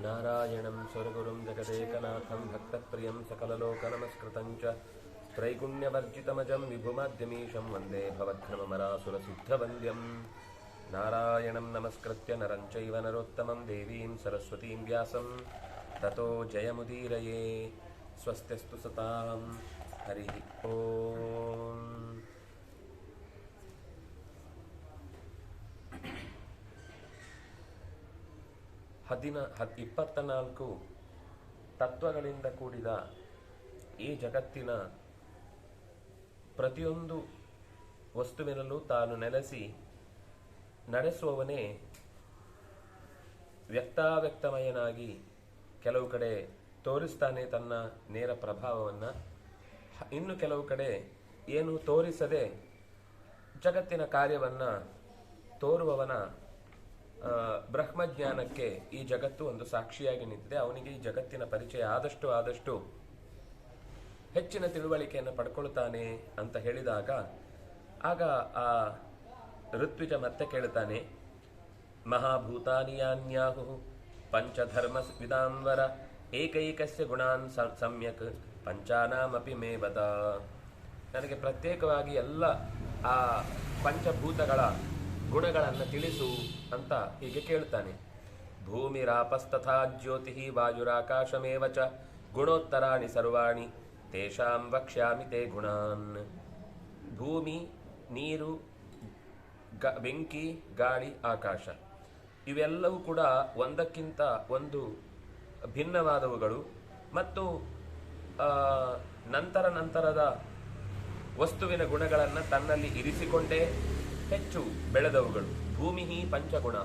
ನಾರಾಯಣಂ ಸ್ವರ್ಗುರುಂ ಜಗದೇಕನಾಥಂ ಭಕ್ತಪ್ರಿಯಂ ಸಕಲಲೋಕನಮಸ್ಕೃತಂ ಚ ತ್ರೈಗುಣ್ಯವರ್ಜಿತಮಜಂ ವಿಭುಮಾದ್ಯಮೀಶಂ ವಂದೇ ಭವಘ್ನಮರಾಸುರಸಿದ್ಧವಂದ್ಯಂ ನಾರಾಯಣಂ ನಮಸ್ಕೃತ್ಯ ನರಂ ಚೈವ ನರೋತ್ತಮಂ ದೇವೀಂ ಸರಸ್ವತೀಂ ವ್ಯಾಸಂ ತತೋ ಜಯಮುದೀರಯೇ. ಸ್ವಸ್ತಿಸ್ತು ಸತಾಂ. ಹರಿ ಓಂ. ಹದಿನ 24 ತತ್ವಗಳಿಂದ ಕೂಡಿದ ಈ ಜಗತ್ತಿನ ಪ್ರತಿಯೊಂದು ವಸ್ತುವಿನಲ್ಲೂ ತಾನು ನೆಲೆಸಿ ನಡೆಸುವವನೇ ವ್ಯಕ್ತಾವ್ಯಕ್ತಮಯನಾಗಿ ಕೆಲವು ಕಡೆ ತೋರಿಸ್ತಾನೆ ತನ್ನ ನೇರ ಪ್ರಭಾವವನ್ನು. ಇನ್ನು ಕೆಲವು ಕಡೆ ಏನು ತೋರಿಸದೆ ಜಗತ್ತಿನ ಕಾರ್ಯವನ್ನು ತೋರುವವನ ಬ್ರಹ್ಮಜ್ಞಾನಕ್ಕೆ ಈ ಜಗತ್ತು ಒಂದು ಸಾಕ್ಷಿಯಾಗಿ ನಿಂತಿದೆ. ಅವನಿಗೆ ಈ ಜಗತ್ತಿನ ಪರಿಚಯ ಆದಷ್ಟು ಹೆಚ್ಚಿನ ತಿಳುವಳಿಕೆಯನ್ನು ಪಡ್ಕೊಳ್ತಾನೆ ಅಂತ ಹೇಳಿದಾಗ ಆಗ ಆ ಋತ್ವಿಜ ಮತ್ತೆ ಕೇಳ್ತಾನೆ, ಮಹಾಭೂತಾನಿ ಯಾನ್ಯಾಹು ಪಂಚಧರ್ಮ ವಿದಾಂವರ ಏಕೈಕಸ್ಯ ಗುಣಾನ್ ಸಮ್ಯಕ್ ಪಂಚಾನಾಮಪಿ ಮೇ ವದ. ನನಗೆ ಪ್ರತ್ಯೇಕವಾಗಿ ಎಲ್ಲ ಆ ಪಂಚಭೂತಗಳ ಗುಣಗಳನ್ನು ತಿಳಿಸು ಅಂತ ಹೀಗೆ ಕೇಳ್ತಾನೆ. ಭೂಮಿರಾಪಸ್ತಥಾ ಜ್ಯೋತಿ ವಾಯುರಾಕಾಶಮೇವ ಚ ಗುಣೋತ್ತರಾಣಿ ಸರ್ವಾಣಿ ತೇಷಾಂ ವಕ್ಷ್ಯಾಮಿ ತೇ ಗುಣಾನ್. ಭೂಮಿ, ನೀರು, ಬೆಂಕಿ, ಗಾಳಿ, ಆಕಾಶ ಇವೆಲ್ಲವೂ ಕೂಡ ಒಂದಕ್ಕಿಂತ ಒಂದು ಭಿನ್ನವಾದವುಗಳು ಮತ್ತು ನಂತರದ ವಸ್ತುವಿನ ಗುಣಗಳನ್ನು ತನ್ನಲ್ಲಿ ಇರಿಸಿಕೊಂಡೇ ಹೆಚ್ಚು ಬೆಳೆದವುಗಳು. ಭೂಮಿ ಪಂಚಗುಣ,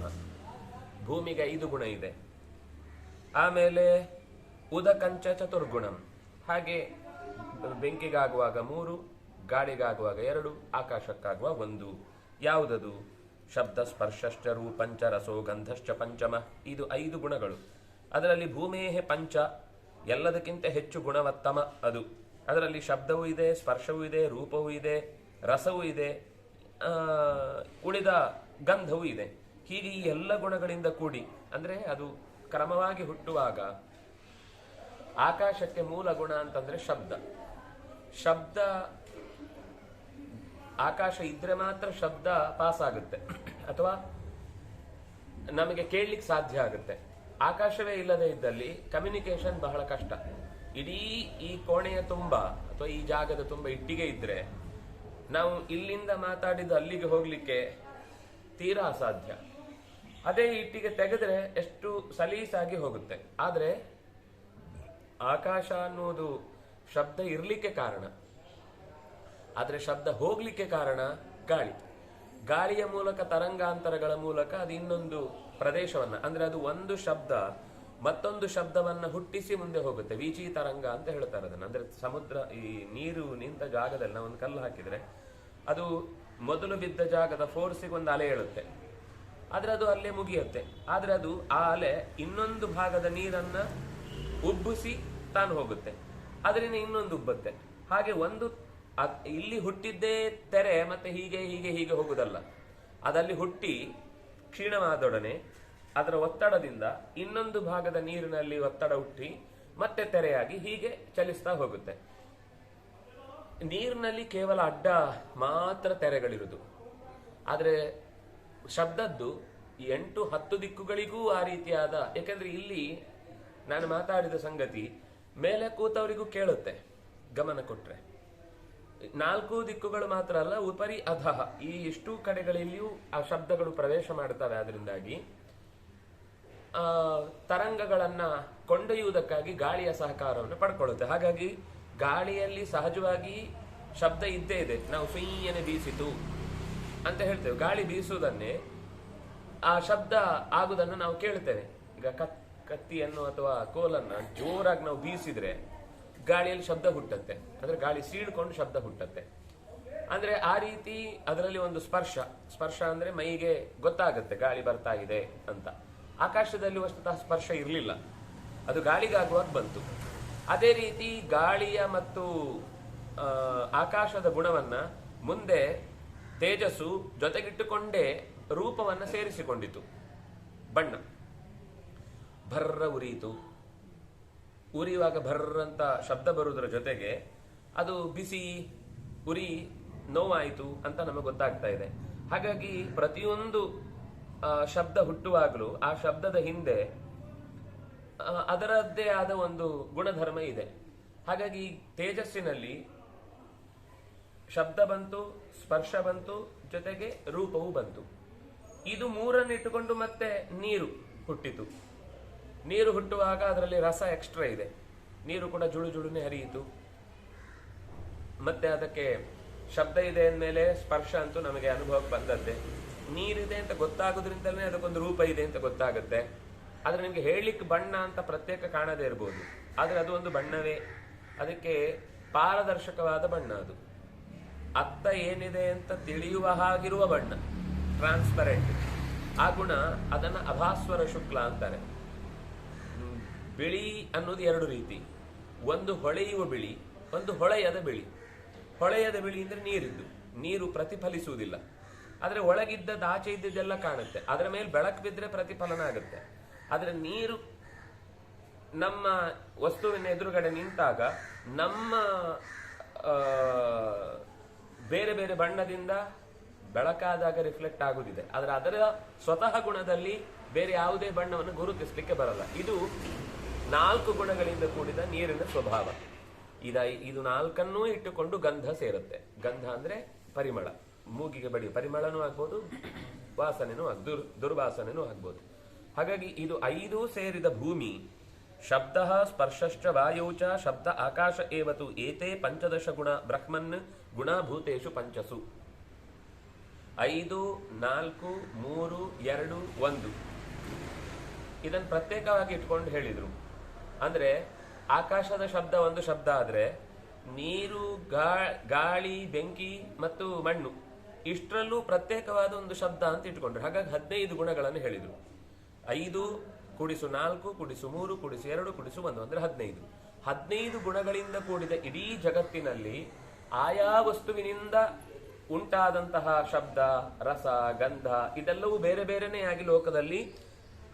ಭೂಮಿಗೆ 5 ಗುಣ ಇದೆ. ಆಮೇಲೆ ಉದಕಂಚ ಚತುರ್ಗುಣಂ, ಹಾಗೆ ಬೆಂಕಿಗಾಗುವಾಗ 3, ಗಾಳಿಗಾಗುವಾಗ 2, ಆಕಾಶಕ್ಕಾಗುವ 1. ಯಾವುದದು? ಶಬ್ದ ಸ್ಪರ್ಶಶ್ಚ ರೂಪಂಚ ರಸೋ ಗಂಧಶ್ಚ ಪಂಚಮ. ಇದು 5 ಗುಣಗಳು. ಅದರಲ್ಲಿ ಭೂಮೇಹೆ ಪಂಚ, ಎಲ್ಲದಕ್ಕಿಂತ ಹೆಚ್ಚು ಗುಣವತ್ತಮ ಅದು. ಅದರಲ್ಲಿ ಶಬ್ದವೂ ಇದೆ, ಸ್ಪರ್ಶವೂ ಇದೆ, ರೂಪವೂ ಇದೆ, ರಸವೂ ಇದೆ, ಉಳಿದ ಗಂಧವೂ ಇದೆ. ಹೀಗೆ ಈ ಎಲ್ಲ ಗುಣಗಳಿಂದ ಕೂಡಿ, ಅಂದ್ರೆ ಅದು ಕ್ರಮವಾಗಿ ಹುಟ್ಟುವಾಗ ಆಕಾಶಕ್ಕೆ ಮೂಲ ಗುಣ ಅಂತಂದ್ರೆ ಶಬ್ದ ಆಕಾಶ ಇದ್ರೆ ಮಾತ್ರ ಶಬ್ದ ಪಾಸ್ ಆಗುತ್ತೆ ಅಥವಾ ನಮಗೆ ಕೇಳಲಿಕ್ಕೆ ಸಾಧ್ಯ ಆಗುತ್ತೆ. ಆಕಾಶವೇ ಇಲ್ಲದೆ ಇದ್ದಲ್ಲಿ ಕಮ್ಯುನಿಕೇಶನ್ ಬಹಳ ಕಷ್ಟ. ಇಡೀ ಈ ಕೋಣೆಯ ತುಂಬ ಅಥವಾ ಈ ಜಾಗದ ತುಂಬ ಇಟ್ಟಿಗೆ ಇದ್ರೆ ನಾವು ಇಲ್ಲಿಂದ ಮಾತಾಡಿದ್ದು ಅಲ್ಲಿಗೆ ಹೋಗ್ಲಿಕ್ಕೆ ತೀರಾ ಅಸಾಧ್ಯ. ಅದೇ ಇಟ್ಟಿಗೆ ತೆಗೆದ್ರೆ ಎಷ್ಟು ಸಲೀಸಾಗಿ ಹೋಗುತ್ತೆ. ಆದ್ರೆ ಆಕಾಶ ಅನ್ನುವುದು ಶಬ್ದ ಇರ್ಲಿಕ್ಕೆ ಕಾರಣ, ಆದ್ರೆ ಶಬ್ದ ಹೋಗ್ಲಿಕ್ಕೆ ಕಾರಣ ಗಾಳಿಯ ಮೂಲಕ, ತರಂಗಾಂತರಗಳ ಮೂಲಕ ಅದು ಇನ್ನೊಂದು ಪ್ರದೇಶವನ್ನ, ಅಂದ್ರೆ ಅದು ಒಂದು ಶಬ್ದ ಮತ್ತೊಂದು ಶಬ್ದವನ್ನ ಹುಟ್ಟಿಸಿ ಮುಂದೆ ಹೋಗುತ್ತೆ. ವೀಚಿ ತರಂಗ ಅಂತ ಹೇಳ್ತಾರೆ ಅದನ್ನ. ಅಂದ್ರೆ ಸಮುದ್ರ, ಈ ನೀರು ನಿಂತ ಜಾಗದಲ್ಲಿ ನಾವು ಒಂದು ಕಲ್ಲು ಹಾಕಿದ್ರೆ ಅದು ಮೊದಲು ಬಿದ್ದ ಜಾಗದ ಫೋರ್ಸಿಗೆ ಒಂದು ಅಲೆ ಹೇಳುತ್ತೆ, ಆದ್ರೆ ಅದು ಅಲ್ಲೇ ಮುಗಿಯುತ್ತೆ. ಆದ್ರೆ ಅದು ಆ ಅಲೆ ಇನ್ನೊಂದು ಭಾಗದ ನೀರನ್ನ ಉಬ್ಬಿಸಿ ತಾನು ಹೋಗುತ್ತೆ, ಅದರಿಂದ ಇನ್ನೊಂದು ಉಬ್ಬುತ್ತೆ. ಹಾಗೆ ಒಂದು ಇಲ್ಲಿ ಹುಟ್ಟಿದ್ದೇ ತೆರೆ ಮತ್ತೆ ಹೀಗೆ ಹೀಗೆ ಹೀಗೆ ಹೋಗುದಲ್ಲ. ಅದಲ್ಲಿ ಹುಟ್ಟಿ ಕ್ಷೀಣವಾದೊಡನೆ ಅದರ ಒತ್ತಡದಿಂದ ಇನ್ನೊಂದು ಭಾಗದ ನೀರಿನಲ್ಲಿ ಒತ್ತಡ ಹುಟ್ಟಿ ಮತ್ತೆ ತೆರೆಯಾಗಿ ಹೀಗೆ ಚಲಿಸ್ತಾ ಹೋಗುತ್ತೆ. ನೀರಿನಲ್ಲಿ ಕೇವಲ ಅಡ್ಡ ಮಾತ್ರ ತೆರೆಗಳಿರುವುದು, ಆದ್ರೆ ಶಬ್ದದ್ದು 8-10 ದಿಕ್ಕುಗಳಿಗೂ ಆ ರೀತಿಯಾದ, ಯಾಕಂದ್ರೆ ಇಲ್ಲಿ ನಾನು ಮಾತಾಡಿದ ಸಂಗತಿ ಮೇಲೆ ಕೂತವರಿಗೂ ಕೇಳುತ್ತೆ ಗಮನ ಕೊಟ್ರೆ. 4 ದಿಕ್ಕುಗಳು ಮಾತ್ರ ಅಲ್ಲ, ಉಪರಿ ಅಧಃ ಈ ಎಷ್ಟು ಕಡೆಗಳಲ್ಲಿಯೂ ಆ ಶಬ್ದಗಳು ಪ್ರವೇಶ ಮಾಡ್ತವೆ. ಅದರಿಂದಾಗಿ ತರಂಗಗಳನ್ನ ಕೊಂಡೊಯ್ಯುವುದಕ್ಕಾಗಿ ಗಾಳಿಯ ಸಹಕಾರವನ್ನು ಪಡ್ಕೊಳ್ಳುತ್ತೆ. ಹಾಗಾಗಿ ಗಾಳಿಯಲ್ಲಿ ಸಹಜವಾಗಿ ಶಬ್ದ ಇದ್ದೇ ಇದೆ. ನಾವು ಸುಯ್ಯನೆ ಬೀಸಿತು ಅಂತ ಹೇಳ್ತೇವೆ. ಗಾಳಿ ಬೀಸುವುದನ್ನೇ ಆ ಶಬ್ದ ಆಗುವುದನ್ನು ನಾವು ಕೇಳ್ತೇವೆ. ಈಗ ಕತ್ತಿಯನ್ನು ಅಥವಾ ಕೋಲನ್ನ ಜೋರಾಗಿ ನಾವು ಬೀಸಿದ್ರೆ ಗಾಳಿಯಲ್ಲಿ ಶಬ್ದ ಹುಟ್ಟತ್ತೆ, ಅಂದ್ರೆ ಗಾಳಿ ಸೀಳ್ಕೊಂಡು ಶಬ್ದ ಹುಟ್ಟತ್ತೆ. ಅಂದ್ರೆ ಆ ರೀತಿ ಅದರಲ್ಲಿ ಒಂದು ಸ್ಪರ್ಶ ಅಂದ್ರೆ ಮೈಗೆ ಗೊತ್ತಾಗುತ್ತೆ ಗಾಳಿ ಬರ್ತಾ ಇದೆ ಅಂತ. ಆಕಾಶದಲ್ಲಿ ವಸ್ತುತಃ ಸ್ಪರ್ಶ ಇರಲಿಲ್ಲ, ಅದು ಗಾಳಿಗಾಗುವಾಗ ಬಂತು. ಅದೇ ರೀತಿ ಗಾಳಿಯ ಮತ್ತು ಆಕಾಶದ ಗುಣವನ್ನ ಮುಂದೆ ತೇಜಸ್ಸು ಜೊತೆಗಿಟ್ಟುಕೊಂಡೇ ರೂಪವನ್ನ ಸೇರಿಸಿಕೊಂಡಿತು, ಬಣ್ಣ. ಭರ್ರ ಉರಿಯಿತು. ಉರಿಯುವಾಗ ಭರ್ರ ಅಂತ ಶಬ್ದ ಬರುವುದರ ಜೊತೆಗೆ ಅದು ಬಿಸಿ, ಉರಿ, ನೋವಾಯಿತು ಅಂತ ನಮಗೆ ಗೊತ್ತಾಗ್ತಾ ಇದೆ. ಹಾಗಾಗಿ ಪ್ರತಿಯೊಂದು ಶಬ್ದ ಹುಟ್ಟುವಾಗಲೂ ಆ ಶಬ್ದದ ಹಿಂದೆ ಅದರದ್ದೇ ಆದ ಒಂದು ಗುಣಧರ್ಮ ಇದೆ. ಹಾಗಾಗಿ ತೇಜಸ್ಸಿನಲ್ಲಿ ಶಬ್ದ ಬಂತು, ಸ್ಪರ್ಶ ಬಂತು, ಜೊತೆಗೆ ರೂಪವೂ ಬಂತು. ಇದು ಮೂರನ್ನು ಇಟ್ಟುಕೊಂಡು ಮತ್ತೆ ನೀರು ಹುಟ್ಟಿತು. ನೀರು ಹುಟ್ಟುವಾಗ ಅದರಲ್ಲಿ ರಸ ಎಕ್ಸ್ಟ್ರಾ ಇದೆ. ನೀರು ಕೂಡ ಜುಳು ಜುಳುನೆ ಹರಿಯಿತು. ಮತ್ತೆ ಅದಕ್ಕೆ ಶಬ್ದ ಇದೆ ಅಂದಮೇಲೆ ಸ್ಪರ್ಶ ಅಂತೂ ನಮಗೆ ಅನುಭವಕ್ಕೆ ಬಂದದ್ದೇ. ನೀರಿದೆ ಅಂತ ಗೊತ್ತಾಗೋದ್ರಿಂದಲೇ ಅದಕ್ಕೊಂದು ರೂಪ ಇದೆ ಅಂತ ಗೊತ್ತಾಗುತ್ತೆ. ಆದ್ರೆ ನಿಮ್ಗೆ ಹೇಳಲಿಕ್ಕೆ ಬಣ್ಣ ಅಂತ ಪ್ರತ್ಯೇಕ ಕಾಣದೇ ಇರ್ಬೋದು, ಆದ್ರೆ ಅದು ಒಂದು ಬಣ್ಣವೇ. ಅದಕ್ಕೆ ಪಾರದರ್ಶಕವಾದ ಬಣ್ಣ. ಅದು ಅತ್ತ ಏನಿದೆ ಅಂತ ತಿಳಿಯುವ ಹಾಗಿರುವ ಬಣ್ಣ, ಟ್ರಾನ್ಸ್ಪರೆಂಟ್. ಆ ಗುಣ ಅದನ್ನ ಅಭಾಸ್ವರ ಶುಕ್ಲ ಅಂತಾರೆ. ಬಿಳಿ ಅನ್ನೋದು ಎರಡು ರೀತಿ, ಒಂದು ಹೊಳೆಯುವ ಬಿಳಿ, ಒಂದು ಹೊಳೆಯದ ಬಿಳಿ. ಹೊಳೆಯದ ಬಿಳಿ ಅಂದ್ರೆ ನೀರಿದ್ದು, ನೀರು ಪ್ರತಿಫಲಿಸುವುದಿಲ್ಲ. ಆದ್ರೆ ಒಳಗಿದ್ದದ್ದು ಆಚೆ ಇದ್ದಿದ್ದೆಲ್ಲ ಕಾಣುತ್ತೆ. ಅದರ ಮೇಲೆ ಬೆಳಕು ಬಿದ್ದರೆ ಪ್ರತಿಫಲನ ಆಗುತ್ತೆ. ಆದ್ರೆ ನೀರು ನಮ್ಮ ವಸ್ತುವಿನ ಎದುರುಗಡೆ ನಿಂತಾಗ ನಮ್ಮ ಬೇರೆ ಬೇರೆ ಬಣ್ಣದಿಂದ ಬೆಳಕಾದಾಗ ರಿಫ್ಲೆಕ್ಟ್ ಆಗುದಿದೆ. ಆದ್ರೆ ಅದರ ಸ್ವತಃ ಗುಣದಲ್ಲಿ ಬೇರೆ ಯಾವುದೇ ಬಣ್ಣವನ್ನು ಗುರುತಿಸಲಿಕ್ಕೆ ಬರಲ್ಲ. ಇದು 4 ಗುಣಗಳಿಂದ ಕೂಡಿದ ನೀರಿನ ಸ್ವಭಾವ. ಇದು 4ಅನ್ನೂ ಇಟ್ಟುಕೊಂಡು ಗಂಧ ಸೇರುತ್ತೆ. ಗಂಧ ಅಂದ್ರೆ ಪರಿಮಳ, ಮೂಗಿಗೆ ಬಡಿ ಪರಿಮಳನೂ ಆಗ್ಬೋದು, ವಾಸನೆನೂ ದುರ್ವಾಸನೆನೂ ಆಗ್ಬೋದು. ಹಾಗಾಗಿ ಇದು 5 ಸೇರಿದ ಭೂಮಿ. ಶಬ್ದ ಸ್ಪರ್ಶಶ್ಚ ವಾಯೌಚ ಶಬ್ದ ಆಕಾಶ ಏವತು ಏತೆ 15 ಗುಣ ಬ್ರಹ್ಮನ್ ಗುಣಭೂತೇಶು ಪಂಚಸು. 5, 4, 3, 2, 1 ಇದನ್ನು ಪ್ರತ್ಯೇಕವಾಗಿ ಇಟ್ಕೊಂಡು ಹೇಳಿದ್ರು. ಅಂದ್ರೆ ಆಕಾಶದ ಶಬ್ದ ಒಂದು ಶಬ್ದ ಆದ್ರೆ ನೀರು, ಗಾಳಿ, ಬೆಂಕಿ ಮತ್ತು ಮಣ್ಣು ಇಷ್ಟರಲ್ಲೂ ಪ್ರತ್ಯೇಕವಾದ ಒಂದು ಶಬ್ದ ಅಂತ ಇಟ್ಕೊಂಡ್ರು. ಹಾಗಾಗಿ 15 ಗುಣಗಳನ್ನು ಹೇಳಿದ್ರು. 5 ಕೂಡಿಸು 4 ಕೂಡಿಸು 3 ಕೂಡಿಸು 2 ಕೂಡಿಸು 1 ಅಂದ್ರೆ 15. 15 ಗುಣಗಳಿಂದ ಕೂಡಿದ ಇಡೀ ಜಗತ್ತಿನಲ್ಲಿ ಆಯಾ ವಸ್ತುವಿನಿಂದ ಉಂಟಾದಂತಹ ಶಬ್ದ, ರಸ, ಗಂಧ ಇದೆಲ್ಲವೂ ಬೇರೆ ಬೇರೆನೇ ಆಗಿ ಲೋಕದಲ್ಲಿ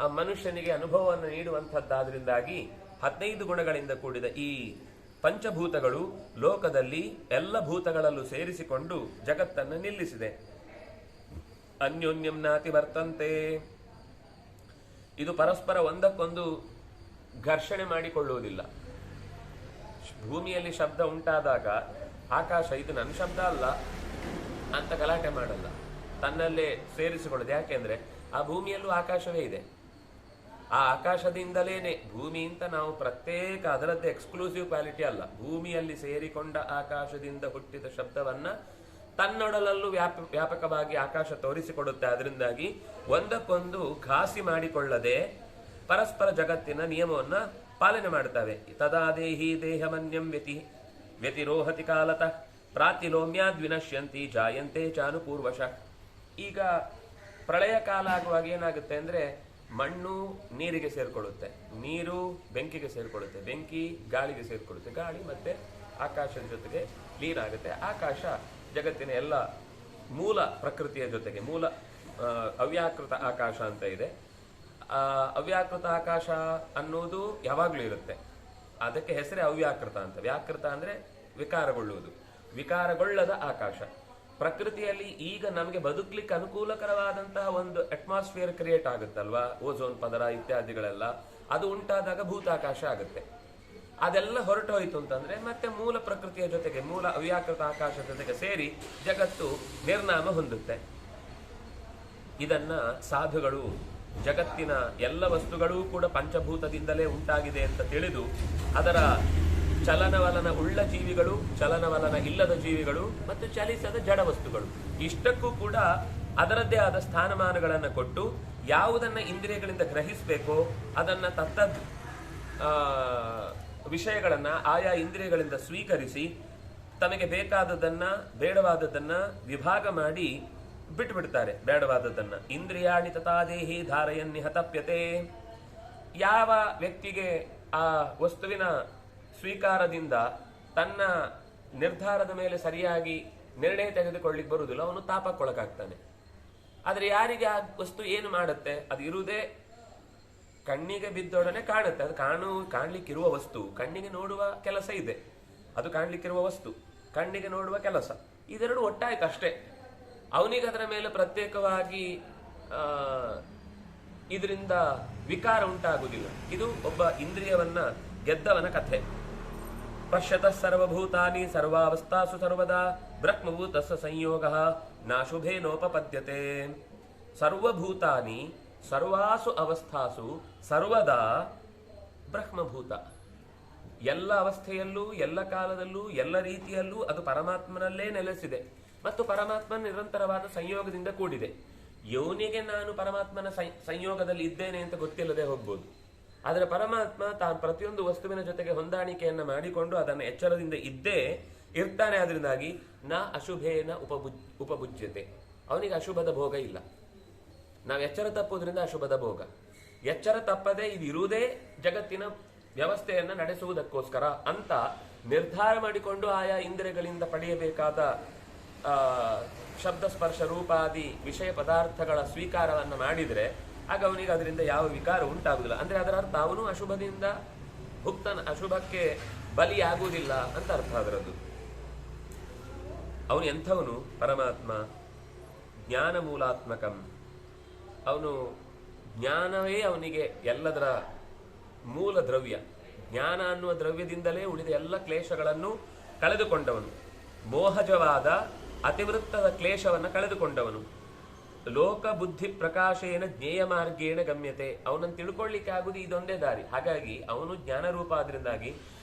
ಆ ಮನುಷ್ಯನಿಗೆ ಅನುಭವವನ್ನು ನೀಡುವಂಥದ್ದಾದ್ರಿಂದಾಗಿ 15 ಗುಣಗಳಿಂದ ಕೂಡಿದ ಈ ಪಂಚಭೂತಗಳು ಲೋಕದಲ್ಲಿ ಎಲ್ಲ ಭೂತಗಳಲ್ಲೂ ಸೇರಿಸಿಕೊಂಡು ಜಗತ್ತನ್ನು ನಿಲ್ಲಿಸಿದೆ. ಅನ್ಯೋನ್ಯಂ ನಾತಿ ವರ್ತಂತೆ. ಇದು ಪರಸ್ಪರ ಒಂದಕ್ಕೊಂದು ಘರ್ಷಣೆ ಮಾಡಿಕೊಳ್ಳುವುದಿಲ್ಲ. ಭೂಮಿಯಲ್ಲಿ ಶಬ್ದ ಉಂಟಾದಾಗ ಆಕಾಶ ಇದು ನನ್ನ ಶಬ್ದ ಅಲ್ಲ ಅಂತ ಗಲಾಟೆ ಮಾಡಲ್ಲ, ತನ್ನಲ್ಲೇ ಸೇರಿಸಿಕೊಳ್ಳೋದು. ಯಾಕೆಂದ್ರೆ ಆ ಭೂಮಿಯಲ್ಲೂ ಆಕಾಶವೇ ಇದೆ. ಆ ಆಕಾಶದಿಂದಲೇನೆ ಭೂಮಿ ಅಂತ ನಾವು ಪ್ರತ್ಯೇಕ ಅದರದ್ದೇ ಎಕ್ಸ್ಕ್ಲೂಸಿವ್ ಕ್ವಾಲಿಟಿ ಅಲ್ಲ, ಭೂಮಿಯಲ್ಲಿ ಸೇರಿಕೊಂಡ ಆಕಾಶದಿಂದ ಹುಟ್ಟಿದ ಶಬ್ದವನ್ನ ತನ್ನೊಡಲಲ್ಲೂ ವ್ಯಾಪಕವಾಗಿ ಆಕಾಶ ತೋರಿಸಿಕೊಡುತ್ತೆ. ಅದರಿಂದಾಗಿ ಒಂದಕ್ಕೊಂದು ಘಾಸಿ ಮಾಡಿಕೊಳ್ಳದೆ ಪರಸ್ಪರ ಜಗತ್ತಿನ ನಿಯಮವನ್ನ ಪಾಲನೆ ಮಾಡ್ತವೆ. ತದಾ ದೇಹಿ ದೇಹಮನ್ಯಂ ವ್ಯತಿರೋಹತಿ ಕಾಲತಃ ಪ್ರಾತಿಲೋಮ್ಯಾದ್ವಿನಶ್ಯಂತಿ ಜಾಯಂತೆ ಚಾನುಪೂರ್ವಶ. ಈಗ ಪ್ರಳಯ ಕಾಲ ಆಗುವಾಗ ಏನಾಗುತ್ತೆ ಅಂದ್ರೆ ಮಣ್ಣು ನೀರಿಗೆ ಸೇರ್ಕೊಳ್ಳುತ್ತೆ, ನೀರು ಬೆಂಕಿಗೆ ಸೇರ್ಕೊಳ್ಳುತ್ತೆ, ಬೆಂಕಿ ಗಾಳಿಗೆ ಸೇರ್ಕೊಳ್ಳುತ್ತೆ, ಗಾಳಿ ಮತ್ತೆ ಆಕಾಶದ ಜೊತೆಗೆ ಲೀನ ಆಗುತ್ತೆ. ಆಕಾಶ ಜಗತ್ತಿನ ಎಲ್ಲ ಮೂಲ ಪ್ರಕೃತಿಯ ಜೊತೆಗೆ ಮೂಲ ಅವ್ಯಾಕೃತ ಆಕಾಶ ಅಂತ ಇದೆ. ಅವ್ಯಾಕೃತ ಆಕಾಶ ಅನ್ನೋದು ಯಾವಾಗ್ಲೂ ಇರುತ್ತೆ. ಅದಕ್ಕೆ ಹೆಸರೇ ಅವ್ಯಾಕೃತ ಅಂತ. ವ್ಯಾಕೃತ ಅಂದ್ರೆ ವಿಕಾರಗೊಳ್ಳುವುದು, ವಿಕಾರಗೊಳ್ಳದ ಆಕಾಶ. ಪ್ರಕೃತಿಯಲ್ಲಿ ಈಗ ನಮಗೆ ಬದುಕಲಿಕ್ಕೆ ಅನುಕೂಲಕರವಾದಂತಹ ಒಂದು ಅಟ್ಮಾಸ್ಫಿಯರ್ ಕ್ರಿಯೇಟ್ ಆಗುತ್ತಲ್ವಾ, ಓಝೋನ್ ಪದರ ಇತ್ಯಾದಿಗಳೆಲ್ಲ, ಅದು ಉಂಟಾದಾಗ ಭೂತಾಕಾಶ ಆಗುತ್ತೆ. ಅದೆಲ್ಲ ಹೊರಟೋಯ್ತು ಅಂತಂದ್ರೆ ಮತ್ತೆ ಮೂಲ ಪ್ರಕೃತಿಯ ಜೊತೆಗೆ ಮೂಲ ಅವ್ಯಾಕೃತ ಆಕಾಶದ ಜೊತೆಗೆ ಸೇರಿ ಜಗತ್ತು ನಿರ್ನಾಮ ಹೊಂದುತ್ತೆ. ಇದನ್ನ ಸಾಧುಗಳು ಜಗತ್ತಿನ ಎಲ್ಲ ವಸ್ತುಗಳೂ ಕೂಡ ಪಂಚಭೂತದಿಂದಲೇ ಉಂಟಾಗಿದೆ ಅಂತ ತಿಳಿದು ಅದರ ಚಲನವಲನ ಉಳ್ಳ ಜೀವಿಗಳು, ಚಲನವಲನ ಇಲ್ಲದ ಜೀವಿಗಳು ಮತ್ತು ಚಲಿಸದ ಜಡ ವಸ್ತುಗಳು ಇಷ್ಟಕ್ಕೂ ಕೂಡ ಅದರದ್ದೇ ಆದ ಸ್ಥಾನಮಾನಗಳನ್ನು ಕೊಟ್ಟು ಯಾವುದನ್ನ ಇಂದ್ರಿಯಗಳಿಂದ ಗ್ರಹಿಸಬೇಕೋ ಅದನ್ನ ತತ್ತದ್ ವಿಷಯಗಳನ್ನ ಆಯಾ ಇಂದ್ರಿಯಗಳಿಂದ ಸ್ವೀಕರಿಸಿ ತಮಗೆ ಬೇಕಾದದನ್ನ ಬೇಡವಾದದನ್ನ ವಿಭಾಗ ಮಾಡಿ ಬಿಟ್ಟುಬಿಡ್ತಾರೆ. ಬೇಡವಾದದನ್ನ ಇಂದ್ರಿಯಾಣಿ ತಥಾದೇಹಿ ಧಾರಯನ್ನಿಹ ತಪ್ಯತೆ. ಯಾವ ವ್ಯಕ್ತಿಗೆ ಆ ವಸ್ತುವಿನ ಸ್ವೀಕಾರದಿಂದ ತನ್ನ ನಿರ್ಧಾರದ ಮೇಲೆ ಸರಿಯಾಗಿ ನಿರ್ಣಯ ತೆಗೆದುಕೊಳ್ಳಿಕ್ಕೆ ಬರುವುದಿಲ್ಲ, ಅವನು ತಾಪಕ್ಕೊಳಗಾಗ್ತಾನೆ. ಆದ್ರೆ ಯಾರಿಗೆ ಆ ವಸ್ತು ಏನು ಮಾಡುತ್ತೆ, ಅದು ಇರುವುದೇ ಕಣ್ಣಿಗೆ ಬಿದ್ದೊಡನೆ ಕಾಣುತ್ತೆ. ಅದು ಕಾಣ್ಲಿಕ್ಕಿರುವ ವಸ್ತು, ಕಣ್ಣಿಗೆ ನೋಡುವ ಕೆಲಸ ಇದೆ. ಅದು ಕಾಣ್ಲಿಕ್ಕಿರುವ ವಸ್ತು, ಕಣ್ಣಿಗೆ ನೋಡುವ ಕೆಲಸ, ಇದೆರಡು ಒಟ್ಟಾಯ್ತು ಅಷ್ಟೇ. ಅವನಿಗೆ ಅದರ ಮೇಲೆ ಪ್ರತ್ಯೇಕವಾಗಿ ಇದರಿಂದ ವಿಕಾರ ಉಂಟಾಗುವುದಿಲ್ಲ. ಇದು ಒಬ್ಬ ಇಂದ್ರಿಯವನ್ನ ಗೆದ್ದವನ ಕಥೆ. ಪಶ್ಯತ ಸರ್ವಭೂತಾನಿ ಸರ್ವಾವಸ್ಥಾಸು ಸರ್ವದಾ ಬ್ರಹ್ಮಭೂತಸ್ಸ ಸಂಯೋಗ ನಾಶುಭೇನೋಪಪದ್ಯತೆ. ಸರ್ವಭೂತಾನಿ ಸರ್ವಾಸು ಅವಸ್ಥಾಸು ಸರ್ವದಾ ಬ್ರಹ್ಮಭೂತ. ಎಲ್ಲ ಅವಸ್ಥೆಯಲ್ಲೂ, ಎಲ್ಲ ಕಾಲದಲ್ಲೂ, ಎಲ್ಲ ರೀತಿಯಲ್ಲೂ ಅದು ಪರಮಾತ್ಮನಲ್ಲೇ ನೆಲೆಸಿದೆ ಮತ್ತು ಪರಮಾತ್ಮನ ನಿರಂತರವಾದ ಸಂಯೋಗದಿಂದ ಕೂಡಿದೆ. ಯೋನಿಗೆ ನಾನು ಪರಮಾತ್ಮನ ಸಂಯೋಗದಲ್ಲಿ ಇದ್ದೇನೆ ಅಂತ ಗೊತ್ತಿಲ್ಲದೆ ಹೋಗ್ಬೋದು. ಆದರೆ ಪರಮಾತ್ಮ ತಾನು ಪ್ರತಿಯೊಂದು ವಸ್ತುವಿನ ಜೊತೆಗೆ ಹೊಂದಾಣಿಕೆಯನ್ನ ಮಾಡಿಕೊಂಡು ಅದನ್ನು ಎಚ್ಚರದಿಂದ ಇದ್ದೇ ಇರ್ತಾನೆ. ಅದರಿಂದಾಗಿ ನ ಅಶುಭೇನ ಉಪಭುಜ್ಯತೆ. ಅವನಿಗೆ ಅಶುಭದ ಭೋಗ ಇಲ್ಲ. ನಾವು ಎಚ್ಚರ ತಪ್ಪುವುದರಿಂದ ಅಶುಭದ ಭೋಗ. ಎಚ್ಚರ ತಪ್ಪದೆ ಇದು ಇರುವುದೇ ಜಗತ್ತಿನ ವ್ಯವಸ್ಥೆಯನ್ನ ನಡೆಸುವುದಕ್ಕೋಸ್ಕರ ಅಂತ ನಿರ್ಧಾರ ಮಾಡಿಕೊಂಡು ಆಯಾ ಇಂದ್ರಿಯಗಳಿಂದ ಪಡೆಯಬೇಕಾದ ಶಬ್ದ ಸ್ಪರ್ಶ ರೂಪಾದಿ ವಿಷಯ ಪದಾರ್ಥಗಳ ಸ್ವೀಕಾರವನ್ನ ಮಾಡಿದರೆ ಆಗ ಅವನಿಗೆ ಅದರಿಂದ ಯಾವ ವಿಕಾರ ಉಂಟಾಗುವುದಿಲ್ಲ. ಅಂದ್ರೆ ಅದರ ಅರ್ಥ ಅವನು ಅಶುಭದಿಂದ ಅಶುಭಕ್ಕೆ ಬಲಿಯಾಗುವುದಿಲ್ಲ ಅಂತ ಅರ್ಥ ಅದರದ್ದು. ಅವನು ಎಂಥವನು? ಪರಮಾತ್ಮ ಜ್ಞಾನ ಮೂಲಾತ್ಮಕಂ. ಅವನು ಜ್ಞಾನವೇ ಅವನಿಗೆ ಎಲ್ಲದರ ಮೂಲ ದ್ರವ್ಯ. ಜ್ಞಾನ ಅನ್ನುವ ದ್ರವ್ಯದಿಂದಲೇ ಉಳಿದ ಎಲ್ಲ ಕ್ಲೇಶಗಳನ್ನು ಕಳೆದುಕೊಂಡವನು. ಮೋಹಜವಾದ ಅತಿವೃತ್ತದ ಕ್ಲೇಶವನ್ನು ಕಳೆದುಕೊಂಡವನು. ಲೋಕ ಬುದ್ಧಿ ಪ್ರಕಾಶೇನ ಜ್ಞೇಯ ಮಾರ್ಗೇಣ ಗಮ್ಯತೆ. ಅವನನ್ನು ತಿಳ್ಕೊಳ್ಳಿಕ್ಕೆ ಆಗುವುದು ಇದೊಂದೇ ದಾರಿ. ಹಾಗಾಗಿ ಅವನು ಜ್ಞಾನರೂಪ ಆದ್ರಿಂದಾಗಿ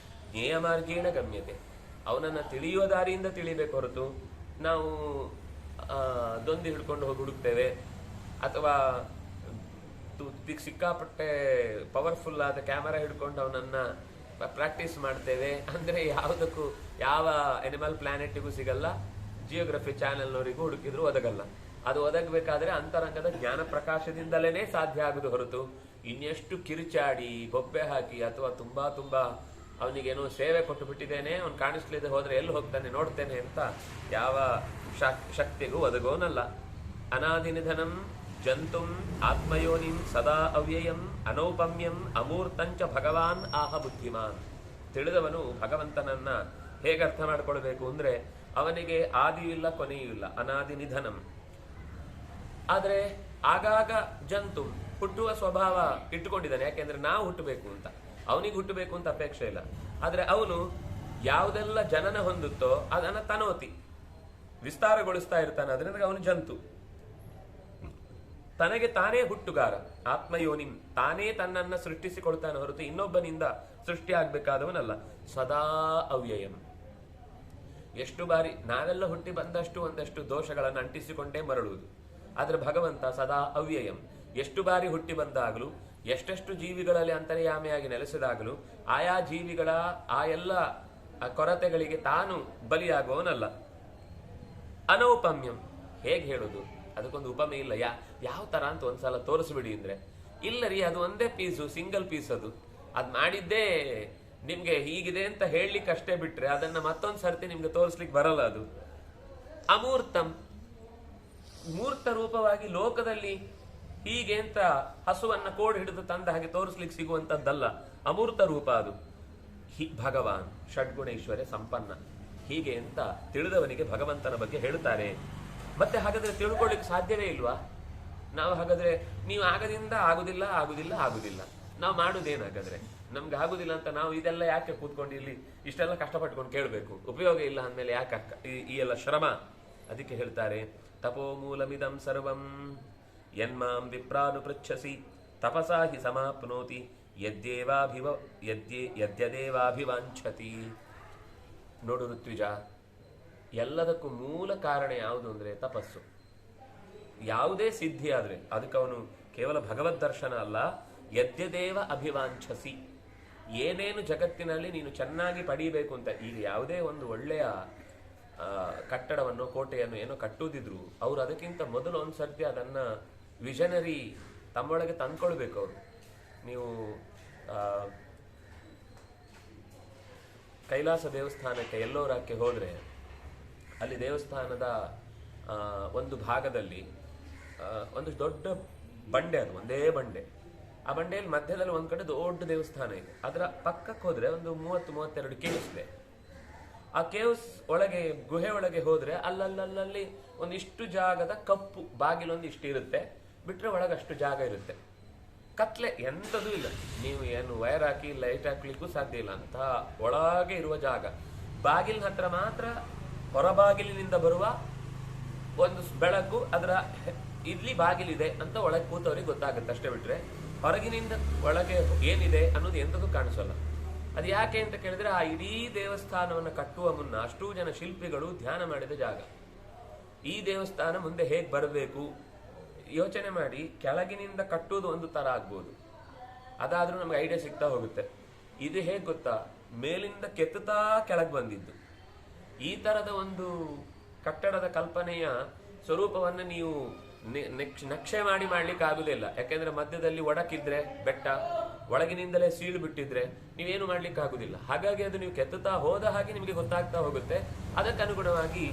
ಜ್ಞೇಯ ಮಾರ್ಗೇಣ ಗಮ್ಯತೆ. ಅವನನ್ನು ತಿಳಿಯುವ ದಾರಿಯಿಂದ ತಿಳಿಬೇಕು ಹೊರತು ನಾವು ದೊಂದಿ ಹಿಡ್ಕೊಂಡು ಹೋಗಿ ಹುಡುಕ್ತೇವೆ ಅಥವಾ ಸಿಕ್ಕಾಪಟ್ಟೆ ಪವರ್ಫುಲ್ ಆದ ಕ್ಯಾಮರಾ ಹಿಡ್ಕೊಂಡು ಅವನನ್ನ ಪ್ರಾಕ್ಟೀಸ್ ಮಾಡ್ತೇವೆ ಅಂದ್ರೆ ಯಾವುದಕ್ಕೂ, ಯಾವ ಅನಿಮಲ್ ಪ್ಲಾನೆಟ್ಗೂ ಸಿಗಲ್ಲ, ಜಿಯೋಗ್ರಫಿ ಚಾನೆಲ್ನವರಿಗೂ ಹುಡುಕಿದ್ರು ಒದಗಲ್ಲ. ಅದು ಒದಗಬೇಕಾದ್ರೆ ಅಂತರಂಗದ ಜ್ಞಾನ ಪ್ರಕಾಶದಿಂದಲೇ ಸಾಧ್ಯ ಆಗುದು ಹೊರತು ಇನ್ನೆಷ್ಟು ಕಿರುಚಾಡಿ ಬೊಬ್ಬೆ ಹಾಕಿ ಅಥವಾ ತುಂಬಾ ಅವನಿಗೇನೋ ಸೇವೆ ಕೊಟ್ಟು ಬಿಟ್ಟಿದ್ದೇನೆ, ಅವ್ನು ಕಾಣಿಸ್ಲಿದೆ ಹೋದ್ರೆ ಎಲ್ಲಿ ಹೋಗ್ತಾನೆ ನೋಡ್ತೇನೆ ಅಂತ ಯಾವ ಶಕ್ತಿಗೂ ಒದಗೋನಲ್ಲ. ಅನಾದಿ ನಿಧನಂ ಜಂತುಂ ಆತ್ಮಯೋನಿಂ ಸದಾ ಅವ್ಯಯಂ ಅನೌಪಮ್ಯಂ ಅಮೂರ್ತಂಚ ಭಗವಾನ್ ಆಹ ಬುದ್ಧಿಮಾನ್. ತಿಳಿದವನು ಭಗವಂತನನ್ನ ಹೇಗೆ ಅರ್ಥ ಮಾಡ್ಕೊಳ್ಬೇಕು ಅಂದ್ರೆ ಅವನಿಗೆ ಆದಿಯೂ ಇಲ್ಲ ಕೊನೆಯೂ ಇಲ್ಲ, ಅನಾದಿ ನಿಧನಂ. ಆದ್ರೆ ಆಗಾಗ ಜಂತು ಹುಟ್ಟುವ ಸ್ವಭಾವ ಇಟ್ಟುಕೊಂಡಿದ್ದಾನೆ. ಯಾಕೆಂದ್ರೆ ನಾವು ಹುಟ್ಟಬೇಕು ಅಂತ, ಅವನಿಗೆ ಹುಟ್ಟಬೇಕು ಅಂತ ಅಪೇಕ್ಷೆ ಇಲ್ಲ. ಆದ್ರೆ ಅವನು ಯಾವುದೆಲ್ಲ ಜನನ ಹೊಂದುತ್ತೋ ಅದನ್ನ ತನೋತಿ ವಿಸ್ತಾರಗೊಳಿಸ್ತಾ ಇರ್ತಾನೆ. ಅದರಿಂದ ಅವನು ಜಂತು. ತನಗೆ ತಾನೇ ಹುಟ್ಟುಗಾರ. ಆತ್ಮಯೋನಿಂ, ತಾನೇ ತನ್ನನ್ನ ಸೃಷ್ಟಿಸಿಕೊಳ್ತಾನೆ ಹೊರತು ಇನ್ನೊಬ್ಬನಿಂದ ಸೃಷ್ಟಿ ಆಗ್ಬೇಕಾದವನಲ್ಲ. ಸದಾ ಅವ್ಯಯಂ. ಎಷ್ಟು ಬಾರಿ ನಾವೆಲ್ಲ ಹುಟ್ಟಿ ಬಂದಷ್ಟು ಒಂದಷ್ಟು ದೋಷಗಳನ್ನು ಅಂಟಿಸಿಕೊಂಡೇ ಮರಳುವುದು. ಆದ್ರೆ ಭಗವಂತ ಸದಾ ಅವ್ಯಯಂ. ಎಷ್ಟು ಬಾರಿ ಹುಟ್ಟಿ ಬಂದಾಗಲೂ, ಎಷ್ಟೆಷ್ಟು ಜೀವಿಗಳಲ್ಲಿ ಅಂತರ್ಯಾಮಿಯಾಗಿ ನೆಲೆಸಿದಾಗಲೂ ಆಯಾ ಜೀವಿಗಳ ಆ ಎಲ್ಲ ಕೊರತೆಗಳಿಗೆ ತಾನು ಬಲಿಯಾಗುವವನಲ್ಲ. ಅನೌಪಮ್ಯಂ. ಹೇಗೆ ಹೇಳುದು? ಅದಕ್ಕೊಂದು ಉಪಮೆ ಇಲ್ಲ. ಯಾವ ತರ ಅಂತ ಒಂದ್ಸಲ ತೋರಿಸ್ಬಿಡಿ ಅಂದ್ರೆ, ಇಲ್ಲ ರೀ ಅದು ಒಂದೇ ಪೀಸು, ಸಿಂಗಲ್ ಪೀಸ್. ಅದ್ ಮಾಡಿದ್ದೇ ನಿಮ್ಗೆ ಹೀಗಿದೆ ಅಂತ ಹೇಳಲಿಕ್ಕೆ ಅಷ್ಟೇ ಬಿಟ್ರೆ ಅದನ್ನ ಮತ್ತೊಂದ್ ಸರ್ತಿ ನಿಮ್ಗೆ ತೋರಿಸ್ಲಿಕ್ಕೆ ಬರಲ್ಲ. ಅದು ಅಮೂರ್ತಂ. ಮೂರ್ತ ರೂಪವಾಗಿ ಲೋಕದಲ್ಲಿ ಹೀಗೆ ಅಂತ ಹಸುವನ್ನ ಕೋಡ್ ಹಿಡಿದು ತಂದ ಹಾಗೆ ತೋರಿಸ್ಲಿಕ್ಕೆ ಸಿಗುವಂತದ್ದಲ್ಲ. ಅಮೂರ್ತ ರೂಪ ಅದು. ಭಗವಾನ್ ಷಡ್ಗುಣೈಶ್ವರ್ಯ ಸಂಪನ್ನ. ಹೀಗೆ ಅಂತ ತಿಳಿದವನಿಗೆ ಭಗವಂತನ ಬಗ್ಗೆ ಹೇಳ್ತಾರೆ. ಮತ್ತೆ ಹಾಗಾದ್ರೆ ತಿಳ್ಕೊಳ್ಳಿಕ್ಕೆ ಸಾಧ್ಯವೇ ಇಲ್ವಾ? ನಾವು ಹಾಗಾದ್ರೆ ನೀವು ಆಗದಿಂದ ಆಗುದಿಲ್ಲ ನಾವು ಮಾಡುದೇನಾಗಾದ್ರೆ? ನಮ್ಗೆ ಆಗುದಿಲ್ಲ ಅಂತ ನಾವು ಇದೆಲ್ಲ ಯಾಕೆ ಕೂತ್ಕೊಂಡು ಇಲ್ಲಿ ಇಷ್ಟೆಲ್ಲ ಕಷ್ಟಪಟ್ಕೊಂಡು ಕೇಳಬೇಕು? ಉಪಯೋಗ ಇಲ್ಲ ಅಂದ್ಮೇಲೆ ಯಾಕೆ ಈ ಎಲ್ಲ ಶ್ರಮ? ಅದಕ್ಕೆ ಹೇಳ್ತಾರೆ, ತಪೋ ಮೂಲಮಿದಂ ಸರ್ವಂ ಯನ್ಮಾಂ ವಿಪ್ರಾನುಪೃಚ್ಛಸಿ ತಪಸಾ ಹಿ ಸಮಾಪ್ನೋತಿ ಯದ್ಯದೇವಾಭಿವಾಂಛತಿ. ನೋಡು ಋತ್ವಿಜ, ಎಲ್ಲದಕ್ಕೂ ಮೂಲ ಕಾರಣ ಯಾವುದು ಅಂದ್ರೆ ತಪಸ್ಸು. ಯಾವುದೇ ಸಿದ್ಧಿ ಆದ್ರೆ ಅದಕ್ಕೆ ಅವನು ಕೇವಲ ಭಗವದ್ ದರ್ಶನ ಅಲ್ಲ, ಯದ್ಯದೇವ ಅಭಿವಾಂಛಸಿ. ಏನೇನು ಜಗತ್ತಿನಲ್ಲಿ ನೀನು ಚೆನ್ನಾಗಿ ಪಡೀಬೇಕು ಅಂತ, ಈಗ ಯಾವುದೇ ಒಂದು ಒಳ್ಳೆಯ ಕಟ್ಟಡವನ್ನು ಕೋಟೆಯನ್ನು ಏನೋ ಕಟ್ಟುವುದಿದ್ರು ಅವರು ಅದಕ್ಕಿಂತ ಮೊದಲು ಒಂದ್ಸರ್ತಿ ಅದನ್ನ ವಿಷನರಿ ತಮ್ಮೊಳಗೆ ತಂದ್ಕೊಳ್ಬೇಕು. ಅವರು ನೀವು ಕೈಲಾಸ ದೇವಸ್ಥಾನಕ್ಕೆ ಎಲ್ಲೋರಕ್ಕೆ ಹೋದ್ರೆ ಅಲ್ಲಿ ದೇವಸ್ಥಾನದ ಒಂದು ಭಾಗದಲ್ಲಿ ಒಂದು ದೊಡ್ಡ ಬಂಡೆ, ಅದು ಒಂದೇ ಬಂಡೆ. ಆ ಬಂಡೆಯಲ್ಲಿ ಮಧ್ಯದಲ್ಲಿ ಒಂದ್ ಕಡೆ ದೊಡ್ಡ ದೇವಸ್ಥಾನ ಇದೆ. ಅದರ ಪಕ್ಕಕ್ಕೆ ಹೋದ್ರೆ ಒಂದು 30-32 ಕೇವ್ಸ್ ಇದೆ. ಆ ಕೇವ್ಸ್ ಒಳಗೆ, ಗುಹೆ ಒಳಗೆ ಹೋದ್ರೆ ಅಲ್ಲಲ್ಲಿ ಒಂದಿಷ್ಟು ಜಾಗದ ಕಪ್ಪು ಬಾಗಿಲೊಂದು ಇಷ್ಟು ಇರುತ್ತೆ, ಬಿಟ್ರೆ ಒಳಗೆ ಅಷ್ಟು ಜಾಗ ಇರುತ್ತೆ. ಕತ್ಲೆ ಎಂಥದೂ ಇಲ್ಲ, ನೀವು ಏನು ವೈರ್ ಹಾಕಿ ಲೈಟ್ ಹಾಕ್ಲಿಕ್ಕೂ ಸಾಧ್ಯ ಇಲ್ಲ ಅಂತ ಒಳಗೆ ಇರುವ ಜಾಗ. ಬಾಗಿಲಿನ ಹತ್ರ ಮಾತ್ರ ಹೊರಬಾಗಿಲಿನಿಂದ ಬರುವ ಒಂದು ಬೆಳಕು, ಅದರ ಇಲ್ಲಿ ಬಾಗಿಲಿದೆ ಅಂತ ಒಳಗೆ ಕೂತವ್ರಿಗೆ ಗೊತ್ತಾಗುತ್ತೆ ಅಷ್ಟೇ, ಬಿಟ್ರೆ ಹೊರಗಿನಿಂದ ಒಳಗೆ ಏನಿದೆ ಅನ್ನೋದು ಎಂಥದ್ದು ಕಾಣಿಸಲ್ಲ. ಅದು ಯಾಕೆ ಅಂತ ಕೇಳಿದ್ರೆ, ಆ ಇಡೀ ದೇವಸ್ಥಾನವನ್ನು ಕಟ್ಟುವ ಮುನ್ನ ಅಷ್ಟೂ ಜನ ಶಿಲ್ಪಿಗಳು ಧ್ಯಾನ ಮಾಡಿದ ಜಾಗ. ಈ ದೇವಸ್ಥಾನ ಮುಂದೆ ಹೇಗೆ ಬರಬೇಕು ಯೋಚನೆ ಮಾಡಿ ಕೆಳಗಿನಿಂದ ಕಟ್ಟುವುದು ಒಂದು ತರ ಆಗ್ಬೋದು, ಅದಾದ್ರೂ ನಮ್ಗೆ ಐಡಿಯಾ ಸಿಗ್ತಾ ಹೋಗುತ್ತೆ. ಇದು ಹೇಗೆ ಗೊತ್ತಾ, ಮೇಲಿಂದ ಕೆತ್ತುತ್ತಾ ಕೆಳಗೆ ಬಂದಿದ್ದು. ಈ ತರದ ಒಂದು ಕಟ್ಟಡದ ಕಲ್ಪನೆಯ ಸ್ವರೂಪವನ್ನು ನೀವು ನಕ್ಷೆ ಮಾಡ್ಲಿಕ್ಕೆ ಆಗುದಿಲ್ಲ. ಯಾಕೆಂದ್ರೆ ಮಧ್ಯದಲ್ಲಿ ಒಡಕಿದ್ರೆ ಬೆಟ್ಟ, ಒಳಗಿನಿಂದಲೇ ಸೀಳು ಬಿಟ್ಟಿದ್ರೆ ನೀವೇನು ಮಾಡ್ಲಿಕ್ಕೆ ಆಗುದಿಲ್ಲ. ಹಾಗಾಗಿ ಅದು ನೀವು ಕೆತ್ತುತ್ತಾ ಹೋದ ಹಾಗೆ ನಿಮಗೆ ಗೊತ್ತಾಗ್ತಾ ಹೋಗುತ್ತೆ. ಅದಕ್ಕನುಗುಣವಾಗಿ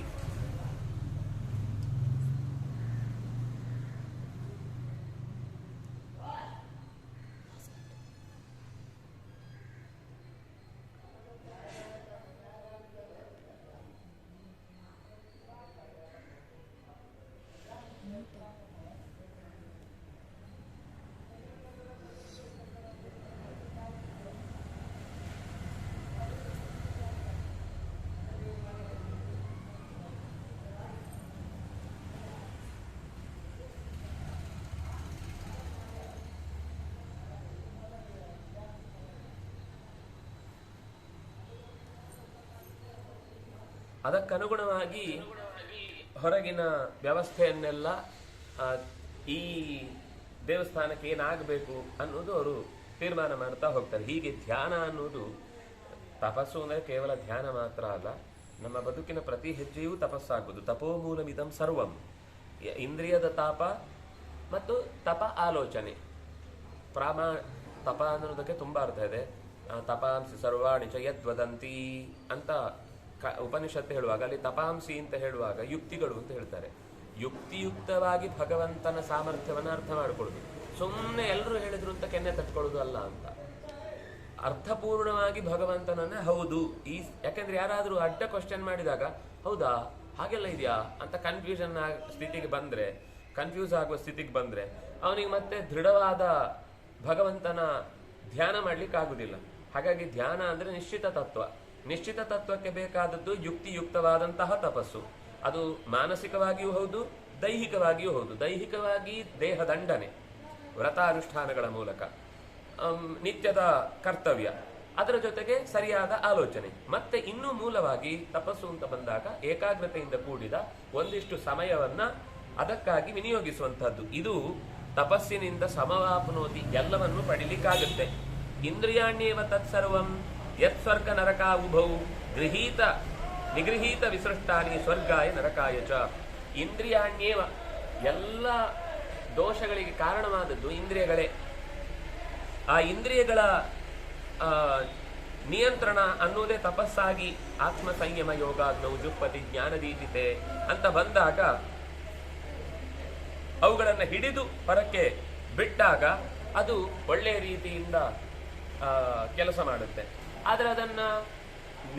ಅದಕ್ಕನುಗುಣವಾಗಿ ಹೊರಗಿನ ವ್ಯವಸ್ಥೆಯನ್ನೆಲ್ಲ ಈ ದೇವಸ್ಥಾನಕ್ಕೆ ಏನಾಗಬೇಕು ಅನ್ನೋದು ಅವರು ತೀರ್ಮಾನ ಮಾಡ್ತಾ ಹೋಗ್ತಾರೆ. ಹೀಗೆ ಧ್ಯಾನ ಅನ್ನೋದು, ತಪಸ್ಸು ಅಂದರೆ ಕೇವಲ ಧ್ಯಾನ ಮಾತ್ರ ಅಲ್ಲ, ನಮ್ಮ ಬದುಕಿನ ಪ್ರತಿ ಹೆಜ್ಜೆಯೂ ತಪಸ್ಸಾಗುವುದು. ತಪೋಮೂಲಮಿದಂ ಸರ್ವಂ, ಇಂದ್ರಿಯದ ತಾಪ ಮತ್ತು ತಪ ಆಲೋಚನೆ. ತಪ ಅನ್ನೋದಕ್ಕೆ ತುಂಬಾ ಅರ್ಥ ಇದೆ. ತಪಾಂಸಿ ಸರ್ವಾಣಿ ಚ ಯದ್ವದಂತಿ ಅಂತ ಉಪನಿಷತ್ತು ಹೇಳುವಾಗ ಅಲ್ಲಿ ತಪಾಂಸಿ ಅಂತ ಹೇಳುವಾಗ ಯುಕ್ತಿಗಳು ಅಂತ ಹೇಳ್ತಾರೆ. ಯುಕ್ತಿಯುಕ್ತವಾಗಿ ಭಗವಂತನ ಸಾಮರ್ಥ್ಯವನ್ನು ಅರ್ಥ ಮಾಡಿಕೊಳ್ಳುದು, ಸುಮ್ಮನೆ ಎಲ್ಲರೂ ಹೇಳಿದ್ರು ಅಂತ ಕೆನ್ನೆ ತಟ್ಕೊಳ್ಳೋದು ಅಲ್ಲ ಅಂತ. ಅರ್ಥಪೂರ್ಣವಾಗಿ ಭಗವಂತನನ್ನೇ ಹೌದು ಈ, ಯಾಕಂದ್ರೆ ಯಾರಾದ್ರೂ ಅಡ್ಡ ಕ್ವಶನ್ ಮಾಡಿದಾಗ ಹೌದಾ ಹಾಗೆಲ್ಲ ಇದೆಯಾ ಅಂತ ಕನ್ಫ್ಯೂಸ್ ಆಗುವ ಸ್ಥಿತಿಗೆ ಬಂದ್ರೆ ಅವನಿಗೆ ಮತ್ತೆ ದೃಢವಾದ ಭಗವಂತನ ಧ್ಯಾನ ಮಾಡ್ಲಿಕ್ಕೆ ಆಗುದಿಲ್ಲ. ಹಾಗಾಗಿ ಧ್ಯಾನ ಅಂದ್ರೆ ನಿಶ್ಚಿತ ತತ್ವ. ನಿಶ್ಚಿತ ತತ್ವಕ್ಕೆ ಬೇಕಾದದ್ದು ಯುಕ್ತಿಯುಕ್ತವಾದಂತಹ ತಪಸ್ಸು. ಅದು ಮಾನಸಿಕವಾಗಿಯೂ ಹೌದು, ದೈಹಿಕವಾಗಿಯೂ ಹೌದು. ದೈಹಿಕವಾಗಿ ದೇಹ ದಂಡನೆ, ವ್ರತಾನುಷ್ಠಾನಗಳ ಮೂಲಕ, ನಿತ್ಯದ ಕರ್ತವ್ಯ, ಅದರ ಜೊತೆಗೆ ಸರಿಯಾದ ಆಲೋಚನೆ. ಮತ್ತೆ ಇನ್ನೂ ಮೂಲವಾಗಿ ತಪಸ್ಸು ಅಂತ ಬಂದಾಗ ಏಕಾಗ್ರತೆಯಿಂದ ಕೂಡಿದ ಒಂದಿಷ್ಟು ಸಮಯವನ್ನ ಅದಕ್ಕಾಗಿ ವಿನಿಯೋಗಿಸುವಂತಹದ್ದು. ಇದು ತಪಸ್ಸಿನಿಂದ ಸಮವಾಪ್ನೋತಿ, ಎಲ್ಲವನ್ನು ಪಡಿಲಿಕ್ಕಾಗುತ್ತೆ. ಇಂದ್ರಿಯಾಣ್ಯೇವ ತತ್ಸರ್ವಂ ಯತ್ ಸ್ವರ್ಗ ನರಕಾ ಉಭೌ ನಿಗೃಹೀತ ವಿಸೃಷ್ಟಾನಿ ಸ್ವರ್ಗಾಯ ನರಕಾಯ ಚ. ಇಂದ್ರಿಯಾಣ್ಯೇವ, ಎಲ್ಲ ದೋಷಗಳಿಗೆ ಕಾರಣವಾದದ್ದು ಇಂದ್ರಿಯಗಳೇ. ಆ ಇಂದ್ರಿಯಗಳ ನಿಯಂತ್ರಣ ಅನ್ನೋದೇ ತಪಸ್ಸಾಗಿ ಆತ್ಮ ಸಂಯಮ ಯೋಗಾಗ್ನೌ ಜುಪ್ಪತಿ ಜ್ಞಾನದೀಪಿತೆ ಅಂತ ಬಂದಾಗ ಅವುಗಳನ್ನು ಹಿಡಿದು ಹೊರಕ್ಕೆ ಬಿಟ್ಟಾಗ ಅದು ಒಳ್ಳೆಯ ರೀತಿಯಿಂದ ಕೆಲಸ ಮಾಡುತ್ತೆ. ಆದರೆ ಅದನ್ನ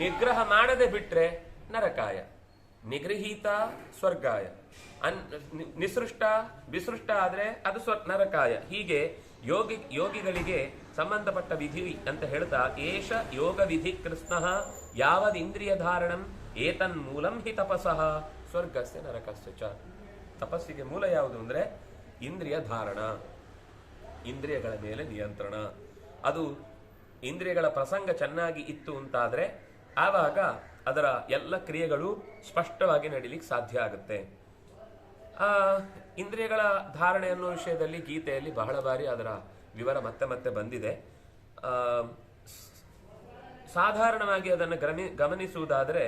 ನಿಗ್ರಹ ಮಾಡದೆ ಬಿಟ್ರೆ ನರಕಾಯ. ನಿಗೃಹೀತ ಸ್ವರ್ಗಾಯ, ನಿಸೃಷ್ಟ ವಿಸೃಷ್ಟ ಆದ್ರೆ ಅದು ನರಕಾಯ. ಹೀಗೆ ಯೋಗಿಗಳಿಗೆ ಸಂಬಂಧಪಟ್ಟ ವಿಧಿ ಅಂತ ಹೇಳ್ತಾ, ಏಷ ಯೋಗ ವಿಧಿ ಕೃಷ್ಣ ಯಾವದಿಂದ್ರಿಯ ಧಾರಣಂ ಏತನ್ ಮೂಲಂ ಹಿ ತಪಸಃ ಸ್ವರ್ಗಸ್ಯ ನರಕಸ್ಯ ಚ. ತಪಸ್ಸಿಗೆ ಮೂಲ ಯಾವುದು ಅಂದ್ರೆ ಇಂದ್ರಿಯ ಧಾರಣ, ಇಂದ್ರಿಯಗಳ ಮೇಲೆ ನಿಯಂತ್ರಣ. ಅದು ಇಂದ್ರಿಯಗಳ ಪ್ರಸಂಗ ಚೆನ್ನಾಗಿ ಇತ್ತು ಅಂತಾದ್ರೆ ಆವಾಗ ಅದರ ಎಲ್ಲ ಕ್ರಿಯೆಗಳು ಸ್ಪಷ್ಟವಾಗಿ ನಡೀಲಿಕ್ಕೆ ಸಾಧ್ಯ ಆಗುತ್ತೆ. ಇಂದ್ರಿಯಗಳ ಧಾರಣೆ ಅನ್ನೋ ವಿಷಯದಲ್ಲಿ ಗೀತೆಯಲ್ಲಿ ಬಹಳ ಬಾರಿ ಅದರ ವಿವರ ಮತ್ತೆ ಮತ್ತೆ ಬಂದಿದೆ. ಸಾಧಾರಣವಾಗಿ ಅದನ್ನು ಗಮನಿಸುವುದಾದರೆ,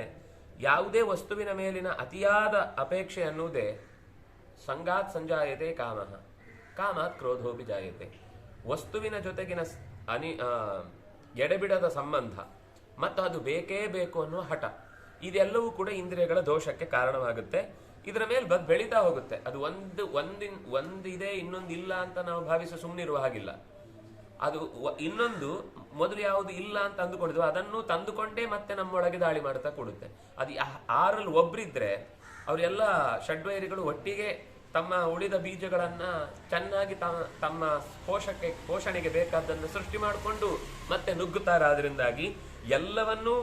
ಯಾವುದೇ ವಸ್ತುವಿನ ಮೇಲಿನ ಅತಿಯಾದ ಅಪೇಕ್ಷೆ ಅನ್ನುವುದೇ ಸಂಗಾತ್ ಸಂಜಾಯತೆ ಕಾಮಃ, ಕಾಮಾತ್ ಕ್ರೋಧೋಪಿ ಜಾಯತೆ. ವಸ್ತುವಿನ ಜೊತೆಗಿನ ಎಡೆಬಿಡದ ಸಂಬಂಧ ಮತ್ತು ಅದು ಬೇಕೇ ಬೇಕು ಅನ್ನುವ ಹಠ, ಇದೆಲ್ಲವೂ ಕೂಡ ಇಂದ್ರಿಯಗಳ ದೋಷಕ್ಕೆ ಕಾರಣವಾಗುತ್ತೆ. ಇದರ ಮೇಲೆ ಬೆಳೀತಾ ಹೋಗುತ್ತೆ. ಅದು ಒಂದಿದೆ ಇನ್ನೊಂದಿಲ್ಲ ಅಂತ ನಾವು ಭಾವಿಸಿ ಸುಮ್ಮನಿರುವ ಹಾಗಿಲ್ಲ. ಅದು ಇನ್ನೊಂದು ಮೊದಲು ಯಾವುದು ಇಲ್ಲ ಅಂತ ಅಂದುಕೊಂಡಿದ್ವು ಅದನ್ನು ತಂದುಕೊಂಡೇ ಮತ್ತೆ ನಮ್ಮೊಳಗೆ ದಾಳಿ ಮಾಡ್ತಾ ಕೊಡುತ್ತೆ. ಅದು ಆರಲ್ಲಿ ಒಬ್ರಿದ್ರೆ ಅವರೆಲ್ಲ ಷಡ್ವೈರಿಗಳು ಒಟ್ಟಿಗೆ ತಮ್ಮ ಉಳಿದ ಬೀಜಗಳನ್ನ ಚೆನ್ನಾಗಿ ತಮ್ಮ ಪೋಷಣೆಗೆ ಬೇಕಾದ್ದನ್ನು ಸೃಷ್ಟಿ ಮಾಡಿಕೊಂಡು ಮತ್ತೆ ನುಗ್ಗುತ್ತಾರೆ. ಅದರಿಂದಾಗಿ ಎಲ್ಲವನ್ನೂ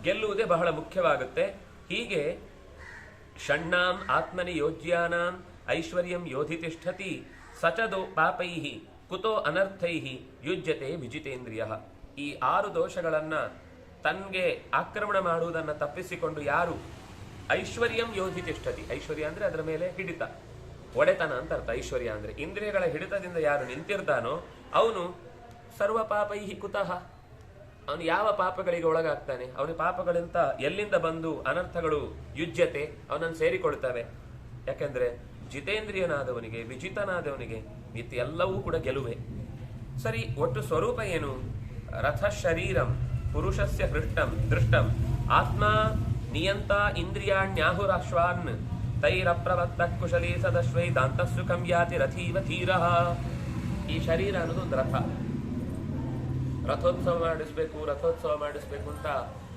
ಗೆಲ್ಲುವುದೇ ಬಹಳ ಮುಖ್ಯವಾಗುತ್ತೆ. ಹೀಗೆ ಷಣ್ಣಾಂ ಆತ್ಮನಿ ಯೋಜ್ಯಾನಾಂ ಐಶ್ವರ್ಯಂ ಯೋಧಿತಿಷ್ಠತಿ ಸಚದೋ ಪಾಪೈಹಿ ಕುತೋ ಅನರ್ಥೈಹಿ ಯುಜ್ಯತೆ ವಿಜಿತೇಂದ್ರಿಯ. ಈ 6 ದೋಷಗಳನ್ನ ತನ್ಗೆ ಆಕ್ರಮಣ ಮಾಡುವುದನ್ನು ತಪ್ಪಿಸಿಕೊಂಡು ಯಾರು ಐಶ್ವರ್ಯಂ ಯೋಧಿತಿಷ್ಠತಿ, ಐಶ್ವರ್ಯ ಅಂದ್ರೆ ಅದರ ಮೇಲೆ ಹಿಡಿತ, ಒಡೆತನ ಅಂತ ಅರ್ಥ. ಐಶ್ವರ್ಯ ಅಂದ್ರೆ ಇಂದ್ರಿಯಗಳ ಹಿಡಿತದಿಂದ ಯಾರು ನಿಂತಿರ್ತಾನೋ ಅವನು ಸರ್ವ ಪಾಪೈಹಿ ಕುತಃ, ಅವನು ಯಾವ ಪಾಪಗಳಿಗೆ ಒಳಗಾಗ್ತಾನೆ, ಅವನ ಪಾಪಗಳಿಂದ ಎಲ್ಲಿಂದ ಬಂದು ಅನರ್ಥಗಳು ಯುಜ್ಯತೆ ಅವನನ್ನು ಸೇರಿಕೊಳ್ತವೆ. ಯಾಕೆಂದ್ರೆ ಜಿತೇಂದ್ರಿಯನಾದವನಿಗೆ ವಿಜಿತನಾದವನಿಗೆ ಮಿತಿ ಎಲ್ಲವೂ ಕೂಡ ಗೆಲುವೆ. ಸರಿ, ಒಟ್ಟು ಸ್ವರೂಪ ಏನು? ರಥ ಶರೀರಂ ಪುರುಷಸ್ಯ ಹೃಷ್ಟಂ ದೃಷ್ಟಂ ಆತ್ಮ ನಿಯಂತ ಇಂದ್ರಿಯಾಣ್ಯಾಹುರಾಶ್ವಾನ್ ತೈರಪ್ರವತ್ತ ಕುಶಲೀ ಸದಶ್ವೈ ದಾಂತಸ್ಸುಖಂ ಯಾತಿ ರಥೀವ ಧೀರಃ. ಈ ಶರೀರ ಅನ್ನೋದು ಒಂದು ರಥ. ರಥೋತ್ಸವ ಮಾಡಿಸ್ಬೇಕು ಅಂತ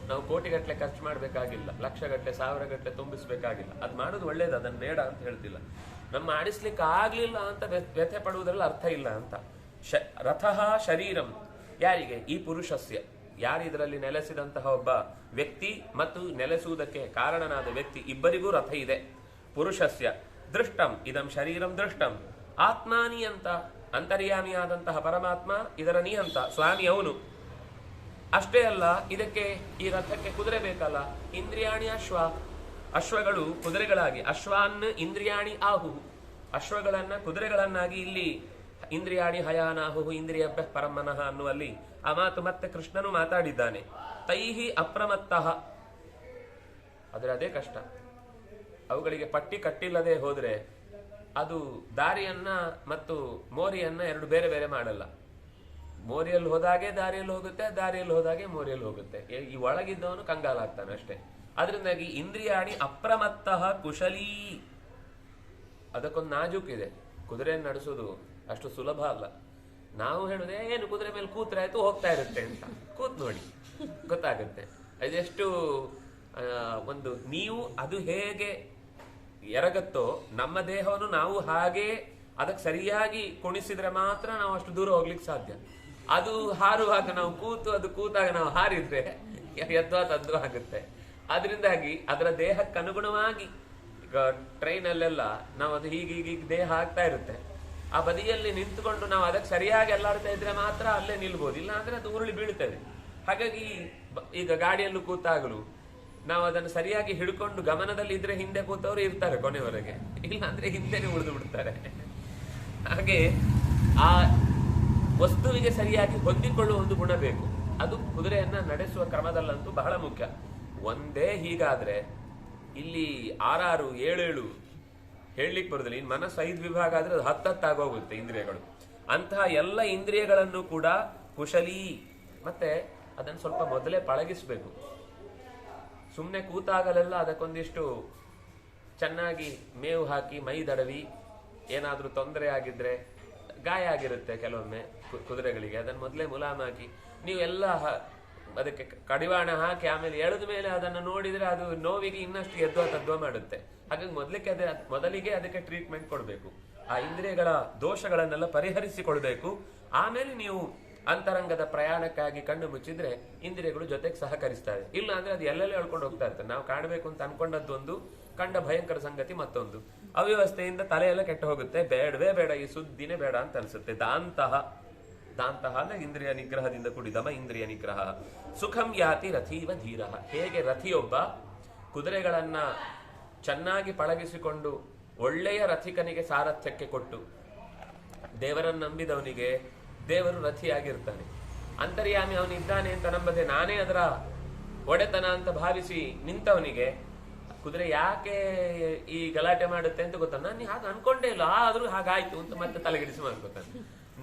ನಾವು ಕೋಟಿಗಟ್ಟಲೆ ಖರ್ಚು ಮಾಡಬೇಕಾಗಿಲ್ಲ, ಲಕ್ಷಗಟ್ಟಲೆ ಸಾವಿರಗಟ್ಟಲೆ ತುಂಬಿಸ್ಬೇಕಾಗಿಲ್ಲ. ಅದು ಮಾಡೋದು ಒಳ್ಳೇದು, ಅದನ್ನ ಬೇಡ ಅಂತ ಹೇಳ್ತಿಲ್ಲ. ನಮ್ಮ ಆಡಿಸ್ಲಿಕ್ಕೆ ಆಗ್ಲಿಲ್ಲ ಅಂತ ವ್ಯಥೆ ಪಡುವುದ್ರಲ್ಲಿ ಅರ್ಥ ಇಲ್ಲ ಅಂತ. ರಥಃ ಶರೀರಂ ಯಾರಿಗೆ? ಈ ಪುರುಷಸ್ಯ, ಯಾರು ಇದರಲ್ಲಿ ನೆಲೆಸಿದಂತಹ ಒಬ್ಬ ವ್ಯಕ್ತಿ ಮತ್ತು ನೆಲೆಸುವುದಕ್ಕೆ ಕಾರಣನಾದ ವ್ಯಕ್ತಿ ಇಬ್ಬರಿಗೂ ರಥ ಇದೆ. ಪುರುಷಸ್ಯ ದೃಷ್ಟಂ ಇದಂ ಶರೀರಂ ದೃಷ್ಟಂ ಆತ್ಮಾನಿ ಅಂತ, ಅಂತರ್ಯಾಮಿಯಾದಂತಹ ಪರಮಾತ್ಮ ಇದರ ನಿಯಂತ, ಸ್ವಾಮಿ ಅವನು. ಅಷ್ಟೇ ಅಲ್ಲ, ಇದಕ್ಕೆ ಈ ರಥಕ್ಕೆ ಕುದುರೆ ಬೇಕಲ್ಲ. ಇಂದ್ರಿಯಾಣಿ ಅಶ್ವಗಳು ಕುದುರೆಗಳಾಗಿ, ಅಶ್ವಾನ್ ಇಂದ್ರಿಯಾಣಿ ಆಹು, ಅಶ್ವಗಳನ್ನ ಕುದುರೆಗಳನ್ನಾಗಿ ಇಲ್ಲಿ ಇಂದ್ರಿಯಾಣಿ ಹಯಾನಾಹು ಇಂದ್ರಿಯಭ್ಯ ಪರಮನಃ ಅನ್ನುವಲ್ಲಿ ಆ ಮಾತು ಮತ್ತೆ ಕೃಷ್ಣನು ಮಾತಾಡಿದ್ದಾನೆ. ತೈಹಿ ಅಪ್ರಮತ್ತಃ, ಆದ್ರೆ ಅದೇ ಕಷ್ಟ. ಅವುಗಳಿಗೆ ಪಟ್ಟಿ ಕಟ್ಟಿಲ್ಲದೆ ಹೋದ್ರೆ ಅದು ದಾರಿಯನ್ನ ಮತ್ತು ಮೋರಿಯನ್ನ ಎರಡು ಬೇರೆ ಬೇರೆ ಮಾಡಲ್ಲ. ಮೋರಿಯಲ್ಲಿ ಹೋದಾಗೆ ದಾರಿಯಲ್ಲಿ ಹೋಗುತ್ತೆ, ದಾರಿಯಲ್ಲಿ ಹೋದಾಗೆ ಮೋರಿಯಲ್ಲಿ ಹೋಗುತ್ತೆ. ಈ ಒಳಗಿದ್ದವನು ಕಂಗಾಲಾಗ್ತಾನೆ ಅಷ್ಟೇ. ಅದರಿಂದಾಗಿ ಇಂದ್ರಿಯಾಣಿ ಅಪ್ರಮತ್ತಃ ಕುಶಲೀ, ಅದಕ್ಕೊಂದು ನಾಜೂಕಿದೆ. ಕುದುರೆಯನ್ನು ನಡೆಸೋದು ಅಷ್ಟು ಸುಲಭ ಅಲ್ಲ. ನಾವು ಹೇಳುದೇ ಏನು ಕುದುರೆ ಮೇಲೆ ಕೂತ್ರೆ ಆಯ್ತು ಹೋಗ್ತಾ ಇರುತ್ತೆ ಅಂತ, ಕೂತ್ ನೋಡಿ ಗೊತ್ತಾಗುತ್ತೆ ಅದೆಷ್ಟು ಒಂದು ನೀವು ಅದು ಹೇಗೆ ಎರಗತ್ತೋ ನಮ್ಮ ದೇಹವನ್ನು ನಾವು ಹಾಗೆ ಅದಕ್ಕೆ ಸರಿಯಾಗಿ ಕುಣಿಸಿದ್ರೆ ಮಾತ್ರ ನಾವು ಅಷ್ಟು ದೂರ ಹೋಗ್ಲಿಕ್ಕೆ ಸಾಧ್ಯ. ಅದು ಹಾರುವಾಗ ನಾವು ಅದು ಕೂತಾಗ ನಾವು ಹಾರಿದ್ರೆ ಯದ್ವಾ ತದ್ವಾ ಆಗುತ್ತೆ. ಅದರಿಂದಾಗಿ ಅದರ ದೇಹಕ್ಕೆ ಅನುಗುಣವಾಗಿ ಈಗ ಟ್ರೈನ್ ಅಲ್ಲೆಲ್ಲ ನಾವು ಅದು ಹೀಗೆ ದೇಹ ಆಗ್ತಾ ಇರುತ್ತೆ. ಆ ಬದಿಯಲ್ಲಿ ನಿಂತುಕೊಂಡು ನಾವು ಅದಕ್ಕೆ ಸರಿಯಾಗಿ ಎಲ್ಲಾಡ್ತಾ ಇದ್ರೆ ಮಾತ್ರ ಅಲ್ಲೇ ನಿಲ್ಬಹುದು, ಇಲ್ಲ ಅಂದ್ರೆ ಅದು ಉರುಳಿ ಬೀಳ್ತದೆ. ಹಾಗಾಗಿ ಈಗ ಗಾಡಿಯಲ್ಲೂ ಕೂತಾಗಲು ನಾವು ಅದನ್ನು ಸರಿಯಾಗಿ ಹಿಡ್ಕೊಂಡು ಗಮನದಲ್ಲಿ ಇದ್ರೆ ಹಿಂದೆ ಕೂತವರು ಇರ್ತಾರೆ ಕೊನೆವರೆಗೆ, ಇಲ್ಲ ಅಂದ್ರೆ ಹಿಂದೆನೆ ಉಳಿದು ಬಿಡ್ತಾರೆ. ಹಾಗೆ ಆ ವಸ್ತುವಿಗೆ ಸರಿಯಾಗಿ ಹೊಂದಿಕೊಳ್ಳುವ ಒಂದು ಗುಣ ಬೇಕು. ಅದು ಕುದುರೆಯನ್ನ ನಡೆಸುವ ಕ್ರಮದಲ್ಲಂತೂ ಬಹಳ ಮುಖ್ಯ. ಒಂದೇ ಹೀಗಾದ್ರೆ ಇಲ್ಲಿ 6 7 ಹೇಳಲಿಕ್ಕೆ ಬರುದಿಲ್ಲ. ಇನ್ನು ಮನಸ್ಸು 5 ವಿಭಾಗ ಆದ್ರೆ ಅದು 10 ಆಗೋಗುತ್ತೆ ಇಂದ್ರಿಯಗಳು. ಅಂತಹ ಎಲ್ಲ ಇಂದ್ರಿಯಗಳನ್ನು ಕೂಡ ಕುಶಲೀ, ಮತ್ತೆ ಅದನ್ನು ಸ್ವಲ್ಪ ಮೊದಲೇ ಪಳಗಿಸ್ಬೇಕು. ಸುಮ್ಮನೆ ಕೂತಾಗಲೆಲ್ಲ ಅದಕ್ಕೊಂದಿಷ್ಟು ಚೆನ್ನಾಗಿ ಮೇವು ಹಾಕಿ ಮೈ ದಡವಿ, ಏನಾದ್ರೂ ತೊಂದರೆ ಆಗಿದ್ರೆ ಗಾಯ ಆಗಿರುತ್ತೆ ಕೆಲವೊಮ್ಮೆ ಕುದುರೆಗಳಿಗೆ, ಅದನ್ನು ಮೊದಲೇ ಮುಲಾಮ್ ಹಾಕಿ ನೀವೆಲ್ಲ ಅದಕ್ಕೆ ಕಡಿವಾಣ ಹಾಕಿ ಆಮೇಲೆ ಎಳೆದ ಮೇಲೆ ಅದನ್ನು ನೋಡಿದ್ರೆ ಅದು ನೋವಿಗೆ ಇನ್ನಷ್ಟು ಎದ್ವಾ ತದ್ವಾ ಮಾಡುತ್ತೆ. ಹಾಗಾಗಿ ಮೊದಲಿಗೆ ಅದಕ್ಕೆ ಟ್ರೀಟ್ಮೆಂಟ್ ಕೊಡಬೇಕು. ಆ ಇಂದ್ರಿಯಗಳ ದೋಷಗಳನ್ನೆಲ್ಲ ಪರಿಹರಿಸಿಕೊಳ್ಬೇಕು. ಆಮೇಲೆ ನೀವು ಅಂತರಂಗದ ಪ್ರಯಾಣಕ್ಕಾಗಿ ಕಣ್ಣು ಮುಚ್ಚಿದ್ರೆ ಇಂದ್ರಿಯಗಳು ಜೊತೆಗೆ ಸಹಕರಿಸ್ತವೆ. ಇಲ್ಲ ಅಂದ್ರೆ ಅದು ಎಲ್ಲೆಲ್ಲೇ ಹೇಳ್ಕೊಂಡು ಹೋಗ್ತಾ ಇರ್ತದೆ. ನಾವು ಕಾಣಬೇಕು ಅಂತ ಅನ್ಕೊಂಡದ್ದೊಂದು, ಕಂಡ ಭಯಂಕರ ಸಂಗತಿ ಮತ್ತೊಂದು. ಅವ್ಯವಸ್ಥೆಯಿಂದ ತಲೆಯೆಲ್ಲ ಕೆಟ್ಟು ಹೋಗುತ್ತೆ. ಬೇಡವೇ ಬೇಡ, ಈ ಸುದ್ದಿನೇ ಬೇಡ ಅಂತ ಅನ್ಸುತ್ತೆ. ದಾಂತಹ ಅಂದ್ರೆ ಇಂದ್ರಿಯ ನಿಗ್ರಹದಿಂದ ಕೂಡಿದಮ ಇಂದ್ರಿಯ ನಿಗ್ರಹ. ಸುಖಂ ಯಾತಿ ರಥೀವ ಧೀರ. ಹೇಗೆ ರಥಿಯೊಬ್ಬ ಕುದುರೆಗಳನ್ನ ಚೆನ್ನಾಗಿ ಪಳಗಿಸಿಕೊಂಡು ಒಳ್ಳೆಯ ರಥಿಕನಿಗೆ ಸಾರಥ್ಯಕ್ಕೆ ಕೊಟ್ಟು, ದೇವರನ್ನು ನಂಬಿದವನಿಗೆ ದೇವರು ರಥಿಯಾಗಿರ್ತಾನೆ. ಅಂತರ್ಯಾಮಿ ಅವನಿದ್ದಾನೆ ಅಂತ ನಂಬದೆ ನಾನೇ ಅದರ ಒಡೆತನ ಅಂತ ಭಾವಿಸಿ ನಿಂತವನಿಗೆ ಕುದುರೆ ಯಾಕೆ ಈ ಗಲಾಟೆ ಮಾಡುತ್ತೆ ಅಂತ ಗೊತ್ತ. ನಾನು ಹಾಗೆ ಅನ್ಕೊಂಡೇ ಇಲ್ಲ, ಆದ್ರೂ ಹಾಗಾಯ್ತು ಅಂತ ಮತ್ತೆ ತಲೆಗಿಡಿಸಿ ಮಾಡ್ಕೊತಾನೆ.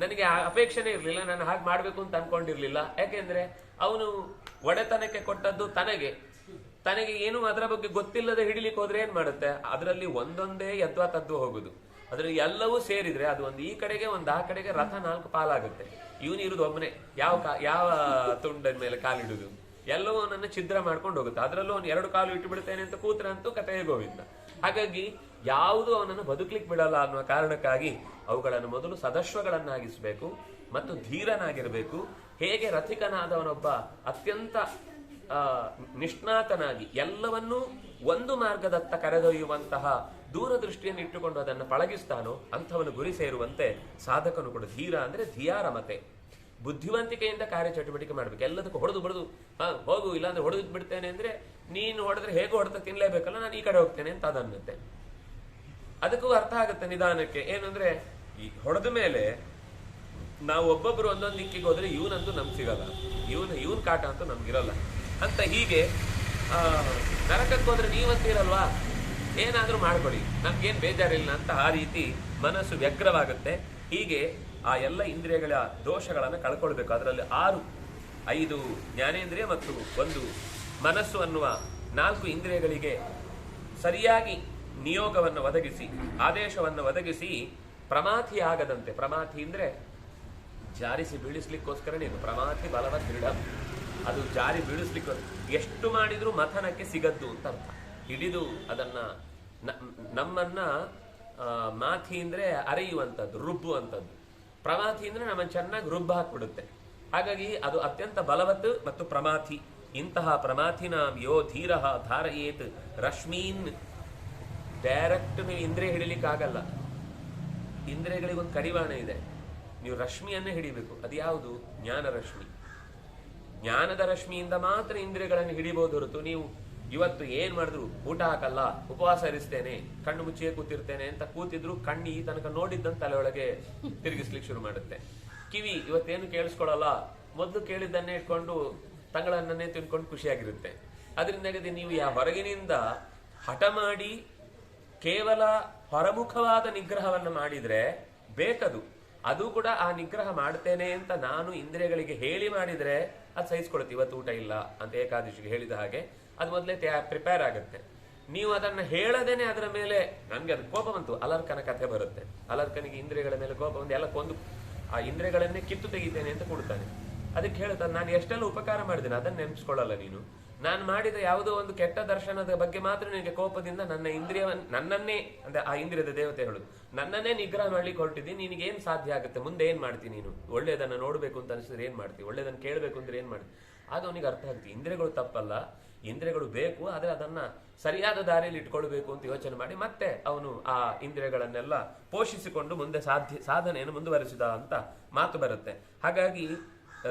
ನನಗೆ ಅಪೇಕ್ಷೆನೇ ಇರ್ಲಿಲ್ಲ, ನಾನು ಹಾಗೆ ಮಾಡ್ಬೇಕು ಅಂತ ಅನ್ಕೊಂಡಿರ್ಲಿಲ್ಲ. ಯಾಕೆಂದ್ರೆ ಅವನು ಒಡೆತನಕ್ಕೆ ಕೊಟ್ಟದ್ದು ತನಗೆ ಏನು ಅದರ ಬಗ್ಗೆ ಗೊತ್ತಿಲ್ಲದೆ ಹಿಡಿಲಿಕ್ಕೆ ಹೋದ್ರೆ ಏನ್ ಮಾಡುತ್ತೆ, ಅದರಲ್ಲಿ ಒಂದೊಂದೇ ಯದ್ವಾ ತದ್ವಾ ಹೋಗುದು. ಅದ್ರಲ್ಲಿ ಎಲ್ಲವೂ ಸೇರಿದ್ರೆ ಅದು ಒಂದು ಈ ಕಡೆಗೆ ಒಂದು ಆ ಕಡೆಗೆ ರಥ 4 ಪಾಲಾಗುತ್ತೆ. ಇವನು ಇರುದು ಒಬ್ಬನೇ, ಯಾವ ತುಂಡದ ಮೇಲೆ ಕಾಲಿಡುದು, ಎಲ್ಲವೂ ನನ್ನ ಛಿದ್ರ ಮಾಡ್ಕೊಂಡು ಹೋಗುತ್ತೆ. ಅದರಲ್ಲೂ ಅವನು 2 ಕಾಲು ಇಟ್ಟು ಬಿಡ್ತೇನೆ ಅಂತ ಕೂತ್ರಂತೂ ಕಥೆಯೇ ಗೋವಿಂದ. ಹಾಗಾಗಿ ಯಾವುದು ಅವನನ್ನು ಬದುಕಲಿಕ್ಕೆ ಬಿಡಲ್ಲ ಅನ್ನುವ ಕಾರಣಕ್ಕಾಗಿ ಅವುಗಳನ್ನು ಮೊದಲು ಸದಶ್ವಗಳನ್ನಾಗಿಸಬೇಕು ಮತ್ತು ಧೀರನಾಗಿರಬೇಕು. ಹೇಗೆ ರಥಿಕನಾದವನೊಬ್ಬ ಅತ್ಯಂತ ನಿಷ್ಣಾತನಾಗಿ ಎಲ್ಲವನ್ನೂ ಒಂದು ಮಾರ್ಗದತ್ತ ಕರೆದೊಯ್ಯುವಂತಹ ದೂರದೃಷ್ಟಿಯನ್ನು ಇಟ್ಟುಕೊಂಡು ಅದನ್ನು ಪಳಗಿಸ್ತಾನೋ ಅಂಥವನು ಗುರಿ ಸೇರುವಂತೆ ಸಾಧಕನು ಕೂಡ ಧೀರ ಅಂದ್ರೆ ಧಿಯಾರಮತೆ, ಬುದ್ಧಿವಂತಿಕೆಯಿಂದ ಕಾರ್ಯಚಟುವಟಿಕೆ ಮಾಡ್ಬೇಕು. ಎಲ್ಲದಕ್ಕೂ ಹೊಡೆದು ಹೋಗು, ಇಲ್ಲಾಂದ್ರೆ ಹೊಡೆದು ಬಿಡ್ತೇನೆ ಅಂದ್ರೆ ನೀನು ಹೊಡೆದ್ರೆ ಹೇಗೂ ಹೊಡೆತ ತಿನ್ಲೇಬೇಕಲ್ಲ, ನಾನು ಈ ಕಡೆ ಹೋಗ್ತೇನೆ ಅಂತ ಅದನ್ನತ್ತೆ. ಅದಕ್ಕೂ ಅರ್ಥ ಆಗುತ್ತೆ ನಿಧಾನಕ್ಕೆ. ಏನಂದ್ರೆ ಈ ಹೊಡೆದ ಮೇಲೆ ನಾವು ಒಬ್ಬೊಬ್ರು ಒಂದೊಂದು ದಿಕ್ಕಿಗೆ ಹೋದ್ರೆ ಇವನಂತೂ ನಮ್ಗೆ ಸಿಗಲ್ಲ, ಇವನ್ ಕಾಟ ಅಂತೂ ನಮ್ಗಿರಲ್ಲ ಅಂತ. ಹೀಗೆ ನರಕಕ್ಕೆ ಹೋದ್ರೆ ನೀವಂತೀರಲ್ವಾ, ಏನಾದ್ರೂ ಮಾಡ್ಕೊಳ್ಳಿ, ನಮ್ಗೇನ್ ಬೇಜಾರಿಲ್ಲ ಅಂತ ಆ ರೀತಿ ಮನಸ್ಸು ವ್ಯಗ್ರವಾಗುತ್ತೆ. ಹೀಗೆ ಆ ಎಲ್ಲ ಇಂದ್ರಿಯಗಳ ದೋಷಗಳನ್ನು ಕಳ್ಕೊಳ್ಬೇಕು. ಅದರಲ್ಲಿ 5 ಜ್ಞಾನೇಂದ್ರಿಯ ಮತ್ತು 1 ಮನಸ್ಸು ಅನ್ನುವ 4 ಇಂದ್ರಿಯಗಳಿಗೆ ಸರಿಯಾಗಿ ನಿಯೋಗವನ್ನು ಒದಗಿಸಿ, ಆದೇಶವನ್ನು ಒದಗಿಸಿ ಪ್ರಮಾಥಿ ಆಗದಂತೆ. ಪ್ರಮಾಥಿ ಅಂದ್ರೆ ಜಾರಿಸಿ ಬೀಳಿಸ್ಲಿಕ್ಕೋಸ್ಕರ ನೀನು ಪ್ರಮಾಥಿ ಬಲವ ದೃಢ, ಅದು ಜಾರಿ ಬೀಳಿಸ್ಲಿಕ್ಕೆ ಎಷ್ಟು ಮಾಡಿದ್ರೂ ಮಥನಕ್ಕೆ ಸಿಗದ್ದು ಅಂತ ಅರ್ಥ. ಹಿಡಿದು ಅದನ್ನ ನಮ್ಮನ್ನ ಮಾಥಿ ಅಂದ್ರೆ ಅರೆಯುವಂಥದ್ದು, ರುಬ್ಬುವಂಥದ್ದು. ಪ್ರಮಾಥಿ ಅಂದ್ರೆ ನಮ್ಮನ್ನು ಚೆನ್ನಾಗಿ ರುಬ್ಬ ಹಾಕ್ಬಿಡುತ್ತೆ. ಹಾಗಾಗಿ ಅದು ಅತ್ಯಂತ ಬಲವತ್ ಮತ್ತು ಪ್ರಮಾಥಿ. ಇಂತಹ ಪ್ರಮಾಥಿನಾಂ ಯೋ ಧೀರ ಧಾರಯೇತ್ ರಶ್ಮೀನ್. ಡೈರೆಕ್ಟ್ ನೀವು ಇಂದ್ರಿಯ ಹಿಡಿಲಿಕ್ಕಾಗಲ್ಲ, ಇಂದ್ರಿಯಗಳಿಗೊಂದು ಕಡಿವಾಣ ಇದೆ. ನೀವು ರಶ್ಮಿಯನ್ನೇ ಹಿಡಿಬೇಕು. ಅದು ಯಾವುದು? ಜ್ಞಾನ ರಶ್ಮಿ. ಜ್ಞಾನದ ರಶ್ಮಿಯಿಂದ ಮಾತ್ರ ಇಂದ್ರಿಯಗಳನ್ನು ಹಿಡಿಬಹುದು ಹೊರತು ನೀವು ಇವತ್ತು ಏನ್ ಮಾಡಿದ್ರು ಊಟ ಹಾಕಲ್ಲ, ಉಪವಾಸ ಇರಿಸ್ತೇನೆ, ಕಣ್ಣು ಮುಚ್ಚಿಯೇ ಕೂತಿರ್ತೇನೆ ಅಂತ ಕೂತಿದ್ರು ಕಣ್ಣು ಈ ತನಕ ನೋಡಿದ್ದಂತ ತಲೆಯೊಳಗೆ ತಿರುಗಿಸ್ಲಿಕ್ಕೆ ಶುರು ಮಾಡುತ್ತೆ. ಕಿವಿ ಇವತ್ತೇನು ಕೇಳಿಸ್ಕೊಳಲ್ಲ, ಮೊದಲು ಕೇಳಿದ್ದನ್ನೇ ಇಟ್ಕೊಂಡು ತಂಗಳನ್ನೇ ತಿನ್ಕೊಂಡು ಖುಷಿಯಾಗಿರುತ್ತೆ. ಅದರಿಂದಾಗಿ ನೀವು ಹೊರಗಿನಿಂದ ಹಠ ಮಾಡಿ ಕೇವಲ ಹೊರಮುಖವಾದ ನಿಗ್ರಹವನ್ನು ಮಾಡಿದ್ರೆ ಬೇಕದು. ಅದು ಕೂಡ ಆ ನಿಗ್ರಹ ಮಾಡ್ತೇನೆ ಅಂತ ನಾನು ಇಂದ್ರಿಯಗಳಿಗೆ ಹೇಳಿ ಮಾಡಿದ್ರೆ ಅದು ಸಹಿಸ್ಕೊಳುತ್ತೆ. ಇವತ್ತು ಊಟ ಇಲ್ಲ ಅಂತ ಏಕಾದಶಿಗೆ ಹೇಳಿದ ಹಾಗೆ ಅದು ಮೊದಲೇ ಪ್ರಿಪೇರ್ ಆಗುತ್ತೆ. ನೀವು ಅದನ್ನ ಹೇಳದೇನೆ ಅದರ ಮೇಲೆ ನನ್ಗೆ ಅದು ಕೋಪ ಬಂತು. ಅಲರ್ಕನ ಕಥೆ ಬರುತ್ತೆ. ಅಲರ್ಕನಿಗೆ ಇಂದ್ರಿಯಗಳ ಮೇಲೆ ಕೋಪ ಬಂದು ಎಲ್ಲ ಕೊಂದು ಆ ಇಂದ್ರಿಯಗಳನ್ನೇ ಕಿತ್ತು ತೆಗಿತೇನೆ ಅಂತ ಕೊಡ್ತಾನೆ. ಅದಕ್ಕೆ ಹೇಳ್ತಾನೆ, ನಾನು ಎಷ್ಟೆಲ್ಲ ಉಪಕಾರ ಮಾಡಿದ್ದೇನೆ ಅದನ್ನ ನೆನೆಸ್ಕೊಳ್ಳಲ್ಲ ನೀನು. ನಾನು ಮಾಡಿದ ಯಾವುದೋ ಒಂದು ಕೆಟ್ಟ ದರ್ಶನದ ಬಗ್ಗೆ ಮಾತ್ರ ನಿನಗೆ ಕೋಪದಿಂದ ನನ್ನನ್ನೇ ಅಂದ್ರೆ ಆ ಇಂದ್ರಿಯದ ದೇವತೆ ಹೇಳುದು, ನನ್ನನ್ನೇ ನಿಗ್ರಹ ಮಾಡ್ಲಿಕ್ಕೆ ಹೊರಟಿದ್ದೀನಿ. ನಿನಗೇನ್ ಸಾಧ್ಯ ಆಗುತ್ತೆ? ಮುಂದೆ ಏನ್ ಮಾಡ್ತೀನಿ ನೀನು? ಒಳ್ಳೇದನ್ನ ನೋಡ್ಬೇಕು ಅಂತ ಅನಿಸಿದ್ರೆ ಏನ್ ಮಾಡ್ತೀವಿ? ಒಳ್ಳೇದನ್ನ ಕೇಳಬೇಕು ಅಂದ್ರೆ ಏನ್ ಮಾಡ್ತೀವಿ? ಆಗ ಅವನಿಗೆ ಅರ್ಥ ಆಗ್ತದೆ, ಇಂದ್ರಿಯಗಳು ತಪ್ಪಲ್ಲ, ಇಂದ್ರಿಯಗಳು ಬೇಕು, ಆದ್ರೆ ಅದನ್ನ ಸರಿಯಾದ ದಾರಿಯಲ್ಲಿ ಇಟ್ಕೊಳ್ಬೇಕು ಅಂತ ಯೋಚನೆ ಮಾಡಿ ಮತ್ತೆ ಅವನು ಆ ಇಂದ್ರಿಯಗಳನ್ನೆಲ್ಲ ಪೋಷಿಸಿಕೊಂಡು ಮುಂದೆ ಸಾಧನೆಯನ್ನು ಮುಂದುವರಿಸಿದ ಅಂತ ಮಾತು ಬರುತ್ತೆ. ಹಾಗಾಗಿ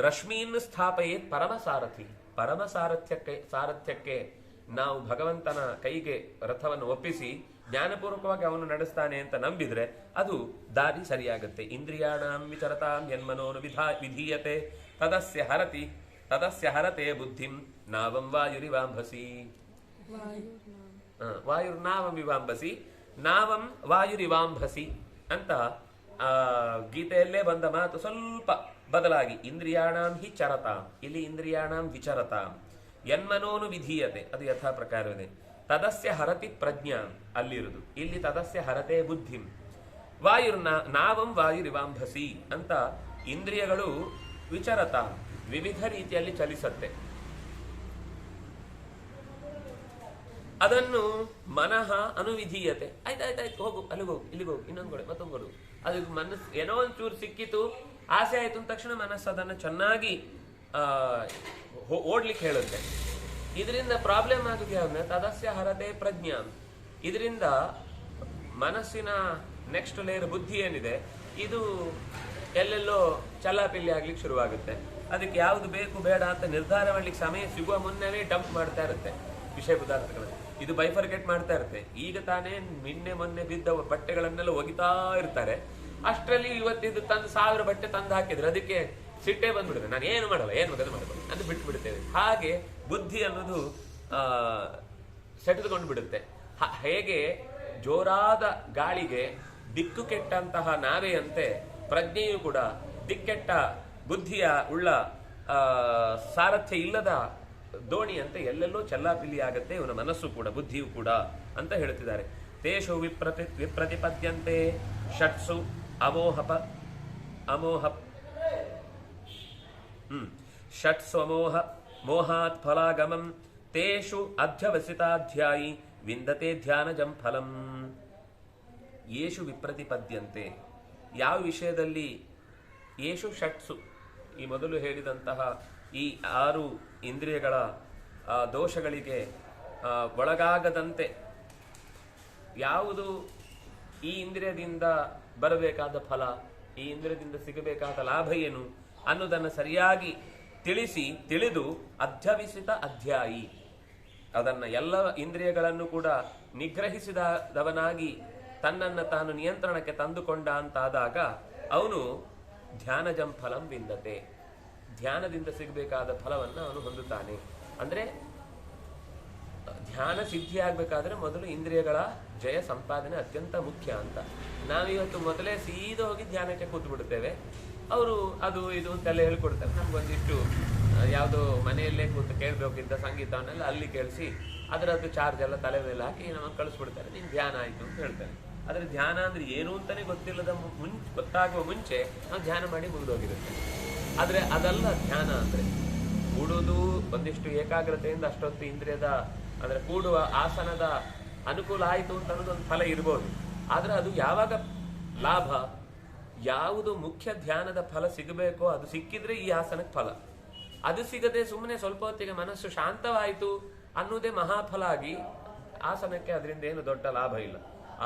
ರಶ್ಮೀನ್ ಸ್ಥಾಪಯೇತ್ ಪರಮ ಸಾರಥಿ. ಪರಮ ಸಾರಥ್ಯಕ್ಕೆ ನಾವು ಭಗವಂತನ ಕೈಗೆ ರಥವನ್ನು ಒಪ್ಪಿಸಿ ಜ್ಞಾನಪೂರ್ವಕವಾಗಿ ಅವನು ನಡೆಸ್ತಾನೆ ಅಂತ ನಂಬಿದ್ರೆ ಅದು ದಾರಿ ಸರಿಯಾಗುತ್ತೆ. ಇಂದ್ರಿಯಾಣಾಂ ವಿಚರತಾಂ ಯನ್ಮನೋನು ವಿಧೀಯತೆ ತದಸ್ಯ ಹರತೆ ಬುದ್ಧಿಂ ನಾವಂ ವಾಯುರಿವಾಂಭಸಿ. ವಾಯುರ್ನಾವಂ ವಿವಾಂಭಸಿ, ನಾವಂ ವಾಯುರಿವಾಂಭಸಿ ಅಂತ ಗೀತೆಯಲ್ಲೇ ಬಂದ ಮಾತು ಸ್ವಲ್ಪ ಬದಲಾಗಿ ಇಂದ್ರಿಯಾಣಾಂ ಹಿ ಚರತಾಂ, ಇಲ್ಲಿ ಇಂದ್ರಿಯಾಣಾಂ ವಿಚರತಾಂ, ಯನ್ಮನೋನು ವಿಧೀಯತೆ ಅದು ಯಥಾ ಪ್ರಕಾರವಿದೆ. ತದಸ್ಯ ಹರತಿ ಪ್ರಜ್ಞಾಂ ಅಲ್ಲಿರುವುದು, ಇಲ್ಲಿ ತದಸ್ಯ ಹರತೆ ಬುದ್ಧಿಂ. ನಾವಂ ವಾಯುರಿವಾಂಭಸಿ ಅಂತ ಇಂದ್ರಿಯಗಳು ವಿಚರತಾಂ ವಿವಿಧ ರೀತಿಯಲ್ಲಿ ಚಲಿಸತ್ತೆ. ಅದನ್ನು ಮನಃ ಅನುವಿಧೀಯತೆ. ಆಯ್ತಾಯ್ತಾಯ್ತು, ಹೋಗು, ಅಲ್ಲಿಗೋಗು, ಇಲ್ಲಿಗೋಗು, ಇನ್ನೊಂದು ಕೊಡೆ, ಮತ್ತೊಂದು ಕೊಡು. ಅದಕ್ಕೆ ಮನಸ್ಸು ಏನೋ ಒಂಚೂರು ಸಿಕ್ಕಿತು, ಆಸೆ ಆಯ್ತು ಅಂದ ತಕ್ಷಣ ಮನಸ್ಸು ಅದನ್ನು ಚೆನ್ನಾಗಿ ಓಡ್ಲಿಕ್ಕೆ ಹೇಳುತ್ತೆ. ಇದರಿಂದ ಪ್ರಾಬ್ಲಮ್ ಆಗುತ್ತೆ ಯಾವ್ದು? ತದಸ್ಯ ಹರತೆ ಪ್ರಜ್ಞಾಂ. ಇದರಿಂದ ಮನಸ್ಸಿನ ನೆಕ್ಸ್ಟ್ ಲೇಯರ್ ಬುದ್ಧಿ ಏನಿದೆ ಇದು ಎಲ್ಲೆಲ್ಲೋ ಚಲ್ಲಾಪಿಲ್ಲಿ ಆಗ್ಲಿಕ್ಕೆ ಶುರುವಾಗುತ್ತೆ. ಅದಕ್ಕೆ ಯಾವುದು ಬೇಕು ಬೇಡ ಅಂತ ನಿರ್ಧಾರ ಮಾಡ್ಲಿಕ್ಕೆ ಸಮಯ ಸಿಗುವ ಮುನ್ನವೇ ಡಂಪ್ ಮಾಡ್ತಾ ಇರುತ್ತೆ ವಿಷಯ ಪದಾರ್ಥಗಳನ್ನು. ಇದು ಬೈಫರ್ಗೆಟ್ ಮಾಡ್ತಾ ಇರುತ್ತೆ. ಈಗ ತಾನೇ ಮೊನ್ನೆ ಬಿದ್ದ ಬಟ್ಟೆಗಳನ್ನೆಲ್ಲ ಒಗಿತಾ ಇರ್ತಾರೆ. ಅಷ್ಟರಲ್ಲಿ ಇವತ್ತಿದ್ದು ತಂದು 1000 ಬಟ್ಟೆ ತಂದು ಹಾಕಿದ್ರೆ ಅದಕ್ಕೆ ಸಿಟ್ಟೆ ಬಂದ್ಬಿಡುತ್ತೆ. ನಾನು ಏನು ಮಾಡಲ್ಲ, ಏನು ಬೇಕಾದ್ರೂ ಮಾಡ್ಬೋದು ಅಂತ ಬಿಟ್ಟು ಬಿಡುತ್ತೇವೆ. ಹಾಗೆ ಬುದ್ಧಿ ಅನ್ನೋದು ಸೆಟೆದುಕೊಂಡು ಬಿಡುತ್ತೆ. ಹೇಗೆ ಜೋರಾದ ಗಾಳಿಗೆ ದಿಕ್ಕು ಕೆಟ್ಟಂತಹ ನಾವೆಯಂತೆ ಪ್ರಜ್ಞೆಯು ಕೂಡ ದಿಕ್ಕೆಟ್ಟ ಬುದ್ಧಿಯ ಉಳ್ಳ ಸಾರಥ್ಯ ಇಲ್ಲದ ದೋಣಿಯಂತೆ ಎಲ್ಲೆಲ್ಲೋ ಚಲ್ಲಾಪಿಲ್ಲಿ ಆಗತ್ತೆ ಇವನ ಮನಸ್ಸು ಕೂಡ ಬುದ್ಧಿಯು ಕೂಡ ಅಂತ ಹೇಳ್ತಿದ್ದಾರೆ. ತೇಷು ವಿಪ್ರತಿಪದ್ಯಂತೆ ಷಟ್ಸು ಅಮೋಹ ಷಟ್ಸು ಅಮೋಹ ಮೋಹಾತ್ ಫಲಾಗಮಂ ತೇಷು ಅಧ್ಯವಸಿತಾಧ್ಯಾಯಿ ವಿಂದತೆ ಧ್ಯಾನಜಂ ಫಲಂ. ಯೇಷು ವಿಪ್ರತಿಪದ್ಯಂತೆ, ಯಾವ ವಿಷಯದಲ್ಲಿ ಯೇಷು ಷಟ್ಸು, ಈ ಮೊದಲು ಹೇಳಿದಂತಹ ಈ 6 ಇಂದ್ರಿಯಗಳ ದೋಷಗಳಿಗೆ ಒಳಗಾಗದಂತೆ ಯಾವುದು ಈ ಇಂದ್ರಿಯದಿಂದ ಬರಬೇಕಾದ ಫಲ, ಈ ಇಂದ್ರಿಯದಿಂದ ಸಿಗಬೇಕಾದ ಲಾಭ ಏನು ಅನ್ನೋದನ್ನು ಸರಿಯಾಗಿ ತಿಳಿದು ಅಧ್ಯವಸಿತ ಅಧ್ಯಾಯಿ, ಅದನ್ನು ಎಲ್ಲ ಇಂದ್ರಿಯಗಳನ್ನು ಕೂಡ ನಿಗ್ರಹಿಸಿದವನಾಗಿ ತನ್ನನ್ನು ತಾನು ನಿಯಂತ್ರಣಕ್ಕೆ ತಂದುಕೊಂಡ ಅಂತಾದಾಗ ಅವನು ಧ್ಯಾನಜಂ ಫಲಂ ವಿಂದತೆ, ಧ್ಯಾನದಿಂದ ಸಿಗಬೇಕಾದ ಫಲವನ್ನು ಅವನು ಹೊಂದುತ್ತಾನೆ. ಅಂದರೆ ಧ್ಯಾನ ಸಿದ್ಧಿ ಆಗ್ಬೇಕಾದ್ರೆ ಮೊದಲು ಇಂದ್ರಿಯಗಳ ಜಯ ಸಂಪಾದನೆ ಅತ್ಯಂತ ಮುಖ್ಯ ಅಂತ. ನಾವಿವತ್ತು ಮೊದಲೇ ಸೀದಾ ಹೋಗಿ ಧ್ಯಾನಕ್ಕೆ ಕೂತು ಬಿಡುತ್ತೇವೆ. ಅವರು ಅದು ಇದು ಅಂತೆಲ್ಲ ಹೇಳ್ಕೊಡ್ತಾರೆ. ನಮ್ಗೊಂದಿಷ್ಟು ಯಾವುದೋ ಮನೆಯಲ್ಲೇ ಕೂತು ಕೇಳಬೇಕಿದ್ದ ಸಂಗೀತವನ್ನೆಲ್ಲ ಅಲ್ಲಿ ಕೇಳಿಸಿ ಅದರದ್ದು ಚಾರ್ಜ್ ಎಲ್ಲ ತಲೆ ಮೇಲೆ ಹಾಕಿ ನಮಗೆ ಕಳಿಸ್ಬಿಡ್ತಾರೆ, ನೀನು ಧ್ಯಾನ ಆಯಿತು ಅಂತ ಹೇಳ್ತಾರೆ. ಆದರೆ ಧ್ಯಾನ ಅಂದ್ರೆ ಏನು ಅಂತಾನೆ ಗೊತ್ತಿಲ್ಲದ ಗೊತ್ತಾಗುವ ಮುಂಚೆ ನಾವು ಧ್ಯಾನ ಮಾಡಿ ಮುಗಿದೋಗಿರುತ್ತೆ. ಆದರೆ ಅದಲ್ಲ ಧ್ಯಾನ ಅಂದ್ರೆ. ಕೂಡುವುದು ಒಂದಿಷ್ಟು ಏಕಾಗ್ರತೆಯಿಂದ ಅಷ್ಟೊತ್ತು ಇಂದ್ರಿಯದ ಅಂದ್ರೆ ಕೂಡುವ ಆಸನದ ಅನುಕೂಲ ಆಯಿತು ಅಂತ ಅನ್ನೋದೊಂದು ಫಲ ಇರ್ಬೋದು. ಆದ್ರೆ ಅದು ಯಾವಾಗ ಲಾಭ, ಯಾವುದು ಮುಖ್ಯ ಧ್ಯಾನದ ಫಲ ಸಿಗಬೇಕೋ ಅದು ಸಿಕ್ಕಿದ್ರೆ ಈ ಆಸನಕ್ಕೆ ಫಲ. ಅದು ಸಿಗದೆ ಸುಮ್ಮನೆ ಸ್ವಲ್ಪ ಹೊತ್ತಿಗೆ ಮನಸ್ಸು ಶಾಂತವಾಯಿತು ಅನ್ನೋದೇ ಮಹಾಫಲ ಆಗಿ ಆಸನಕ್ಕೆ ಅದರಿಂದ ಏನು ದೊಡ್ಡ ಲಾಭ ಇಲ್ಲ.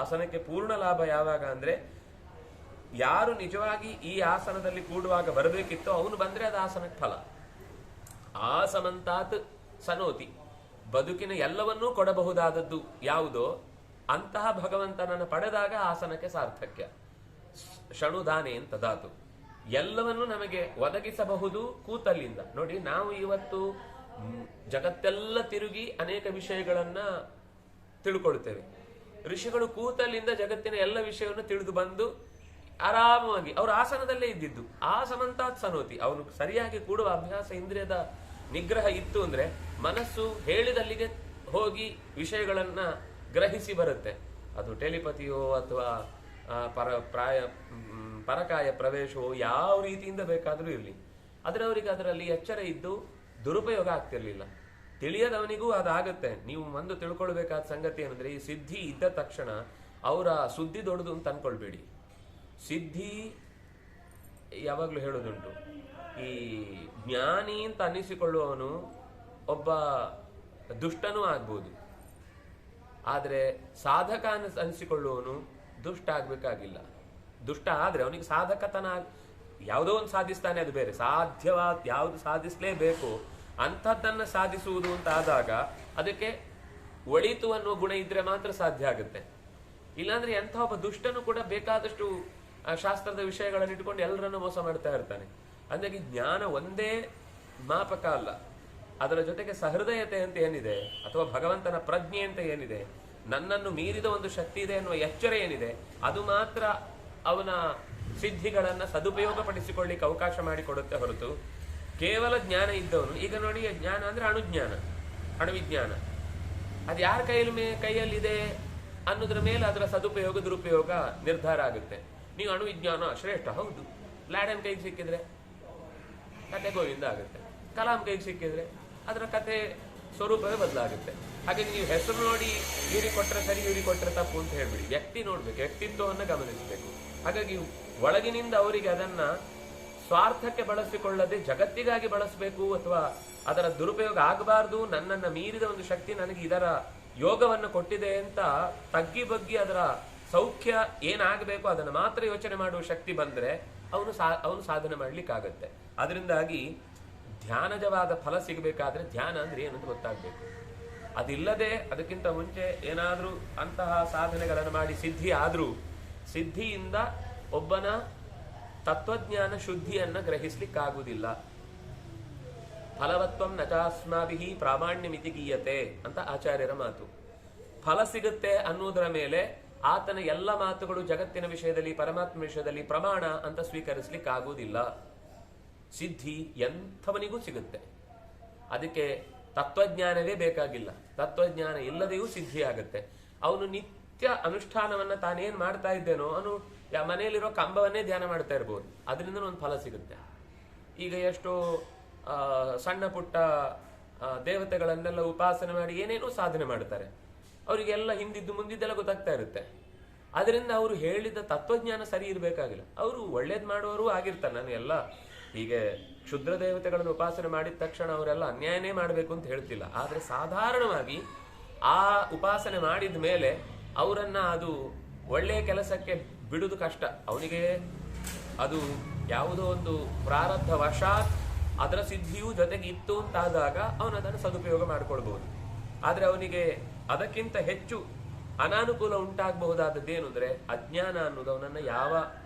ಆಸನಕ್ಕೆ ಪೂರ್ಣ ಲಾಭ ಯಾವಾಗ ಅಂದ್ರೆ ಯಾರು ನಿಜವಾಗಿ ಈ ಆಸನದಲ್ಲಿ ಕೂಡುವಾಗ ಬರಬೇಕಿತ್ತೋ ಅವನು ಬಂದ್ರೆ ಅದು ಆಸನಕ್ಕೆ ಫಲ. ಆಸಮಂತಾತ್ ಸನೋತಿ, ಬದುಕಿನ ಎಲ್ಲವನ್ನೂ ಕೊಡಬಹುದಾದದ್ದು ಯಾವುದೋ ಅಂತಹ ಭಗವಂತನನ್ನು ಪಡೆದಾಗ ಆಸನಕ್ಕೆ ಸಾರ್ಥಕ್ಯ. ಶಣುದಾನೆ ಅಂತ ಧಾತು, ಎಲ್ಲವನ್ನೂ ನಮಗೆ ಒದಗಿಸಬಹುದು ಕೂತಲ್ಲಿಂದ. ನೋಡಿ, ನಾವು ಇವತ್ತು ಜಗತ್ತೆಲ್ಲ ತಿರುಗಿ ಅನೇಕ ವಿಷಯಗಳನ್ನ ತಿಳ್ಕೊಳ್ತೇವೆ. ಋಷಿಗಳು ಕೂತಲ್ಲಿಂದ ಜಗತ್ತಿನ ಎಲ್ಲ ವಿಷಯವನ್ನು ತಿಳಿದು ಬಂದು ಆರಾಮವಾಗಿ ಅವರು ಆಸನದಲ್ಲೇ ಇದ್ದಿದ್ದು. ಆ ಸಮಂತಾತ್ ಸನೋತಿ, ಅವನು ಸರಿಯಾಗಿ ಕೂಡುವ ಅಭ್ಯಾಸ, ಇಂದ್ರಿಯದ ನಿಗ್ರಹ ಇತ್ತು ಅಂದ್ರೆ ಮನಸ್ಸು ಹೇಳಿದಲ್ಲಿಗೆ ಹೋಗಿ ವಿಷಯಗಳನ್ನ ಗ್ರಹಿಸಿ ಬರುತ್ತೆ. ಅದು ಟೆಲಿಪತಿಯೋ ಅಥವಾ ಪರಕಾಯ ಪ್ರವೇಶವೋ ಯಾವ ರೀತಿಯಿಂದ ಬೇಕಾದರೂ ಇರಲಿ. ಆದರೆ ಅವರಿಗೆ ಅದರಲ್ಲಿ ಎಚ್ಚರ ಇದ್ದು ದುರುಪಯೋಗ ಆಗ್ತಿರ್ಲಿಲ್ಲ. ತಿಳಿಯದವನಿಗೂ ಅದಾಗುತ್ತೆ. ನೀವು ಒಂದು ತಿಳ್ಕೊಳ್ಬೇಕಾದ ಸಂಗತಿ ಏನಂದ್ರೆ, ಈ ಸಿದ್ಧಿ ಇದ್ದ ತಕ್ಷಣ ಅವರ ಸುದ್ದಿ ದೊಡ್ಡದು ಅಂತ ಅನ್ಕೊಳ್ಬೇಡಿ. ಸಿದ್ಧಿ ಯಾವಾಗ್ಲೂ ಹೇಳೋದುಂಟು, ಈ ಜ್ಞಾನಿ ಅಂತ ಅನ್ನಿಸಿಕೊಳ್ಳುವವನು ಒಬ್ಬ ದುಷ್ಟನೂ ಆಗ್ಬೋದು, ಆದ್ರೆ ಸಾಧಕ ಅನಿಸಿಕೊಳ್ಳುವವನು ದುಷ್ಟ ಆಗ್ಬೇಕಾಗಿಲ್ಲ. ದುಷ್ಟ ಆದ್ರೆ ಅವನಿಗೆ ಸಾಧಕತನ ಯಾವುದೋ ಒಂದು ಸಾಧಿಸ್ತಾನೆ, ಅದು ಬೇರೆ. ಸಾಧ್ಯವಾದ ಯಾವುದು ಸಾಧಿಸಲೇಬೇಕು ಅಂಥದ್ದನ್ನ ಸಾಧಿಸುವುದು ಅಂತ ಆದಾಗ ಅದಕ್ಕೆ ಒಳಿತು ಅನ್ನುವ ಗುಣ ಇದ್ರೆ ಮಾತ್ರ ಸಾಧ್ಯ ಆಗುತ್ತೆ. ಇಲ್ಲಾಂದ್ರೆ ಎಂಥ ಒಬ್ಬ ದುಷ್ಟನು ಕೂಡ ಬೇಕಾದಷ್ಟು ಶಾಸ್ತ್ರದ ವಿಷಯಗಳನ್ನು ಇಟ್ಕೊಂಡು ಎಲ್ಲರನ್ನು ಮೋಸ ಮಾಡ್ತಾ ಇರ್ತಾನೆ. ಅಂದಾಗಿ ಜ್ಞಾನ ಒಂದೇ ಮಾಪಕ ಅಲ್ಲ, ಅದರ ಜೊತೆಗೆ ಸಹೃದಯತೆ ಅಂತ ಏನಿದೆ, ಅಥವಾ ಭಗವಂತನ ಪ್ರಜ್ಞೆ ಅಂತ ಏನಿದೆ, ನನ್ನನ್ನು ಮೀರಿದ ಒಂದು ಶಕ್ತಿ ಇದೆ ಅನ್ನುವ ಎಚ್ಚರ ಏನಿದೆ, ಅದು ಮಾತ್ರ ಅವನ ಸಿದ್ಧಿಗಳನ್ನ ಸದುಪಯೋಗ ಪಡಿಸಿಕೊಳ್ಳಿಕ್ಕೆ ಅವಕಾಶ ಮಾಡಿಕೊಡುತ್ತೆ ಹೊರತು ಕೇವಲ ಜ್ಞಾನ ಇದ್ದವನು, ಈಗ ನೋಡಿ, ಜ್ಞಾನ ಅಂದ್ರೆ ಅಣುಜ್ಞಾನ, ಅಣುವಿಜ್ಞಾನ, ಅದು ಯಾರ ಕೈಯಲ್ಲಿದೆ ಅನ್ನೋದ್ರ ಮೇಲೆ ಅದರ ಸದುಪಯೋಗ ದುರುಪಯೋಗ ನಿರ್ಧಾರ ಆಗುತ್ತೆ. ನೀವು ಅಣುವಿಜ್ಞಾನ ಶ್ರೇಷ್ಠ, ಹೌದು. ಲ್ಯಾಡನ್ ಕೈಗೆ ಸಿಕ್ಕಿದ್ರೆ ಕತೆ ಗೋವಿಂದ ಆಗುತ್ತೆ, ಕಲಾಂ ಕೈಗೆ ಸಿಕ್ಕಿದ್ರೆ ಅದರ ಕತೆ ಸ್ವರೂಪವೇ ಬದಲಾಗುತ್ತೆ. ಹಾಗಾಗಿ ನೀವು ಹೆಸರು ನೋಡಿ ಇವ್ರಿಗೆ ಕೊಟ್ಟರೆ ಸರಿ, ಇವ್ರಿಗೆ ಕೊಟ್ಟರೆ ತಪ್ಪು ಅಂತ ಹೇಳ್ಬಿಡಿ. ವ್ಯಕ್ತಿ ನೋಡ್ಬೇಕು, ವ್ಯಕ್ತಿತ್ವವನ್ನು ಗಮನಿಸಬೇಕು. ಹಾಗಾಗಿ ಒಳಗಿನಿಂದ ಅವರಿಗೆ ಅದನ್ನ ಸ್ವಾರ್ಥಕ್ಕೆ ಬಳಸಿಕೊಳ್ಳದೆ ಜಗತ್ತಿಗಾಗಿ ಬಳಸಬೇಕು, ಅಥವಾ ಅದರ ದುರುಪಯೋಗ ಆಗಬಾರ್ದು, ನನ್ನನ್ನು ಮೀರಿದ ಒಂದು ಶಕ್ತಿ ನನಗೆ ಇದರ ಯೋಗವನ್ನು ಕೊಟ್ಟಿದೆ ಅಂತ ತಗ್ಗಿ ಬಗ್ಗಿ ಅದರ ಸೌಖ್ಯ ಏನಾಗಬೇಕು ಅದನ್ನು ಮಾತ್ರ ಯೋಚನೆ ಮಾಡುವ ಶಕ್ತಿ ಬಂದ್ರೆ ಅವನು ಸಾಧನೆ ಮಾಡ್ಲಿಕ್ಕಾಗತ್ತೆ. ಅದರಿಂದಾಗಿ ಧ್ಯಾನಜವಾದ ಫಲ ಸಿಗಬೇಕಾದ್ರೆ ಧ್ಯಾನ ಅಂದ್ರೆ ಏನಂತ ಗೊತ್ತಾಗ್ಬೇಕು. ಅದಿಲ್ಲದೆ ಅದಕ್ಕಿಂತ ಮುಂಚೆ ಏನಾದ್ರೂ ಅಂತಹ ಸಾಧನೆಗಳನ್ನು ಮಾಡಿ ಸಿದ್ಧಿ ಆದ್ರೂ ಸಿದ್ಧಿಯಿಂದ ಒಬ್ಬನ ತತ್ವಜ್ಞಾನ ಶುದ್ಧಿಯನ್ನ ಗ್ರಹಿಸ್ಲಿಕ್ಕಾಗುವುದಿಲ್ಲ. ಫಲವತ್ವಂ ನಚಾಸ್ಮಾಭಿಹಿ ಪ್ರಾಮಾಣ್ಯಮಿತಿ ಗೀಯತೆ ಅಂತ ಆಚಾರ್ಯರ ಮಾತು. ಫಲ ಸಿಗುತ್ತೆ ಅನ್ನುವುದರ ಮೇಲೆ ಆತನ ಎಲ್ಲ ಮಾತುಗಳು ಜಗತ್ತಿನ ವಿಷಯದಲ್ಲಿ, ಪರಮಾತ್ಮ ವಿಷಯದಲ್ಲಿ ಪ್ರಮಾಣ ಅಂತ ಸ್ವೀಕರಿಸ್ಲಿಕ್ಕಾಗುವುದಿಲ್ಲ. ಸಿದ್ಧಿ ಎಂಥವನಿಗೂ ಸಿಗುತ್ತೆ. ಅದಕ್ಕೆ ತತ್ವಜ್ಞಾನವೇ ಬೇಕಾಗಿಲ್ಲ. ತತ್ವಜ್ಞಾನ ಇಲ್ಲದೆಯೂ ಸಿದ್ಧಿ ಆಗುತ್ತೆ. ಅವನು ನಿತ್ಯ ಅನುಷ್ಠಾನವನ್ನ ತಾನೇನ್ ಮಾಡ್ತಾ ಇದ್ದೇನೋ ಅವನು ಮನೆಯಲ್ಲಿರೋ ಕಂಬವನ್ನೇ ಧ್ಯಾನ ಮಾಡ್ತಾ ಇರ್ಬೋದು, ಅದರಿಂದ ಒಂದು ಫಲ ಸಿಗುತ್ತೆ. ಈಗ ಎಷ್ಟೋ ಸಣ್ಣ ಪುಟ್ಟ ದೇವತೆಗಳನ್ನೆಲ್ಲ ಉಪಾಸನೆ ಮಾಡಿ ಏನೇನೋ ಸಾಧನೆ ಮಾಡ್ತಾರೆ, ಅವರಿಗೆಲ್ಲ ಹಿಂದಿದ್ದು ಮುಂದಿದ್ದೆಲ್ಲ ಗೊತ್ತಾಗ್ತಾ ಇರುತ್ತೆ. ಅದರಿಂದ ಅವರು ಹೇಳಿದ ತತ್ವಜ್ಞಾನ ಸರಿ ಇರಬೇಕಾಗಿಲ್ಲ. ಅವರು ಒಳ್ಳೇದು ಮಾಡುವವರು ಆಗಿರ್ತಾರೆ. ನಾನು ಎಲ್ಲ ಹೀಗೆ ಕ್ಷುದ್ರ ದೇವತೆಗಳನ್ನು ಉಪಾಸನೆ ಮಾಡಿದ ತಕ್ಷಣ ಅವರೆಲ್ಲ ಅನ್ಯಾಯನೇ ಮಾಡಬೇಕು ಅಂತ ಹೇಳ್ತಿಲ್ಲ. ಆದರೆ ಸಾಧಾರಣವಾಗಿ ಆ ಉಪಾಸನೆ ಮಾಡಿದ ಮೇಲೆ ಅವರನ್ನ ಅದು ಒಳ್ಳೆಯ ಕೆಲಸಕ್ಕೆ ಬಿಡುವುದು ಕಷ್ಟ. ಅವನಿಗೆ ಅದು ಯಾವುದೋ ಒಂದು ಪ್ರಾರಬ್ಧ ವಶಾತ್ ಅದರ ಸಿದ್ಧಿಯೂ ಜೊತೆಗೆ ಇತ್ತು ಅಂತಾದಾಗ ಅವನು ಅದನ್ನು ಸದುಪಯೋಗ ಮಾಡಿಕೊಳ್ಬಹುದು. ಆದರೆ ಅವನಿಗೆ ಅದಕ್ಕಿಂತ ಹೆಚ್ಚು ಅನಾನುಕೂಲ ಉಂಟಾಗಬಹುದಾದದ್ದೇನು ಅಂದ್ರೆ ಅಜ್ಞಾನ ಅನ್ನೋದು ಅವನನ್ನ ಯಾವ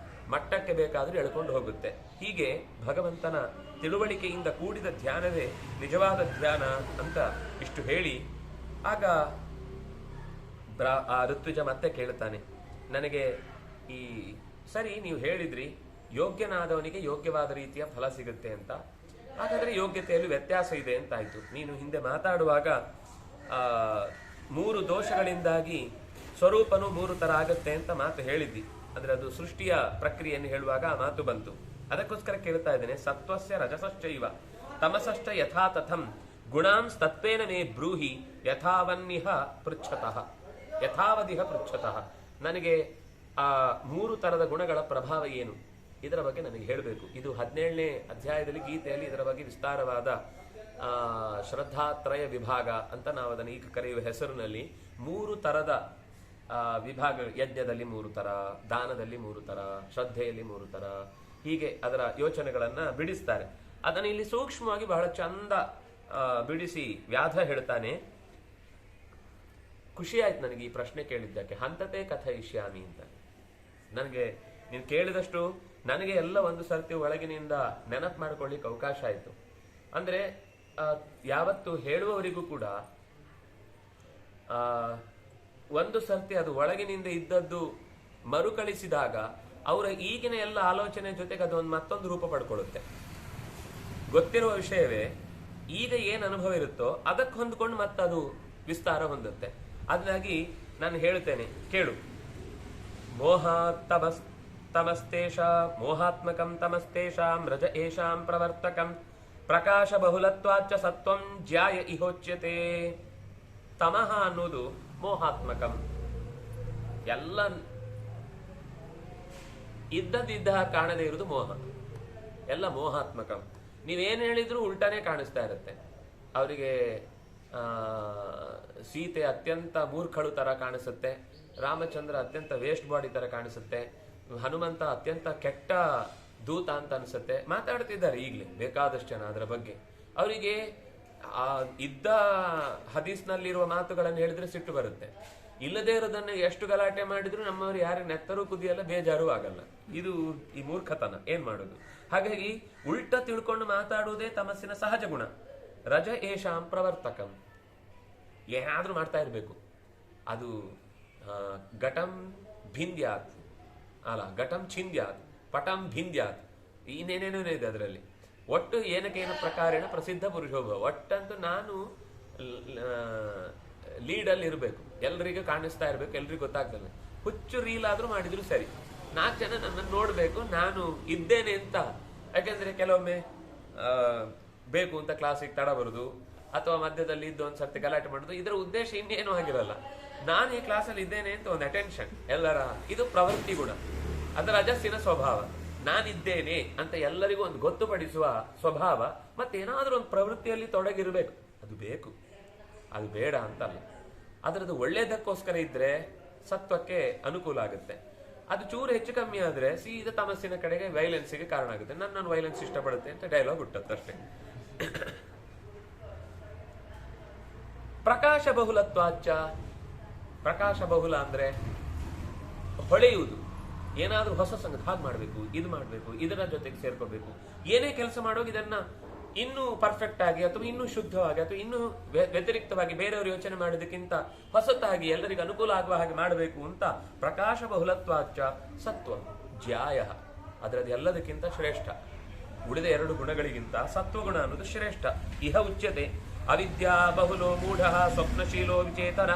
ಮಟ್ಟಕ್ಕೆ ಬೇಕಾದರೂ ಎಳ್ಕೊಂಡು ಹೋಗುತ್ತೆ. ಹೀಗೆ ಭಗವಂತನ ತಿಳುವಳಿಕೆಯಿಂದ ಕೂಡಿದ ಧ್ಯಾನವೇ ನಿಜವಾದ ಧ್ಯಾನ ಅಂತ ಇಷ್ಟು ಹೇಳಿ, ಆಗ ಆ ಋತ್ವಿಜ ಮತ್ತೆ ಕೇಳುತ್ತಾನೆ, ನನಗೆ ಈ ಸರಿ ನೀವು ಹೇಳಿದ್ರಿ ಯೋಗ್ಯನಾದವನಿಗೆ ಯೋಗ್ಯವಾದ ರೀತಿಯ ಫಲ ಸಿಗುತ್ತೆ ಅಂತ, ಹಾಗಾದ್ರೆ ಯೋಗ್ಯತೆಯಲ್ಲಿ ವ್ಯತ್ಯಾಸ ಇದೆ ಅಂತಾಯ್ತು. ನೀನು ಹಿಂದೆ ಮಾತಾಡುವಾಗ 3 ದೋಷಗಳಿಂದಾಗಿ ಸ್ವರೂಪನು 3 ತರ ಆಗತ್ತೆ ಅಂತ ಮಾತು ಹೇಳಿದ್ದಿ. ಅಂದ್ರೆ ಅದು ಸೃಷ್ಟಿಯ ಪ್ರಕ್ರಿಯೆಯನ್ನು ಹೇಳುವಾಗ ಆ ಮಾತು ಬಂತು. ಅದಕ್ಕೋಸ್ಕರ ಕೇಳ್ತಾ ಇದ್ದೇನೆ, ಸತ್ವಸ್ಯ ರಜಸಶ್ಚೈವ ತಮಸಶ್ಚ ಯಥಾ ತಥಂ ಗುಣಾಂಸ್ ತತ್ವೇನ ಮೇ ಬ್ರೂಹಿ ಯಥಾವನ್ನಿಹ ಪೃಚ್ಛತಃ ಯಥಾವದಿಹ ಪೃಚ್ಛತಃ. ನನಗೆ ಆ 3 ತರದ ಗುಣಗಳ ಪ್ರಭಾವ ಏನು, ಇದರ ಬಗ್ಗೆ ನನಗೆ ಹೇಳಬೇಕು. ಇದು 17ನೇ ಅಧ್ಯಾಯದಲ್ಲಿ ಗೀತೆಯಲ್ಲಿ ಇದರ ಬಗ್ಗೆ ವಿಸ್ತಾರವಾದ ಶ್ರದ್ಧಾತ್ರಯ ವಿಭಾಗ ಅಂತ ನಾವು ಅದನ್ನು ಈಗ ಕರೆಯುವ ಹೆಸರಿನಲ್ಲಿ 3 ತರದ ವಿಭಾಗ, ಯಜ್ಞದಲ್ಲಿ 3 ತರ, ದಾನದಲ್ಲಿ 3 ತರ, ಶ್ರದ್ಧೆಯಲ್ಲಿ 3 ತರ, ಹೀಗೆ ಅದರ ಯೋಚನೆಗಳನ್ನ ಬಿಡಿಸ್ತಾರೆ. ಅದನ್ನು ಇಲ್ಲಿ ಸೂಕ್ಷ್ಮವಾಗಿ ಬಹಳ ಚಂದ ಬಿಡಿಸಿ ವ್ಯಾಧ ಹೇಳ್ತಾನೆ. ಖುಷಿ ಆಯ್ತು ನನಗೆ ಈ ಪ್ರಶ್ನೆ ಕೇಳಿದ್ದಕ್ಕೆ. ಹಂತತೆ ಕಥಯಿಷ್ಯಾಮಿ ಅಂತ ನನಗೆ ನೀನು ಕೇಳಿದಷ್ಟು ನನಗೆ ಎಲ್ಲ ಒಂದು ಸರ್ತಿ ಒಳಗಿನಿಂದ ನೆನಪು ಮಾಡ್ಕೊಳ್ಳಿಕ್ಕೆ ಅವಕಾಶ ಆಯ್ತು. ಅಂದ್ರೆ ಯಾವತ್ತು ಹೇಳುವವರಿಗೂ ಕೂಡ ಒಂದು ಸರ್ತಿ ಅದು ಒಳಗಿನಿಂದ ಇದ್ದದ್ದು ಮರುಕಳಿಸಿದಾಗ ಅವರ ಈಗಿನ ಎಲ್ಲ ಆಲೋಚನೆ ಜೊತೆಗೆ ಅದೊಂದು ಮತ್ತೊಂದು ರೂಪ ಪಡ್ಕೊಳ್ಳುತ್ತೆ. ಗೊತ್ತಿರುವ ವಿಷಯವೇ ಈಗ ಏನ್ ಅನುಭವ ಇರುತ್ತೋ ಅದಕ್ಕೆ ಹೊಂದ್ಕೊಂಡು ಮತ್ತದು ವಿಸ್ತಾರ ಹೊಂದುತ್ತೆ. ಅದಾಗಿ ನಾನು ಹೇಳ್ತೇನೆ, ಕೇಳು. ಮೋಹಾತ್ಮಕಂ ತಮಸ್ತೇಷಾಂ ರಜ ಏಷಾಂ ಪ್ರವರ್ತಕಂ ಪ್ರಕಾಶ ಬಹುಲತ್ವಾಚ್ಚ ಸತ್ವಂ ಜ್ಯಾಯ ಇಹೋಚ್ಯತೆ. ತಮಃ ಅನ್ನೋದು ಮೋಹಾತ್ಮಕಂ, ಎಲ್ಲ ಇದ್ದದಿದ್ದ ಕಾಣದೇ ಇರುವುದು ಮೋಹ, ಎಲ್ಲ ಮೋಹಾತ್ಮಕಂ. ನೀವೇನ್ ಹೇಳಿದ್ರು ಉಲ್ಟಾನೇ ಕಾಣಿಸ್ತಾ ಇರುತ್ತೆ. ಅವರಿಗೆ ಸೀತೆ ಅತ್ಯಂತ ಮೂರ್ಖಳು ತರ ಕಾಣಿಸುತ್ತೆ, ರಾಮಚಂದ್ರ ಅತ್ಯಂತ ವೇಸ್ಟ್ ಬಾಡಿ ತರ ಕಾಣಿಸುತ್ತೆ, ಹನುಮಂತ ಅತ್ಯಂತ ಕೆಟ್ಟ ದೂತ ಅಂತ ಅನ್ಸುತ್ತೆ. ಮಾತಾಡ್ತಿದ್ದಾರೆ ಈಗಲೇ ಬೇಕಾದಷ್ಟು ಜನ ಅದರ ಬಗ್ಗೆ. ಅವರಿಗೆ ಇದ್ದ ಹದೀಸ್ನಲ್ಲಿರುವ ಮಾತುಗಳನ್ನು ಹೇಳಿದ್ರೆ ಸಿಟ್ಟು ಬರುತ್ತೆ. ಇಲ್ಲದೇ ಇರೋದನ್ನ ಎಷ್ಟು ಗಲಾಟೆ ಮಾಡಿದ್ರು ನಮ್ಮವರು ಯಾರಿಗೆ ನೆತ್ತರೂ ಕುದಿಯಲ್ಲ, ಬೇಜಾರು ಆಗಲ್ಲ. ಇದು ಈ ಮೂರ್ಖತನ. ಏನ್ ಮಾಡೋದು? ಹಾಗಾಗಿ ಉಲ್ಟ ತಿಳ್ಕೊಂಡು ಮಾತಾಡುವುದೇ ತಮಸ್ಸಿನ ಸಹಜ ಗುಣ. ರಜ ಏಷಾಂ ಪ್ರವರ್ತಕಂ, ಏನಾದ್ರೂ ಮಾಡ್ತಾ ಇರ್ಬೇಕು. ಅದು ಘಟಂ ಭಿಂದ್ಯಾತ್ ಅಲ್ಲ, ಘಟಂ ಛಿಂದ್ಯಾತ್, ಪಟಂ ಭಿಂದ್ಯಾತ್, ಇನ್ನೇನೇನೋ ಇದೆ ಅದರಲ್ಲಿ. ಒಟ್ಟು ಏನಕ್ಕೇನು ಪ್ರಕಾರೇಣ ಪ್ರಸಿದ್ಧ ಪುರುಷೋಭವ. ಒಟ್ಟಂತೂ ನಾನು ಲೀಡಲ್ಲಿ ಇರಬೇಕು, ಎಲ್ರಿಗೂ ಕಾಣಿಸ್ತಾ ಇರ್ಬೇಕು, ಎಲ್ರಿಗೂ ಗೊತ್ತಾಗ್ತದೆ. ಹುಚ್ಚು ರೀಲ್ ಆದ್ರೂ ಮಾಡಿದ್ರು ಸರಿ, 4 ಜನ ನನ್ನನ್ನು ನೋಡ್ಬೇಕು ನಾನು ಇದ್ದೇನೆ ಅಂತ. ಯಾಕೆಂದ್ರೆ ಕೆಲವೊಮ್ಮೆ ಬೇಕು ಅಂತ ಕ್ಲಾಸಿಗೆ ತಡ ಬರುದು, ಅಥವಾ ಮಧ್ಯದಲ್ಲಿ ಇದ್ದು ಒಂದ್ಸರ್ತಿ ಗಲಾಟೆ ಮಾಡುದು. ಇದರ ಉದ್ದೇಶ ಇನ್ನೇನು ಆಗಿರಲ್ಲ, ನಾನು ಈ ಕ್ಲಾಸಲ್ಲಿ ಇದ್ದೇನೆ ಅಂತ ಒಂದು ಅಟೆನ್ಷನ್ ಎಲ್ಲರ. ಇದು ಪ್ರವೃತ್ತಿ ಗುಣ, ಅದರ ರಜಸ್ಸಿನ ಸ್ವಭಾವ. ನಾನಿದ್ದೇನೆ ಅಂತ ಎಲ್ಲರಿಗೂ ಒಂದು ಗೊತ್ತುಪಡಿಸುವ ಸ್ವಭಾವ. ಮತ್ತೇನಾದ್ರೂ ಒಂದು ಪ್ರವೃತ್ತಿಯಲ್ಲಿ ತೊಡಗಿರ್ಬೇಕು, ಅದು ಬೇಕು, ಅದು ಬೇಡ ಅಂತಲ್ಲ. ಅದರದ್ದು ಒಳ್ಳೇದಕ್ಕೋಸ್ಕರ ಇದ್ರೆ ಸತ್ವಕ್ಕೆ ಅನುಕೂಲ ಆಗುತ್ತೆ. ಅದು ಚೂರು ಹೆಚ್ಚು ಕಮ್ಮಿ ಆದ್ರೆ ಸೀದಾ ತಮಸ್ಸಿನ ಕಡೆಗೆ ವೈಲೆನ್ಸ್ಗೆ ಕಾರಣ ಆಗುತ್ತೆ. ನಾನು ವೈಲೆನ್ಸ್ ಇಷ್ಟಪಡುತ್ತೆ ಅಂತ ಡೈಲಾಗ್ ಹುಟ್ಟತ್ತಷ್ಟೇ. ಪ್ರಕಾಶ ಬಹುಲತ್ವಾಚ್ಚ, ಪ್ರಕಾಶ ಬಹುಲ ಅಂದ್ರೆ ಹೊಳೆಯುವುದು. ಏನಾದ್ರೂ ಹೊಸ ಸಂಗತಿ ಹಾಗೆ ಮಾಡ್ಬೇಕು, ಇದು ಮಾಡ್ಬೇಕು, ಇದರ ಜೊತೆಗೆ ಸೇರ್ಕೋಬೇಕು. ಏನೇ ಕೆಲಸ ಮಾಡುವಾಗ ಇದನ್ನ ಇನ್ನೂ ಪರ್ಫೆಕ್ಟ್ ಆಗಿ ಅಥವಾ ಇನ್ನೂ ಶುದ್ಧವಾಗಿ ಅಥವಾ ಇನ್ನೂ ವ್ಯತಿರಿಕ್ತವಾಗಿ ಬೇರೆಯವರು ಯೋಚನೆ ಮಾಡೋದಕ್ಕಿಂತ ಹೊಸತಾಗಿ ಎಲ್ಲರಿಗೂ ಅನುಕೂಲ ಆಗುವ ಹಾಗೆ ಮಾಡಬೇಕು ಅಂತ. ಪ್ರಕಾಶ ಬಹುಲತ್ವಾಚ್ಚ ಸತ್ವ ಜ್ಯಾಯ, ಅದರದ್ದು ಎಲ್ಲದಕ್ಕಿಂತ ಶ್ರೇಷ್ಠ. ಉಳಿದ 2 ಗುಣಗಳಿಗಿಂತ ಸತ್ವಗುಣ ಅನ್ನೋದು ಶ್ರೇಷ್ಠ. ಇಹ ಉಚ್ಯತೆ ಅವಿದ್ಯಾ ಬಹುಲೋ ಮೂಢ ಸ್ವಪ್ನಶೀಲೋ ವಿಚೇತನ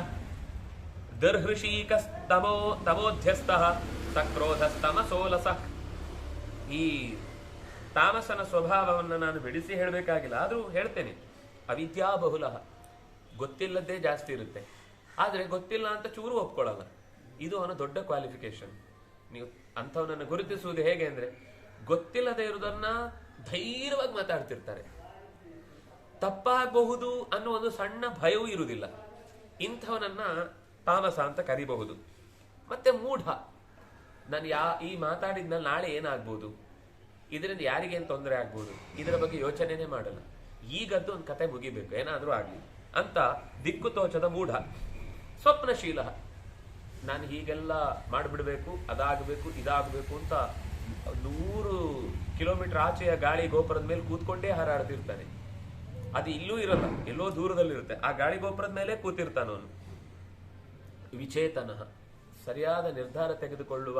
ದರ್ಹೃಷೀಕಸ್ತಮೋ ತಮೋಧ್ಯಸ್ಥಃ ಸಕ್ರೋಧಸ್ತಮಸೋಲಸ. ಈ ತಾಮಸನ ಸ್ವಭಾವವನ್ನು ನಾನು ಬಿಡಿಸಿ ಹೇಳಬೇಕಾಗಿಲ್ಲ, ಆದರೂ ಹೇಳ್ತೇನೆ. ಅವಿದ್ಯಾಬಹುಲ, ಗೊತ್ತಿಲ್ಲದ್ದೇ ಜಾಸ್ತಿ ಇರುತ್ತೆ. ಆದರೆ ಗೊತ್ತಿಲ್ಲ ಅಂತ ಚೂರು ಒಪ್ಕೊಳ್ಳಲ್ಲ. ಇದು ಅವನ ದೊಡ್ಡ ಕ್ವಾಲಿಫಿಕೇಶನ್. ನೀವು ಅಂಥವನನ್ನು ಗುರುತಿಸುವುದು ಹೇಗೆ ಅಂದರೆ, ಗೊತ್ತಿಲ್ಲದೆ ಇರುವುದನ್ನ ಧೈರ್ಯವಾಗಿ ಮಾತಾಡ್ತಿರ್ತಾರೆ. ತಪ್ಪಾಗಬಹುದು ಅನ್ನೋ ಒಂದು ಸಣ್ಣ ಭಯವೂ ಇರುವುದಿಲ್ಲ. ಇಂಥವನನ್ನ ತಾಮಸ ಅಂತ ಕರಿಬಹುದು. ಮತ್ತೆ ಮೂಢ, ನಾನು ಈ ಮಾತಾಡಿದ್ನ ನಾಳೆ ಏನಾಗ್ಬೋದು, ಇದರಿಂದ ಯಾರಿಗೇನು ತೊಂದರೆ ಆಗ್ಬೋದು, ಇದರ ಬಗ್ಗೆ ಯೋಚನೆನೇ ಮಾಡಲ್ಲ. ಈಗದ್ದು ಒಂದು ಕತೆ ಮುಗಿಬೇಕು, ಏನಾದರೂ ಆಗಲಿ ಅಂತ ದಿಕ್ಕು ತೋಚದ ಮೂಢ. ಸ್ವಪ್ನಶೀಲ, ನಾನು ಹೀಗೆಲ್ಲ ಮಾಡಿಬಿಡ್ಬೇಕು, ಅದಾಗಬೇಕು, ಇದಾಗಬೇಕು ಅಂತ 100 ಕಿಲೋಮೀಟರ್ ಆಚೆಯ ಗಾಳಿ ಗೋಪುರದ ಮೇಲೆ ಕೂತ್ಕೊಂಡೇ ಹಾರಾಡ್ತಿರ್ತಾನೆ. ಅದು ಇಲ್ಲೂ ಇರಲ್ಲ, ಎಲ್ಲೋ ದೂರದಲ್ಲಿರುತ್ತೆ. ಆ ಗಾಳಿ ಗೋಪುರದ ಮೇಲೆ ಕೂತಿರ್ತಾನವನು. ವಿಚೇತನ, ಸರಿಯಾದ ನಿರ್ಧಾರ ತೆಗೆದುಕೊಳ್ಳುವ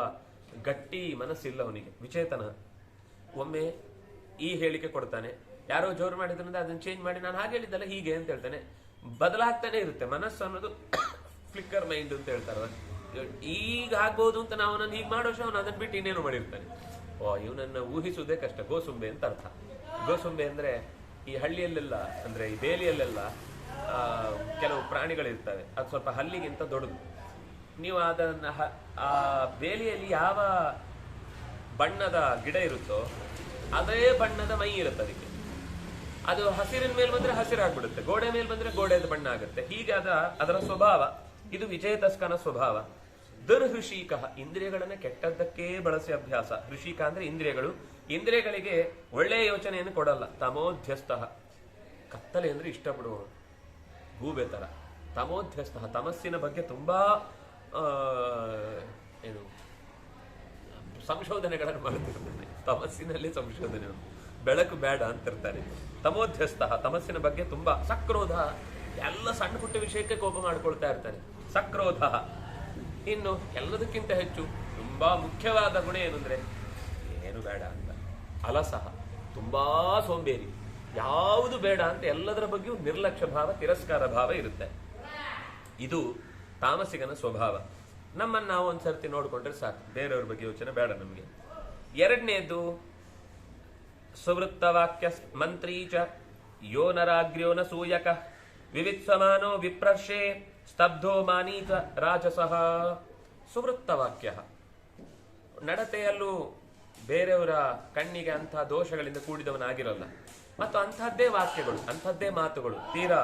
ಗಟ್ಟಿ ಮನಸ್ಸಿಲ್ಲ ಅವನಿಗೆ. ವಿಚೇತನ, ಒಮ್ಮೆ ಈ ಹೇಳಿಕೆ ಕೊಡ್ತಾನೆ, ಯಾರೋ ಜೋರು ಮಾಡಿದ್ರಿಂದ ಅದನ್ನು ಚೇಂಜ್ ಮಾಡಿ ನಾನು ಹಾಗೆ ಹೇಳಿದ್ದಲ್ಲ ಹೀಗೆ ಅಂತ ಹೇಳ್ತಾನೆ. ಬದಲಾಗ್ತಾನೆ ಇರುತ್ತೆ ಮನಸ್ಸು ಅನ್ನೋದು. ಫ್ಲಿಕ್ಕರ್ ಮೈಂಡ್ ಅಂತ ಹೇಳ್ತಾರ. ಈಗ ಆಗ್ಬೋದು ಅಂತ ನಾವು ನಾನು ಹೀಗೆ ಮಾಡೋ ಅವನು ಅದನ್ನ ಬಿಟ್ಟು ಇನ್ನೇನು ಮಾಡಿರ್ತಾನೆ. ಇವನನ್ನ ಊಹಿಸುವುದೇ ಕಷ್ಟ. ಗೋಸುಂಬೆ ಅಂತ ಅರ್ಥ. ಗೋಸುಂಬೆ ಅಂದ್ರೆ ಈ ಹಳ್ಳಿಯಲ್ಲೆಲ್ಲ, ಅಂದ್ರೆ ಈ ಬೇಲಿಯಲ್ಲೆಲ್ಲ ಕೆಲವು ಪ್ರಾಣಿಗಳಿರ್ತವೆ. ಅದು ಸ್ವಲ್ಪ ಹಲ್ಲಿಗಿಂತ ದೊಡ್ಡದು. ನೀವು ಅದನ್ನ ಆ ಬೇಲಿಯಲ್ಲಿ ಯಾವ ಬಣ್ಣದ ಗಿಡ ಇರುತ್ತೋ ಅದೇ ಬಣ್ಣದ ಮೈ ಇರುತ್ತೆ ಅದಕ್ಕೆ. ಅದು ಹಸಿರಿನ ಮೇಲೆ ಬಂದ್ರೆ ಹಸಿರಾಗ್ಬಿಡುತ್ತೆ, ಗೋಡೆ ಮೇಲೆ ಬಂದ್ರೆ ಗೋಡೆದ ಬಣ್ಣ ಆಗುತ್ತೆ. ಹೀಗೆ ಅದರ ಸ್ವಭಾವ. ಇದು ವಿಜಯತಸ್ಕನ ಸ್ವಭಾವ. ದುರ್ಹೃಷೀಕ, ಇಂದ್ರಿಯಗಳನ್ನ ಕೆಟ್ಟದ್ದಕ್ಕೆ ಬಳಸಿ ಅಭ್ಯಾಸ. ಹೃಷಿಕ ಅಂದ್ರೆ ಇಂದ್ರಿಯಗಳು. ಇಂದ್ರಿಯಗಳಿಗೆ ಒಳ್ಳೆಯ ಯೋಚನೆಯನ್ನು ಕೊಡಲ್ಲ. ತಮೋಧ್ಯಸ್ಥ, ಕತ್ತಲೆ ಅಂದ್ರೆ ಇಷ್ಟಪಡುವವನು, ಗೂಬೆ ತರ. ತಮೋಧ್ಯಸ್ಥ, ತಮಸ್ಸಿನ ಬಗ್ಗೆ ತುಂಬಾ ಸಂಶೋಧನೆಗಳನ್ನು ಮಾಡುತ್ತಿರ್ತಾನೆ. ತಮಸ್ಸಿನಲ್ಲಿ ಸಂಶೋಧನೆ, ಬೆಳಕು ಬೇಡ ಅಂತಿರ್ತಾರೆ. ತಮೋಧ್ಯಸ್ಥ, ತಮಸ್ಸಿನ ಬಗ್ಗೆ ತುಂಬಾ. ಸಕ್ರೋಧ, ಎಲ್ಲ ಸಣ್ಣ ಪುಟ್ಟ ವಿಷಯಕ್ಕೆ ಕೋಪ ಮಾಡ್ಕೊಳ್ತಾ ಇರ್ತಾನೆ. ಸಕ್ರೋಧ. ಇನ್ನು ಎಲ್ಲದಕ್ಕಿಂತ ಹೆಚ್ಚು ತುಂಬಾ ಮುಖ್ಯವಾದ ಗುಣ ಏನು ಅಂದ್ರೆ ಏನು ಬೇಡ ಅಂತ. ಅಲಸಹ, ತುಂಬಾ ಸೋಂಬೇರಿ. ಯಾವುದು ಬೇಡ ಅಂತ ಎಲ್ಲದರ ಬಗ್ಗೆಯೂ ನಿರ್ಲಕ್ಷ್ಯ ಭಾವ, ತಿರಸ್ಕಾರ ಭಾವ ಇರುತ್ತೆ. ಇದು ತಾಮಸಿಗನ ಸ್ವಭಾವ. ನಮ್ಮನ್ನು ನಾವು ಒಂದ್ಸರ್ತಿ ನೋಡ್ಕೊಂಡ್ರೆ ಸಾಕು, ಬೇರೆಯವ್ರ ಬಗ್ಗೆ ಯೋಚನೆ ಬೇಡ ನಮಗೆ. ಎರಡನೇದು ಸುವೃತ್ತ ವಾಕ್ಯ ಮಂತ್ರೀ ಚ ಯೋ ನರಾಗ್ರ್ಯೋ ನ ಸೂಯಕ ವಿವಿತ್ಸಮಾನೋ ವಿಪ್ರರ್ಷೆ ಸ್ತಬ್ಧೋ ಮಾನೀತ ರಾಜಸಃ. ಸುವೃತ್ತ ವಾಕ್ಯ, ನಡತೆಯಲ್ಲೂ ಬೇರೆಯವರ ಕಣ್ಣಿಗೆ ಅಂತಹ ದೋಷಗಳಿಂದ ಕೂಡಿದವನಾಗಿರಲ್ಲ. ಮತ್ತು ಅಂಥದ್ದೇ ವಾಕ್ಯಗಳು, ಅಂಥದ್ದೇ ಮಾತುಗಳು, ತೀರಾ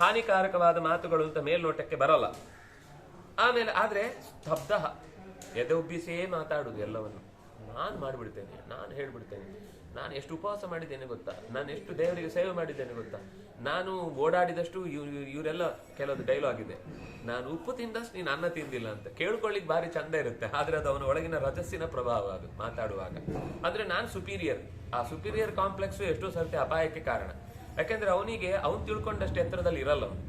ಹಾನಿಕಾರಕವಾದ ಮಾತುಗಳು ಅಂತ ಮೇಲ್ನೋಟಕ್ಕೆ ಬರಲ್ಲ. ಆಮೇಲೆ ಆದ್ರೆ ಸ್ತಬ್ಧ, ಎದೆ ಉಬ್ಬಿಸಿಯೇ ಮಾತಾಡುದು ಎಲ್ಲವನ್ನು. ನಾನು ಮಾಡಿಬಿಡ್ತೇನೆ, ನಾನು ಹೇಳ್ಬಿಡ್ತೇನೆ, ನಾನು ಎಷ್ಟು ಉಪವಾಸ ಮಾಡಿದ್ದೇನೆ ಗೊತ್ತಾ, ನಾನು ಎಷ್ಟು ದೇವರಿಗೆ ಸೇವೆ ಮಾಡಿದ್ದೇನೆ ಗೊತ್ತಾ, ನಾನು ಓಡಾಡಿದಷ್ಟು ಇವರೆಲ್ಲ ಕೆಲವೊಂದು ಡೈಲಾಗ್ ಇದೆ, ನಾನು ಉಪ್ಪು ತಿಂದಷ್ಟು ನೀನು ಅನ್ನ ತಿಂದಿಲ್ಲ ಅಂತ. ಕೇಳ್ಕೊಳ್ಳಿಕ್ ಭಾರಿ ಚಂದ ಇರುತ್ತೆ, ಆದ್ರೆ ಅದು ಅವನ ಒಳಗಿನ ರಜಸ್ಸಿನ ಪ್ರಭಾವ. ಅದು ಮಾತಾಡುವಾಗ ಅಂದ್ರೆ ನಾನು ಸುಪೀರಿಯರ್. ಆ ಸುಪೀರಿಯರ್ ಕಾಂಪ್ಲೆಕ್ಸ್ ಎಷ್ಟೋ ಸರ್ತಿ ಅಪಾಯಕ್ಕೆ ಕಾರಣ. ಯಾಕೆಂದ್ರೆ ಅವನಿಗೆ ಅವನು ತಿಳ್ಕೊಂಡಷ್ಟು ಎತ್ತರದಲ್ಲಿ ಇರಲ್ಲ ಅವನು,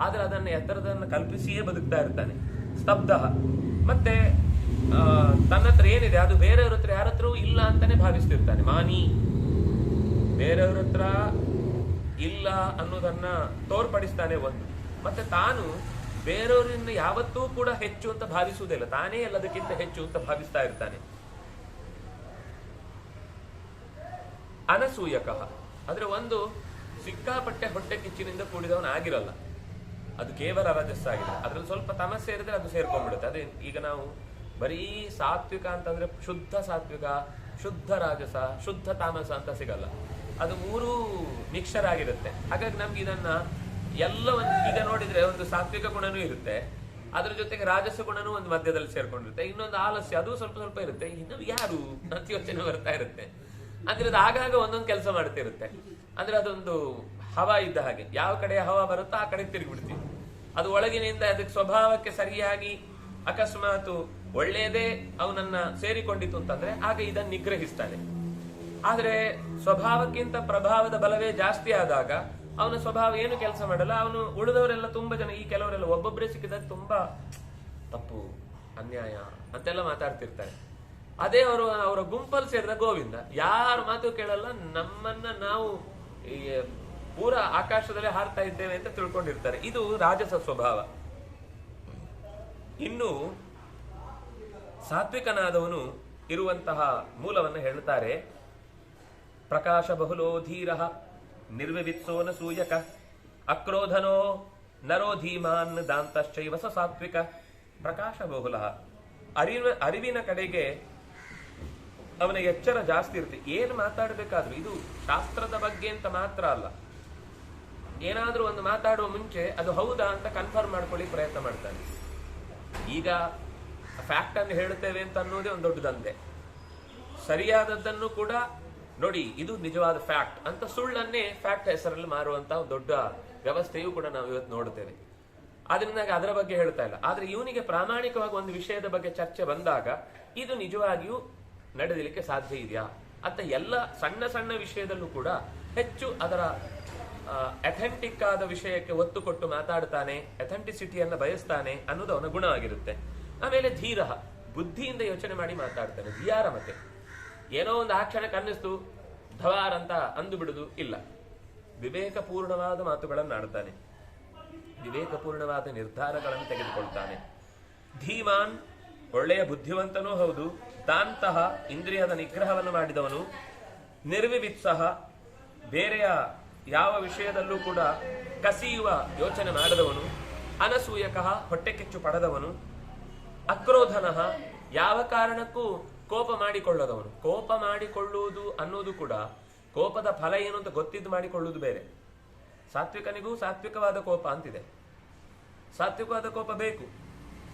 ಆದ್ರೆ ಅದನ್ನ ಎತ್ತರದನ್ನ ಕಲ್ಪಿಸಿಯೇ ಬದುಕ್ತಾ ಇರ್ತಾನೆ. ಸ್ತಬ್ಧ, ಮತ್ತೆ ತನ್ನ ಹತ್ರ ಏನಿದೆ ಅದು ಬೇರೆಯವ್ರ ಹತ್ರ ಯಾರ ಹತ್ರ ಇಲ್ಲ ಅಂತಾನೆ ಭಾವಿಸ್ತಿರ್ತಾನೆ. ಮಾನಿ, ಬೇರೆಯವ್ರ ಹತ್ರ ಇಲ್ಲ ಅನ್ನೋದನ್ನ ತೋರ್ಪಡಿಸ್ತಾನೆ ಒಂದು. ಮತ್ತೆ ತಾನು ಬೇರೆಯವರಿಂದ ಯಾವತ್ತೂ ಕೂಡ ಹೆಚ್ಚು ಅಂತ ಭಾವಿಸುವುದಿಲ್ಲ, ತಾನೇ ಎಲ್ಲದಕ್ಕಿಂತ ಹೆಚ್ಚು ಅಂತ ಭಾವಿಸ್ತಾ ಇರ್ತಾನೆ. ಅನಸೂಯಕ, ಆದ್ರೆ ಒಂದು ಸಿಕ್ಕಾಪಟ್ಟೆ ಹೊಟ್ಟೆ ಕಿಚ್ಚಿನಿಂದ ಕೂಡಿದವನಾಗಿರಲ್ಲ, ಅದು ಕೇವಲ ರಜಸ್ಸಾಗಿದೆ. ಅದ್ರಲ್ಲಿ ಸ್ವಲ್ಪ ತಮಸ್ಸೆ ಇರಿದ್ರೆ ಅದು ಸೇರ್ಕೊಂಡ್ಬಿಡುತ್ತೆ. ಅದೇ ಈಗ ನಾವು ಬರೀ ಸಾತ್ವಿಕ ಅಂತಂದ್ರೆ ಶುದ್ಧ ಸಾತ್ವಿಕ, ಶುದ್ಧ ರಾಜಸ, ಶುದ್ಧ ತಾಮಸ ಅಂತ ಸಿಗಲ್ಲ. ಅದು ಮೂರೂ ಮಿಕ್ಸರ್ ಆಗಿರುತ್ತೆ. ಹಾಗಾಗಿ ನಮ್ಗೆ ಇದನ್ನ ಎಲ್ಲವನ್ನು ಈಗ ನೋಡಿದ್ರೆ ಒಂದು ಸಾತ್ವಿಕ ಗುಣನೂ ಇರುತ್ತೆ, ಅದ್ರ ಜೊತೆಗೆ ರಾಜಸ ಗುಣನೂ ಒಂದು ಮಧ್ಯದಲ್ಲಿ ಸೇರ್ಕೊಂಡಿರುತ್ತೆ, ಇನ್ನೊಂದು ಆಲಸ್ಯ ಅದು ಸ್ವಲ್ಪ ಸ್ವಲ್ಪ ಇರುತ್ತೆ. ಇನ್ನು ಯಾರು ಅಂತ ಯೋಚನೆ ಬರ್ತಾ ಇರುತ್ತೆ. ಅಂದ್ರೆ ಅದು ಆಗಾಗ ಒಂದೊಂದು ಕೆಲಸ ಮಾಡ್ತಿರುತ್ತೆ. ಅಂದ್ರೆ ಅದೊಂದು ಹವಾ ಇದ್ದ ಹಾಗೆ, ಯಾವ ಕಡೆ ಹವಾ ಬರುತ್ತೋ ಆ ಕಡೆ ತಿರುಗಿಬಿಡ್ತೀವಿ. ಅದು ಒಳಗಿನಿಂದ ಅದಕ್ಕೆ ಸ್ವಭಾವಕ್ಕೆ ಸರಿಯಾಗಿ ಅಕಸ್ಮಾತ್ ಒಳ್ಳೆಯದೇ ಅವನನ್ನ ಸೇರಿಕೊಂಡಿತು ಅಂತಂದ್ರೆ ಆಗ ಇದನ್ನು ನಿಗ್ರಹಿಸ್ತಾನೆ. ಆದ್ರೆ ಸ್ವಭಾವಕ್ಕಿಂತ ಪ್ರಭಾವದ ಬಲವೇ ಜಾಸ್ತಿ ಆದಾಗ ಅವನ ಸ್ವಭಾವ ಏನು ಕೆಲಸ ಮಾಡಲ್ಲ. ಅವನು ಉಳಿದವರೆಲ್ಲ ತುಂಬಾ ಜನ, ಈ ಕೆಲವರೆಲ್ಲ ಒಬ್ಬೊಬ್ಬರೇ ಸಿಕ್ಕಿದಾಗ ತುಂಬಾ ತಪ್ಪು, ಅನ್ಯಾಯ ಅಂತೆಲ್ಲ ಮಾತಾಡ್ತಿರ್ತಾರೆ. ಅದೇ ಅವರ ಗುಂಪಲ್ಲಿ ಸೇರಿದ ಗೋವಿಂದ ಯಾರ ಮಾತು ಕೇಳಲ್ಲ, ನಮ್ಮನ್ನ ನಾವು ಪೂರಾ ಆಕಾಶದಲ್ಲೇ ಹಾರ್ತಾ ಇದ್ದೇವೆ ಅಂತ ತಿಳ್ಕೊಂಡಿರ್ತಾರೆ. ಇದು ರಾಜಸ ಸ್ವಭಾವ. ಇನ್ನು ಸಾತ್ವಿಕನಾದವನು ಇರುವಂತಹ ಮೂಲವನ್ನು ಹೇಳ್ತಾರೆ. ಪ್ರಕಾಶ ಬಹುಲೋ ಧೀರ ನಿರ್ವಿವಿತ್ಸೋನ ಸೂಯಕ ಅಕ್ರೋಧನೋ ನರೋ ಧೀಮಾನ್ ದಾಂತಶ್ಚೈವ ಸ ಸಾತ್ವಿಕ. ಪ್ರಕಾಶ ಬಹುಲ, ಅರಿವಿನ ಕಡೆಗೆ ಅವನ ಎಚ್ಚರ ಜಾಸ್ತಿ ಇರುತ್ತೆ. ಏನು ಮಾತಾಡಬೇಕಾದ್ರೂ ಇದು ಶಾಸ್ತ್ರದ ಬಗ್ಗೆ ಅಂತ ಮಾತ್ರ ಅಲ್ಲ, ಏನಾದ್ರೂ ಒಂದು ಮಾತಾಡುವ ಮುಂಚೆ ಅದು ಹೌದಾ ಅಂತ ಕನ್ಫರ್ಮ್ ಮಾಡ್ಕೊಳ್ಳಿ ಪ್ರಯತ್ನ ಮಾಡ್ತಾನೆ. ಈಗ ಫ್ಯಾಕ್ಟ್ ಅನ್ನು ಹೇಳುತ್ತೇವೆ ಅಂತ ಅನ್ನೋದೇ ಒಂದು ದೊಡ್ಡ ದಂಧೆ. ಸರಿಯಾದದ್ದನ್ನು ಕೂಡ ನೋಡಿ ಇದು ನಿಜವಾದ ಫ್ಯಾಕ್ಟ್ ಅಂತ ಸುಳ್ಳನ್ನೇ ಫ್ಯಾಕ್ಟ್ ಹೆಸರಲ್ಲಿ ಮಾರುವಂತಹ ಒಂದು ದೊಡ್ಡ ವ್ಯವಸ್ಥೆಯೂ ಕೂಡ ನಾವು ಇವತ್ತು ನೋಡ್ತೇವೆ. ಆದ್ರಿಂದ ಅದರ ಬಗ್ಗೆ ಹೇಳ್ತಾ ಇಲ್ಲ. ಆದ್ರೆ ಇವನಿಗೆ ಪ್ರಾಮಾಣಿಕವಾಗಿ ಒಂದು ವಿಷಯದ ಬಗ್ಗೆ ಚರ್ಚೆ ಬಂದಾಗ ಇದು ನಿಜವಾಗಿಯೂ ನಡೆಯಲಿಕ್ಕೆ ಸಾಧ್ಯ ಇದೆಯಾ ಅಂತ ಎಲ್ಲ ಸಣ್ಣ ಸಣ್ಣ ವಿಷಯದಲ್ಲೂ ಕೂಡ ಹೆಚ್ಚು ಅದರ ಅಥೆಂಟಿಕ್ ಆದ ವಿಷಯಕ್ಕೆ ಒತ್ತು ಕೊಟ್ಟು ಮಾತಾಡ್ತಾನೆ, ಅಥೆಂಟಿಸಿಟಿಯನ್ನ ಬಯಸ್ತಾನೆ ಅನ್ನೋದು ಅವನ ಗುಣ ಆಗಿರುತ್ತೆ. ಆಮೇಲೆ ಧೀರ, ಬುದ್ಧಿಯಿಂದ ಯೋಚನೆ ಮಾಡಿ ಮಾತಾಡ್ತಾನೆ. ಧಿಯಾರ ಮತ್ತೆ ಏನೋ ಒಂದು ಆ ಕ್ಷಣಕ್ಕೆ ಅನ್ನಿಸ್ತು ಧವಾರ್ ಅಂತ ಅಂದು ಬಿಡುದು ಇಲ್ಲ, ವಿವೇಕಪೂರ್ಣವಾದ ಮಾತುಗಳನ್ನು ಆಡ್ತಾನೆ, ವಿವೇಕಪೂರ್ಣವಾದ ನಿರ್ಧಾರಗಳನ್ನು ತೆಗೆದುಕೊಳ್ತಾನೆ. ಧೀಮಾನ್, ಒಳ್ಳೆಯ ಬುದ್ಧಿವಂತನೂ ಹೌದು. ತಾಂತಹ, ಇಂದ್ರಿಯದ ನಿಗ್ರಹವನ್ನು ಮಾಡಿದವನು. ನಿರ್ವಿವಿತ್ಸಹ, ಬೇರೆಯ ಯಾವ ವಿಷಯದಲ್ಲೂ ಕೂಡ ಕಸಿಯುವ ಯೋಚನೆ ಮಾಡದವನು. ಅನಸೂಯಕಃ, ಹೊಟ್ಟೆ ಕಿಚ್ಚು ಪಡೆದವನು. ಅಕ್ರೋಧನಃ, ಯಾವ ಕಾರಣಕ್ಕೂ ಕೋಪ ಮಾಡಿಕೊಳ್ಳದವನು. ಕೋಪ ಮಾಡಿಕೊಳ್ಳುವುದು ಅನ್ನೋದು ಕೂಡ ಕೋಪದ ಫಲ ಏನು ಅಂತ ಗೊತ್ತಿದ್ದು ಮಾಡಿಕೊಳ್ಳುವುದು ಬೇರೆ. ಸಾತ್ವಿಕನಿಗೂ ಸಾತ್ವಿಕವಾದ ಕೋಪ ಅಂತಿದೆ. ಸಾತ್ವಿಕವಾದ ಕೋಪ ಬೇಕು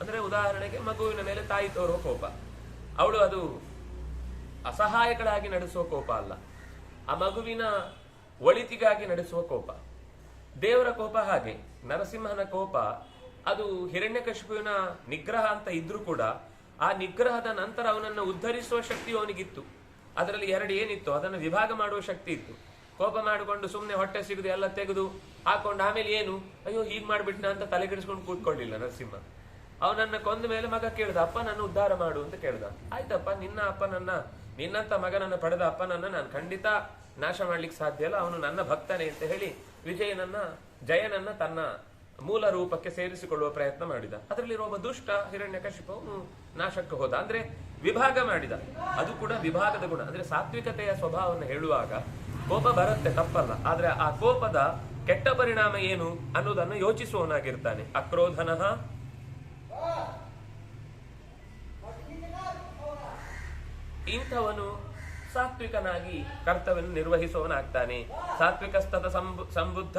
ಅಂದ್ರೆ ಉದಾಹರಣೆಗೆ ಮಗುವಿನ ಮೇಲೆ ತಾಯಿ ತೋರುವ ಕೋಪ, ಅವಳು ಅದು ಅಸಹಾಯಕಳಾಗಿ ನಡೆಸುವ ಕೋಪ ಅಲ್ಲ, ಆ ಮಗುವಿನ ಒಳಿತಿಗಾಗಿ ನಡೆಸುವ ಕೋಪ. ದೇವರ ಕೋಪ ಹಾಗೆ. ನರಸಿಂಹನ ಕೋಪ ಅದು ಹಿರಣ್ಯಕಶಿಪುವಿನ ನಿಗ್ರಹ ಅಂತ ಇದ್ರೂ ಕೂಡ ಆ ನಿಗ್ರಹದ ನಂತರ ಅವನನ್ನು ಉದ್ಧರಿಸುವ ಶಕ್ತಿ ಅವನಿಗಿತ್ತು. ಅದರಲ್ಲಿ ಎರಡು ಏನಿತ್ತು, ಅದನ್ನು ವಿಭಾಗ ಮಾಡುವ ಶಕ್ತಿ ಇತ್ತು. ಕೋಪ ಮಾಡಿಕೊಂಡು ಸುಮ್ಮನೆ ಹೊಟ್ಟೆ ಸಿಗದು ಎಲ್ಲ ತೆಗೆದು ಹಾಕೊಂಡು ಆಮೇಲೆ ಏನು ಅಯ್ಯೋ ಹೀಗ್ ಮಾಡ್ಬಿಟ್ನ ಅಂತ ತಲೆಗೆಡಿಸ್ಕೊಂಡು ಕೂತ್ಕೊಳ್ಳಿಲ್ಲ ನರಸಿಂಹ. ಅವನನ್ನ ಕೊಂದ ಮೇಲೆ ಮಗ ಕೇಳ್ದ, ಅಪ್ಪ ನನ್ನ ಉದ್ಧಾರ ಮಾಡು ಅಂತ ಕೇಳ್ದ. ಆಯ್ತಪ್ಪ, ನಿನ್ನ ಅಪ್ಪನನ್ನ, ನಿನ್ನಂತ ಮಗನನ್ನ ಪಡೆದ ಅಪ್ಪನನ್ನ ನಾನು ಖಂಡಿತ ನಾಶ ಮಾಡ್ಲಿಕ್ಕೆ ಸಾಧ್ಯ ಇಲ್ಲ, ಅವನು ನನ್ನ ಭಕ್ತನೇ ಅಂತ ಹೇಳಿ ಜಯನನ್ನ ತನ್ನ ಮೂಲ ರೂಪಕ್ಕೆ ಸೇರಿಸಿಕೊಳ್ಳುವ ಪ್ರಯತ್ನ ಮಾಡಿದ. ಅದರಲ್ಲಿರುವ ಒಬ್ಬ ದುಷ್ಟ ಹಿರಣ್ಯಕಶಿಪು ಅವನು ನಾಶಕ್ಕೆ ಹೋದ. ಅಂದ್ರೆ ವಿಭಾಗ ಮಾಡಿದ. ಅದು ಕೂಡ ವಿಭಾಗದ ಗುಣ. ಅಂದ್ರೆ ಸಾತ್ವಿಕತೆಯ ಸ್ವಭಾವವನ್ನು ಹೇಳುವಾಗ ಕೋಪ ಬರುತ್ತೆ, ತಪ್ಪಲ್ಲ. ಆದ್ರೆ ಆ ಕೋಪದ ಕೆಟ್ಟ ಪರಿಣಾಮ ಏನು ಅನ್ನೋದನ್ನು ಯೋಚಿಸುವವನಾಗಿರ್ತಾನೆ. ಅಕ್ರೋಧನಃ, ಇಂಥವನು ಸಾತ್ವಿಕನಾಗಿ ಕರ್ತವ್ಯ ನಿರ್ವಹಿಸುವವನಾಗ್ತಾನೆ. ಸಾತ್ವಿಕಸ್ತತ ಸಂಬುದ್ಧ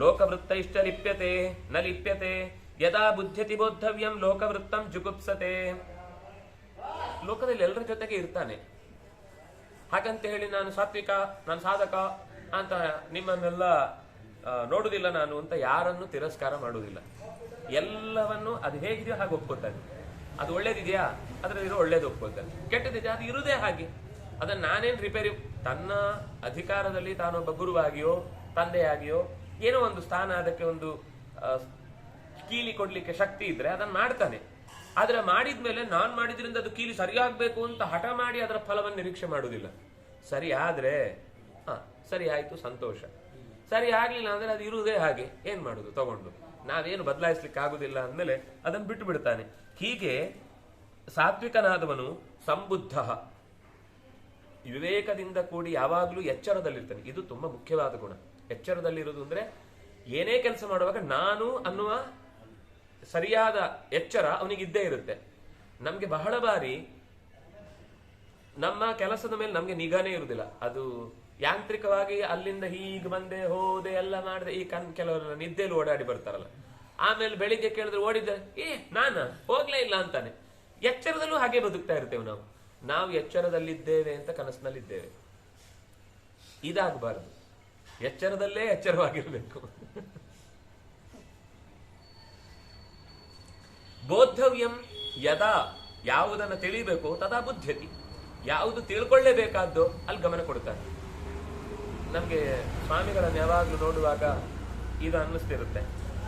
ಲೋಕವೃತ್ತೈಶ್ಚ ಲಿಪ್ಯತೆ ನ ಲಿಪ್ಯತೆ ಯದಾ ಬುದ್ಧ್ಯತಿ ಬೋದ್ಧವ್ಯಂ ಲೋಕವೃತ್ತಂ ಜುಗುಪ್ಸತೆ. ಲೋಕದಲ್ಲಿ ಎಲ್ಲರ ಜೊತೆಗೆ ಇರ್ತಾನೆ. ಹಾಗಂತ ಹೇಳಿ ನಾನು ಸಾತ್ವಿಕ, ನಾನು ಸಾಧಕ ಅಂತ ನಿಮ್ಮನ್ನೆಲ್ಲ ನೋಡುವುದಿಲ್ಲ ನಾನು ಅಂತ ಯಾರನ್ನು ತಿರಸ್ಕಾರ ಮಾಡುವುದಿಲ್ಲ. ಎಲ್ಲವನ್ನು ಅದು ಹೇಗಿದೆಯೋ ಹಾಗೆ ಒಪ್ಕೋತಾನೆ. ಅದು ಒಳ್ಳೇದಿದೆಯಾ ಅದರಲ್ಲಿರೋ ಒಳ್ಳೇದು ಒಪ್ಕೋತಾನೆ, ಕೆಟ್ಟದಿದೆಯಾ ಅದು ಇರುವುದೇ ಹಾಗೆ. ಅದನ್ನ ನಾನೇನ್ ರಿಪೇರಿ, ತನ್ನ ಅಧಿಕಾರದಲ್ಲಿ ತಾನೊಬ್ಬ ಗುರುವಾಗಿಯೋ ತಂದೆಯಾಗಿಯೋ ಏನೋ ಒಂದು ಸ್ಥಾನ ಅದಕ್ಕೆ ಒಂದು ಕೀಲಿ ಕೊಡ್ಲಿಕ್ಕೆ ಶಕ್ತಿ ಇದ್ರೆ ಅದನ್ನ ಮಾಡ್ತಾನೆ. ಆದ್ರೆ ಮಾಡಿದ್ಮೇಲೆ ನಾನ್ ಮಾಡಿದ್ರಿಂದ ಅದು ಕೀಲಿ ಸರಿಯಾಗಬೇಕು ಅಂತ ಹಠ ಮಾಡಿ ಅದರ ಫಲವನ್ನು ನಿರೀಕ್ಷೆ ಮಾಡುವುದಿಲ್ಲ. ಸರಿ ಆದ್ರೆ ಸರಿ ಆಯ್ತು, ಸಂತೋಷ. ಸರಿ ಆಗ್ಲಿಲ್ಲ ಅಂದ್ರೆ ಅದು ಇರುವುದೇ ಹಾಗೆ, ಏನ್ ಮಾಡುದು ತಗೊಂಡು, ನಾವೇನು ಬದಲಾಯಿಸ್ಲಿಕ್ಕೆ ಆಗುದಿಲ್ಲ ಅಂದ್ಮೇಲೆ ಅದನ್ನು ಬಿಟ್ಟು ಬಿಡ್ತಾನೆ. ಹೀಗೆ ಸಾತ್ವಿಕನಾದವನು ಸಂಬುದ್ಧ, ವಿವೇಕದಿಂದ ಕೂಡಿ ಯಾವಾಗಲೂ ಎಚ್ಚರದಲ್ಲಿರ್ತಾನೆ. ಇದು ತುಂಬಾ ಮುಖ್ಯವಾದ ಗುಣ. ಎಚ್ಚರದಲ್ಲಿರುವುದು ಅಂದ್ರೆ ಏನೇ ಕೆಲಸ ಮಾಡುವಾಗ ನಾನು ಅನ್ನುವ ಸರಿಯಾದ ಎಚ್ಚರ ಅವನಿಗಿದ್ದೇ ಇರುತ್ತೆ. ನಮ್ಗೆ ಬಹಳ ಬಾರಿ ನಮ್ಮ ಕೆಲಸದ ಮೇಲೆ ನಮ್ಗೆ ನಿಗಾನೇ ಇರುವುದಿಲ್ಲ. ಅದು ಯಾಂತ್ರಿಕವಾಗಿ ಅಲ್ಲಿಂದ ಹೀಗೆ ಬಂದೆ ಹೋದೆ ಎಲ್ಲ ಮಾಡಿದೆ. ಈ ಕೆಲವರು ನಿದ್ದೆಯಲ್ಲಿ ಓಡಾಡಿ ಬರ್ತಾರಲ್ಲ, ಆಮೇಲೆ ಬೆಳಿಗ್ಗೆ ಕೇಳಿದ್ರೆ ಓಡಿದ್ದೆ, ನಾನ ಹೋಗ್ಲೇ ಇಲ್ಲ ಅಂತಾನೆ. ಎಚ್ಚರದಲ್ಲೂ ಹಾಗೆ ಬದುಕ್ತಾ ಇರ್ತೇವೆ ನಾವು ಎಚ್ಚರದಲ್ಲಿದ್ದೇವೆ ಅಂತ ಕನಸಿನಲ್ಲಿದ್ದೇವೆ. ಇದಾಗಬಾರದು. ಎಚ್ಚರದಲ್ಲೇ ಎಚ್ಚರವಾಗಿರ್ಬೇಕು. ಬೋದ್ಧವ್ಯಂ ಯದಾ, ಯಾವುದನ್ನು ತಿಳಿಬೇಕು, ತದಾ ಬುದ್ಧತಿ, ಯಾವುದು ತಿಳ್ಕೊಳ್ಳೇಬೇಕಾದ್ದೋ ಅಲ್ಲಿ ಗಮನ ಕೊಡ್ತಾರೆ. ನಮ್ಗೆ ಸ್ವಾಮಿಗಳನ್ನು ಯಾವಾಗ್ಲೂ ನೋಡುವಾಗ ಇದು ಅನ್ನಿಸ್ತಿರುತ್ತೆ.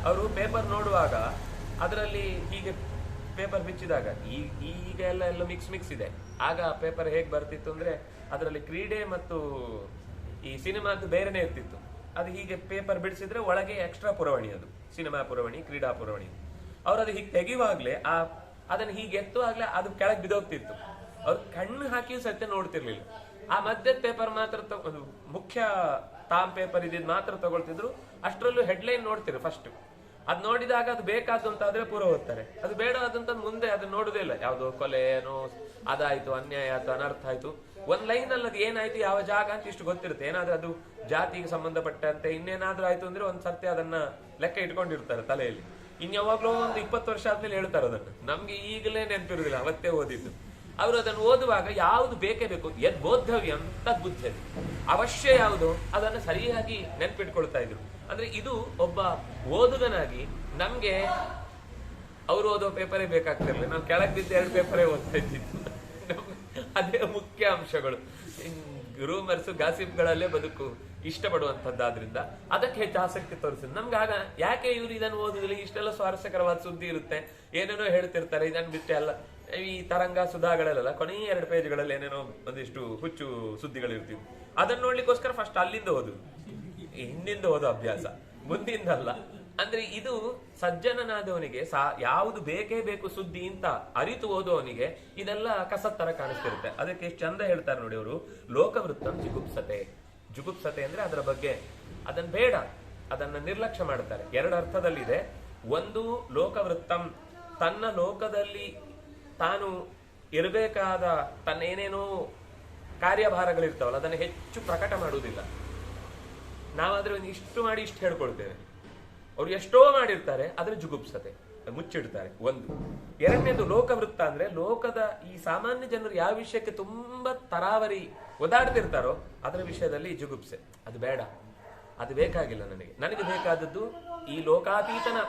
ಅವರು ಪೇಪರ್ ನೋಡುವಾಗ ಅದರಲ್ಲಿ ಹೀಗೆ ಪೇಪರ್ ಬಿಚ್ಚಿದಾಗ ಈಗ ಎಲ್ಲ ಮಿಕ್ಸ್ ಇದೆ. ಆಗ ಪೇಪರ್ ಹೇಗೆ ಬರ್ತಿತ್ತು ಅಂದ್ರೆ ಅದರಲ್ಲಿ ಕ್ರೀಡೆ ಮತ್ತು ಈ ಸಿನಿಮಾದ್ದು ಬೇರೆನೆ ಇರ್ತಿತ್ತು. ಅದು ಹೀಗೆ ಪೇಪರ್ ಬಿಡಿಸಿದ್ರೆ ಒಳಗೆ ಎಕ್ಸ್ಟ್ರಾ ಪುರವಣಿ, ಅದು ಸಿನಿಮಾ ಪುರವಣಿ, ಕ್ರೀಡಾ ಪುರವಣಿ. ಅವ್ರು ಅದು ಹೀಗೆ ತೆಗೆಯುವಾಗ್ಲೇ ಅದನ್ನ ಹೀಗೆ ಎತ್ತುವಾಗ್ಲೇ ಅದು ಕೆಳಗೆ ಬಿದ್ದೋಗ್ತಿತ್ತು. ಅವ್ರು ಕಣ್ಣು ಹಾಕಿ ಸತ್ಯ ನೋಡ್ತಿರ್ಲಿಲ್ಲ. ಆ ಮಧ್ಯದ ಪೇಪರ್ ಮಾತ್ರ ಮುಖ್ಯ ಟಾಮ್ ಪೇಪರ್ ಇದ್ದಿದ್ ಮಾತ್ರ ತಗೊಳ್ತಿದ್ರು. ಅಷ್ಟರಲ್ಲೂ ಹೆಡ್ಲೈನ್ ನೋಡ್ತಿರು ಫಸ್ಟ್. ಅದ್ ನೋಡಿದಾಗ ಅದು ಬೇಕಾದ್ದು ಅಂತ ಆದ್ರೆ ಪೂರ ಓದ್ತಾರೆ. ಅದು ಬೇಡ ಅದಂತ ಮುಂದೆ ಅದನ್ನ ನೋಡುದೇ ಇಲ್ಲ. ಯಾವ್ದು ಕೊಲೆ ಏನೋ ಅದಾಯ್ತು, ಅನ್ಯಾಯ ಆಯ್ತು, ಅನರ್ಥ ಆಯ್ತು, ಒಂದ್ ಲೈನ್ ಅಲ್ಲಿ ಅದು ಏನಾಯ್ತು, ಯಾವ ಜಾಗ ಅಂತ ಇಷ್ಟು ಗೊತ್ತಿರುತ್ತೆ. ಏನಾದ್ರೂ ಅದು ಜಾತಿಗೆ ಸಂಬಂಧಪಟ್ಟಂತೆ ಇನ್ನೇನಾದ್ರೂ ಆಯ್ತು ಅಂದ್ರೆ ಒಂದ್ ಸರ್ತಿ ಅದನ್ನ ಲೆಕ್ಕ ಇಟ್ಕೊಂಡಿರ್ತಾರೆ ತಲೆಯಲ್ಲಿ. ಇನ್ಯಾವಾಗ್ಲೂ ಒಂದು 20 ವರ್ಷ ಆದ್ಮೇಲೆ ಹೇಳ್ತಾರೆ ಅದನ್ನ. ನಮ್ಗೆ ಈಗಲೇ ನೆನಪಿರುದಿಲ್ಲ, ಅವತ್ತೇ ಓದಿದ್ದು. ಅವರು ಅದನ್ನು ಓದುವಾಗ ಯಾವುದು ಬೇಕೇ ಬೇಕು, ಯದ್ ಬೋದ್ಧವ್ಯಂ ತದ್ ಬುದ್ಧಿ, ಅವಶ್ಯ ಯಾವುದು ಅದನ್ನು ಸರಿಯಾಗಿ ನೆನ್ಪಿಟ್ಕೊಳ್ತಾ ಇದ್ರು. ಅಂದ್ರೆ ಇದು ಒಬ್ಬ ಓದುಗನಾಗಿ ನಮ್ಗೆ ಅವ್ರು ಓದೋ ಪೇಪರೇ ಬೇಕಾಗ್ತಿರ್ಲಿಲ್ಲ. ನಾವು ಕೆಳಗೆ ಬಿದ್ದ 2 ಪೇಪರೇ ಓದ್ತಾ ಇದ್ದಿದ್ದು. ಅದೇ ಮುಖ್ಯ ಅಂಶಗಳು. ರೂಮರ್ಸ್ ಗಾಸಿಪ್ಗಳಲ್ಲೇ ಬದುಕು ಇಷ್ಟಪಡುವಂತದ್ದಾದ್ರಿಂದ ಅದಕ್ಕೆ ಹೆಚ್ಚು ಆಸಕ್ತಿ ತೋರಿಸಿದ್ರು ನಮ್ಗೆ. ಆಗ ಯಾಕೆ ಇವ್ರು ಇದನ್ನು ಓದುದಿಲ್ಲ, ಇಷ್ಟೆಲ್ಲ ಸ್ವಾರಸ್ಯಕರವಾದ ಸುದ್ದಿ ಇರುತ್ತೆ, ಏನೇನೋ ಹೇಳ್ತಿರ್ತಾರೆ, ಇದನ್ನು ಬಿಟ್ಟೆ ಅಲ್ಲ. ಈ ತರಂಗ ಸುಧಾಗಳೆಲ್ಲ ಕೊನೆಯ 2 ಪೇಜ್ಗಳಲ್ಲಿ ಏನೇನೋ ಒಂದಿಷ್ಟು ಹುಚ್ಚು ಸುದ್ದಿಗಳಿರ್ತೀವಿ. ಅದನ್ನ ನೋಡ್ಲಿಕ್ಕೋಸ್ಕರ ಫಸ್ಟ್ ಅಲ್ಲಿಂದ ಓದು, ಹಿಂದಿಂದ ಓದೋ ಅಭ್ಯಾಸ, ಮುಂದಿಂದಲ್ಲ. ಅಂದ್ರೆ ಇದು ಸಜ್ಜನನಾದವನಿಗೆ ಯಾವುದು ಬೇಕೇ ಬೇಕು ಸುದ್ದಿ ಅಂತ ಅರಿತು ಓದುವವನಿಗೆ ಇದೆಲ್ಲ ಕಸತ್ತರ ಕಾಣಿಸ್ತಿರುತ್ತೆ. ಅದಕ್ಕೆ ಎಷ್ಟು ಚಂದ ಹೇಳ್ತಾರೆ ನೋಡಿ ಅವರು, ಲೋಕವೃತ್ತಂ ಜುಗುಪ್ಸತೆ. ಜುಗುಪ್ಸತೆ ಅಂದ್ರೆ ಅದರ ಬಗ್ಗೆ ಅದನ್ನ ಬೇಡ, ಅದನ್ನ ನಿರ್ಲಕ್ಷ್ಯ ಮಾಡ್ತಾರೆ. 2 ಅರ್ಥದಲ್ಲಿದೆ. ಒಂದು, ಲೋಕವೃತ್ತಂ, ತನ್ನ ಲೋಕದಲ್ಲಿ ತಾನು ಇರಬೇಕಾದ ತನ್ನ ಏನೇನೋ ಕಾರ್ಯಭಾರಗಳಿರ್ತಾವಲ್ಲ ಅದನ್ನು ಹೆಚ್ಚು ಪ್ರಕಟ ಮಾಡುವುದಿಲ್ಲ. ನಾವಾದ್ರೆ ಒಂದು ಇಷ್ಟು ಮಾಡಿ ಇಷ್ಟು ಹೇಳ್ಕೊಳ್ತೇವೆ, ಅವ್ರು ಎಷ್ಟೋ ಮಾಡಿರ್ತಾರೆ, ಅದ್ರ ಜುಗುಪ್ಸತೆ, ಮುಚ್ಚಿಡ್ತಾರೆ. ಒಂದು. 2ನೇದು ಲೋಕವೃತ್ತ ಅಂದ್ರೆ ಲೋಕದ ಈ ಸಾಮಾನ್ಯ ಜನರು ಯಾವ ವಿಷಯಕ್ಕೆ ತುಂಬಾ ತರಾವರಿ ಒದಾಡ್ತಿರ್ತಾರೋ ಅದರ ವಿಷಯದಲ್ಲಿ ಜುಗುಪ್ಸೆ. ಅದು ಬೇಡ, ಅದು ಬೇಕಾಗಿಲ್ಲ ನನಗೆ ಬೇಕಾದದ್ದು ಈ ಲೋಕಾತೀತನ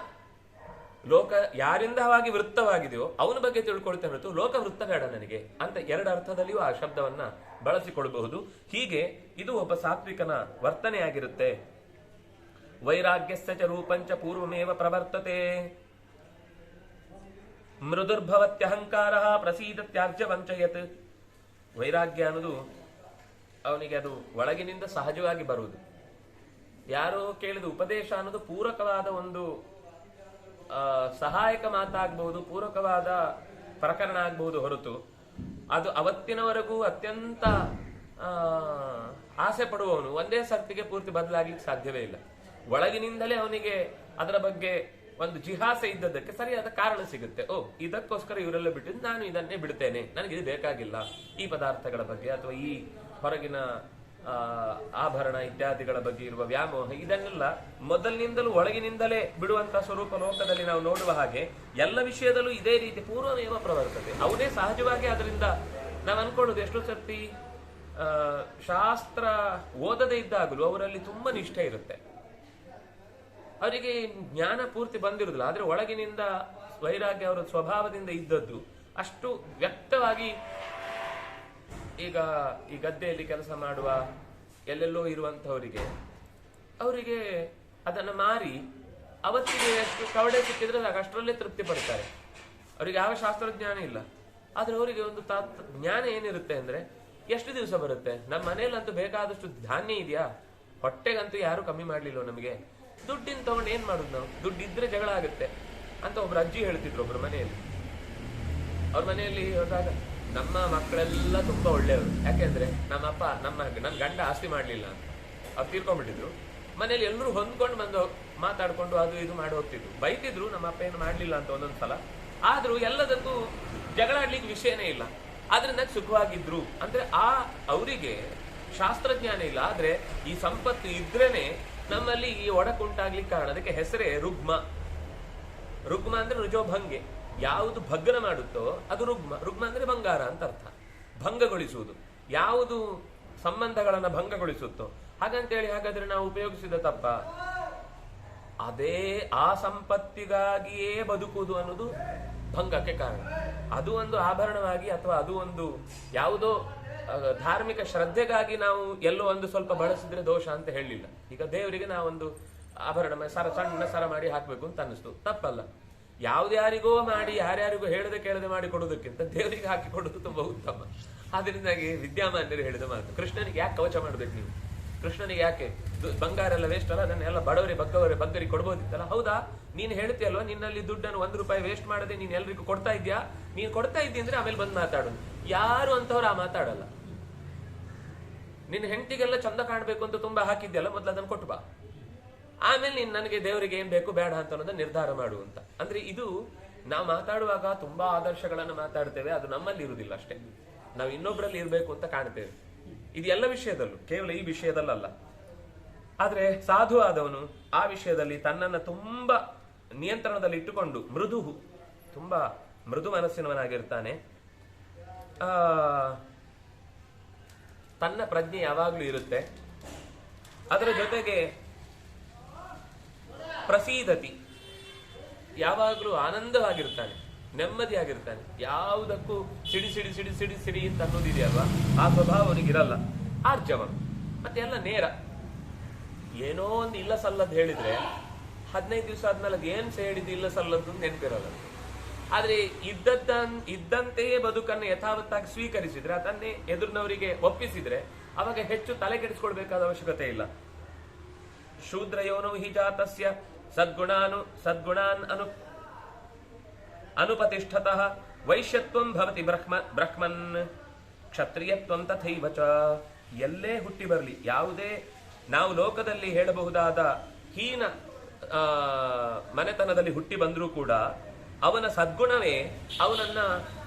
ಲೋಕ ಯಾರಿಂದವಾಗಿ ವೃತ್ತವಾಗಿದೆಯೋ ಅವನ ಬಗ್ಗೆ ತಿಳ್ಕೊಳ್ತೇನೆ ಹೊರತು ಲೋಕವೃತ್ತ ಬೇಡ ನನಗೆ ಅಂತ 2 ಅರ್ಥದಲ್ಲಿಯೂ ಆ ಶಬ್ದವನ್ನ ಬಳಸಿಕೊಳ್ಳಬಹುದು. ಹೀಗೆ ಇದು ಒಬ್ಬ ಸಾತ್ವಿಕನ ವರ್ತನೆ ಆಗಿರುತ್ತೆ. ವೈರಾಗ್ಯಸ್ಯ ಚ ರೂಪಂಚ ಪೂರ್ವಮೇವ ಪ್ರವರ್ತತೆ ಮೃದುರ್ಭವತ್ಯಹಂಕಾರ ಪ್ರಸೀದತ್ಯಾರ್ಜವಂಚಯತ್. ವೈರಾಗ್ಯ ಅನ್ನೋದು ಅವನಿಗೆ ಅದು ಒಳಗಿನಿಂದ ಸಹಜವಾಗಿ ಬರುವುದು. ಯಾರೋ ಕೇಳಿದ ಉಪದೇಶ ಅನ್ನೋದು ಪೂರಕವಾದ ಒಂದು ಸಹಾಯಕ ಮಾತಾಗಬಹುದು, ಪೂರಕವಾದ ಪ್ರಕರಣ ಆಗಬಹುದು ಹೊರತು ಅದು ಅವತ್ತಿನವರೆಗೂ ಅತ್ಯಂತ ಆಸೆ ಪಡುವವನು ಒಂದೇ ಸರ್ತಿಗೆ ಪೂರ್ತಿ ಬದಲಾಗ್ಲಿಕ್ಕೆ ಸಾಧ್ಯವೇ ಇಲ್ಲ. ಒಳಗಿನಿಂದಲೇ ಅವನಿಗೆ ಅದರ ಬಗ್ಗೆ ಒಂದು ಜಿಹಾಸೆ ಇದ್ದದಕ್ಕೆ ಸರಿಯಾದ ಕಾರಣ ಸಿಗುತ್ತೆ. ಇದಕ್ಕೋಸ್ಕರ ಇವರೆಲ್ಲ ಬಿಟ್ಟಿದ್ದು, ನಾನು ಇದನ್ನೇ ಬಿಡ್ತೇನೆ, ನನಗಿದು ಬೇಕಾಗಿಲ್ಲ. ಈ ಪದಾರ್ಥಗಳ ಬಗ್ಗೆ ಅಥವಾ ಈ ಹೊರಗಿನ ಆಭರಣ ಇತ್ಯಾದಿಗಳ ಬಗ್ಗೆ ಇರುವ ವ್ಯಾಮೋಹ ಇದನ್ನೆಲ್ಲ ಮೊದಲಿನಿಂದಲೂ ಒಳಗಿನಿಂದಲೇ ಬಿಡುವಂತಹ ಸ್ವರೂಪ ಲೋಕದಲ್ಲಿ ನಾವು ನೋಡುವ ಹಾಗೆ ಎಲ್ಲ ವಿಷಯದಲ್ಲೂ ಇದೇ ರೀತಿ ಪೂರ್ವಮೇವ ಪ್ರವರ್ತತೆ. ಅವನೇ ಸಹಜವಾಗಿ ಅದರಿಂದ ನಾವು ಅನ್ಕೊಳ್ಳೋದು ಎಷ್ಟೋ ಸರ್ತಿ ಶಾಸ್ತ್ರ ಓದದೇ ಇದ್ದಾಗಲೂ ಅವರಲ್ಲಿ ತುಂಬಾ ನಿಷ್ಠೆ ಇರುತ್ತೆ. ಅವರಿಗೆ ಜ್ಞಾನ ಪೂರ್ತಿ ಬಂದಿರುವುದಿಲ್ಲ, ಆದ್ರೆ ಒಳಗಿನಿಂದ ವೈರಾಗ್ಯ ಅವರ ಸ್ವಭಾವದಿಂದ ಇದ್ದದ್ದು ಅಷ್ಟು ವ್ಯಕ್ತವಾಗಿ. ಈಗ ಈ ಗದ್ದೆಯಲ್ಲಿ ಕೆಲಸ ಮಾಡುವ ಎಲ್ಲೆಲ್ಲೋ ಇರುವಂತಹವರಿಗೆ ಅವರಿಗೆ ಅದನ್ನ ಮಾರಿ ಅವತ್ತಿಗೆ ಎಷ್ಟು ಕವಡೆ ಸಿಕ್ಕಿದ್ರೆ ಅಷ್ಟರಲ್ಲೇ ತೃಪ್ತಿ ಪಡ್ತಾರೆ. ಅವರಿಗೆ ಯಾವ ಶಾಸ್ತ್ರಜ್ಞಾನ ಇಲ್ಲ, ಆದ್ರೆ ಅವರಿಗೆ ಒಂದು ಜ್ಞಾನ ಏನಿರುತ್ತೆ ಅಂದ್ರೆ ಎಷ್ಟು ದಿವಸ ಬರುತ್ತೆ, ನಮ್ಮ ಮನೆಯಲ್ಲಂತೂ ಬೇಕಾದಷ್ಟು ಧಾನ್ಯ ಇದೆಯಾ, ಹೊಟ್ಟೆಗಂತೂ ಯಾರು ಕಮ್ಮಿ ಮಾಡ್ಲಿಲ್ಲ, ನಮಗೆ ದುಡ್ಡಿನ ತಗೊಂಡು ಏನ್ ಮಾಡುದು, ನಾವು ದುಡ್ಡಿದ್ರೆ ಜಗಳ ಆಗುತ್ತೆ ಅಂತ ಒಬ್ರು ಅಜ್ಜಿ ಹೇಳ್ತಿದ್ರು ಒಬ್ರು ಮನೆಯಲ್ಲಿ. ಅವ್ರ ಮನೆಯಲ್ಲಿ ಹೋದಾಗ ನಮ್ಮ ಮಕ್ಕಳೆಲ್ಲ ತುಂಬಾ ಒಳ್ಳೆಯವರು, ಯಾಕೆಂದ್ರೆ ನನ್ನ ಗಂಡ ಆಸ್ತಿ ಮಾಡ್ಲಿಲ್ಲ ಅಂತ ಅವ್ರು ತೀರ್ಕೊಂಡ್ಬಿಟ್ಟಿದ್ರು. ಮನೇಲಿ ಎಲ್ಲರೂ ಹೊಂದ್ಕೊಂಡು ಬಂದು ಮಾತಾಡ್ಕೊಂಡು ಅದು ಇದು ಮಾಡಿ ಹೋಗ್ತಿದ್ರು, ಬೈತಿದ್ರು ನಮ್ಮ ಅಪ್ಪ ಏನು ಮಾಡ್ಲಿಲ್ಲ ಅಂತ ಒಂದೊಂದ್ಸಲ. ಆದ್ರೂ ಎಲ್ಲದಕ್ಕೂ ಜಗಳಾಡ್ಲಿಕ್ಕೆ ವಿಷಯನೇ ಇಲ್ಲ, ಆದ್ರಿಂದ ಸುಖವಾಗಿದ್ರು. ಅಂದ್ರೆ ಅವರಿಗೆ ಶಾಸ್ತ್ರಜ್ಞಾನ ಇಲ್ಲ, ಆದ್ರೆ ಈ ಸಂಪತ್ತು ಇದ್ರೇನೆ ನಮ್ಮಲ್ಲಿ ಈ ಒಡಕುಂಟಾಗ್ಲಿಕ್ಕೆ ಕಾರಣ. ಅದಕ್ಕೆ ಹೆಸರೇ ರುಗ್ಮ. ರುಗ್ಮ ಅಂದ್ರೆ ರುಜೋಭಂಗೆ, ಯಾವುದು ಭಗ್ನ ಮಾಡುತ್ತೋ ಅದು ರುಗ್ಮ. ರುಗ್ಮ ಅಂದ್ರೆ ಬಂಗಾರ ಅಂತ ಅರ್ಥ, ಭಂಗಗೊಳಿಸುವುದು. ಯಾವುದು ಸಂಬಂಧಗಳನ್ನ ಭಂಗಗೊಳಿಸುತ್ತೋ ಹಾಗಂತೇಳಿ ಹಾಗಾದ್ರೆ ನಾವು ಉಪಯೋಗಿಸಿದ ತಪ್ಪ. ಅದೇ ಆ ಸಂಪತ್ತಿಗಾಗಿಯೇ ಬದುಕುವುದು ಅನ್ನೋದು ಭಂಗಕ್ಕೆ ಕಾರಣ. ಅದು ಒಂದು ಆಭರಣವಾಗಿ ಅಥವಾ ಅದು ಒಂದು ಯಾವುದೋ ಧಾರ್ಮಿಕ ಶ್ರದ್ಧೆಗಾಗಿ ನಾವು ಎಲ್ಲೋ ಒಂದು ಸ್ವಲ್ಪ ಬಳಸಿದ್ರೆ ದೋಷ ಅಂತ ಹೇಳಿಲ್ಲ. ಈಗ ದೇವರಿಗೆ ನಾವೊಂದು ಆಭರಣ ಸಣ್ಣ ಸರ ಮಾಡಿ ಹಾಕ್ಬೇಕು ಅಂತ ಅನ್ನಿಸ್ತು, ತಪ್ಪಲ್ಲ. ಯಾವ್ದ್ಯಾರಿಗೋ ಮಾಡಿ ಯಾರ್ಯಾರಿಗೂ ಹೇಳದೆ ಕೇಳದೆ ಮಾಡಿ ಕೊಡುವುದಕ್ಕಿಂತ ದೇವರಿಗೆ ಹಾಕಿ ಕೊಡುವುದು ತುಂಬಾ ಉತ್ತಮ. ಆದ್ರಿಂದಾಗಿ ವಿದ್ಯಾಮಾನ್ಯರು ಹೇಳಿದ ಮಾತು, ಕೃಷ್ಣನಿಗೆ ಯಾಕೆ ಕವಚ ಮಾಡ್ಬೇಕು ನೀವು, ಕೃಷ್ಣನಿಗೆ ಯಾಕೆ ಬಂಗಾರ ಎಲ್ಲ ವೇಸ್ಟ್ ಅಲ್ಲ, ಅದನ್ನೆಲ್ಲ ಬಗ್ಗರಿಗೆ ಕೊಡ್ಬೋದಿತ್ತಲ್ಲ. ಹೌದಾ, ನೀನು ಹೇಳ್ತೀಯಲ್ವಾ ನಿನ್ನಲ್ಲಿ ದುಡ್ಡನ್ನು ₹1 ವೇಸ್ಟ್ ಮಾಡದೆ ನೀನ್ ಎಲ್ರಿಗೂ ಕೊಡ್ತಾ ಇದ್ಯಾ, ನೀನ್ ಕೊಡ್ತಾ ಇದ್ದಿ ಅಂದ್ರೆ ಆಮೇಲೆ ಬಂದು ಮಾತಾಡೋದು. ಯಾರು ಅಂತವ್ರು ಮಾತಾಡಲ್ಲ. ನಿನ್ನ ಹೆಂಡತಿಗೆಲ್ಲ ಚಂದ ಕಾಣ್ಬೇಕು ಅಂತ ತುಂಬಾ ಹಾಕಿದ್ಯಲ್ಲ, ಮೊದ್ಲು ಅದನ್ನು ಕೊಟ್ಟು ಬಾ, ಆಮೇಲೆ ನೀನ್ ನನಗೆ ದೇವರಿಗೆ ಏನ್ ಬೇಕು ಬೇಡ ಅಂತ ಅನ್ನೋದನ್ನ ನಿರ್ಧಾರ ಮಾಡು ಅಂತ. ಅಂದ್ರೆ ಇದು ನಾವು ಮಾತಾಡುವಾಗ ತುಂಬಾ ಆದರ್ಶಗಳನ್ನ ಮಾತಾಡ್ತೇವೆ, ಅದು ನಮ್ಮಲ್ಲಿ ಇರುವುದಿಲ್ಲ ಅಷ್ಟೇ, ನಾವು ಇನ್ನೊಬ್ಬರಲ್ಲಿ ಇರಬೇಕು ಅಂತ ಕಾಣ್ತೇವೆ. ಇದು ಎಲ್ಲ ವಿಷಯದಲ್ಲೂ, ಕೇವಲ ಈ ವಿಷಯದಲ್ಲಲ್ಲ. ಆದ್ರೆ ಸಾಧು ಆದವನು ಆ ವಿಷಯದಲ್ಲಿ ತನ್ನನ್ನು ತುಂಬಾ ನಿಯಂತ್ರಣದಲ್ಲಿ ಇಟ್ಟುಕೊಂಡು ತುಂಬಾ ಮೃದು ಮನಸ್ಸಿನವನಾಗಿರ್ತಾನೆ. ತನ್ನ ಪ್ರಜ್ಞೆ ಯಾವಾಗ್ಲೂ ಇರುತ್ತೆ. ಅದರ ಜೊತೆಗೆ ಪ್ರಸೀದತಿ, ಯಾವಾಗ್ಲೂ ಆನಂದವಾಗಿರ್ತಾನೆ, ನೆಮ್ಮದಿಯಾಗಿರ್ತಾನೆ. ಯಾವುದಕ್ಕೂ ಸಿಡಿ ಸಿಡಿ ಸಿಡಿ ಸಿಡಿ ಸಿಡಿ ಅಂತ ಅನ್ನೋದಿದೆಯಲ್ವಾ, ಆ ಸ್ವಭಾವ ಅವನಿಗಿರಲ್ಲ. ಆರ್ಜವಂ, ಮತ್ತೆ ಎಲ್ಲ ನೇರ. ಏನೋ ಒಂದು ಇಲ್ಲ ಸಲ್ಲದ್ ಹೇಳಿದ್ರೆ 15 ದಿವಸ ಆದ್ಮೇಲೆ ಅದು ಏನ್ ಹೇಳಿದ್ದು ಇಲ್ಲ ಸಲ್ಲದ್ದು ನೆನಪಿರಲ್ಲ. ಆದ್ರೆ ಇದ್ದಂತೆಯೇ ಬದುಕನ್ನು ಯಥಾವತ್ತಾಗಿ ಸ್ವೀಕರಿಸಿದ್ರೆ, ಅದನ್ನೇ ಎದುರಿನವರಿಗೆ ಒಪ್ಪಿಸಿದ್ರೆ, ಅವಾಗ ಹೆಚ್ಚು ತಲೆ ಕೆಡಿಸ್ಕೊಳ್ಬೇಕಾದ ಅವಶ್ಯಕತೆ ಇಲ್ಲ. ಶೂದ್ರಯೋನೋ ಹಿ ಜಾತಸ್ಯ ಸದ್ಗುಣಾನ್ ಅನುಪತಿಷ್ಠತಃ ವೈಶ್ಯತ್ವಂ ಭವತಿ ಬ್ರಹ್ಮನ್ ಕ್ಷತ್ರಿಯತ್ವಂ ತಥೈವ ಚ. ಎಲ್ಲೇ ಹುಟ್ಟಿ ಬರಲಿ, ಯಾವುದೇ ನಾವು ಲೋಕದಲ್ಲಿ ಹೇಳಬಹುದಾದ ಹೀನ ಮನೆತನದಲ್ಲಿ ಹುಟ್ಟಿ ಬಂದರೂ ಕೂಡ ಅವನ ಸದ್ಗುಣವೇ ಅವನನ್ನ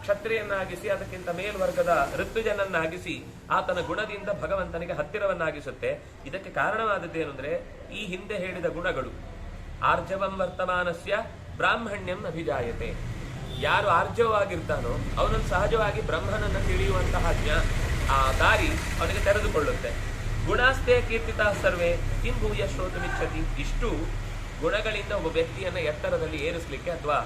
ಕ್ಷತ್ರಿಯನ್ನಾಗಿಸಿ, ಅದಕ್ಕಿಂತ ಮೇಲ್ವರ್ಗದ ಋತುಜನನ್ನಾಗಿಸಿ, ಆತನ ಗುಣದಿಂದ ಭಗವಂತನಿಗೆ ಹತ್ತಿರವನ್ನಾಗಿಸುತ್ತೆ. ಇದಕ್ಕೆ ಕಾರಣವಾದದ್ದೇನು ಅಂದ್ರೆ ಈ ಹಿಂದೆ ಹೇಳಿದ ಗುಣಗಳು. ಆರ್ಜವಂ ವರ್ತಮಾನಸ್ಯ ಬ್ರಾಹ್ಮಣ್ಯಂ ಅಭಿಜಾಯತೆ. ಯಾರು ಆರ್ಜವವಾಗಿರ್ತಾನೋ ಅವನನ್ನು ಸಹಜವಾಗಿ ಬ್ರಹ್ಮನನ್ನು ತಿಳಿಯುವಂತಹ ಆ ದಾರಿ ಅವನಿಗೆ ತೆರೆದುಕೊಳ್ಳುತ್ತೆ. ಗುಣಾಸ್ತೆ ಕೀರ್ತಿತ ಸರ್ವೇ ಕಿಂ ಭೂಯ ಶ್ರೋತುಮಿಚ್ಛತಿ. ಇಷ್ಟು ಗುಣಗಳಿಂದ ಒಬ್ಬ ವ್ಯಕ್ತಿಯನ್ನ ಎತ್ತರದಲ್ಲಿ ಏರಿಸಲಿಕ್ಕೆ ಅಥವಾ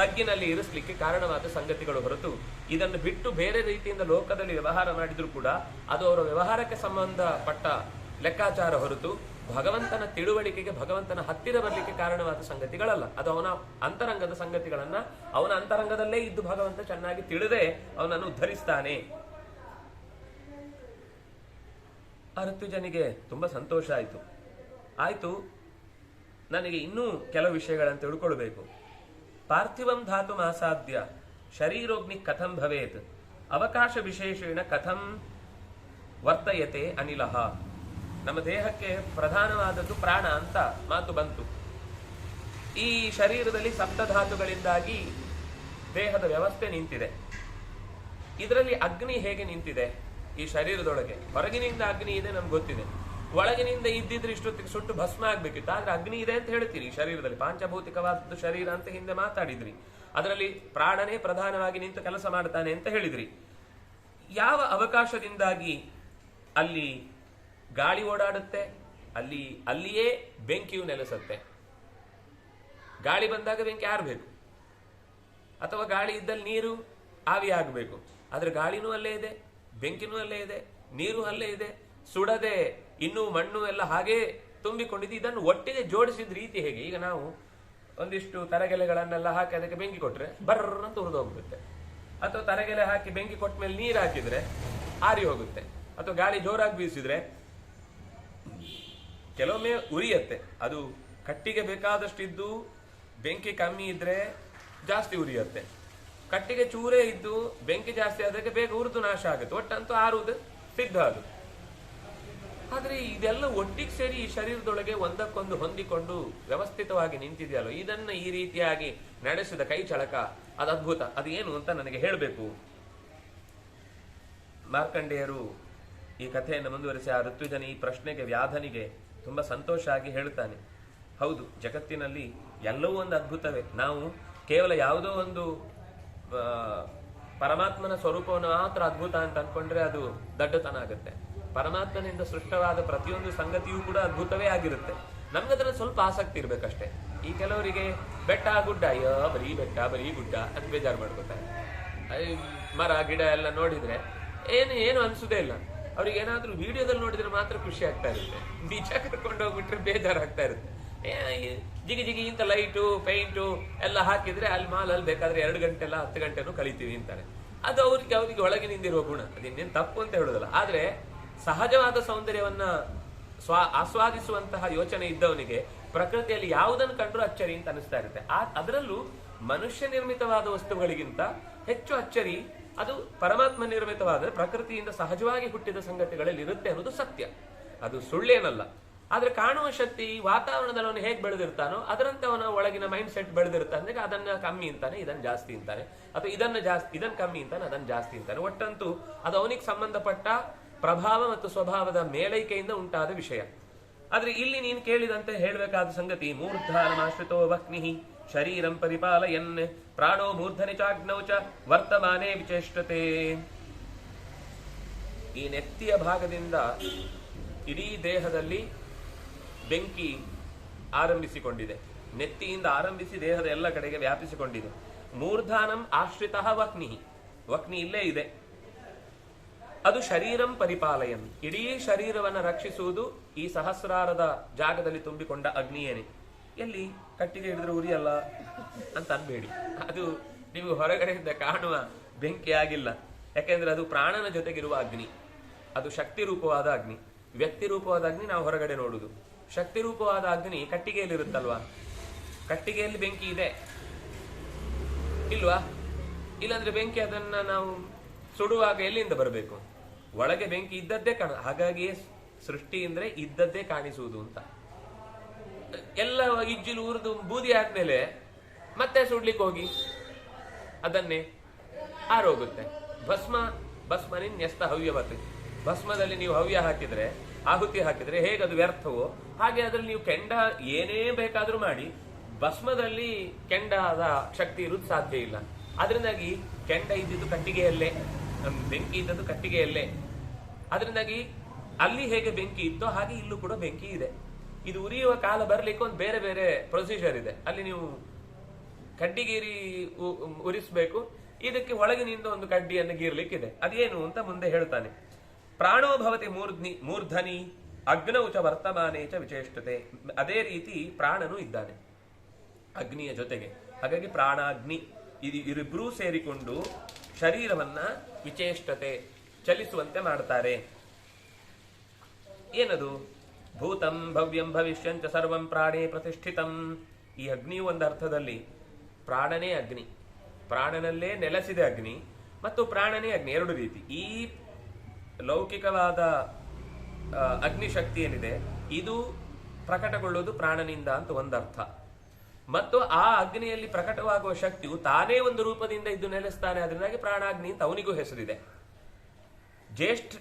ತಗ್ಗಿನಲ್ಲಿ ಇರಿಸಲಿಕ್ಕೆ ಕಾರಣವಾದ ಸಂಗತಿಗಳು ಹೊರತು, ಇದನ್ನು ಬಿಟ್ಟು ಬೇರೆ ರೀತಿಯಿಂದ ಲೋಕದಲ್ಲಿ ವ್ಯವಹಾರ ಮಾಡಿದ್ರು ಕೂಡ ಅದು ಅವರ ವ್ಯವಹಾರಕ್ಕೆ ಸಂಬಂಧಪಟ್ಟ ಲೆಕ್ಕಾಚಾರ ಹೊರತು ಭಗವಂತನ ತಿಳುವಳಿಕೆಗೆ, ಭಗವಂತನ ಹತ್ತಿರ ಬರಲಿಕ್ಕೆ ಕಾರಣವಾದ ಸಂಗತಿಗಳಲ್ಲ. ಅದು ಅವನ ಅಂತರಂಗದ ಸಂಗತಿಗಳನ್ನ ಅವನ ಅಂತರಂಗದಲ್ಲೇ ಇದ್ದು ಭಗವಂತ ಚೆನ್ನಾಗಿ ತಿಳಿದೇ ಅವನನ್ನು ಉದ್ಧರಿಸ್ತಾನೆ. ಆ ಋತುಜನಿಗೆ ತುಂಬಾ ಸಂತೋಷ ಆಯ್ತು, ನನಗೆ ಇನ್ನೂ ಕೆಲವು ವಿಷಯಗಳನ್ನು ತಿಳ್ಕೊಳ್ಬೇಕು. ಪಾರ್ಥಿವಂ ಧಾತು ಆಸಾದ್ಯ ಶರೀರೋಗ್ನಿ ಕಥಂ ಭವೇತ್ ಅವಕಾಶ ವಿಶೇಷೇಣ ಕಥಂ ವರ್ತಯತೆ ಅನಿಲಃ. ನಮ್ಮ ದೇಹಕ್ಕೆ ಪ್ರಧಾನವಾದದ್ದು ಪ್ರಾಣ ಅಂತ ಮಾತು ಬಂತು. ಈ ಶರೀರದಲ್ಲಿ ಸಪ್ತಧಾತುಗಳಿಂದಾಗಿ ದೇಹದ ವ್ಯವಸ್ಥೆ ನಿಂತಿದೆ. ಇದರಲ್ಲಿ ಅಗ್ನಿ ಹೇಗೆ ನಿಂತಿದೆ? ಈ ಶರೀರದೊಳಗೆ ಹೊರಗಿನಿಂದ ಅಗ್ನಿ ಇದೆ ನಮ್ಗೆ ಗೊತ್ತಿದೆ, ಒಳಗಿನಿಂದ ಇದ್ದಿದ್ರೆ ಇಷ್ಟೊತ್ತಿಗೆ ಸುಟ್ಟು ಭಸ್ಮ ಆಗ್ಬೇಕಿತ್ತು. ಆದ್ರೆ ಅಗ್ನಿ ಇದೆ ಅಂತ ಹೇಳ್ತೀರಿ ಶರೀರದಲ್ಲಿ. ಪಾಂಚಭೌತಿಕವಾದ ಶರೀರ ಅಂತ ಹಿಂದೆ ಮಾತಾಡಿದ್ರಿ. ಅದರಲ್ಲಿ ಪ್ರಾಣನೇ ಪ್ರಧಾನವಾಗಿ ನಿಂತು ಕೆಲಸ ಮಾಡ್ತಾನೆ ಅಂತ ಹೇಳಿದ್ರಿ. ಯಾವ ಅವಕಾಶದಿಂದಾಗಿ ಅಲ್ಲಿ ಗಾಳಿ ಓಡಾಡುತ್ತೆ, ಅಲ್ಲಿಯೇ ಬೆಂಕಿಯು ನೆಲೆಸುತ್ತೆ. ಗಾಳಿ ಬಂದಾಗ ಬೆಂಕಿ ಆರ್ಬೇಕು, ಅಥವಾ ಗಾಳಿ ಇದ್ದಲ್ಲಿ ನೀರು ಆವಿ ಆಗಬೇಕು. ಆದ್ರೆ ಗಾಳಿನೂ ಅಲ್ಲೇ ಇದೆ, ಬೆಂಕಿನೂ ಅಲ್ಲೇ ಇದೆ, ನೀರು ಅಲ್ಲೇ ಇದೆ. ಸುಡದೆ ಇನ್ನೂ ಮಣ್ಣು ಎಲ್ಲ ಹಾಗೇ ತುಂಬಿಕೊಂಡಿದ್ದು. ಇದನ್ನು ಒಟ್ಟಿಗೆ ಜೋಡಿಸಿದ ರೀತಿ ಹೇಗೆ? ಈಗ ನಾವು ಒಂದಿಷ್ಟು ತರಗೆಲೆಗಳನ್ನೆಲ್ಲ ಹಾಕಿ ಅದಕ್ಕೆ ಬೆಂಕಿ ಕೊಟ್ರೆ ಬರ್ರ ಅಂತ ಉರಿದೋಗ್ಬಿಡುತ್ತೆ. ಅಥವಾ ತರಗೆಲೆ ಹಾಕಿ ಬೆಂಕಿ ಕೊಟ್ಟ ಮೇಲೆ ನೀರು ಹಾಕಿದ್ರೆ ಆರಿ ಹೋಗುತ್ತೆ. ಅಥವಾ ಗಾಳಿ ಜೋರಾಗಿ ಬೀಸಿದ್ರೆ ಕೆಲವೊಮ್ಮೆ ಉರಿಯತ್ತೆ. ಅದು ಕಟ್ಟಿಗೆ ಬೇಕಾದಷ್ಟಿದ್ದು ಬೆಂಕಿ ಕಮ್ಮಿ ಇದ್ರೆ ಜಾಸ್ತಿ ಉರಿಯತ್ತೆ. ಕಟ್ಟಿಗೆ ಚೂರೇ ಇದ್ದು ಬೆಂಕಿ ಜಾಸ್ತಿ ಆದ್ರೆ ಬೇಗ ಉರಿದು ನಾಶ ಆಗುತ್ತೆ. ಒಟ್ಟಂತೂ ಆರುವುದು ಸಿದ್ಧ ಅದು. ಆದ್ರೆ ಇದೆಲ್ಲ ಒಟ್ಟಿಗೆ ಸೇರಿ ಈ ಶರೀರದೊಳಗೆ ಒಂದಕ್ಕೊಂದು ಹೊಂದಿಕೊಂಡು ವ್ಯವಸ್ಥಿತವಾಗಿ ನಿಂತಿದೆಯಲ್ಲೋ, ಇದನ್ನ ಈ ರೀತಿಯಾಗಿ ನಡೆಸಿದ ಕೈ ಚಳಕ, ಅದು ಅದ್ಭುತ. ಅದು ಏನು ಅಂತ ನನಗೆ ಹೇಳಬೇಕು. ಮಾರ್ಕಂಡೇಯರು ಈ ಕಥೆಯನ್ನು ಮುಂದುವರಿಸಿ ಆ ಋತುಜನ ಈ ಪ್ರಶ್ನೆಗೆ, ವ್ಯಾಧನಿಗೆ ತುಂಬಾ ಸಂತೋಷ ಆಗಿ ಹೇಳ್ತಾನೆ, ಹೌದು, ಜಗತ್ತಿನಲ್ಲಿ ಎಲ್ಲವೂ ಒಂದು ಅದ್ಭುತವೇ. ನಾವು ಕೇವಲ ಯಾವುದೋ ಒಂದು ಪರಮಾತ್ಮನ ಸ್ವರೂಪವನ್ನು ಮಾತ್ರ ಅದ್ಭುತ ಅಂತ ಅನ್ಕೊಂಡ್ರೆ ಅದು ದಡ್ಡತನ ಆಗುತ್ತೆ. ಪರಮಾತ್ಮನಿಂದ ಸೃಷ್ಟವಾದ ಪ್ರತಿಯೊಂದು ಸಂಗತಿಯೂ ಕೂಡ ಅದ್ಭುತವೇ ಆಗಿರುತ್ತೆ. ನಮ್ಗದ್ರಲ್ಲಿ ಸ್ವಲ್ಪ ಆಸಕ್ತಿ ಇರ್ಬೇಕಷ್ಟೇ. ಈ ಕೆಲವರಿಗೆ ಬೆಟ್ಟ ಗುಡ್ಡ, ಅಯ್ಯೋ ಬರೀ ಬೆಟ್ಟ ಬರೀ ಗುಡ್ಡ ಅಂತ ಬೇಜಾರು ಮಾಡ್ಕೋತಾರೆ. ಮರ ಗಿಡ ಎಲ್ಲ ನೋಡಿದ್ರೆ ಏನು ಅನ್ಸುದೇ ಇಲ್ಲ. ಅವ್ರಿಗೆ ಏನಾದ್ರೂ ವಿಡಿಯೋದಲ್ಲಿ ನೋಡಿದ್ರೆ ಮಾತ್ರ ಖುಷಿ ಆಗ್ತಾ ಇರುತ್ತೆ. ನಿಜ ಕರ್ಕೊಂಡು ಹೋಗ್ಬಿಟ್ರೆ ಬೇಜಾರಾಗ್ತಾ ಇರುತ್ತೆ. ಜಿಗಿ ಜಿಗಿ ಇಂತ ಲೈಟು ಪೇಂಟು ಎಲ್ಲ ಹಾಕಿದ್ರೆ ಅಲ್ಲಿ ಮಾಲಲ್ಲಿ ಬೇಕಾದ್ರೆ 2 ಗಂಟೆ ಎಲ್ಲ 10 ಗಂಟೆನೂ ಕಳಿತೀವಿ ಅಂತಾರೆ. ಅದು ಅವರಿಗೆ ಒಳಗಿನಿಂದಿರುವ ಗುಣ, ಅದಿನ್ನೇನು ತಪ್ಪು ಅಂತ ಹೇಳೋದಲ್ಲ. ಆದ್ರೆ ಸಹಜವಾದ ಸೌಂದರ್ಯವನ್ನ ಆಸ್ವಾದಿಸುವಂತಹ ಯೋಚನೆ ಇದ್ದವನಿಗೆ ಪ್ರಕೃತಿಯಲ್ಲಿ ಯಾವುದನ್ನು ಕಂಡ್ರೂ ಅಚ್ಚರಿ ಅಂತ ಅನಿಸ್ತಾ ಇರುತ್ತೆ. ಅದರಲ್ಲೂ ಮನುಷ್ಯ ನಿರ್ಮಿತವಾದ ವಸ್ತುಗಳಿಗಿಂತ ಹೆಚ್ಚು ಅಚ್ಚರಿ ಅದು ಪರಮಾತ್ಮ ನಿರ್ಮಿತವಾದ ಪ್ರಕೃತಿಯಿಂದ ಸಹಜವಾಗಿ ಹುಟ್ಟಿದ ಸಂಗತಿಗಳಲ್ಲಿ ಇರುತ್ತೆ ಅನ್ನೋದು ಸತ್ಯ, ಅದು ಸುಳ್ಳೇನಲ್ಲ. ಆದ್ರೆ ಕಾಣುವ ಶಕ್ತಿ ವಾತಾವರಣದಲ್ಲಿ ಅವನು ಹೇಗೆ ಬೆಳೆದಿರ್ತಾನೋ ಅದರಂತೆ ಅವನ ಒಳಗಿನ ಮೈಂಡ್ ಸೆಟ್ ಬೆಳೆದಿರ್ತಾನೆ. ಅದನ್ನ ಕಮ್ಮಿ ಅಂತಾನೆ, ಇದನ್ನ ಜಾಸ್ತಿ ಅಂತಾನೆ, ಅಥವಾ ಇದನ್ನ ಕಮ್ಮಿ ಅಂತಾನೆ, ಅದನ್ನ ಜಾಸ್ತಿ ಅಂತಾನೆ. ಒಟ್ಟಂತೂ ಅದು ಅವನಿಗೆ ಸಂಬಂಧಪಟ್ಟ ಪ್ರಭಾವ ಮತ್ತು ಸ್ವಭಾವದ ಮೇಲೈಕೆಯಿಂದ ಉಂಟಾದ ವಿಷಯ. ಆದ್ರೆ ಇಲ್ಲಿ ನೀನು ಕೇಳಿದಂತೆ ಹೇಳಬೇಕಾದ ಸಂಗತಿ, ಮೂರ್ಧಾನಮಾಶ್ರಿತೋ ವಹ್ನಿ ಶರೀರಂ ಪರಿಪಾಲಯನ್ ಪ್ರಾಣೋ ಮೂರ್ಧನಿ ಚಾಗ್ನೌ ಚ ವರ್ತಮಾನೇ ವಿಚೇಷ್ಟತೆ. ಈ ನೆತ್ತಿಯ ಭಾಗದಿಂದ ಇಡೀ ದೇಹದಲ್ಲಿ ಬೆಂಕಿ ಆರಂಭಿಸಿಕೊಂಡಿದೆ. ನೆತ್ತಿಯಿಂದ ಆರಂಭಿಸಿ ದೇಹದ ಎಲ್ಲ ಕಡೆಗೆ ವ್ಯಾಪಿಸಿಕೊಂಡಿದೆ. ಮೂರ್ಧಾನಂ ಆಶ್ರಿತ ವಹ್ನಿ, ವಹ್ನಿ ಇಲ್ಲೇ ಇದೆ. ಅದು ಶರೀರಂ ಪರಿಪಾಲಯನ್, ಇಡೀ ಶರೀರವನ್ನು ರಕ್ಷಿಸುವುದು ಈ ಸಹಸ್ರಾರದ ಜಾಗದಲ್ಲಿ ತುಂಬಿಕೊಂಡ ಅಗ್ನಿಯೇನೆ. ಎಲ್ಲಿ ಕಟ್ಟಿಗೆ ಹಿಡಿದ್ರೆ ಉರಿಯಲ್ಲ ಅಂತ ಅನ್ಬೇಡಿ, ಅದು ನೀವು ಹೊರಗಡೆಯಿಂದ ಕಾಣುವ ಬೆಂಕಿ ಆಗಿಲ್ಲ. ಯಾಕೆಂದ್ರೆ ಅದು ಪ್ರಾಣನ ಜೊತೆಗಿರುವ ಅಗ್ನಿ, ಅದು ಶಕ್ತಿ ರೂಪವಾದ ಅಗ್ನಿ. ವ್ಯಕ್ತಿ ರೂಪವಾದ ಅಗ್ನಿ ನಾವು ಹೊರಗಡೆ ನೋಡುದು, ಶಕ್ತಿ ರೂಪವಾದ ಅಗ್ನಿ ಕಟ್ಟಿಗೆಯಲ್ಲಿರುತ್ತಲ್ವಾ. ಕಟ್ಟಿಗೆಯಲ್ಲಿ ಬೆಂಕಿ ಇದೆ ಇಲ್ವಾ? ಇಲ್ಲಾಂದ್ರೆ ಬೆಂಕಿ ಅದನ್ನ ನಾವು ಸುಡುವಾಗ ಎಲ್ಲಿಂದ ಬರಬೇಕು? ಒಳಗೆ ಬೆಂಕಿ ಇದ್ದದ್ದೇ ಹಾಗಾಗಿಯೇ ಸೃಷ್ಟಿ ಅಂದ್ರೆ ಇದ್ದದ್ದೇ ಕಾಣಿಸುವುದು ಅಂತ. ಎಲ್ಲ ಇಜ್ಜಿಲು ಉರಿದು ಬೂದಿ ಆದ್ಮೇಲೆ ಮತ್ತೆ ಸುಡ್ಲಿಕ್ಕೆ ಹೋಗಿ ಅದನ್ನೇ ಆರೋಗುತ್ತೆ. ಭಸ್ಮನಿನ್ ನ್ಯಸ್ತ ಹವ್ಯವತ್, ಭಸ್ಮದಲ್ಲಿ ನೀವು ಹವ್ಯ ಹಾಕಿದ್ರೆ, ಆಹುತಿ ಹಾಕಿದ್ರೆ ಹೇಗದು ವ್ಯರ್ಥವೋ ಹಾಗೆ ಅದ್ರಲ್ಲಿ ನೀವು ಕೆಂಡ ಏನೇ ಬೇಕಾದ್ರೂ ಮಾಡಿ ಭಸ್ಮದಲ್ಲಿ ಕೆಂಡದ ಶಕ್ತಿ ಇರುವುದು ಸಾಧ್ಯ ಇಲ್ಲ. ಅದರಿಂದಾಗಿ ಕೆಂಡ ಇದ್ದಿದ್ದು ಕಟ್ಟಿಗೆಯಲ್ಲೇ, ಬೆಂಕಿ ಇದ್ದದ್ದು ಕಟ್ಟಿಗೆಯಲ್ಲೇ. ಅದರಿಂದಾಗಿ ಅಲ್ಲಿ ಹೇಗೆ ಬೆಂಕಿ ಇತ್ತೋ ಹಾಗೆ ಇಲ್ಲೂ ಕೂಡ ಬೆಂಕಿ ಇದೆ. ಇದು ಉರಿಯುವ ಕಾಲ ಬರ್ಲಿಕ್ಕೆ ಒಂದು ಬೇರೆ ಬೇರೆ ಪ್ರೊಸೀಜರ್ ಇದೆ. ಅಲ್ಲಿ ನೀವು ಕಡ್ಡಿಗೀರಿ ಉರಿಸ್ಬೇಕು, ಇದಕ್ಕೆ ಒಳಗಿನಿಂದ ಒಂದು ಕಡ್ಡಿಯನ್ನು ಗೀರ್ಲಿಕ್ಕಿದೆ. ಅದೇನು ಅಂತ ಮುಂದೆ ಹೇಳ್ತಾನೆ. ಪ್ರಾಣೋ ಭವತಿ ಮೂರ್ಧನಿ ಅಗ್ನೌ ಚ ವರ್ತಮಾನೇ ಚ ವಿಚೇಷ್ಟತೆ. ಅದೇ ರೀತಿ ಪ್ರಾಣನು ಇದ್ದಾನೆ ಅಗ್ನಿಯ ಜೊತೆಗೆ. ಹಾಗಾಗಿ ಪ್ರಾಣ ಅಗ್ನಿ ಇವರಿಬ್ಬರೂ ಸೇರಿಕೊಂಡು ಶರೀರವನ್ನ ವಿಚೇಷ್ಟತೆ, ಚಲಿಸುವಂತೆ ಮಾಡ್ತಾರೆ. ಏನದು? ಭೂತಂ ಭವ್ಯಂ ಭವಿಷ್ಯಂಚ ಸರ್ವಂ ಪ್ರಾಣೇ ಪ್ರತಿಷ್ಠಿತಂ. ಈ ಅಗ್ನಿಯು ಒಂದು ಅರ್ಥದಲ್ಲಿ ಪ್ರಾಣನೇ ಅಗ್ನಿ, ಪ್ರಾಣನಲ್ಲೇ ನೆಲೆಸಿದೆ ಅಗ್ನಿ ಮತ್ತು ಪ್ರಾಣನೇ ಅಗ್ನಿ, ಎರಡು ರೀತಿ. ಈ ಲೌಕಿಕವಾದ ಅಗ್ನಿಶಕ್ತಿ ಏನಿದೆ ಇದು ಪ್ರಕಟಗೊಳ್ಳುವುದು ಪ್ರಾಣನಿಂದ ಅಂತ ಒಂದರ್ಥ. ಮತ್ತು ಆ ಅಗ್ನಿಯಲ್ಲಿ ಪ್ರಕಟವಾಗುವ ಶಕ್ತಿಯು ತಾನೇ ಒಂದು ರೂಪದಿಂದ ಇದ್ದು ನೆಲೆಸ್ತಾನೆ. ಅದರಿಂದಾಗಿ ಪ್ರಾಣಾಗ್ನಿ ಅಂತ ಅವನಿಗೂ ಹೆಸರಿದೆ.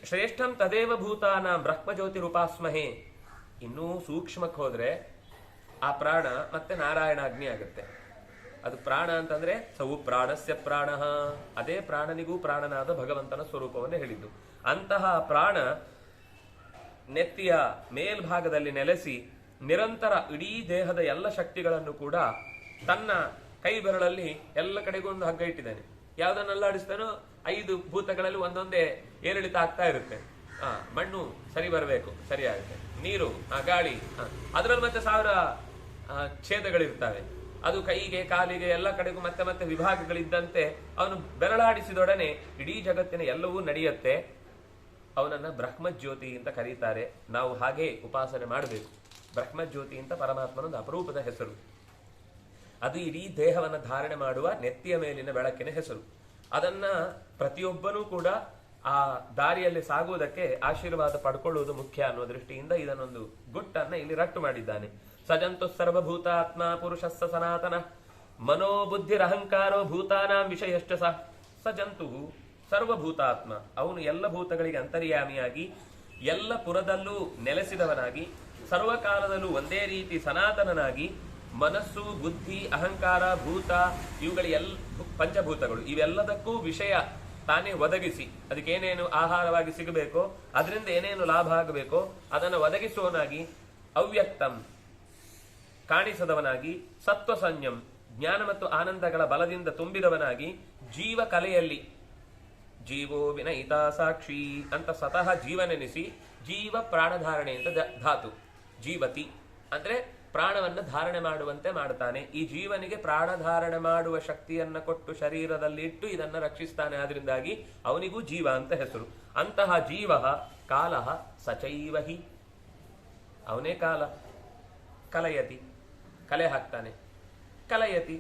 ಶ್ರೇಷ್ಠಂ ತದೇವ ಭೂತಾನ ಬ್ರಹ್ಮಜ್ಯೋತಿ ರೂಪಾಸ್ಮಹೇ. ಇನ್ನೂ ಸೂಕ್ಷ್ಮಕ್ಕೆ ಹೋದ್ರೆ ಆ ಪ್ರಾಣ ಮತ್ತೆ ನಾರಾಯಣಾಗ್ನಿ ಆಗುತ್ತೆ. ಅದು ಪ್ರಾಣ ಅಂತಂದ್ರೆ ಸವು ಪ್ರಾಣಸ್ಯ ಪ್ರಾಣ, ಅದೇ ಪ್ರಾಣನಿಗೂ ಪ್ರಾಣನಾದ ಭಗವಂತನ ಸ್ವರೂಪವನ್ನು ಹೇಳಿದ್ದು. ಅಂತಹ ಪ್ರಾಣ ನೆತ್ತಿಯ ಮೇಲ್ಭಾಗದಲ್ಲಿ ನೆಲೆಸಿ ನಿರಂತರ ಇಡೀ ದೇಹದ ಎಲ್ಲ ಶಕ್ತಿಗಳನ್ನು ಕೂಡ ತನ್ನ ಕೈ ಬೆರಳಲ್ಲಿ ಎಲ್ಲ ಕಡೆಗೂ ಒಂದು ಹಗ್ಗ ಇಟ್ಟಿದ್ದಾನೆ. ಯಾವ್ದನ್ನೆಲ್ಲ ಆಡಿಸ್ತಾನೋ 5 ಭೂತಗಳಲ್ಲಿ ಒಂದೊಂದೇ ಏರಿಳಿತ ಆಗ್ತಾ ಇರುತ್ತೆ. ಮಣ್ಣು ಸರಿ ಬರಬೇಕು, ಸರಿ ಆಗುತ್ತೆ. ನೀರು, ಗಾಳಿ, ಅದರಲ್ಲಿ ಮತ್ತೆ 1000 ಛೇದಗಳಿರ್ತವೆ. ಅದು ಕೈಗೆ ಕಾಲಿಗೆ ಎಲ್ಲ ಕಡೆಗೂ ಮತ್ತೆ ಮತ್ತೆ ವಿಭಾಗಗಳಿದ್ದಂತೆ ಅವನು ಬೆರಳಾಡಿಸಿದೊಡನೆ ಇಡೀ ಜಗತ್ತಿನ ಎಲ್ಲವೂ ನಡೆಯುತ್ತೆ. ಅವನನ್ನ ಬ್ರಹ್ಮಜ್ಯೋತಿ ಅಂತ ಕರೀತಾರೆ. ನಾವು ಹಾಗೆ ಉಪಾಸನೆ ಮಾಡಬೇಕು. ಬ್ರಹ್ಮಜ್ಯೋತಿ ಅಂತ ಪರಮಾತ್ಮನೊಂದು ಅಪರೂಪದ ಹೆಸರು. ಅದು ಇಡೀ ದೇಹವನ್ನು ಧಾರಣೆ ಮಾಡುವ ನೆತ್ತಿಯ ಮೇಲಿನ ಬೆಳಕಿನ ಹೆಸರು. ಅದನ್ನ ಪ್ರತಿಯೊಬ್ಬನೂ ಕೂಡ ಆ ದಾರಿಯಲ್ಲಿ ಸಾಗುವುದಕ್ಕೆ ಆಶೀರ್ವಾದ ಪಡ್ಕೊಳ್ಳುವುದು ಮುಖ್ಯ ಅನ್ನೋ ದೃಷ್ಟಿಯಿಂದ ಇದನ್ನೊಂದು ಗುಟ್ಟನ್ನ ಇಲ್ಲಿ ರಟ್ಟು ಮಾಡಿದ್ದಾನೆ. ಸಜಂತು ಸರ್ವಭೂತಾತ್ಮ ಪುರುಷಸ್ಸ ಸನಾತನ ಮನೋಬುದ್ಧಿರಹಂಕಾರೋ ಭೂತಾನಾಂ ವಿಷಯಶ್ಚ ಸಜಂತು ಸರ್ವಭೂತಾತ್ಮ. ಅವನು ಎಲ್ಲ ಭೂತಗಳಿಗೆ ಅಂತರ್ಯಾಮಿಯಾಗಿ ಎಲ್ಲ ಪುರದಲ್ಲೂ ನೆಲೆಸಿದವನಾಗಿ ಸರ್ವಕಾಲದಲ್ಲೂ ಒಂದೇ ರೀತಿ ಸನಾತನನಾಗಿ ಮನಸ್ಸು, ಬುದ್ಧಿ, ಅಹಂಕಾರ, ಭೂತ ಇವುಗಳ ಪಂಚಭೂತಗಳು ಇವೆಲ್ಲದಕ್ಕೂ ವಿಷಯ ತಾನೇ ಒದಗಿಸಿ ಅದಕ್ಕೇನೇನು ಆಹಾರವಾಗಿ ಸಿಗಬೇಕೋ ಅದರಿಂದ ಏನೇನು ಲಾಭ ಆಗಬೇಕೋ ಅದನ್ನು ಒದಗಿಸುವವನಾಗಿ, ಅವ್ಯಕ್ತಂ ಕಾಣಿಸದವನಾಗಿ, ಸತ್ವ ಸಂಯಂ ಜ್ಞಾನ ಮತ್ತು ಆನಂದಗಳ ಬಲದಿಂದ ತುಂಬಿದವನಾಗಿ, ಜೀವ ಕಲೆಯಲ್ಲಿ ಜೀವೋ ವಿನಯಿತ ಸಾಕ್ಷಿ ಅಂತ ಸ್ವತಃ ಜೀವನೆನಿಸಿ ಜೀವ ಪ್ರಾಣಧಾರಣೆ ಅಂತ ಧಾತು. ಜೀವತಿ ಅಂದ್ರೆ ಪ್ರಾಣವನ್ನು ಧಾರಣೆ ಮಾಡುವಂತೆ ಮಾಡ್ತಾನೆ. ಈ ಜೀವನಿಗೆ ಪ್ರಾಣಧಾರಣೆ ಮಾಡುವ ಶಕ್ತಿಯನ್ನ ಕೊಟ್ಟು ಶರೀರದಲ್ಲಿ ಇಟ್ಟು ಇದನ್ನ ರಕ್ಷಿಸ್ತಾನೆ. ಆದ್ರಿಂದಾಗಿ ಅವನಿಗೂ ಜೀವ ಅಂತ ಹೆಸರು. ಅಂತಹ ಜೀವ ಕಾಲಃ ಸಚೈವಹಿ ಅವನೇ ಕಾಲ. ಕಲಯತಿ, ಕಲೆ ಹಾಕ್ತಾನೆ, ಕಲಯತಿ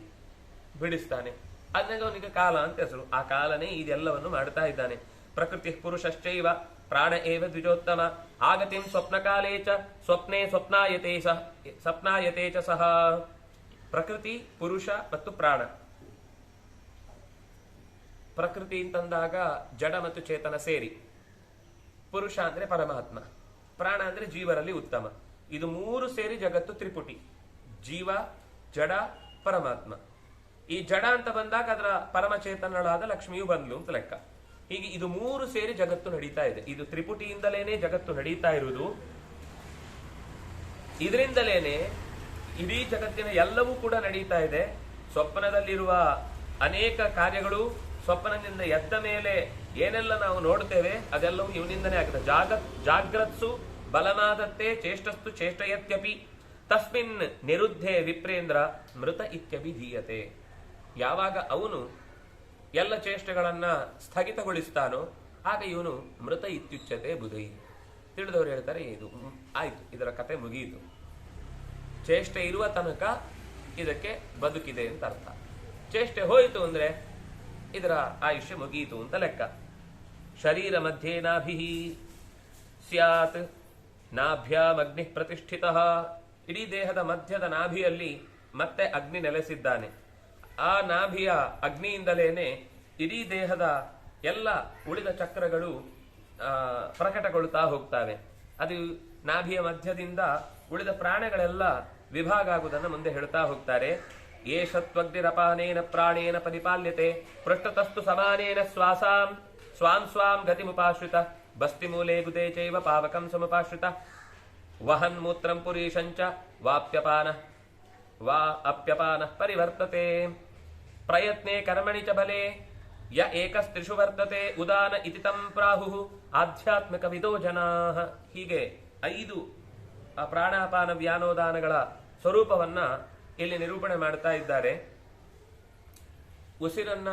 ಬಿಡಿಸ್ತಾನೆ, ಅದನ್ನಾಗ ಅವನಿಗೆ ಕಾಲ ಅಂತ ಹೆಸರು. ಆ ಕಾಲನೇ ಇದೆಲ್ಲವನ್ನು ಮಾಡ್ತಾ ಇದ್ದಾನೆ. ಪ್ರಕೃತಿ ಪುರುಷಶ್ಚೈವ ಪ್ರಾಣ ಏವ ದ್ವಿಜೋತ್ತಮ ಆಗತಿಂ ಸ್ವಪ್ನಕಾಲೇ ಚ ಸ್ವಪ್ನೇ ಸ್ವಪ್ನಾಯತೆ ಚ ಸಹ. ಪ್ರಕೃತಿ, ಪುರುಷ ಮತ್ತು ಪ್ರಾಣ. ಪ್ರಕೃತಿ ಅಂತಂದಾಗ ಜಡ ಮತ್ತು ಚೇತನ ಸೇರಿ, ಪುರುಷ ಅಂದ್ರೆ ಪರಮಾತ್ಮ, ಪ್ರಾಣ ಅಂದ್ರೆ ಜೀವರಲ್ಲಿ ಉತ್ತಮ. ಇದು ಮೂರು ಸೇರಿ ಜಗತ್ತು ತ್ರಿಪುಟಿ. ಜೀವ, ಜಡ, ಪರಮಾತ್ಮ. ಈ ಜಡ ಅಂತ ಬಂದಾಗ ಅದರ ಪರಮಚೇತನಳಾದ ಲಕ್ಷ್ಮಿಯು ಬಂದ್ಲು ಅಂತ ಲೆಕ್ಕ. ಹೀಗೆ ಇದು ಮೂರು ಸೇರಿ ಜಗತ್ತು ನಡೀತಾ ಇದೆ. ಇದು ತ್ರಿಪುಟಿಯಿಂದಲೇನೆ ಜಗತ್ತು ನಡೀತಾ ಇರುವುದು. ಇದರಿಂದಲೇನೆ ಇಡೀ ಜಗತ್ತಿನ ಎಲ್ಲವೂ ಕೂಡ ನಡೀತಾ ಇದೆ. ಸ್ವಪ್ನದಲ್ಲಿರುವ ಅನೇಕ ಕಾರ್ಯಗಳು, ಸ್ವಪ್ನದಿಂದ ಎದ್ದ ಮೇಲೆ ಏನೆಲ್ಲ ನಾವು ನೋಡ್ತೇವೆ ಅದೆಲ್ಲವೂ ಇವನಿಂದನೇ ಆಗುತ್ತೆ. ಜಾಗ್ರತ್ಸು ಬಲನಾದತ್ತೆ ಚೇಷ್ಟಸ್ತು ಚೇಷ್ಟಯತ್ಯಪಿ ತಸ್ಮಿನ್ ನಿರುದ್ಧೆ ವಿಪ್ರೇಂದ್ರ ಮೃತ ಇತ್ಯಭಿಧೀಯತೆ. ಯಾವಾಗ ಅವನು ಎಲ್ಲ ಚೇಷ್ಟೆಗಳನ್ನ ಸ್ಥಗಿತಗೊಳಿಸ್ತಾನೋ ಆಗ ಇವನು ಮೃತ ಇತ್ಯುಚ್ಯತೆ ಬುಧೈ. ತಿಳಿದವರು ಹೇಳ್ತಾರೆ ಇದು ಆಯ್ತು, ಇದರ ಕತೆ ಮುಗಿಯಿತು. ಚೇಷ್ಟೆ ಇರುವ ತನಕ ಇದಕ್ಕೆ ಬದುಕಿದೆ ಅಂತ ಅರ್ಥ. ಚೇಷ್ಟೆ ಹೋಯಿತು ಅಂದ್ರೆ ಇದರ ಆಯುಷ್ಯ ಮುಗಿಯಿತು ಅಂತ ಲೆಕ್ಕ. ಶರೀರ ಮಧ್ಯೆ ನಾಭಿ ಸ್ಯಾತ್ ನಾಭ್ಯಾಮ್ ಅಗ್ನಿ ಪ್ರತಿಷ್ಠಿತ. ಇಡೀ ದೇಹದ ಮಧ್ಯದ ನಾಭಿಯಲ್ಲಿ ಮತ್ತೆ ಅಗ್ನಿ ನೆಲೆಸಿದ್ದಾನೆ. ಆ ನಾಭಿಯ ಅಗ್ನಿಯಿಂದಲೇನೆ ಇಡೀ ದೇಹದ ಎಲ್ಲ ಉಳಿದ ಚಕ್ರಗಳು ಪ್ರಕಟಗೊಳ್ಳುತ್ತಾ ಹೋಗ್ತವೆ. ಅದು ನಾಭಿಯ ಮಧ್ಯದಿಂದ ಉಳಿದ ಪ್ರಾಣಗಳೆಲ್ಲ ವಿಭಾಗ ಆಗುವುದನ್ನು ಮುಂದೆ ಹೇಳ್ತಾ ಹೋಗ್ತಾರೆ. ಏಷತ್ವಗ್ನಿರಪಾನೇನ ಪ್ರಾಣೇನ ಪರಿಪಾಲ್ಯತೆ ಪೃಷ್ಠತಸ್ತು ಸಮಾನೇನ ಸ್ವಾಂ ಸ್ವಾಂ ಗತಿಮುಪಾಶ್ರಿತ ಬಸ್ತಿ ಮೂಲೆ ಗುದೇ ಚೈವ ಪಾವಕಂ ಸಮುಪಾಶ್ರಿತ ವಹನ್ ಮೂತ್ರಂ ಪುರೀಶಂಚ ವಾಪ್ಯಪಾನ ವಾ ಅಪ್ಯಪಾನ ಪರಿವರ್ತತೆ ಪ್ರಯತ್ನೆ ಕರ್ಮಣಿ ಚ ಬಲೆ ಯ ಏಕಸ್ತ್ರಿಷು ವರ್ತತೆ ಉದಾನ ಇತಿ ತಂ ಪ್ರಾಹು ಆಧ್ಯಾತ್ಮಿಕ ವಿದೋ ಜನಾಃ. ಹೀಗೆ 5 ಪ್ರಾಣಾಪಾನ ವ್ಯಾನೋದಾನಗಳ ಸ್ವರೂಪವನ್ನ ಇಲ್ಲಿ ನಿರೂಪಣೆ ಮಾಡ್ತಾ ಇದ್ದಾರೆ. ಉಸಿರನ್ನ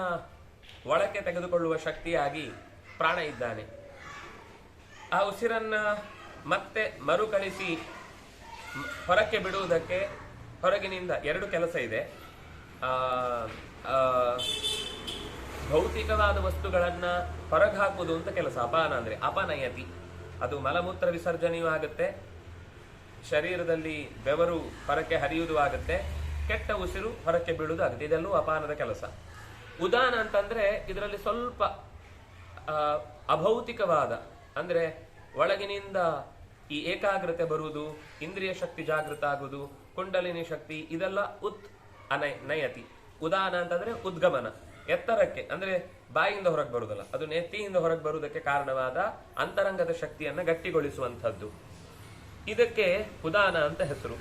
ಒಳಕ್ಕೆ ತೆಗೆದುಕೊಳ್ಳುವ ಶಕ್ತಿಯಾಗಿ ಪ್ರಾಣ ಇದ್ದಾನೆ. ಆ ಉಸಿರನ್ನ ಮತ್ತೆ ಮರುಕಳಿಸಿ ಹೊರಕ್ಕೆ ಬಿಡುವುದಕ್ಕೆ ಹೊರಗಿನಿಂದ 2 ಕೆಲಸ ಇದೆ. ಭೌತಿಕವಾದ ವಸ್ತುಗಳನ್ನ ಹೊರಗೆ ಹಾಕುವುದು ಅಂತ ಕೆಲಸ ಅಪಾನ ಅಂದ್ರೆ ಅಪನಯತಿ. ಅದು ಮಲಮೂತ್ರ ವಿಸರ್ಜನೆಯೂ ಆಗುತ್ತೆ, ಶರೀರದಲ್ಲಿ ಬೆವರು ಹೊರಕ್ಕೆ ಹರಿಯುವುದು ಆಗುತ್ತೆ, ಕೆಟ್ಟ ಉಸಿರು ಹೊರಕ್ಕೆ ಬೀಳುವುದು ಆಗುತ್ತೆ. ಇದೆಲ್ಲವೂ ಅಪಾನದ ಕೆಲಸ. ಉದಾನ ಅಂತಂದ್ರೆ ಇದರಲ್ಲಿ ಸ್ವಲ್ಪ ಅಭೌತಿಕವಾದ ಅಂದ್ರೆ ಒಳಗಿನಿಂದ ಈ ಏಕಾಗ್ರತೆ ಬರುವುದು, ಇಂದ್ರಿಯ ಶಕ್ತಿ ಜಾಗೃತ ಆಗುವುದು, ಕುಂಡಲಿನಿ ಶಕ್ತಿ, ಇದೆಲ್ಲ ನಯತಿ. ಉದಾನ ಅಂತಂದ್ರೆ ಉದ್ಗಮನ, ಎತ್ತರಕ್ಕೆ ಅಂದ್ರೆ ಬಾಯಿಂದ ಹೊರಗೆ ಬರುವುದಲ್ಲ, ಅದು ನೆತ್ತಿಯಿಂದ ಹೊರಗೆ ಬರುವುದಕ್ಕೆ ಕಾರಣವಾದ ಅಂತರಂಗದ ಶಕ್ತಿಯನ್ನ ಗಟ್ಟಿಗೊಳಿಸುವಂಥದ್ದು. ಇದಕ್ಕೆ ಉದಾನ ಅಂತ ಹೆಸರು.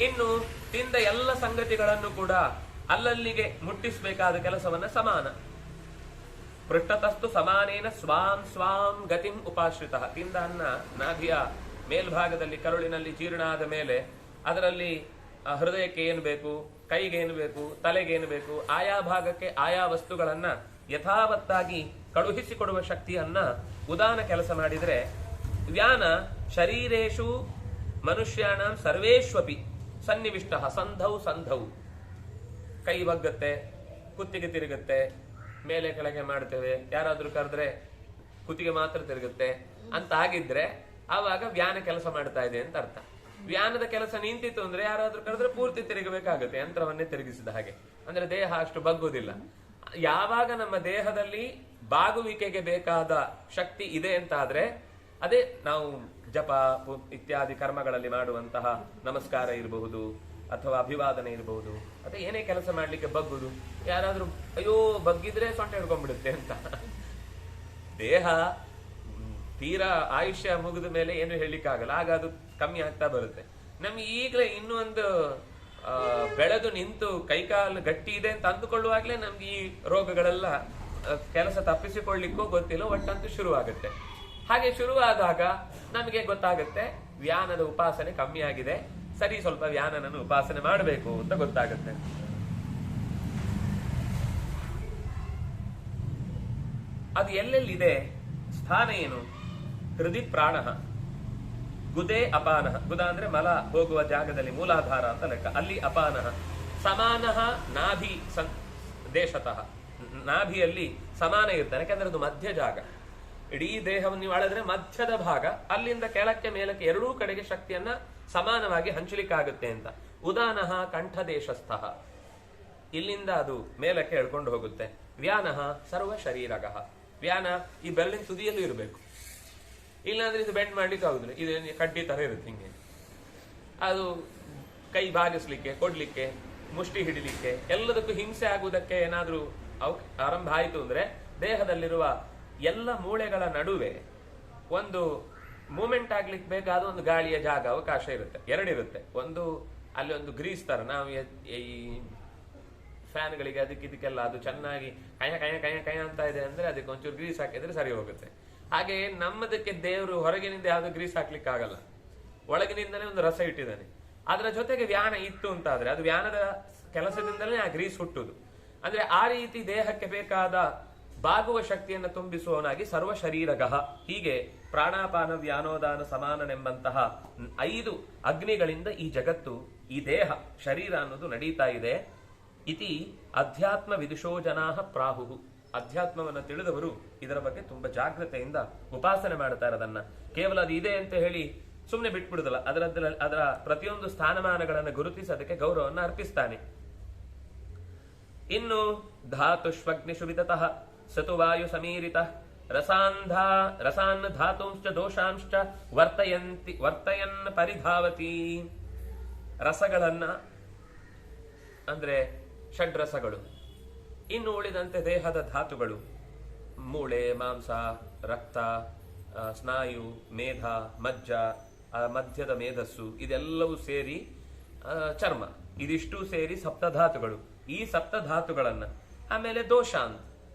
ಇನ್ನು ತಿಂದ ಎಲ್ಲ ಸಂಗತಿಗಳನ್ನು ಕೂಡ ಅಲ್ಲಲ್ಲಿಗೆ ಮುಟ್ಟಿಸಬೇಕಾದ ಕೆಲಸವನ್ನ ಸಮಾನ. ಪೃಷ್ಠತಸ್ತು ಸಮಾನೇನ ಸ್ವಾಂ ಗತಿಂ ಉಪಾಶ್ರಿತ. ತಿಂದ ಅನ್ನ ನಾಭಿಯ ಮೇಲ್ಭಾಗದಲ್ಲಿ ಕರುಳಿನಲ್ಲಿ ಜೀರ್ಣ ಆದ ಮೇಲೆ ಅದರಲ್ಲಿ ಹೃದಯಕ್ಕೆ ಏನು ಬೇಕು, ಕೈಗೆ ಏನು ಬೇಕು, ತಲೆಗೆ ಏನು ಬೇಕು, ಆಯಾ ಭಾಗಕ್ಕೆ ಆಯಾ ವಸ್ತುಗಳನ್ನ ಯಥಾವತ್ತಾಗಿ ಕಳುಹಿಸಿಕೊಡುವ ಶಕ್ತಿಯನ್ನ ಉದಾನ ಕೆಲಸ ಮಾಡಿದ್ರೆ, ವ್ಯಾನ ಶರೀರೇಶು ಮನುಷ್ಯಾಣ ಸರ್ವೇಶ್ವಪಿ ಸನ್ನಿವಿಷ್ಟ ಸಂಧೌ. ಕೈ ಬಗ್ಗತ್ತೆ, ಕುತ್ತಿಗೆ ತಿರುಗುತ್ತೆ, ಮೇಲೆ ಕೆಳಗೆ ಮಾಡ್ತೇವೆ, ಯಾರಾದ್ರೂ ಕರೆದ್ರೆ ಕುತ್ತಿಗೆ ಮಾತ್ರ ತಿರುಗುತ್ತೆ ಅಂತ ಆಗಿದ್ರೆ ಆವಾಗ ವ್ಯಾನ ಕೆಲಸ ಮಾಡ್ತಾ ಇದೆ ಅಂತ ಅರ್ಥ. ವ್ಯಾನದ ಕೆಲಸ ನಿಂತಿತ್ತು ಅಂದ್ರೆ ಯಾರಾದ್ರೂ ಕರೆದ್ರೆ ಪೂರ್ತಿ ತಿರುಗಬೇಕಾಗುತ್ತೆ, ಯಂತ್ರವನ್ನೇ ತಿರುಗಿಸಿದ ಹಾಗೆ. ಅಂದ್ರೆ ದೇಹ ಅಷ್ಟು ಬಗ್ಗುವುದಿಲ್ಲ. ಯಾವಾಗ ನಮ್ಮ ದೇಹದಲ್ಲಿ ಬಾಗುವಿಕೆಗೆ ಬೇಕಾದ ಶಕ್ತಿ ಇದೆ ಅಂತ ಆದ್ರೆ ಅದೇ ನಾವು ಜಪ ಇತ್ಯಾದಿ ಕರ್ಮಗಳಲ್ಲಿ ಮಾಡುವಂತಹ ನಮಸ್ಕಾರ ಇರಬಹುದು ಅಥವಾ ಅಭಿವಾದನೆ ಇರಬಹುದು, ಅದೇ ಏನೇ ಕೆಲಸ ಮಾಡ್ಲಿಕ್ಕೆ ಬಗ್ಗುದು. ಯಾರಾದ್ರೂ ಅಯ್ಯೋ ಬಗ್ಗಿದ್ರೆ ಸೊಂಟ ಹಿಡ್ಕೊಂಡ್ಬಿಡುತ್ತೆ ಅಂತ. ದೇಹ ತೀರಾ ಆಯುಷ್ಯ ಮುಗಿದ ಮೇಲೆ ಏನು ಹೇಳಲಿಕ್ಕಾಗಲ್ಲ, ಆಗ ಅದು ಕಮ್ಮಿ ಆಗ್ತಾ ಬರುತ್ತೆ. ನಮ್ಗೆ ಈಗಲೇ ಇನ್ನೂ ಒಂದು ಬೆಳೆದು ನಿಂತು ಕೈಕಾಲು ಗಟ್ಟಿ ಇದೆ ಅಂತ ಅಂದುಕೊಳ್ಳುವಾಗ್ಲೇ ನಮ್ಗೆ ಈ ರೋಗಗಳೆಲ್ಲ ಕೆಲಸ ತಪ್ಪಿಸಿಕೊಳ್ಳಿಕ್ಕೂ ಗೊತ್ತಿಲ್ಲ, ಒಟ್ಟಂತೂ ಶುರುವಾಗುತ್ತೆ. ಹಾಗೆ ಶುರುವಾದಾಗ ನಮಗೆ ಗೊತ್ತಾಗುತ್ತೆ ವ್ಯಾನದ ಉಪಾಸನೆ ಕಮ್ಮಿ ಆಗಿದೆ, ಸರಿ ಸ್ವಲ್ಪ ವ್ಯಾನನನ್ನು ಉಪಾಸನೆ ಮಾಡಬೇಕು ಅಂತ ಗೊತ್ತಾಗುತ್ತೆ. ಅದು ಎಲ್ಲೆಲ್ಲಿದೆ, ಸ್ಥಾನ ಏನು? ಹೃದಯ ಪ್ರಾಣ. ಗುದೇ ಅಪಾನಃ, ಗುದ ಅಂದ್ರೆ ಮಲ ಹೋಗುವ ಜಾಗದಲ್ಲಿ ಮೂಲಾಧಾರ ಅಂತ ಲೆಕ್ಕ, ಅಲ್ಲಿ ಅಪಾನಃ. ಸಮಾನಃ ನಾಭಿ ದೇಶತಃ, ನಾಭಿಯಲ್ಲಿ ಸಮಾನ ಇರ್ತಾನೆ, ಯಾಕಂದ್ರೆ ಅದು ಮಧ್ಯ ಜಾಗ. ಇಡೀ ದೇಹವನ್ನು ನೀವು ಅಳೆದ್ರೆ ಮಧ್ಯದ ಭಾಗ, ಅಲ್ಲಿಂದ ಕೆಳಕ್ಕೆ ಮೇಲಕ್ಕೆ ಎರಡೂ ಕಡೆಗೆ ಶಕ್ತಿಯನ್ನ ಸಮಾನವಾಗಿ ಹಂಚಲಿಕ್ಕಾಗುತ್ತೆ ಅಂತ. ಉದಾನಃ ಕಂಠದೇಶಸ್ಥಃ, ಇಲ್ಲಿಂದ ಅದು ಮೇಲಕ್ಕೆ ಎಳ್ಕೊಂಡು ಹೋಗುತ್ತೆ. ವ್ಯಾನಃ ಸರ್ವ ಶರೀರಗಃ, ವ್ಯಾನ ಈ ಬೆರಳಿನ ತುದಿಯಲ್ಲೂ ಇರಬೇಕು, ಇಲ್ಲಾಂದ್ರೆ ಇದು ಬೆಂಡ್ ಮಾಡ್ಲಿಕ್ಕೆ ಆಗುದಿಲ್ಲ, ಇದು ಕಡ್ಡಿ ತರ ಇರುತ್ತೆ ಹಿಂಗೆ. ಅದು ಕೈ ಬಾಗಿಸ್ಲಿಕ್ಕೆ, ಕೊಡ್ಲಿಕ್ಕೆ, ಮುಷ್ಟಿ ಹಿಡಿಲಿಕ್ಕೆ, ಎಲ್ಲದಕ್ಕೂ ಹಿಂಸೆ ಆಗುವುದಕ್ಕೆ ಏನಾದ್ರೂ ಆರಂಭ ಆಯಿತು ಅಂದ್ರೆ ದೇಹದಲ್ಲಿರುವ ಎಲ್ಲ ಮೂಳೆಗಳ ನಡುವೆ ಒಂದು ಮೂಮೆಂಟ್ ಆಗ್ಲಿಕ್ಕೆ ಬೇಕಾದ ಒಂದು ಗಾಳಿಯ ಜಾಗ ಅವಕಾಶ ಇರುತ್ತೆ, ಎರಡಿರುತ್ತೆ. ಒಂದು ಅಲ್ಲಿ ಒಂದು ಗ್ರೀಸ್ ತರ, ನಾವು ಈ ಫ್ಯಾನ್ಗಳಿಗೆ ಇದಕ್ಕೆಲ್ಲ ಅದು ಚೆನ್ನಾಗಿ ಕಯ ಕಯ ಕಯ ಕಯ ಅಂತ ಇದೆ ಅಂದ್ರೆ ಅದಕ್ಕೆ ಒಂಚೂರು ಗ್ರೀಸ್ ಹಾಕಿದ್ರೆ ಸರಿ ಹೋಗುತ್ತೆ. ಹಾಗೆ ನಮ್ಮದಕ್ಕೆ ದೇವರು ಹೊರಗಿನಿಂದ ಯಾವ್ದು ಗ್ರೀಸ್ ಹಾಕ್ಲಿಕ್ಕೆ ಆಗಲ್ಲ, ಒಳಗಿನಿಂದಲೇ ಒಂದು ರಸ ಇಟ್ಟಿದ್ದಾನೆ. ಅದರ ಜೊತೆಗೆ ವ್ಯಾನ ಇತ್ತು ಅಂತ ಆದ್ರೆ ಅದು ವ್ಯಾನದ ಕೆಲಸದಿಂದಲೇ ಆ ಗ್ರೀಸ್ ಹುಟ್ಟುದು. ಅಂದ್ರೆ ಆ ರೀತಿ ದೇಹಕ್ಕೆ ಬೇಕಾದ ಬಾಗುವ ಶಕ್ತಿಯನ್ನು ತುಂಬಿಸುವವನಾಗಿ ಸರ್ವ ಶರೀರಗಃ. ಹೀಗೆ ಪ್ರಾಣಾಪಾನ ವ್ಯಾನೋದಾನ ಸಮಾನನೆಂಬಂತಹ 5 ಅಗ್ನಿಗಳಿಂದ ಈ ಜಗತ್ತು, ಈ ದೇಹ ಶರೀರ ಅನ್ನೋದು ನಡೀತಾ ಇದೆ. ಇತಿ ಅಧ್ಯಾತ್ಮ ವಿದುಷೋ ಜನಾಹ ಪ್ರಾಹುಹು, ಅಧ್ಯಾತ್ಮವನ್ನು ತಿಳಿದವರು ಇದರ ಬಗ್ಗೆ ತುಂಬಾ ಜಾಗ್ರತೆಯಿಂದ ಉಪಾಸನೆ ಮಾಡ್ತಾರೆ. ಅದನ್ನ ಕೇವಲ ಅದು ಇದೆ ಅಂತ ಹೇಳಿ ಸುಮ್ಮನೆ ಬಿಟ್ಬಿಡುದಲ್ಲ, ಅದರ ಪ್ರತಿಯೊಂದು ಸ್ಥಾನಮಾನಗಳನ್ನು ಗುರುತಿಸಿ ಅದಕ್ಕೆ ಗೌರವವನ್ನು ಅರ್ಪಿಸ್ತಾನೆ. ಇನ್ನು ಧಾತುಷ್ವಗ್ನಿಷು ವಿತತಃ ಸತು ವಾಯು ಸಮೀರಿತ ರಸಾನ್ ಧಾತುಂಶ್ಚ ದೋಷಾಂಶ್ಚ ವರ್ತಯನ್ ಪರಿಧಾವತಿ. ರಸಗಳನ್ನ ಅಂದ್ರೆ ಷಡ್ರಸಗಳು, ಇನ್ನು ಉಳಿದಂತೆ ದೇಹದ ಧಾತುಗಳು, ಮೂಳೆ, ಮಾಂಸ, ರಕ್ತ, ಸ್ನಾಯು, ಮೇಧ, ಮಜ್ಜ, ಮಧ್ಯದ ಮೇಧಸ್ಸು, ಇದೆಲ್ಲವೂ ಸೇರಿ ಚರ್ಮ, ಇದಿಷ್ಟು ಸೇರಿ ಸಪ್ತಧಾತುಗಳು. ಈ ಸಪ್ತಧಾತುಗಳನ್ನ ಆಮೇಲೆ ದೋಷಾಂತ್,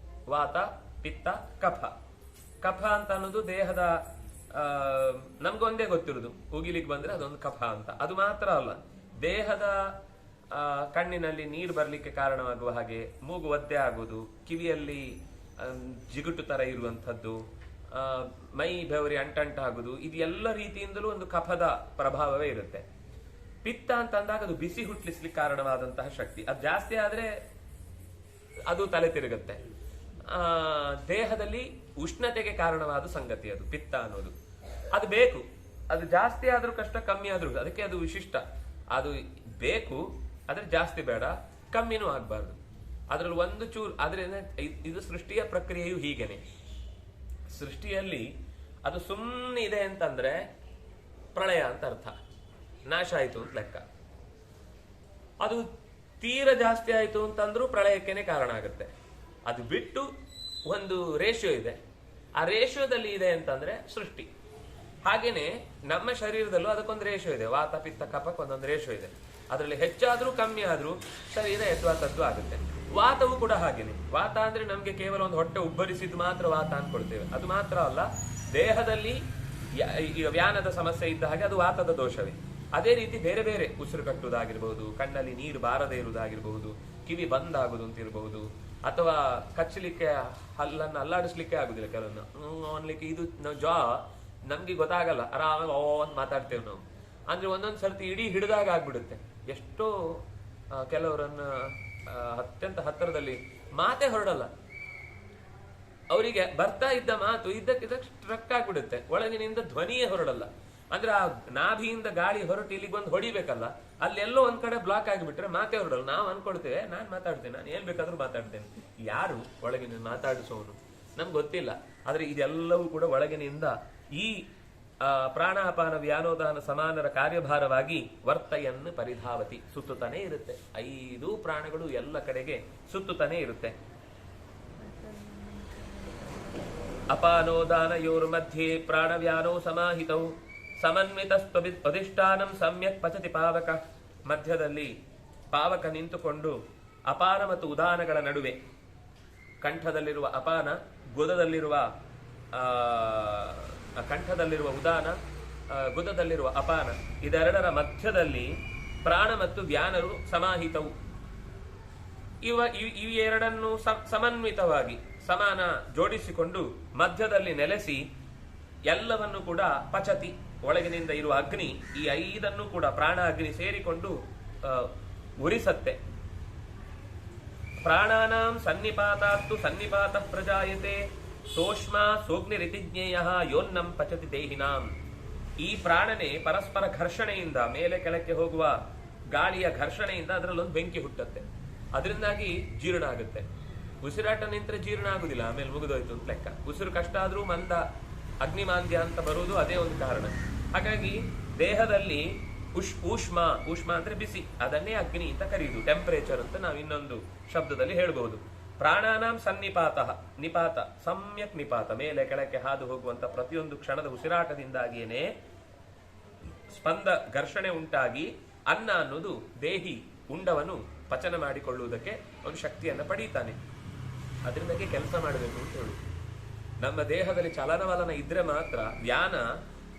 ವಾತ, ಪಿತ್ತ, ಕಫ. ಕಫ ಅಂತ ಅನ್ನೋದು ದೇಹದ ನಮ್ಗೊಂದೇ ಗೊತ್ತಿರುದು, ಉಗಿಲಿಕ್ಕೆ ಬಂದ್ರೆ ಅದೊಂದು ಕಫ ಅಂತ. ಅದು ಮಾತ್ರ ಅಲ್ಲ, ದೇಹದ ಕಣ್ಣಿನಲ್ಲಿ ನೀರು ಬರ್ಲಿಕ್ಕೆ ಕಾರಣವಾಗುವ ಹಾಗೆ, ಮೂಗು ಒದ್ದೆ ಆಗುವುದು, ಕಿವಿಯಲ್ಲಿ ಜಿಗುಟು ತರ ಇರುವಂಥದ್ದು, ಮೈ ಬೆವರಿ ಅಂಟಾಗುವುದು, ಇದು ಎಲ್ಲ ರೀತಿಯಿಂದಲೂ ಒಂದು ಕಫದ ಪ್ರಭಾವವೇ ಇರುತ್ತೆ. ಪಿತ್ತ ಅಂತ ಅಂದಾಗ ಅದು ಬಿಸಿ ಹುಟ್ಟಿಸ್ಲಿಕ್ಕೆ ಕಾರಣವಾದಂತಹ ಶಕ್ತಿ. ಅದು ಜಾಸ್ತಿ ಆದ್ರೆ ಅದು ತಲೆ ತಿರುಗುತ್ತೆ. ದೇಹದಲ್ಲಿ ಉಷ್ಣತೆಗೆ ಕಾರಣವಾದ ಸಂಗತಿ ಅದು ಪಿತ್ತ ಅನ್ನೋದು. ಅದು ಬೇಕು, ಅದು ಜಾಸ್ತಿ ಆದ್ರೂ ಕಷ್ಟ, ಕಮ್ಮಿ ಆದ್ರೂ, ಅದಕ್ಕೆ ಅದು ವಿಶಿಷ್ಟ. ಅದು ಬೇಕು, ಆದ್ರೆ ಜಾಸ್ತಿ ಬೇಡ, ಕಮ್ಮಿನೂ ಆಗ್ಬಾರ್ದು. ಅದ್ರಲ್ಲಿ ಒಂದು ಚೂರು ಆದ್ರೆ ಇದು ಸೃಷ್ಟಿಯ ಪ್ರಕ್ರಿಯೆಯು ಹೀಗೇನೆ. ಸೃಷ್ಟಿಯಲ್ಲಿ ಅದು ಸುಮ್ಮನೆ ಇದೆ ಅಂತಂದ್ರೆ ಪ್ರಳಯ ಅಂತ ಅರ್ಥ, ನಾಶ ಆಯ್ತು ಅಂತ ಲೆಕ್ಕ. ಅದು ತೀರ ಜಾಸ್ತಿ ಆಯ್ತು ಅಂತಂದ್ರೂ ಪ್ರಳಯಕ್ಕೇನೆ ಕಾರಣ ಆಗುತ್ತೆ. ಅದು ಬಿಟ್ಟು ಒಂದು ರೇಷಿಯೋ ಇದೆ, ಆ ರೇಷಿಯೋದಲ್ಲಿ ಇದೆ ಅಂತಂದ್ರೆ ಸೃಷ್ಟಿ. ಹಾಗೇನೆ ನಮ್ಮ ಶರೀರದಲ್ಲೂ ಅದಕ್ಕೊಂದು ರೇಷಿಯೋ ಇದೆ, ವಾತ ಪಿತ್ತ ಕಫಕ್ಕೆ ಒಂದೊಂದು ರೇಷಿಯೋ ಇದೆ. ಅದರಲ್ಲಿ ಹೆಚ್ಚಾದ್ರೂ ಕಮ್ಮಿ ಆದ್ರೂ ಶರೀರ ಯಥಾತದ್ದು ಆಗುತ್ತೆ. ವಾತವು ಕೂಡ ಹಾಗೇನೆ. ವಾತ ಅಂದ್ರೆ ನಮ್ಗೆ ಕೇವಲ ಒಂದು ಹೊಟ್ಟೆ ಉಬ್ಬರಿಸಿದ್ದು ಮಾತ್ರ ವಾತ ಅನ್ಕೊಳ್ತೇವೆ, ಅದು ಮಾತ್ರ ಅಲ್ಲ, ದೇಹದಲ್ಲಿ ಈಗ ವ್ಯಾನದ ಸಮಸ್ಯೆ ಇದ್ದ ಹಾಗೆ ಅದು ವಾತದ ದೋಷವೇ. ಅದೇ ರೀತಿ ಬೇರೆ ಬೇರೆ ಉಸಿರು ಕಟ್ಟುವುದಾಗಿರ್ಬಹುದು, ಕಣ್ಣಲ್ಲಿ ನೀರು ಬಾರದೆ ಇರುವುದಾಗಿರಬಹುದು, ಕಿವಿ ಬಂದಾಗುದು ಅಂತ ಇರಬಹುದು, ಅಥವಾ ಕಚ್ಚಲಿಕ್ಕೆ ಹಲ್ಲನ್ನು ಅಲ್ಲಾಡಿಸ್ಲಿಕ್ಕೆ ಆಗುದಿಲ್ಲ ಕೆಲವೊಂದು ಅನ್ಲಿಕ್ಕೆ. ಇದು ಜಾ ನಮ್ಗೆ ಗೊತ್ತಾಗಲ್ಲ, ಆರಾಮಾಗಿ ಅಂತ ಮಾತಾಡ್ತೇವೆ ನಾವು. ಅಂದ್ರೆ ಒಂದೊಂದ್ ಸರ್ತಿ ಇಡೀ ಹಿಡಿದಾಗ ಆಗ್ಬಿಡುತ್ತೆ. ಎಷ್ಟೋ ಕೆಲವರನ್ನ ಅತ್ಯಂತ ಹತ್ತಿರದಲ್ಲಿ ಮಾತೇ ಹೊರಡಲ್ಲ, ಅವರಿಗೆ ಬರ್ತಾ ಇದ್ದ ಮಾತು ಇದ್ದಕ್ಕಿದ್ದ ಸ್ಟ್ರಕ್ ಆಗ್ಬಿಡುತ್ತೆ, ಒಳಗಿನಿಂದ ಧ್ವನಿಯೇ ಹೊರಡಲ್ಲ. ಅಂದ್ರೆ ಆ ನಾಭಿಯಿಂದ ಗಾಳಿ ಹೊರಟು ಇಲ್ಲಿಗೆ ಬಂದು ಹೊಡಿಬೇಕಲ್ಲ, ಅಲ್ಲೆಲ್ಲೋ ಒಂದ್ ಕಡೆ ಬ್ಲಾಕ್ ಆಗಿಬಿಟ್ರೆ ಮಾತೇ ಹೊರಡಲ್ಲ. ನಾವು ಅನ್ಕೊಳ್ತೇವೆ ನಾನ್ ಮಾತಾಡ್ತೇನೆ, ನಾನು ಏನ್ ಬೇಕಾದ್ರೂ ಮಾತಾಡ್ತೇನೆ. ಯಾರು ಒಳಗಿನ ಮಾತಾಡಿಸೋನು ನಮ್ಗೆ ಗೊತ್ತಿಲ್ಲ. ಆದ್ರೆ ಇದೆಲ್ಲವೂ ಕೂಡ ಒಳಗಿನಿಂದ ಈ ಪ್ರಾಣಾಪಾನ ವ್ಯಾನೋದಾನ ಸಮಾನರ ಕಾರ್ಯಭಾರವಾಗಿ ವರ್ತಯನ್ನು ಪರಿಧಾವತಿ, ಸುತ್ತುತ್ತಾನೆ ಇರುತ್ತೆ. 5 ಪ್ರಾಣಗಳು ಎಲ್ಲ ಕಡೆಗೆ ಸುತ್ತುತ್ತಾನೆ ಇರುತ್ತೆ. ಅಪಾನೋದಾನಯೋರ್ ಮಧ್ಯೆ ಪ್ರಾಣವ್ಯಾನೋ ಸಮಾಹಿತೌ ಸಮನ್ವಿತಸ್ತ್ವಧಿಷ್ಠಾನಂ ಸಮ್ಯಕ್ ಪಚತಿ ಪಾವಕ. ಮಧ್ಯದಲ್ಲಿ ಪಾವಕ ನಿಂತುಕೊಂಡು ಅಪಾನ ಮತ್ತು ಉದಾನಗಳ ನಡುವೆ, ಕಂಠದಲ್ಲಿರುವ ಅಪಾನ, ಗುದದಲ್ಲಿರುವ ಕಂಠದಲ್ಲಿರುವ ಉದಾನ, ಗುದದಲ್ಲಿರುವ ಅಪಾನ, ಇದೆರಡರ ಮಧ್ಯದಲ್ಲಿ ಪ್ರಾಣ ಮತ್ತು ವ್ಯಾನರು ಸಮಾಹಿತವು. ಇವೆರಡನ್ನು ಸಮನ್ವಿತವಾಗಿ ಸಮಾನ ಜೋಡಿಸಿಕೊಂಡು ಮಧ್ಯದಲ್ಲಿ ನೆಲೆಸಿ ಎಲ್ಲವನ್ನು ಕೂಡ ಪಚತಿ ಒಳಗಿನಿಂದ ಇರುವ ಅಗ್ನಿ ಈ 5 ಕೂಡ ಪ್ರಾಣ ಅಗ್ನಿ ಸೇರಿಕೊಂಡು ಉರಿಸತ್ತೆ. ಪ್ರಾಣಾನಾಂ ಸನ್ನಿಪಾತಾತ್ತು ಸನ್ನಿಪಾತ ಪ್ರಜಾಯತೆ ಸೋಷ್ಮ ಸೋಗ್ನಿರಿತಿಜ್ಞೇಯ ಯೋನ್ನಂ ಪಚತಿ ದೇಹಿನಾಂ. ಈ ಪ್ರಾಣನೆ ಪರಸ್ಪರ ಘರ್ಷಣೆಯಿಂದ, ಮೇಲೆ ಕೆಳಕ್ಕೆ ಹೋಗುವ ಗಾಳಿಯ ಘರ್ಷಣೆಯಿಂದ ಅದರಲ್ಲೊಂದು ಬೆಂಕಿ ಹುಟ್ಟುತ್ತೆ. ಅದರಿಂದಾಗಿ ಜೀರ್ಣ ಆಗುತ್ತೆ. ಉಸಿರಾಟ ನಿಂತರೆ ಜೀರ್ಣ ಆಗುದಿಲ್ಲ, ಆಮೇಲೆ ಮುಗಿದೋಯ್ತು ಅಂತ ಲೆಕ್ಕ. ಉಸಿರು ಕಷ್ಟ ಆದ್ರೂ ಮಂದ, ಅಗ್ನಿಮಾಂದ್ಯ ಅಂತ ಬರುವುದು ಅದೇ ಒಂದು ಕಾರಣ. ಹಾಗಾಗಿ ದೇಹದಲ್ಲಿ ಊಷ್ಮ ಅಂದ್ರೆ ಬಿಸಿ, ಅದನ್ನೇ ಅಗ್ನಿ ಅಂತ ಕರೆಯುವುದು, ಟೆಂಪರೇಚರ್ ಅಂತ ನಾವು ಇನ್ನೊಂದು ಶಬ್ದದಲ್ಲಿ ಹೇಳ್ಬಹುದು. ಪ್ರಾಣಾನಾಂ ನಿಪಾತ ಸಮ್ಯಕ್ ನಿಪಾತ, ಮೇಲೆ ಕೆಳಕ್ಕೆ ಹಾದು ಹೋಗುವಂತ ಪ್ರತಿಯೊಂದು ಕ್ಷಣದ ಉಸಿರಾಟದಿಂದಾಗಿಯೇ ಸ್ಪಂದ ಘರ್ಷಣೆ ಉಂಟಾಗಿ ಅನ್ನ ಅನ್ನೋದು ದೇಹಿ ಉಂಡವನು ಪಚನ ಮಾಡಿಕೊಳ್ಳುವುದಕ್ಕೆ ಒಂದು ಶಕ್ತಿಯನ್ನು ಪಡೀತಾನೆ. ಅದರಿಂದಾಗಿ ಕೆಲಸ ಮಾಡಬೇಕು ಅಂತ ಹೇಳು. ನಮ್ಮ ದೇಹದಲ್ಲಿ ಚಲನವಲನ ಇದ್ರೆ ಮಾತ್ರ ವ್ಯಾನ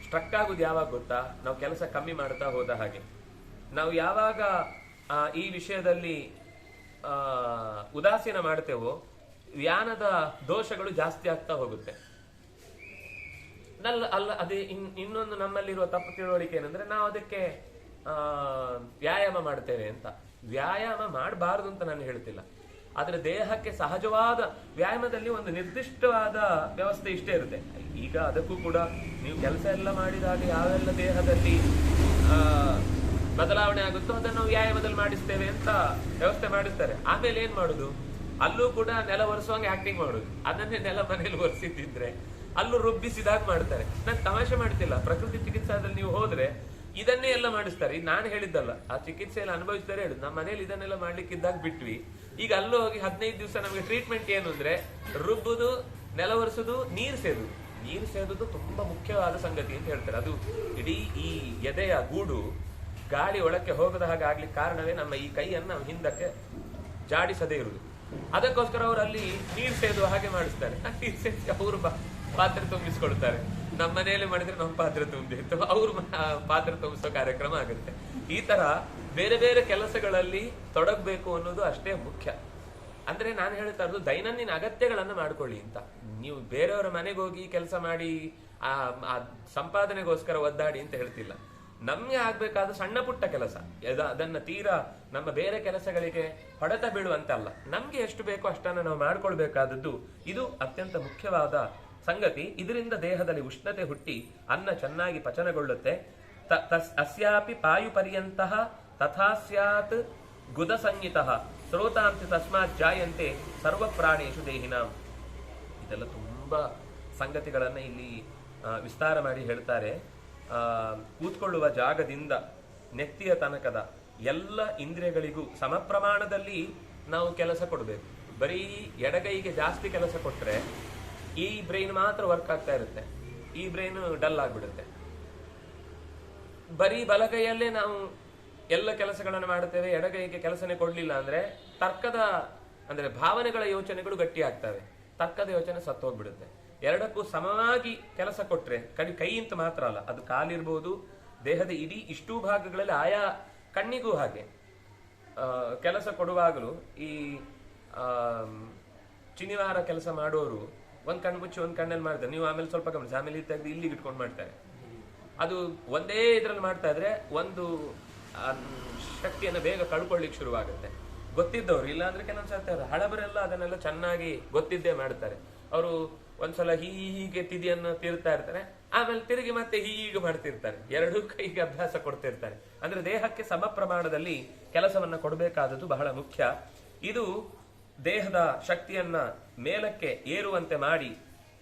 ಸ್ಟ್ರಕ್ ಆಗುದು ಯಾವಾಗ ಗೊತ್ತಾ? ನಾವು ಕೆಲಸ ಕಮ್ಮಿ ಮಾಡ್ತಾ ಹೋದ ಹಾಗೆ. ನಾವು ಯಾವಾಗ ಈ ವಿಷಯದಲ್ಲಿ ಉದಾಸೀನ ಮಾಡ್ತೇವೋ ವ್ಯಾನದ ದೋಷಗಳು ಜಾಸ್ತಿ ಆಗ್ತಾ ಹೋಗುತ್ತೆ. ಅದೇ ಇನ್ನೊಂದು ನಮ್ಮಲ್ಲಿರುವ ತಪ್ಪು ತಿಳುವಳಿಕೆ ಏನಂದ್ರೆ ನಾವು ಅದಕ್ಕೆ ವ್ಯಾಯಾಮ ಮಾಡ್ತೇವೆ ಅಂತ. ವ್ಯಾಯಾಮ ಮಾಡಬಾರದು ಅಂತ ನಾನು ಹೇಳ್ತಿಲ್ಲ, ಆದ್ರೆ ದೇಹಕ್ಕೆ ಸಹಜವಾದ ವ್ಯಾಯಾಮದಲ್ಲಿ ಒಂದು ನಿರ್ದಿಷ್ಟವಾದ ವ್ಯವಸ್ಥೆ ಇಷ್ಟೇ ಇರುತ್ತೆ. ಈಗ ಅದಕ್ಕೂ ಕೂಡ ನೀವು ಕೆಲಸ ಎಲ್ಲ ಮಾಡಿದಾಗ ಯಾವೆಲ್ಲ ದೇಹದಲ್ಲಿ ಬದಲಾವಣೆ ಆಗುತ್ತೋ ಅದನ್ನು ನಾವು ವ್ಯಾಯಾಮದಲ್ಲಿ ಮಾಡಿಸ್ತೇವೆ ಅಂತ ವ್ಯವಸ್ಥೆ ಮಾಡಿಸ್ತಾರೆ. ಆಮೇಲೆ ಏನ್ ಮಾಡುದು? ಅಲ್ಲೂ ಕೂಡ ನೆಲ ಒರೆಸುವಂಗೆ ಆಕ್ಟಿಂಗ್ ಮಾಡುದು. ಅದನ್ನೇ ನೆಲ ಮನೇಲಿ ಒರೆಸಿದ್ರೆ ಅಲ್ಲೂ ರುಬ್ಬಿಸಿದಾಗ ಮಾಡ್ತಾರೆ. ನಾನು ತಮಾಷೆ ಮಾಡ್ತಿಲ್ಲ. ಪ್ರಕೃತಿ ಚಿಕಿತ್ಸಾದಲ್ಲಿ ನೀವು ಹೋದ್ರೆ ಇದನ್ನೇ ಎಲ್ಲ ಮಾಡಿಸ್ತಾರೆ. ಈಗ ನಾನು ಹೇಳಿದ್ದಲ್ಲ, ಆ ಚಿಕಿತ್ಸೆಯಲ್ಲಿ ಅನುಭವಿಸ್ತಾರೆ ಹೇಳುದು. ನಮ್ಮ ಮನೇಲಿ ಇದನ್ನೆಲ್ಲ ಮಾಡ್ಲಿಕ್ಕಿದ್ದಾಗ ಬಿಟ್ವಿ. ಈಗ ಅಲ್ಲೂ ಹೋಗಿ 15 ದಿವಸ ನಮಗೆ ಟ್ರೀಟ್ಮೆಂಟ್ ಏನು ಅಂದ್ರೆ ರುಬ್ಬುದು, ನೆಲ ಒರೆಸುದು, ನೀರು ಸೇದುದು ತುಂಬಾ ಮುಖ್ಯವಾದ ಸಂಗತಿ ಅಂತ ಹೇಳ್ತಾರೆ. ಅದು ಇಡೀ ಈ ಎದೆಯ ಗೂಡು ಗಾಳಿ ಒಳಕ್ಕೆ ಹೋಗದ ಹಾಗೆ ಆಗ್ಲಿಕ್ಕೆ ಕಾರಣವೇ ನಮ್ಮ ಈ ಕೈಯನ್ನು ಹಿಂದಕ್ಕೆ ಜಾಡಿಸದೇ ಇರುವುದು. ಅದಕ್ಕೋಸ್ಕರ ಅವರು ಅಲ್ಲಿ ನೀರು ಸೇದುವ ಹಾಗೆ ಮಾಡಿಸ್ತಾರೆ. ನೀರು ಸೇರಿಸಿ ಅವರು ಪಾತ್ರೆ ತುಂಬಿಸ್ಕೊಳ್ತಾರೆ. ನಮ್ಮ ಮನೆಯಲ್ಲಿ ಮಾಡಿದ್ರೆ ನಮ್ಮ ಪಾತ್ರೆ ತುಂಬಿತ್ತು, ಅವ್ರು ಪಾತ್ರೆ ತುಂಬಿಸೋ ಕಾರ್ಯಕ್ರಮ ಆಗುತ್ತೆ. ಈ ತರ ಬೇರೆ ಬೇರೆ ಕೆಲಸಗಳಲ್ಲಿ ತೊಡಗಬೇಕು ಅನ್ನೋದು ಅಷ್ಟೇ ಮುಖ್ಯ. ಅಂದ್ರೆ ನಾನು ಹೇಳ್ತಾ ಇರೋದು ದೈನಂದಿನ ಅಗತ್ಯಗಳನ್ನ ಮಾಡ್ಕೊಳ್ಳಿ ಅಂತ. ನೀವು ಬೇರೆಯವರ ಮನೆಗೆ ಹೋಗಿ ಕೆಲಸ ಮಾಡಿ ಆ ಸಂಪಾದನೆಗೋಸ್ಕರ ಒದ್ದಾಡಿ ಅಂತ ಹೇಳ್ತಿಲ್ಲ. ನಮ್ಗೆ ಆಗ್ಬೇಕಾದ ಸಣ್ಣ ಪುಟ್ಟ ಕೆಲಸ, ಅದನ್ನ ತೀರಾ ನಮ್ಮ ಬೇರೆ ಕೆಲಸಗಳಿಗೆ ಹೊಡೆತ ಬೀಳುವಂತಲ್ಲ. ನಮ್ಗೆ ಎಷ್ಟು ಬೇಕೋ ಅಷ್ಟನ್ನ ನಾವು ಮಾಡ್ಕೊಳ್ಬೇಕಾದದ್ದು. ಇದು ಅತ್ಯಂತ ಮುಖ್ಯವಾದ ಸಂಗತಿ. ಇದರಿಂದ ದೇಹದಲ್ಲಿ ಉಷ್ಣತೆ ಹುಟ್ಟಿ ಅನ್ನ ಚೆನ್ನಾಗಿ ಪಚನಗೊಳ್ಳುತ್ತೆ. ಅಸ್ಯಾಪಿ ಪಾಯು ಪರ್ಯಂತಹ ತಥಾ ಸ್ಯಾತ್ ಗುದ ಸಂಹಿತಃ ಸ್ರೋತಾಂತಿ ತಸ್ಮಾತ್ ಜಾಯಂತೆ ಸರ್ವ ಪ್ರಾಣೇಶು ದೇಹಿನಾಂ. ಇದೆಲ್ಲ ತುಂಬಾ ಸಂಗತಿಗಳನ್ನ ಇಲ್ಲಿ ವಿಸ್ತಾರ ಮಾಡಿ ಹೇಳ್ತಾರೆ. ಕೂತ್ಕೊಳ್ಳುವ ಜಾಗದಿಂದ ನೆತ್ತಿಯ ತನಕದ ಎಲ್ಲ ಇಂದ್ರಿಯಗಳಿಗೂ ಸಮ ಪ್ರಮಾಣದಲ್ಲಿ ನಾವು ಕೆಲಸ ಕೊಡಬೇಕು. ಬರೀ ಎಡಗೈಗೆ ಜಾಸ್ತಿ ಕೆಲಸ ಕೊಟ್ರೆ ಈ ಬ್ರೈನ್ ಮಾತ್ರ ವರ್ಕ್ ಆಗ್ತಾ ಇರುತ್ತೆ, ಈ ಬ್ರೈನ್ ಡಲ್ ಆಗ್ಬಿಡುತ್ತೆ. ಬರೀ ಬಲಗೈಯಲ್ಲೇ ನಾವು ಎಲ್ಲ ಕೆಲಸಗಳನ್ನು ಮಾಡುತ್ತೇವೆ, ಎಡಗೈಗೆ ಕೆಲಸನೇ ಕೊಡ್ಲಿಲ್ಲ ಅಂದ್ರೆ ತರ್ಕದ ಅಂದ್ರೆ ಭಾವನೆಗಳ ಯೋಚನೆಗಳು ಗಟ್ಟಿ ಆಗ್ತವೆ, ತರ್ಕದ ಯೋಚನೆ ಸತ್ತು ಹೋಗ್ಬಿಡುತ್ತೆ. ಎರಡಕ್ಕೂ ಸಮವಾಗಿ ಕೆಲಸ ಕೊಟ್ರೆ ಕೈ ಅಂತ ಮಾತ್ರ ಅಲ್ಲ, ಅದು ಕಾಲಿರ್ಬೋದು, ದೇಹದ ಇಡೀ ಇಷ್ಟೂ ಭಾಗಗಳಲ್ಲಿ ಆಯಾ ಕಣ್ಣಿಗೂ ಹಾಗೆ ಕೆಲಸ ಕೊಡುವಾಗಲೂ ಈ ಚಿನಿವಾರ ಕೆಲಸ ಮಾಡೋರು ಒಂದ್ ಕಣ್ಣು ಮುಚ್ಚಿ ಒಂದ್ ಕಣ್ಣಲ್ಲಿ ಮಾಡ್ತಾರೆ. ನೀವು ಆಮೇಲೆ ಸ್ವಲ್ಪ ಗಮನಿಸಿ, ಆಮೇಲೆ ತೆಗೆದು ಇಲ್ಲಿಗೆ ಇಟ್ಕೊಂಡು ಮಾಡ್ತಾರೆ. ಅದು ಒಂದೇ ಇದ್ರಲ್ಲಿ ಮಾಡ್ತಾ ಇದ್ರೆ ಒಂದು ಶಕ್ತಿಯನ್ನು ಬೇಗ ಕಳ್ಕೊಳ್ಳಿಕ್ ಶುರುವಾಗುತ್ತೆ. ಗೊತ್ತಿದ್ದವ್ರು, ಇಲ್ಲಾಂದ್ರೆ ಕೆಲವೊಂದ್ಸರ್ತಿ ಅವರು ಹಳಬರೆಲ್ಲ ಅದನ್ನೆಲ್ಲ ಚೆನ್ನಾಗಿ ಗೊತ್ತಿದ್ದೇ ಮಾಡ್ತಾರೆ. ಅವರು ಒಂದ್ಸಲ ಹೀಗೆ ತಿದಿಯನ್ನು ತೀರ್ತಾ ಇರ್ತಾರೆ, ಆಮೇಲೆ ತಿರುಗಿ ಮತ್ತೆ ಹೀಗೆ ಮಾಡ್ತಿರ್ತಾರೆ. ಎರಡೂ ಕೈಗೆ ಅಭ್ಯಾಸ ಕೊಡ್ತಿರ್ತಾರೆ. ಅಂದ್ರೆ ದೇಹಕ್ಕೆ ಸಮ ಪ್ರಮಾಣದಲ್ಲಿ ಕೆಲಸವನ್ನ ಕೊಡಬೇಕಾದದ್ದು ಬಹಳ ಮುಖ್ಯ. ಇದು ದೇಹದ ಶಕ್ತಿಯನ್ನ ಮೇಲಕ್ಕೆ ಏರುವಂತೆ ಮಾಡಿ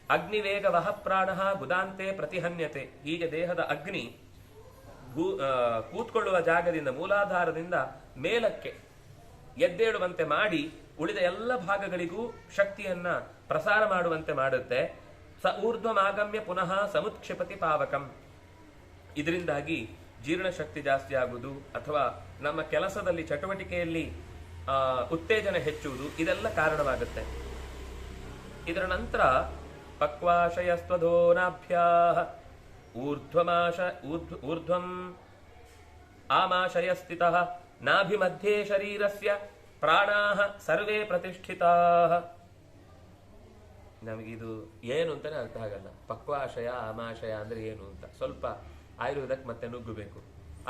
ಅಗ್ನಿವೇಗ ವಹ ಪ್ರಾಣ ಗುದಾಂತೆ ಪ್ರತಿಹನ್ಯತೆ. ಹೀಗೆ ದೇಹದ ಅಗ್ನಿ ಕೂತ್ಕೊಳ್ಳುವ ಜಾಗದಿಂದ ಮೂಲಾಧಾರದಿಂದ ಮೇಲಕ್ಕೆ ಎದ್ದೇಳುವಂತೆ ಮಾಡಿ ಉಳಿದ ಎಲ್ಲ ಭಾಗಗಳಿಗೂ ಶಕ್ತಿಯನ್ನ ಪ್ರಸಾರ ಮಾಡುವಂತೆ ಮಾಡುತ್ತೆ. ಸ ಊರ್ಧ್ವಮಾಗಮ್ಯ ಪುನಃ ಸಮುತ್ಕ್ಷಿಪತಿ ಪಾವಕಂ. ಇದರಿಂದಾಗಿ ಜೀರ್ಣಶಕ್ತಿ ಜಾಸ್ತಿ ಆಗುವುದು ಅಥವಾ ನಮ್ಮ ಕೆಲಸದಲ್ಲಿ ಚಟುವಟಿಕೆಯಲ್ಲಿ ಉತ್ತೇಜನ ಹೆಚ್ಚುವುದು ಇದೆಲ್ಲ ಕಾರಣವಾಗುತ್ತೆ. ಇದರ ನಂತರ ಪಕ್ವಾಶಯಸ್ತ್ವಧೋನಾಭ್ಯಾ ಊರ್ಧ್ವಂ ಆಮಾಶಯ ಸ್ಥಿತಃ ನಾಭಿ ಮಧ್ಯೆ ಶರೀರಸ್ಯ ಪ್ರಾಣಾಃ ಸರ್ವೇ ಪ್ರತಿಷ್ಠಿತಾಃ. ನಮಗಿದು ಏನು ಅಂತಾನೆ ಅರ್ಥ ಆಗಲ್ಲ. ಪಕ್ವಾಶಯ ಆಮಾಶಯ ಅಂದ್ರೆ ಏನು ಅಂತ ಸ್ವಲ್ಪ ಆಯುರ್ವೇದಕ್ಕೆ ಮತ್ತೆ ನುಗ್ಗಬೇಕು.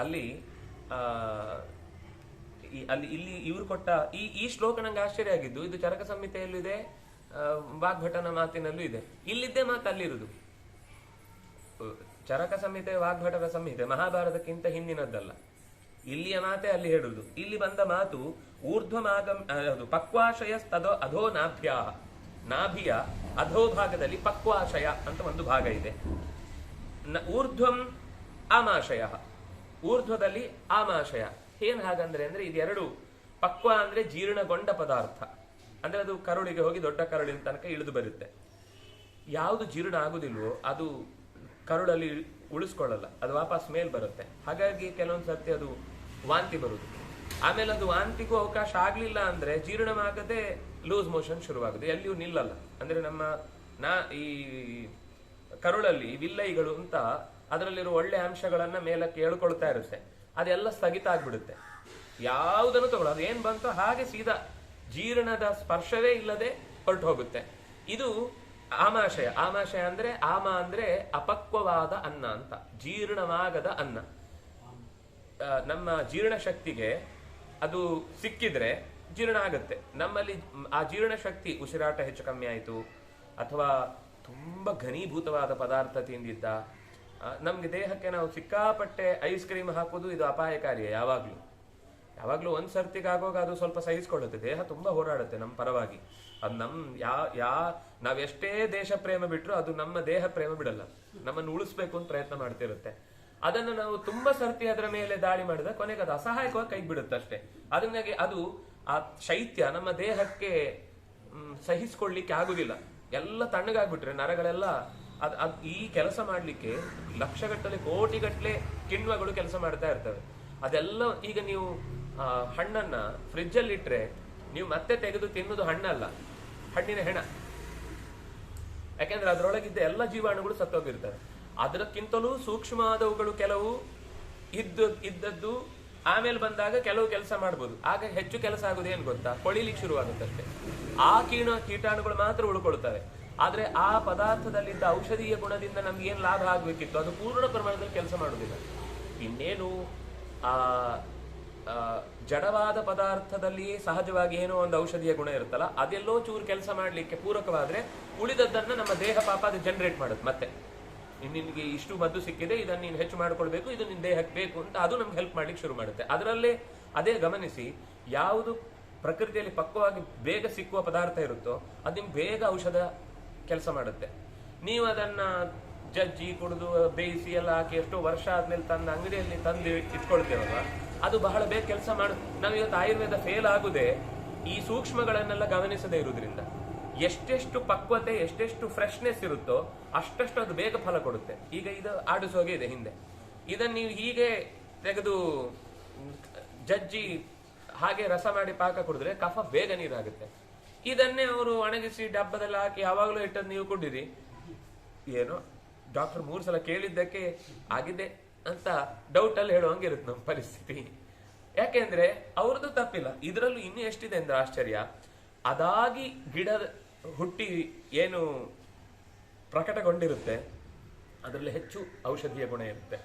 ಅಲ್ಲಿ ಆ ಅಲ್ಲಿ ಇಲ್ಲಿ ಇವರು ಕೊಟ್ಟ ಈ ಶ್ಲೋಕ ನಂಗೆ ಆಶ್ಚರ್ಯ ಆಗಿದ್ದು, ಇದು ಚರಕ ಸಂಹಿತೆಯಲ್ಲೂ ಇದೆ, ವಾಗ್ಭಟನ ಮಾತಿನಲ್ಲೂ ಇದೆ. ಇಲ್ಲಿದ್ದೇ ಮಾತು ಅಲ್ಲಿರುವುದು. ಚರಕ ಸಂಹಿತೆ ವಾಗ್ಭಟನ ಸಂಹಿತೆ ಮಹಾಭಾರತಕ್ಕಿಂತ ಹಿಂದಿನದ್ದಲ್ಲ. ಇಲ್ಲಿಯ ಮಾತೆ ಅಲ್ಲಿ ಹೇಳುದು. ಇಲ್ಲಿ ಬಂದ ಮಾತು ಊರ್ಧ್ವಮಾಗಮ್ ಪಕ್ವಾಶಯ ಅಧೋ ನಾಭಿಯ ಅಧೋ ಭಾಗದಲ್ಲಿ ಪಕ್ವಾಶಯ ಅಂತ ಒಂದು ಭಾಗ ಇದೆ. ಊರ್ಧ್ವಂ ಆಮಾಶಯ, ಊರ್ಧ್ವದಲ್ಲಿ ಆಮಾಶಯ. ಏನ್ ಹಾಗಂದ್ರೆ ಇದೆರಡು ಪಕ್ವ ಅಂದ್ರೆ ಜೀರ್ಣಗೊಂಡ ಪದಾರ್ಥ, ಅಂದ್ರೆ ಅದು ಕರುಳಿಗೆ ಹೋಗಿ ದೊಡ್ಡ ಕರುಳಿನ ತನಕ ಇಳಿದು ಬರುತ್ತೆ. ಯಾವುದು ಜೀರ್ಣ ಆಗುದಿಲ್ವೋ ಅದು ಕರುಳಲ್ಲಿ ಉಳಿಸ್ಕೊಳ್ಳಲ್ಲ, ಅದು ವಾಪಸ್ ಮೇಲ್ ಬರುತ್ತೆ. ಹಾಗಾಗಿ ಕೆಲವೊಂದು ಸರ್ತಿ ಅದು ವಾಂತಿ ಬರುದು. ಆಮೇಲೆ ಅದು ವಾಂತಿಗೂ ಅವಕಾಶ ಆಗ್ಲಿಲ್ಲ ಅಂದ್ರೆ ಜೀರ್ಣವಾಗದೆ ಲೂಸ್ ಮೋಷನ್ ಶುರುವಾಗುತ್ತೆ, ಎಲ್ಲಿಯೂ ನಿಲ್ಲಲ್ಲ. ಅಂದ್ರೆ ಈ ಕರುಳಲ್ಲಿ ವಿಲ್ಲೈಗಳು ಅಂತ ಅದರಲ್ಲಿರುವ ಒಳ್ಳೆ ಅಂಶಗಳನ್ನ ಮೇಲಕ್ಕೆ ಎಳ್ಕೊಳ್ತಾ ಇರುತ್ತೆ, ಅದೆಲ್ಲ ಸ್ಥಗಿತ ಆಗ್ಬಿಡುತ್ತೆ. ಯಾವುದನ್ನು ತಗೊಳ್ಳೋ, ಅದು ಏನ್ ಬಂತೋ ಹಾಗೆ ಸೀದಾ ಜೀರ್ಣದ ಸ್ಪರ್ಶವೇ ಇಲ್ಲದೆ ಹೊರಟು ಹೋಗುತ್ತೆ. ಇದು ಆಮಾಶಯ. ಆಮಾಶಯ ಅಂದ್ರೆ ಅಂದ್ರೆ ಅಪಕ್ವವಾದ ಅನ್ನ ಅಂತ, ಜೀರ್ಣವಾಗದ ಅನ್ನ. ನಮ್ಮ ಜೀರ್ಣ ಶಕ್ತಿಗೆ ಅದು ಸಿಕ್ಕಿದ್ರೆ ಜೀರ್ಣ ಆಗುತ್ತೆ. ನಮ್ಮಲ್ಲಿ ಆ ಜೀರ್ಣ ಶಕ್ತಿ, ಉಸಿರಾಟ ಹೆಚ್ಚು ಕಮ್ಮಿ ಆಯಿತು ಅಥವಾ ತುಂಬಾ ಘನೀಭೂತವಾದ ಪದಾರ್ಥ ತಿಂದಿದ್ದ, ನಮ್ಗೆ ದೇಹಕ್ಕೆ ನಾವು ಸಿಕ್ಕಾಪಟ್ಟೆ ಐಸ್ ಕ್ರೀಮ್ ಹಾಕೋದು ಇದು ಅಪಾಯಕಾರಿಯೇ. ಯಾವಾಗ್ಲೂ ಒಂದ್ ಸರ್ತಿಗೆ ಆಗೋಗ ಅದು ಸ್ವಲ್ಪ ಸಹಿಸ್ಕೊಳ್ಳುತ್ತೆ, ದೇಹ ತುಂಬಾ ಹೋರಾಡುತ್ತೆ ನಮ್ಮ ಪರವಾಗಿ. ಅದು ನಾವೆಷ್ಟೇ ದೇಶ ಪ್ರೇಮ ಬಿಟ್ರು ಅದು ನಮ್ಮ ದೇಹ ಪ್ರೇಮ ಬಿಡಲ್ಲ, ನಮ್ಮನ್ನು ಉಳಿಸ್ಬೇಕು ಅಂತ ಪ್ರಯತ್ನ ಮಾಡ್ತಿರುತ್ತೆ. ಅದನ್ನು ನಾವು ತುಂಬಾ ಸರ್ತಿ ಅದರ ಮೇಲೆ ದಾಳಿ ಮಾಡಿದ ಕೊನೆಗೆ ಅದು ಅಸಹಾಯಕವಾಗಿ ಕೈ ಬಿಡುತ್ತೆ ಅಷ್ಟೇ. ಅದನ್ನಾಗೆ ಅದು ಆ ಶೈತ್ಯ ನಮ್ಮ ದೇಹಕ್ಕೆ ಸಹಿಸ್ಕೊಳ್ಳಿಕ್ಕೆ ಆಗುದಿಲ್ಲ. ಎಲ್ಲ ತಣ್ಣಗಾಗ್ಬಿಟ್ರೆ ನರಗಳೆಲ್ಲ ಈ ಕೆಲಸ ಮಾಡ್ಲಿಕ್ಕೆ ಲಕ್ಷಗಟ್ಟಲೆ ಕೋಟಿಗಟ್ಟಲೆ ಕಿಣ್ವಗಳು ಕೆಲಸ ಮಾಡ್ತಾ ಇರ್ತವೆ. ಅದೆಲ್ಲ ಈಗ ನೀವು ಹಣ್ಣನ್ನ ಫ್ರಿಜ್ ಅಲ್ಲಿ ಇಟ್ರೆ ನೀವು ಮತ್ತೆ ತೆಗೆದು ತಿನ್ನುವುದು ಹಣ್ಣಲ್ಲ, ಹಣ್ಣಿನ ಹೆಣ. ಯಾಕೆಂದ್ರೆ ಅದರೊಳಗಿದ್ದ ಎಲ್ಲ ಜೀವಾಣುಗಳು ಸತ್ತೋಗಿರ್ತವೆ. ಅದಕ್ಕಿಂತಲೂ ಸೂಕ್ಷ್ಮವಾದವುಗಳು ಕೆಲವು ಇದ್ದದ್ದು ಆಮೇಲೆ ಬಂದಾಗ ಕೆಲವು ಕೆಲಸ ಮಾಡ್ಬೋದು. ಆಗ ಹೆಚ್ಚು ಕೆಲಸ ಆಗುದು ಏನ್ ಗೊತ್ತಾ, ಕೊಳಿಲಿಕ್ಕೆ ಶುರುವಾಗುತ್ತಷ್ಟೇ. ಆ ಕೀಟಾಣುಗಳು ಮಾತ್ರ ಉಳ್ಕೊಳ್ತವೆ. ಆದ್ರೆ ಆ ಪದಾರ್ಥದಲ್ಲಿದ್ದ ಔಷಧೀಯ ಗುಣದಿಂದ ನಮ್ಗೆ ಏನ್ ಲಾಭ ಆಗ್ಬೇಕಿತ್ತು ಅದು ಪೂರ್ಣ ಪ್ರಮಾಣದಲ್ಲಿ ಕೆಲಸ ಮಾಡುದಿಲ್ಲ. ಇನ್ನೇನು ಆ ಜಡವಾದ ಪದಾರ್ಥದಲ್ಲಿ ಸಹಜವಾಗಿ ಏನೋ ಒಂದು ಔಷಧೀಯ ಗುಣ ಇರುತ್ತಲ್ಲ, ಅದೆಲ್ಲೋ ಚೂರು ಕೆಲಸ ಮಾಡ್ಲಿಕ್ಕೆ ಪೂರಕವಾದ್ರೆ ಉಳಿದದ್ದನ್ನ ನಮ್ಮ ದೇಹ ಪಾಪ ಅದು ಜನರೇಟ್ ಮಾಡುತ್ತೆ. ಮತ್ತೆ ನಿನ್ಗೆ ಇಷ್ಟು ಮದ್ದು ಸಿಕ್ಕಿದೆ, ಇದನ್ನ ನೀನು ಹೆಚ್ಚು ಮಾಡ್ಕೊಳ್ಬೇಕು, ಇದು ನಿನ್ ದೇಹಕ್ಕೆ ಬೇಕು ಅಂತ ಅದು ನಮ್ಗೆ ಹೆಲ್ಪ್ ಮಾಡ್ಲಿಕ್ಕೆ ಶುರು ಮಾಡುತ್ತೆ. ಅದರಲ್ಲೇ ಅದೇ ಗಮನಿಸಿ, ಯಾವುದು ಪ್ರಕೃತಿಯಲ್ಲಿ ಪಕ್ವವಾಗಿ ಬೇಗ ಸಿಕ್ಕುವ ಪದಾರ್ಥ ಇರುತ್ತೋ ಅದು ನಿಮ್ಗೆ ಬೇಗ ಔಷಧ ಕೆಲಸ ಮಾಡುತ್ತೆ. ನೀವು ಅದನ್ನ ಜಜ್ಜಿ ಕುಡಿದು ಬೇಯಿಸಿ ಎಲ್ಲ ಹಾಕಿ ಎಷ್ಟೋ ವರ್ಷ ಆದ್ಮೇಲೆ ತಂದು ಅಂಗಡಿಯಲ್ಲಿ ತಂದು ಇಟ್ಕೊಳ್ತೇವಲ್ವ, ಅದು ಬಹಳ ಬೇಗ ಕೆಲಸ ನಾವಿವತ್ತು ಆಯುರ್ವೇದ ಫೇಲ್ ಆಗುದೇ ಈ ಸೂಕ್ಷ್ಮಗಳನ್ನೆಲ್ಲ ಗಮನಿಸದೇ ಇರುವುದರಿಂದ. ಎಷ್ಟೆಷ್ಟು ಪಕ್ವತೆ, ಎಷ್ಟೆಷ್ಟು ಫ್ರೆಶ್ನೆಸ್ ಇರುತ್ತೋ ಅಷ್ಟಷ್ಟು ಅದು ಬೇಗ ಫಲ ಕೊಡುತ್ತೆ. ಈಗ ಇದು ಆಡಿಸೋಗೆ ಇದೆ ಹಿಂದೆ, ಇದನ್ನ ನೀವು ಹೀಗೆ ತೆಗೆದು ಜಜ್ಜಿ ಹಾಗೆ ರಸ ಮಾಡಿ ಪಾಕ ಕುಡಿದ್ರೆ ಕಫ ಬೇಗ ನೀರಾಗುತ್ತೆ. ಇದನ್ನೇ ಅವರು ಒಣಗಿಸಿ ಡಬ್ಬದಲ್ಲಿ ಹಾಕಿ ಯಾವಾಗಲೂ ಇಟ್ಟದ್ದು ನೀವು ಕುಡಿರಿ, ಏನೋ ಡಾಕ್ಟರ್ 3 ಸಲ ಕೇಳಿದ್ದಕ್ಕೆ ಆಗಿದೆ ಅಂತ ಡೌಟ್ ಅಲ್ಲಿ ಹೇಳುವಂಗಿರುತ್ತೆ ನಮ್ಮ ಪರಿಸ್ಥಿತಿ. ಯಾಕೆಂದ್ರೆ ಅವ್ರದ್ದು ತಪ್ಪಿಲ್ಲ. ಇದರಲ್ಲೂ ಇನ್ನೂ ಎಷ್ಟಿದೆ ಅಂದ್ರೆ ಆಶ್ಚರ್ಯ, ಅದಾಗಿ ಗಿಡ ಹುಟ್ಟಿ ಏನು ಪ್ರಕಟಗೊಂಡಿರುತ್ತೆ ಅದರಲ್ಲಿ ಹೆಚ್ಚು ಔಷಧೀಯ ಗುಣ ಇರುತ್ತೆ.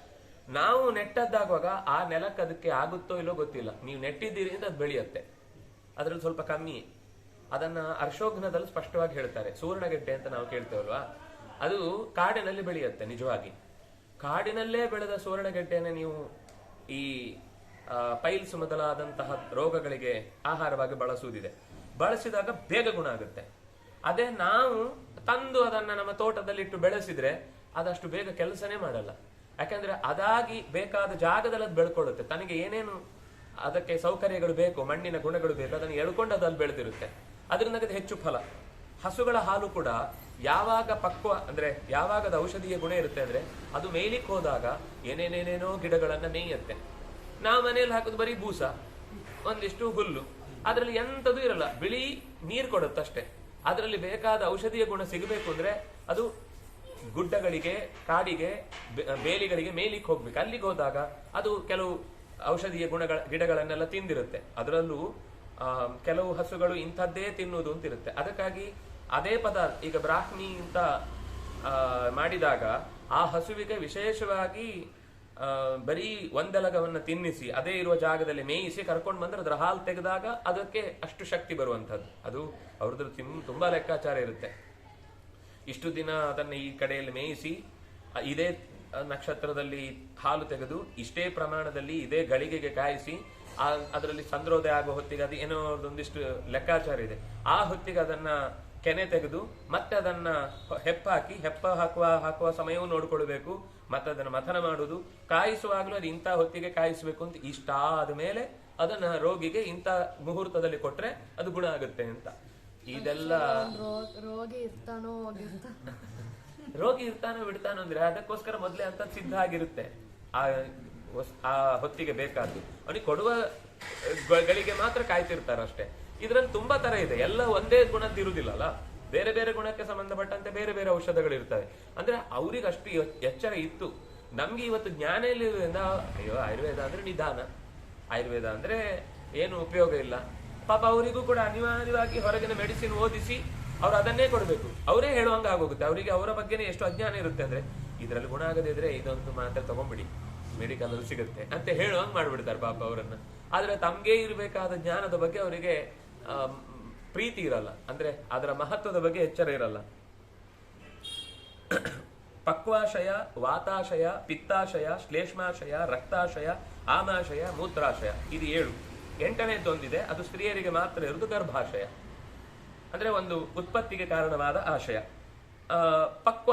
ನಾವು ನೆಟ್ಟದ್ದಾಗುವಾಗ ಆ ನೆಲಕ್ಕೆ ಅದಕ್ಕೆ ಆಗುತ್ತೋ ಇಲ್ಲೋ ಗೊತ್ತಿಲ್ಲ, ನೀವು ನೆಟ್ಟಿದ್ದೀರಿ ಅಂತ ಅದು ಬೆಳೆಯುತ್ತೆ, ಅದ್ರಲ್ಲಿ ಸ್ವಲ್ಪ ಕಮ್ಮಿ. ಅದನ್ನ ಅರ್ಶೋಘ್ನದಲ್ಲಿ ಸ್ಪಷ್ಟವಾಗಿ ಹೇಳ್ತಾರೆ. ಸುವರ್ಣಗೆಡ್ಡೆ ಅಂತ ನಾವು ಕೇಳ್ತೇವಲ್ವಾ, ಅದು ಕಾಡಿನಲ್ಲಿ ಬೆಳೆಯುತ್ತೆ. ನಿಜವಾಗಿ ಕಾಡಿನಲ್ಲೇ ಬೆಳೆದ ಸುವರ್ಣಗೆಡ್ಡೆನ ನೀವು ಈ ಪೈಲ್ಸ್ ಮೊದಲಾದಂತಹ ರೋಗಗಳಿಗೆ ಆಹಾರವಾಗಿ ಬಳಸುವುದಿದೆ. ಬಳಸಿದಾಗ ಬೇಗ ಗುಣ ಆಗುತ್ತೆ. ಅದೇ ನಾವು ತಂದು ಅದನ್ನ ನಮ್ಮ ತೋಟದಲ್ಲಿಟ್ಟು ಬೆಳೆಸಿದ್ರೆ ಅದಷ್ಟು ಬೇಗ ಕೆಲಸನೇ ಮಾಡಲ್ಲ. ಯಾಕಂದ್ರೆ ಅದಾಗಿ ಬೇಕಾದ ಜಾಗದಲ್ಲಿ ಅದು ಬೆಳ್ಕೊಳ್ಳುತ್ತೆ. ತನಗೆ ಏನೇನು ಅದಕ್ಕೆ ಸೌಕರ್ಯಗಳು ಬೇಕು, ಮಣ್ಣಿನ ಗುಣಗಳು ಬೇಕು, ಅದನ್ನು ಎಳ್ಕೊಂಡು ಅದು ಅಲ್ಲಿ ಬೆಳೆದಿರುತ್ತೆ. ಅದರಿಂದ ಅದು ಹೆಚ್ಚು ಫಲ. ಹಸುಗಳ ಹಾಲು ಕೂಡ ಯಾವಾಗ ಪಕ್ವ ಅಂದ್ರೆ ಯಾವಾಗ ಅದು ಔಷಧೀಯ ಗುಣ ಇರುತ್ತೆ ಅಂದ್ರೆ ಅದು ಮೇಯ್ಲಿಕ್ಕೆ ಹೋದಾಗ ಏನೇನೇನೇನೋ ಗಿಡಗಳನ್ನ ಮೇಯುತ್ತೆ. ನಾವು ಮನೆಯಲ್ಲಿ ಹಾಕೋದು ಬರೀ ಬೂಸ, ಒಂದಿಷ್ಟು ಹುಲ್ಲು, ಅದರಲ್ಲಿ ಎಂಥದ್ದು ಇರಲ್ಲ, ಬಿಳಿ ನೀರು ಕೊಡುತ್ತಷ್ಟೇ. ಅದರಲ್ಲಿ ಬೇಕಾದ ಔಷಧೀಯ ಗುಣ ಸಿಗಬೇಕು ಅಂದ್ರೆ ಅದು ಗುಡ್ಡಗಳಿಗೆ, ಕಾಡಿಗೆ, ಬೇಲಿಗಳಿಗೆ ಮೇಲಿಕ್ಕೆ ಹೋಗ್ಬೇಕು. ಅಲ್ಲಿಗೆ ಹೋದಾಗ ಅದು ಕೆಲವು ಔಷಧೀಯ ಗಿಡಗಳನ್ನೆಲ್ಲ ತಿಂದಿರುತ್ತೆ. ಅದರಲ್ಲೂ ಕೆಲವು ಹಸುಗಳು ಇಂಥದ್ದೇ ತಿನ್ನುವುದು ಅಂತಿರುತ್ತೆ. ಅದಕ್ಕಾಗಿ ಅದೇ ಪದಾರ್ಥ ಈಗ ಬ್ರಾಹ್ಮಿ ಅಂತ ಮಾಡಿದಾಗ ಆ ಹಸುವಿಗೆ ವಿಶೇಷವಾಗಿ ಬರೀ ಒಂದೆಲಗವನ್ನು ತಿನ್ನಿಸಿ ಅದೇ ಇರುವ ಜಾಗದಲ್ಲಿ ಮೇಯಿಸಿ ಕರ್ಕೊಂಡು ಬಂದ್ರೆ ಅದರ ಹಾಲು ತೆಗೆದಾಗ ಅದಕ್ಕೆ ಅಷ್ಟು ಶಕ್ತಿ ಬರುವಂಥದ್ದು. ಅದು ಅವ್ರದ್ದು ತುಂಬಾ ಲೆಕ್ಕಾಚಾರ ಇರುತ್ತೆ. ಇಷ್ಟು ದಿನ ಅದನ್ನು ಈ ಕಡೆಯಲ್ಲಿ ಮೇಯಿಸಿ ಇದೇ ನಕ್ಷತ್ರದಲ್ಲಿ ಹಾಲು ತೆಗೆದು ಇಷ್ಟೇ ಪ್ರಮಾಣದಲ್ಲಿ ಇದೇ ಗಳಿಗೆಗೆ ಕಾಯಿಸಿ ಅದರಲ್ಲಿ ಸಂದ್ರೋದಯ ಆಗುವ ಹೊತ್ತಿಗೆ ಅದು ಏನೋ ಒಂದಿಷ್ಟು ಲೆಕ್ಕಾಚಾರ ಇದೆ. ಆ ಹೊತ್ತಿಗೆ ಅದನ್ನ ಕೆನೆ ತೆಗೆದು ಮತ್ತೆ ಅದನ್ನ ಹೆಪ್ಪ ಹಾಕುವ ಸಮಯವೂ ನೋಡ್ಕೊಳ್ಬೇಕು, ಮತ್ತೆ ಅದನ್ನ ಮಥನ ಮಾಡುದು, ಕಾಯಿಸುವಾಗಲೂ ಅದು ಇಂಥ ಹೊತ್ತಿಗೆ ಕಾಯಿಸಬೇಕು ಅಂತ ಇಷ್ಟ ಆದ ಮೇಲೆ ಅದನ್ನ ರೋಗಿಗೆ ಇಂಥ ಮುಹೂರ್ತದಲ್ಲಿ ಕೊಟ್ರೆ ಅದು ಗುಣ ಆಗುತ್ತೆ ಅಂತ. ಇದೆಲ್ಲ ರೋಗಿ ಇರ್ತಾನೋ ಬಿಡ್ತಾನೋ ಅಂದ್ರೆ ಅದಕ್ಕೋಸ್ಕರ ಮೊದಲೇ ಅಂತ ಸಿದ್ಧ ಆಗಿರುತ್ತೆ. ಆ ಹೊತ್ತಿಗೆ ಬೇಕಾದ್ದು ಅವನಿಗೆ ಕೊಡುವ ಗಳಿಗೆ ಮಾತ್ರ ಕಾಯ್ತಿರ್ತಾರ ಅಷ್ಟೇ. ಇದ್ರಲ್ಲಿ ತುಂಬಾ ತರ ಇದೆ, ಎಲ್ಲ ಒಂದೇ ಗುಣದ್ದು ಇರುವುದಿಲ್ಲಲ್ಲ, ಬೇರೆ ಬೇರೆ ಗುಣಕ್ಕೆ ಸಂಬಂಧಪಟ್ಟಂತೆ ಬೇರೆ ಬೇರೆ ಔಷಧಗಳು ಇರ್ತವೆ. ಅಂದ್ರೆ ಅವ್ರಿಗೆ ಅಷ್ಟು ಎಚ್ಚರ ಇತ್ತು. ನಮ್ಗೆ ಇವತ್ತು ಜ್ಞಾನ ಇಲ್ಲಿರೋದ್ರಿಂದ ಅಯ್ಯೋ ಆಯುರ್ವೇದ ಅಂದ್ರೆ ನಿಧಾನ, ಆಯುರ್ವೇದ ಅಂದ್ರೆ ಏನು ಉಪಯೋಗ ಇಲ್ಲ. ಪಾಪ ಅವರಿಗೂ ಕೂಡ ಅನಿವಾರ್ಯವಾಗಿ ಹೊರಗಿನ ಮೆಡಿಸಿನ್ ಓದಿಸಿ ಅವ್ರು ಅದನ್ನೇ ಕೊಡ್ಬೇಕು, ಅವರೇ ಹೇಳುವಂಗ ಆಗೋಗುತ್ತೆ. ಅವರಿಗೆ ಅವರ ಬಗ್ಗೆನೇ ಎಷ್ಟು ಅಜ್ಞಾನ ಇರುತ್ತೆ ಅಂದ್ರೆ ಇದರಲ್ಲಿ ಗುಣ ಆಗದಿದ್ರೆ ಇದೊಂದು ಮಾತ್ರ ತಗೊಂಡ್ಬಿಡಿ, ಮೆಡಿಕಲ್ ಅಲ್ಲಿ ಸಿಗುತ್ತೆ ಅಂತ ಹೇಳುವಂಗ್ ಮಾಡ್ಬಿಡ್ತಾರೆ ಪಾಪ ಅವರನ್ನ. ಆದ್ರೆ ತಮ್ಗೆ ಇರಬೇಕಾದ ಜ್ಞಾನದ ಬಗ್ಗೆ ಅವರಿಗೆ ಪ್ರೀತಿ ಇರಲ್ಲ, ಅಂದ್ರೆ ಅದರ ಮಹತ್ವದ ಬಗ್ಗೆ ಎಚ್ಚರ ಇರಲ್ಲ. ಪಕ್ವಾಶಯ, ವಾತಾಶಯ, ಪಿತ್ತಾಶಯ, ಶ್ಲೇಷ್ಮಾಶಯ, ರಕ್ತಾಶಯ, ಆಮಾಶಯ, ಮೂತ್ರಾಶಯ, ಇದು 7. 8ನೇದೊಂದಿದೆ, ಅದು ಸ್ತ್ರೀಯರಿಗೆ ಮಾತ್ರ ಇರುವುದು ಗರ್ಭಾಶಯ, ಅಂದ್ರೆ ಒಂದು ಉತ್ಪತ್ತಿಗೆ ಕಾರಣವಾದ ಆಶಯ. ಪಕ್ವ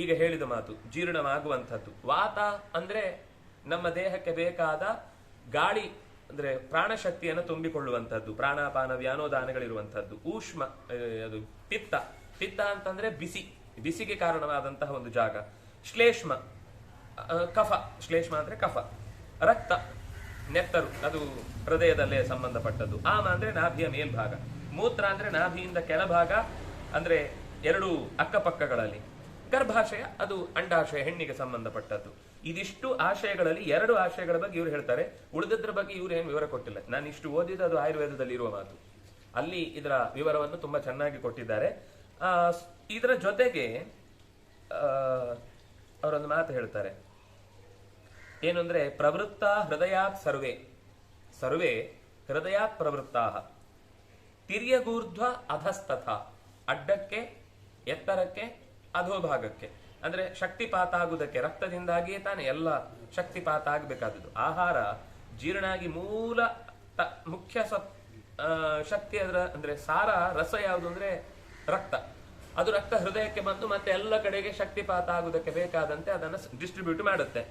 ಈಗ ಹೇಳಿದ ಮಾತು ಜೀರ್ಣವಾಗುವಂಥದ್ದು. ವಾತ ಅಂದ್ರೆ ನಮ್ಮ ದೇಹಕ್ಕೆ ಬೇಕಾದ ಗಾಳಿ ಅಂದ್ರೆ ಪ್ರಾಣಶಕ್ತಿಯನ್ನು ತುಂಬಿಕೊಳ್ಳುವಂಥದ್ದು, ಪ್ರಾಣಾಪಾನ ವ್ಯಾನೋದಾನಗಳಿರುವಂಥದ್ದು. ಊಷ್ಮ ಅದು ಪಿತ್ತ, ಪಿತ್ತ ಅಂತಂದ್ರೆ ಬಿಸಿಗೆ ಕಾರಣವಾದಂತಹ ಒಂದು ಜಾಗ. ಶ್ಲೇಷ್ಮ ಕಫ, ಶ್ಲೇಷ್ಮ ಅಂದ್ರೆ ಕಫ. ರಕ್ತ ನೆತ್ತರು, ಅದು ಹೃದಯದಲ್ಲೇ ಸಂಬಂಧಪಟ್ಟದ್ದು. ಆಮ ಅಂದ್ರೆ ನಾಭಿಯ ಮೇಲ್ಭಾಗ. ಮೂತ್ರ ಅಂದ್ರೆ ನಾಭಿಯಿಂದ ಕೆಳಭಾಗ, ಅಂದ್ರೆ 2 ಅಕ್ಕಪಕ್ಕಗಳಲ್ಲಿ. ಗರ್ಭಾಶಯ ಅದು ಅಂಡಾಶಯ, ಹೆಣ್ಣಿಗೆ ಸಂಬಂಧಪಟ್ಟದ್ದು. ಇದಿಷ್ಟು ಆಶಯಗಳಲ್ಲಿ 2 ಆಶಯಗಳ ಬಗ್ಗೆ ಇವ್ರು ಹೇಳ್ತಾರೆ. ಉಳಿದದ್ರ ಬಗ್ಗೆ ಇವ್ರು ಏನು ವಿವರ ಕೊಟ್ಟಿಲ್ಲ. ನಾನು ಇಷ್ಟು ಓದಿದ ಅದು ಆಯುರ್ವೇದದಲ್ಲಿ ಇರುವ ಮಾತು, ಅಲ್ಲಿ ಇದರ ವಿವರವನ್ನು ತುಂಬಾ ಚೆನ್ನಾಗಿ ಕೊಟ್ಟಿದ್ದಾರೆ. ಇದರ ಜೊತೆಗೆ ಅವರೊಂದು ಮಾತು ಹೇಳ್ತಾರೆ, ಏನು ಅಂದ್ರೆ ಪ್ರವೃತ್ತ ಹೃದಯಾತ್ ಸರ್ವೇ ಹೃದಯಾತ್ ಪ್ರವೃತ್ತಾ ತಿರ್ಯಗೂರ್ಧ್ವ ಅಧಸ್ತಥ, ಅಡ್ಡಕ್ಕೆ ಎತ್ತರಕ್ಕೆ ಅಧೋಭಾಗಕ್ಕೆ. ಅಂದ್ರೆ ಶಕ್ತಿಪಾತ ಆಗುವುದಕ್ಕೆ ರಕ್ತದಿಂದಾಗಿಯೇ ತಾನೆ ಎಲ್ಲ ಶಕ್ತಿಪಾತ ಆಗಬೇಕಾದದ್ದು. ಆಹಾರ ಜೀರ್ಣ ಆಗಿ ಮೂಲ ಮುಖ್ಯ ಶಕ್ತಿ ಅದರ ಅಂದ್ರೆ ಸಾರ ರಸ ಯಾವುದು ಅಂದ್ರೆ ರಕ್ತ. ಅದು ರಕ್ತ ಹೃದಯಕ್ಕೆ ಬಂದು ಮತ್ತೆ ಎಲ್ಲ ಕಡೆಗೆ ಶಕ್ತಿಪಾತ ಆಗುವುದಕ್ಕೆ ಬೇಕಾದಂತೆ ಅದನ್ನು ಡಿಸ್ಟ್ರಿಬ್ಯೂಟ್ ಮಾಡುತ್ತೆ.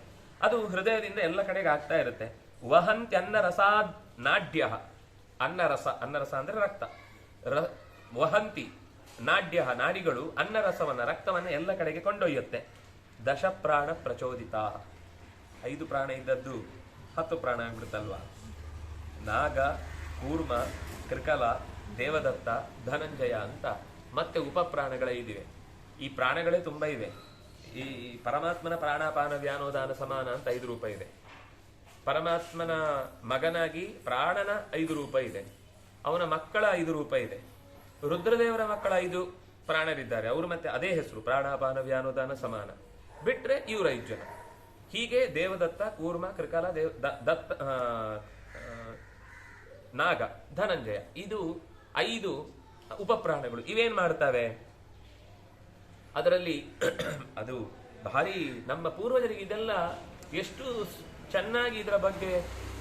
ಅದು ಹೃದಯದಿಂದ ಎಲ್ಲ ಕಡೆಗೆ ಆಗ್ತಾ ಇರುತ್ತೆ. ವಹಂತ್ಯನ್ನ ರಸಾದ್ ನಾಡ್ಯ, ಅನ್ನರಸ ಅಂದ್ರೆ ರಕ್ತ. ವಹಂತಿ ನಾಡ್ಯ, ನಾಡಿಗಳು ಅನ್ನರಸವನ್ನ ರಕ್ತವನ್ನ ಎಲ್ಲ ಕಡೆಗೆ ಕೊಂಡೊಯ್ಯುತ್ತೆ. 10 ಪ್ರಾಣ ಪ್ರಚೋದಿತಾ, 5 ಪ್ರಾಣ ಇದ್ದದ್ದು 10 ಪ್ರಾಣ ಆಗ್ಬಿಡುತ್ತಲ್ವಾ. ನಾಗ, ಕೂರ್ಮ, ಕೃಕಲ, ದೇವದತ್ತ, ಧನಂಜಯ ಅಂತ ಮತ್ತೆ ಉಪಪ್ರಾಣಗಳ ಇದಿವೆ. ಈ ಪ್ರಾಣಗಳೇ ತುಂಬಾ ಇವೆ. ಈ ಪರಮಾತ್ಮನ ಪ್ರಾಣಾಪಾನ ವ್ಯಾನೋದಾನ ಸಮಾನ ಅಂತ 5 ರೂಪ ಇದೆ. ಪರಮಾತ್ಮನ ಮಗನಾಗಿ ಪ್ರಾಣನ 5 ರೂಪ ಇದೆ. ಅವನ ಮಕ್ಕಳ 5 ರೂಪ ಇದೆ. ರುದ್ರದೇವರ ಮಕ್ಕಳ 5 ಪ್ರಾಣರಿದ್ದಾರೆ, ಅವರು ಮತ್ತೆ ಅದೇ ಹೆಸರು ಪ್ರಾಣಾಪಾನ ವ್ಯಾನೋದಾನ ಸಮಾನ. ಬಿಟ್ರೆ ಇವರು 5 ಜನ. ಹೀಗೆ ದೇವದತ್ತ, ಕೂರ್ಮ, ಕೃಕಲ, ದತ್ತ, ನಾಗ, ಧನಂಜಯ, ಇದು 5 ಉಪಪ್ರಾಣಗಳು. ಇವೇನ್ ಮಾಡ್ತವೆ ಅದರಲ್ಲಿ? ಅದು ಭಾರಿ ನಮ್ಮ ಪೂರ್ವಜರಿಗೆ ಇದೆಲ್ಲ ಎಷ್ಟು ಚೆನ್ನಾಗಿ ಇದರ ಬಗ್ಗೆ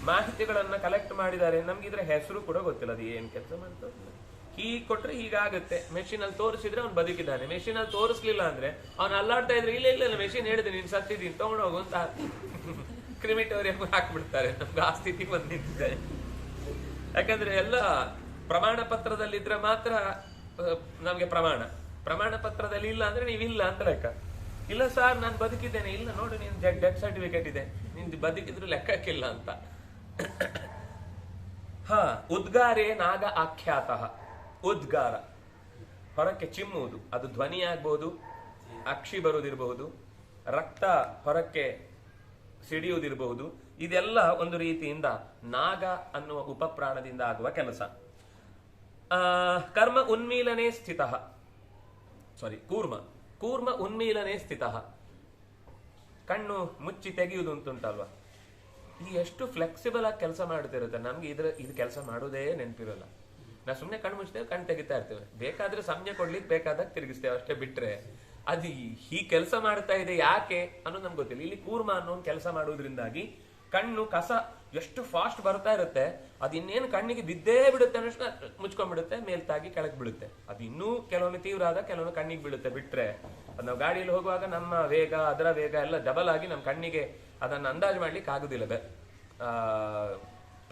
ಮಾಹಿತಿಗಳನ್ನ ಕಲೆಕ್ಟ್ ಮಾಡಿದ್ದಾರೆ. ನಮ್ಗೆ ಇದರ ಹೆಸರು ಕೂಡ ಗೊತ್ತಿಲ್ಲ, ಅದು ಏನ್ ಕೆಲಸ ಮಾಡ್ತಾರೆ. ಹೀಗೆ ಕೊಟ್ರೆ ಹೀಗಾಗುತ್ತೆ. ಮೆಷಿನ್ ಅಲ್ಲಿ ತೋರಿಸಿದ್ರೆ ಅವ್ನು ಬದುಕಿದ್ದಾನೆ, ಮೆಷಿನ್ ಅಲ್ಲಿ ತೋರಿಸ್ಲಿಲ್ಲ ಅಂದ್ರೆ ಅವ್ನು ಅಲ್ಲಾಡ್ತಾ ಇದ್ರೆ ಇಲ್ಲ ಮೆಷಿನ್ ಹೇಳಿದೆ ನೀನ್ ಸತ್ತಿದ್ದೀನಿ ತಗೊಂಡೋಗು ಅಂತ ಕ್ರಿಮಿಟೋರಿಯಂ ಹಾಕ್ಬಿಡ್ತಾರೆ. ನಮ್ಗೆ ಆ ಸ್ಥಿತಿ ಬಂದಿದೆ. ಯಾಕಂದ್ರೆ ಎಲ್ಲ ಪ್ರಮಾಣ ಪತ್ರದಲ್ಲಿದ್ರೆ ಮಾತ್ರ ನಮ್ಗೆ ಪ್ರಮಾಣ ಪತ್ರದಲ್ಲಿ ಇಲ್ಲ ಅಂದ್ರೆ ನೀವಿಲ್ಲ ಅಂತ ಲೆಕ್ಕ. ಇಲ್ಲ ಸರ್ ನಾನು ಬದುಕಿದ್ದೇನೆ, ಇಲ್ಲ ನೋಡಿ ನೀನ್ ಡೆತ್ ಸರ್ಟಿಫಿಕೇಟ್ ಇದೆ, ನಿನ್ ಬದುಕಿದ್ರು ಲೆಕ್ಕಕ್ಕಿಲ್ಲ ಅಂತ. ಉದ್ಗಾರೇ ನಾಗ ಆಖ್ಯಾತಃ. ಉದ್ಗಾರ ಹೊರಕ್ಕೆ ಚಿಮ್ಮುವುದು, ಅದು ಧ್ವನಿ ಆಗ್ಬಹುದು, ಅಕ್ಷಿ ಬರುವುದಿರಬಹುದು, ರಕ್ತ ಹೊರಕ್ಕೆ ಸಿಡಿಯುವುದಿರಬಹುದು. ಇದೆಲ್ಲ ಒಂದು ರೀತಿಯಿಂದ ನಾಗ ಅನ್ನುವ ಉಪಪ್ರಾಣದಿಂದ ಆಗುವ ಕೆಲಸ. ಕರ್ಮ ಉನ್ಮೀಲನೆ ಸ್ಥಿತಃ, ಕೂರ್ಮ ಉನ್ಮೀಲನೆ ಸ್ಥಿತಃ. ಕಣ್ಣು ಮುಚ್ಚಿ ತೆಗೆಯುವುದು ಅಂತುಂಟಲ್ವಾ, ಈ ಎಷ್ಟು ಫ್ಲೆಕ್ಸಿಬಲ್ ಆಗಿ ಕೆಲಸ ಮಾಡ್ತಿರುತ್ತೆ. ನಮ್ಗೆ ಇದು ಕೆಲಸ ಮಾಡೋದೇ ನೆನಪಿರಲ್ಲ. ನಾವು ಸುಮ್ಮನೆ ಕಣ್ಣು ಮುಚ್ತೇವೆ, ಕಣ್ಣು ತೆಗಿತಾ ಇರ್ತೇವೆ. ಬೇಕಾದ್ರೆ ಸಂಜ್ಞೆ ಕೊಡ್ಲಿಕ್ಕೆ ಬೇಕಾದಾಗ ತಿರುಗಿಸ್ತೇವೆ ಅಷ್ಟೇ, ಬಿಟ್ರೆ ಅದು ಈ ಕೆಲಸ ಮಾಡ್ತಾ ಇದೆ ಯಾಕೆ ಅನ್ನೋದು ನಮ್ಗೆ ಗೊತ್ತಿಲ್ಲ. ಇಲ್ಲಿ ಕೂರ್ಮ ಅನ್ನೋ ಒಂದು ಕೆಲಸ ಮಾಡೋದ್ರಿಂದಾಗಿ ಕಣ್ಣು ಕಸ ಎಷ್ಟು ಫಾಸ್ಟ್ ಬರ್ತಾ ಇರುತ್ತೆ, ಅದು ಇನ್ನೇನು ಕಣ್ಣಿಗೆ ಬಿದ್ದೇ ಬಿಡುತ್ತೆ ಅನ್ನೋಷ್ಟು ಮುಚ್ಕೊಂಡ್ಬಿಡುತ್ತೆ, ಮೇಲ್ತಾಗಿ ಕೆಳಗೆ ಬೀಳುತ್ತೆ. ಅದು ಇನ್ನೂ ಕೆಲವೊಮ್ಮೆ ತೀವ್ರ ಆದ ಕೆಲವೊಮ್ಮೆ ಕಣ್ಣಿಗೆ ಬೀಳುತ್ತೆ. ಬಿಟ್ರೆ ಅದು ನಾವು ಗಾಡಿಯಲ್ಲಿ ಹೋಗುವಾಗ ನಮ್ಮ ವೇಗ ಅದರ ವೇಗ ಎಲ್ಲ ಡಬಲ್ ಆಗಿ ನಮ್ಮ ಕಣ್ಣಿಗೆ ಅದನ್ನು ಅಂದಾಜು ಮಾಡ್ಲಿಕ್ಕೆ ಆಗುದಿಲ್ಲ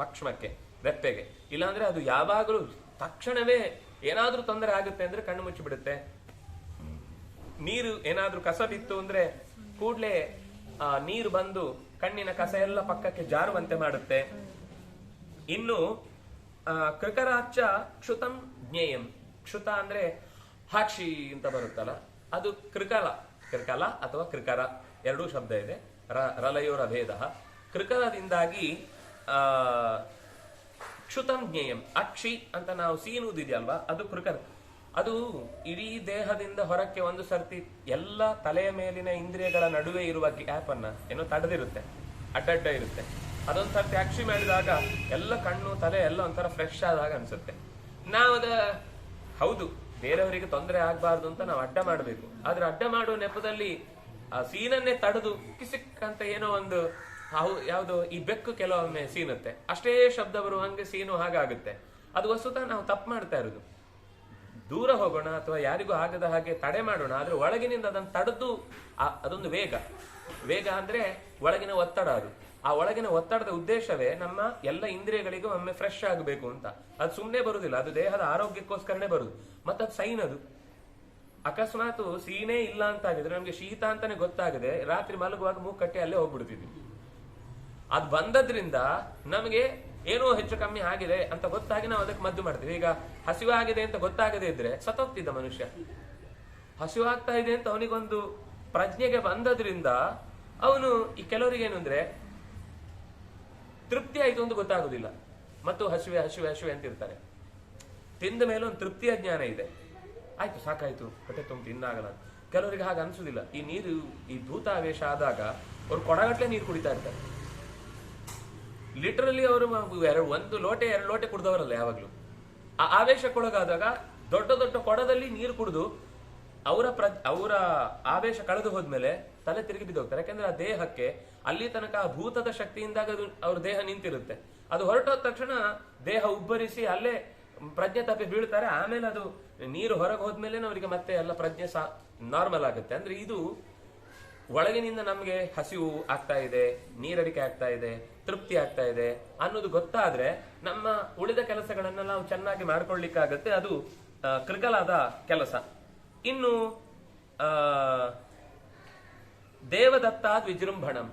ಪಕ್ಷ್ಮಕ್ಕೆ, ರೆಪ್ಪೆಗೆ. ಇಲ್ಲಾಂದ್ರೆ ಅದು ಯಾವಾಗಲೂ ತಕ್ಷಣವೇ ಏನಾದ್ರೂ ತೊಂದರೆ ಆಗುತ್ತೆ ಅಂದ್ರೆ ಕಣ್ಣು ಮುಚ್ಚಿಬಿಡುತ್ತೆ. ನೀರು ಏನಾದ್ರೂ ಕಸ ಬಿತ್ತು ಅಂದ್ರೆ ಕೂಡ್ಲೆ ನೀರು ಬಂದು ಕಣ್ಣಿನ ಕಸ ಎಲ್ಲ ಪಕ್ಕಕ್ಕೆ ಜಾರುವಂತೆ ಮಾಡುತ್ತೆ. ಇನ್ನು ಕೃಕರಾಚ ಕ್ಷುತಂ ಜ್ಞೇಯಂ. ಕ್ಷುತ ಅಂದ್ರೆ ಹಾಕ್ಷಿ ಅಂತ ಬರುತ್ತಲ್ಲ, ಅದು ಕೃಕಲ ಅಥವಾ ಕೃಕರ ಎರಡೂ ಶಬ್ದ ಇದೆ. ರಲಯೋರ ಭೇದ. ಕೃಕರದಿಂದಾಗಿ ಕ್ಷುತಂ ಜ್ಞೇಯಂ. ಅಕ್ಷಿ ಅಂತ ನಾವು ಸೀನುವುದಿದೆಯಲ್ವಾ, ಅದು ಕೃಕರ. ಅದು ಇಡೀ ದೇಹದಿಂದ ಹೊರಕ್ಕೆ ಒಂದು ಸರ್ತಿ ಎಲ್ಲ ತಲೆಯ ಮೇಲಿನ ಇಂದ್ರಿಯಗಳ ನಡುವೆ ಇರುವ ಗ್ಯಾಪ್ ಅನ್ನ ಏನೋ ತಡೆದಿರುತ್ತೆ, ಅಡ್ಡಡ್ಡ ಇರುತ್ತೆ. ಅದೊಂದ್ ಸರ್ತಿ ಅಕ್ಷಿ ಮಾಡಿದಾಗ ಎಲ್ಲ ಕಣ್ಣು ತಲೆ ಎಲ್ಲ ಒಂಥರ ಫ್ರೆಶ್ ಆದಾಗ ಅನ್ಸುತ್ತೆ. ನಾವದ ಹೌದು ಬೇರೆಯವರಿಗೆ ತೊಂದರೆ ಆಗ್ಬಾರ್ದು ಅಂತ ನಾವು ಅಡ್ಡ ಮಾಡಬೇಕು. ಆದ್ರೆ ಅಡ್ಡ ಮಾಡುವ ನೆಪದಲ್ಲಿ ಆ ಸೀನನ್ನೇ ತಡೆದು ಕಿಸಿಕ್ ಅಂತ ಏನೋ ಒಂದು ಯಾವುದು ಈ ಬೆಕ್ಕು ಕೆಲವೊಮ್ಮೆ ಸೀನುತ್ತೆ, ಅಷ್ಟೇ ಶಬ್ದ ಬರುವಂಗೆ ಸೀನು ಹಾಗಾಗುತ್ತೆ. ಅದು ವಸ್ತುತಃ ನಾವು ತಪ್ಪು ಮಾಡ್ತಾ ಇರೋದು. ದೂರ ಹೋಗೋಣ ಅಥವಾ ಯಾರಿಗೂ ಆಗದ ಹಾಗೆ ತಡೆ ಮಾಡೋಣ, ಆದ್ರೆ ಒಳಗಿನಿಂದ ಅದನ್ನು ತಡೆದು ಅದೊಂದು ವೇಗ ಅಂದ್ರೆ ಒಳಗಿನ ಒತ್ತಡ. ಆ ಒಳಗಿನ ಒತ್ತಡದ ಉದ್ದೇಶವೇ ನಮ್ಮ ಎಲ್ಲ ಇಂದ್ರಿಯಗಳಿಗೂ ಒಮ್ಮೆ ಫ್ರೆಶ್ ಆಗಬೇಕು ಅಂತ. ಅದು ಸುಮ್ಮನೆ ಬರುದಿಲ್ಲ, ಅದು ದೇಹದ ಆರೋಗ್ಯಕ್ಕೋಸ್ಕರನೇ ಬರುದು. ಮತ್ತದು ಸೈನ್. ಅದು ಅಕಸ್ಮಾತ್ ಸೀನೇ ಇಲ್ಲ ಅಂತ ಆಗಿದ್ರೆ ನಮ್ಗೆ ಶೀತ ಅಂತಾನೆ ಗೊತ್ತಾಗದೆ ರಾತ್ರಿ ಮಲಗುವಾಗ ಮೂಗು ಕಟ್ಟಿ ಅಲ್ಲೇ ಹೋಗ್ಬಿಡ್ತಿದ್ವಿ. ಅದು ಬಂದದ್ರಿಂದ ನಮಗೆ ಏನೋ ಹೆಚ್ಚು ಕಮ್ಮಿ ಆಗಿದೆ ಅಂತ ಗೊತ್ತಾಗಿ ನಾವು ಅದಕ್ಕೆ ಮದ್ದು ಮಾಡ್ತೀವಿ. ಈಗ ಹಸಿವಾಗಿದೆ ಅಂತ ಗೊತ್ತಾಗದೇ ಇದ್ರೆ ಸತ್ತೋಗ್ತಿದ್ದ ಮನುಷ್ಯ. ಹಸಿವಾಗ್ತಾ ಇದೆ ಅಂತ ಅವನಿಗೊಂದು ಪ್ರಜ್ಞೆಗೆ ಬಂದದ್ರಿಂದ ಅವನು ಈ ಕೆಲವರಿಗೆ ಏನು ಅಂದ್ರೆ ತೃಪ್ತಿ ಆಯ್ತು ಅಂತ ಗೊತ್ತಾಗುದಿಲ್ಲ, ಮತ್ತು ಹಸಿವೆ ಹಸಿವೆ ಹಸಿವೆ ಅಂತ ಇರ್ತಾರೆ. ತಿಂದ ಮೇಲೆ ಒಂದು ತೃಪ್ತಿಯ ಜ್ಞಾನ ಇದೆ, ಆಯ್ತು ಸಾಕಾಯ್ತು ಹೊಟ್ಟೆ ತುಂಬ ತಿನ್ನಾಗಲ್ಲ. ಕೆಲವರಿಗೆ ಹಾಗೆ ಅನ್ಸುದಿಲ್ಲ. ಈ ನೀರು ಈ ಭೂತಾವೇಶ ಆದಾಗ ಅವ್ರು ಕೊಡಗಟ್ಲೆ ನೀರು ಕುಡಿತಾ ಇರ್ತಾರೆ. ಲಿಟರಲಿ ಅವರು 1 ಲೋಟೆ 2 ಲೋಟೆ ಕುಡ್ದವರಲ್ಲ ಯಾವಾಗ್ಲೂ. ಆ ಆವೇಶಕ್ಕೊಳಗಾದಾಗ ದೊಡ್ಡ ದೊಡ್ಡ ಕೊಡದಲ್ಲಿ ನೀರು ಕುಡಿದು ಅವರ ಆವೇಶ ಕಳೆದು ಹೋದ್ಮೇಲೆ ತಲೆ ತಿರುಗಿ ಬಿದ್ದೋಗ್ತಾರೆ. ಯಾಕಂದ್ರೆ ಆ ದೇಹಕ್ಕೆ ಅಲ್ಲಿ ತನಕ ಆ ಭೂತದ ಶಕ್ತಿಯಿಂದಾಗ ಅವ್ರ ದೇಹ ನಿಂತಿರುತ್ತೆ. ಅದು ಹೊರಟೋದ ತಕ್ಷಣ ದೇಹ ಉಬ್ಬರಿಸಿ ಅಲ್ಲೇ ಪ್ರಜ್ಞೆ ತಪ್ಪಿ ಬೀಳ್ತಾರೆ. ಆಮೇಲೆ ಅದು ನೀರು ಹೊರಗೆ ಹೋದ್ಮೇಲೆ ಅವರಿಗೆ ಮತ್ತೆ ಎಲ್ಲ ಪ್ರಜ್ಞೆ ನಾರ್ಮಲ್ ಆಗುತ್ತೆ. ಅಂದ್ರೆ ಇದು ಒಳಗಿನಿಂದ ನಮ್ಗೆ ಹಸಿವು ಆಗ್ತಾ ಇದೆ, ನೀರಡಿಕೆ ಆಗ್ತಾ ಇದೆ, ತೃಪ್ತಿ ಆಗ್ತಾ ಇದೆ ಅನ್ನೋದು ಗೊತ್ತಾದ್ರೆ ನಮ್ಮ ಉಳಿದ ಕೆಲಸಗಳನ್ನ ನಾವು ಚೆನ್ನಾಗಿ ಮಾಡ್ಕೊಳ್ಲಿಕ್ಕಾಗತ್ತೆ. ಅದು ಕೃಕಲಾದ ಕೆಲಸ. ಇನ್ನು ದೇವದತ್ತಾದ್ ವಿಜೃಂಭಣಂ.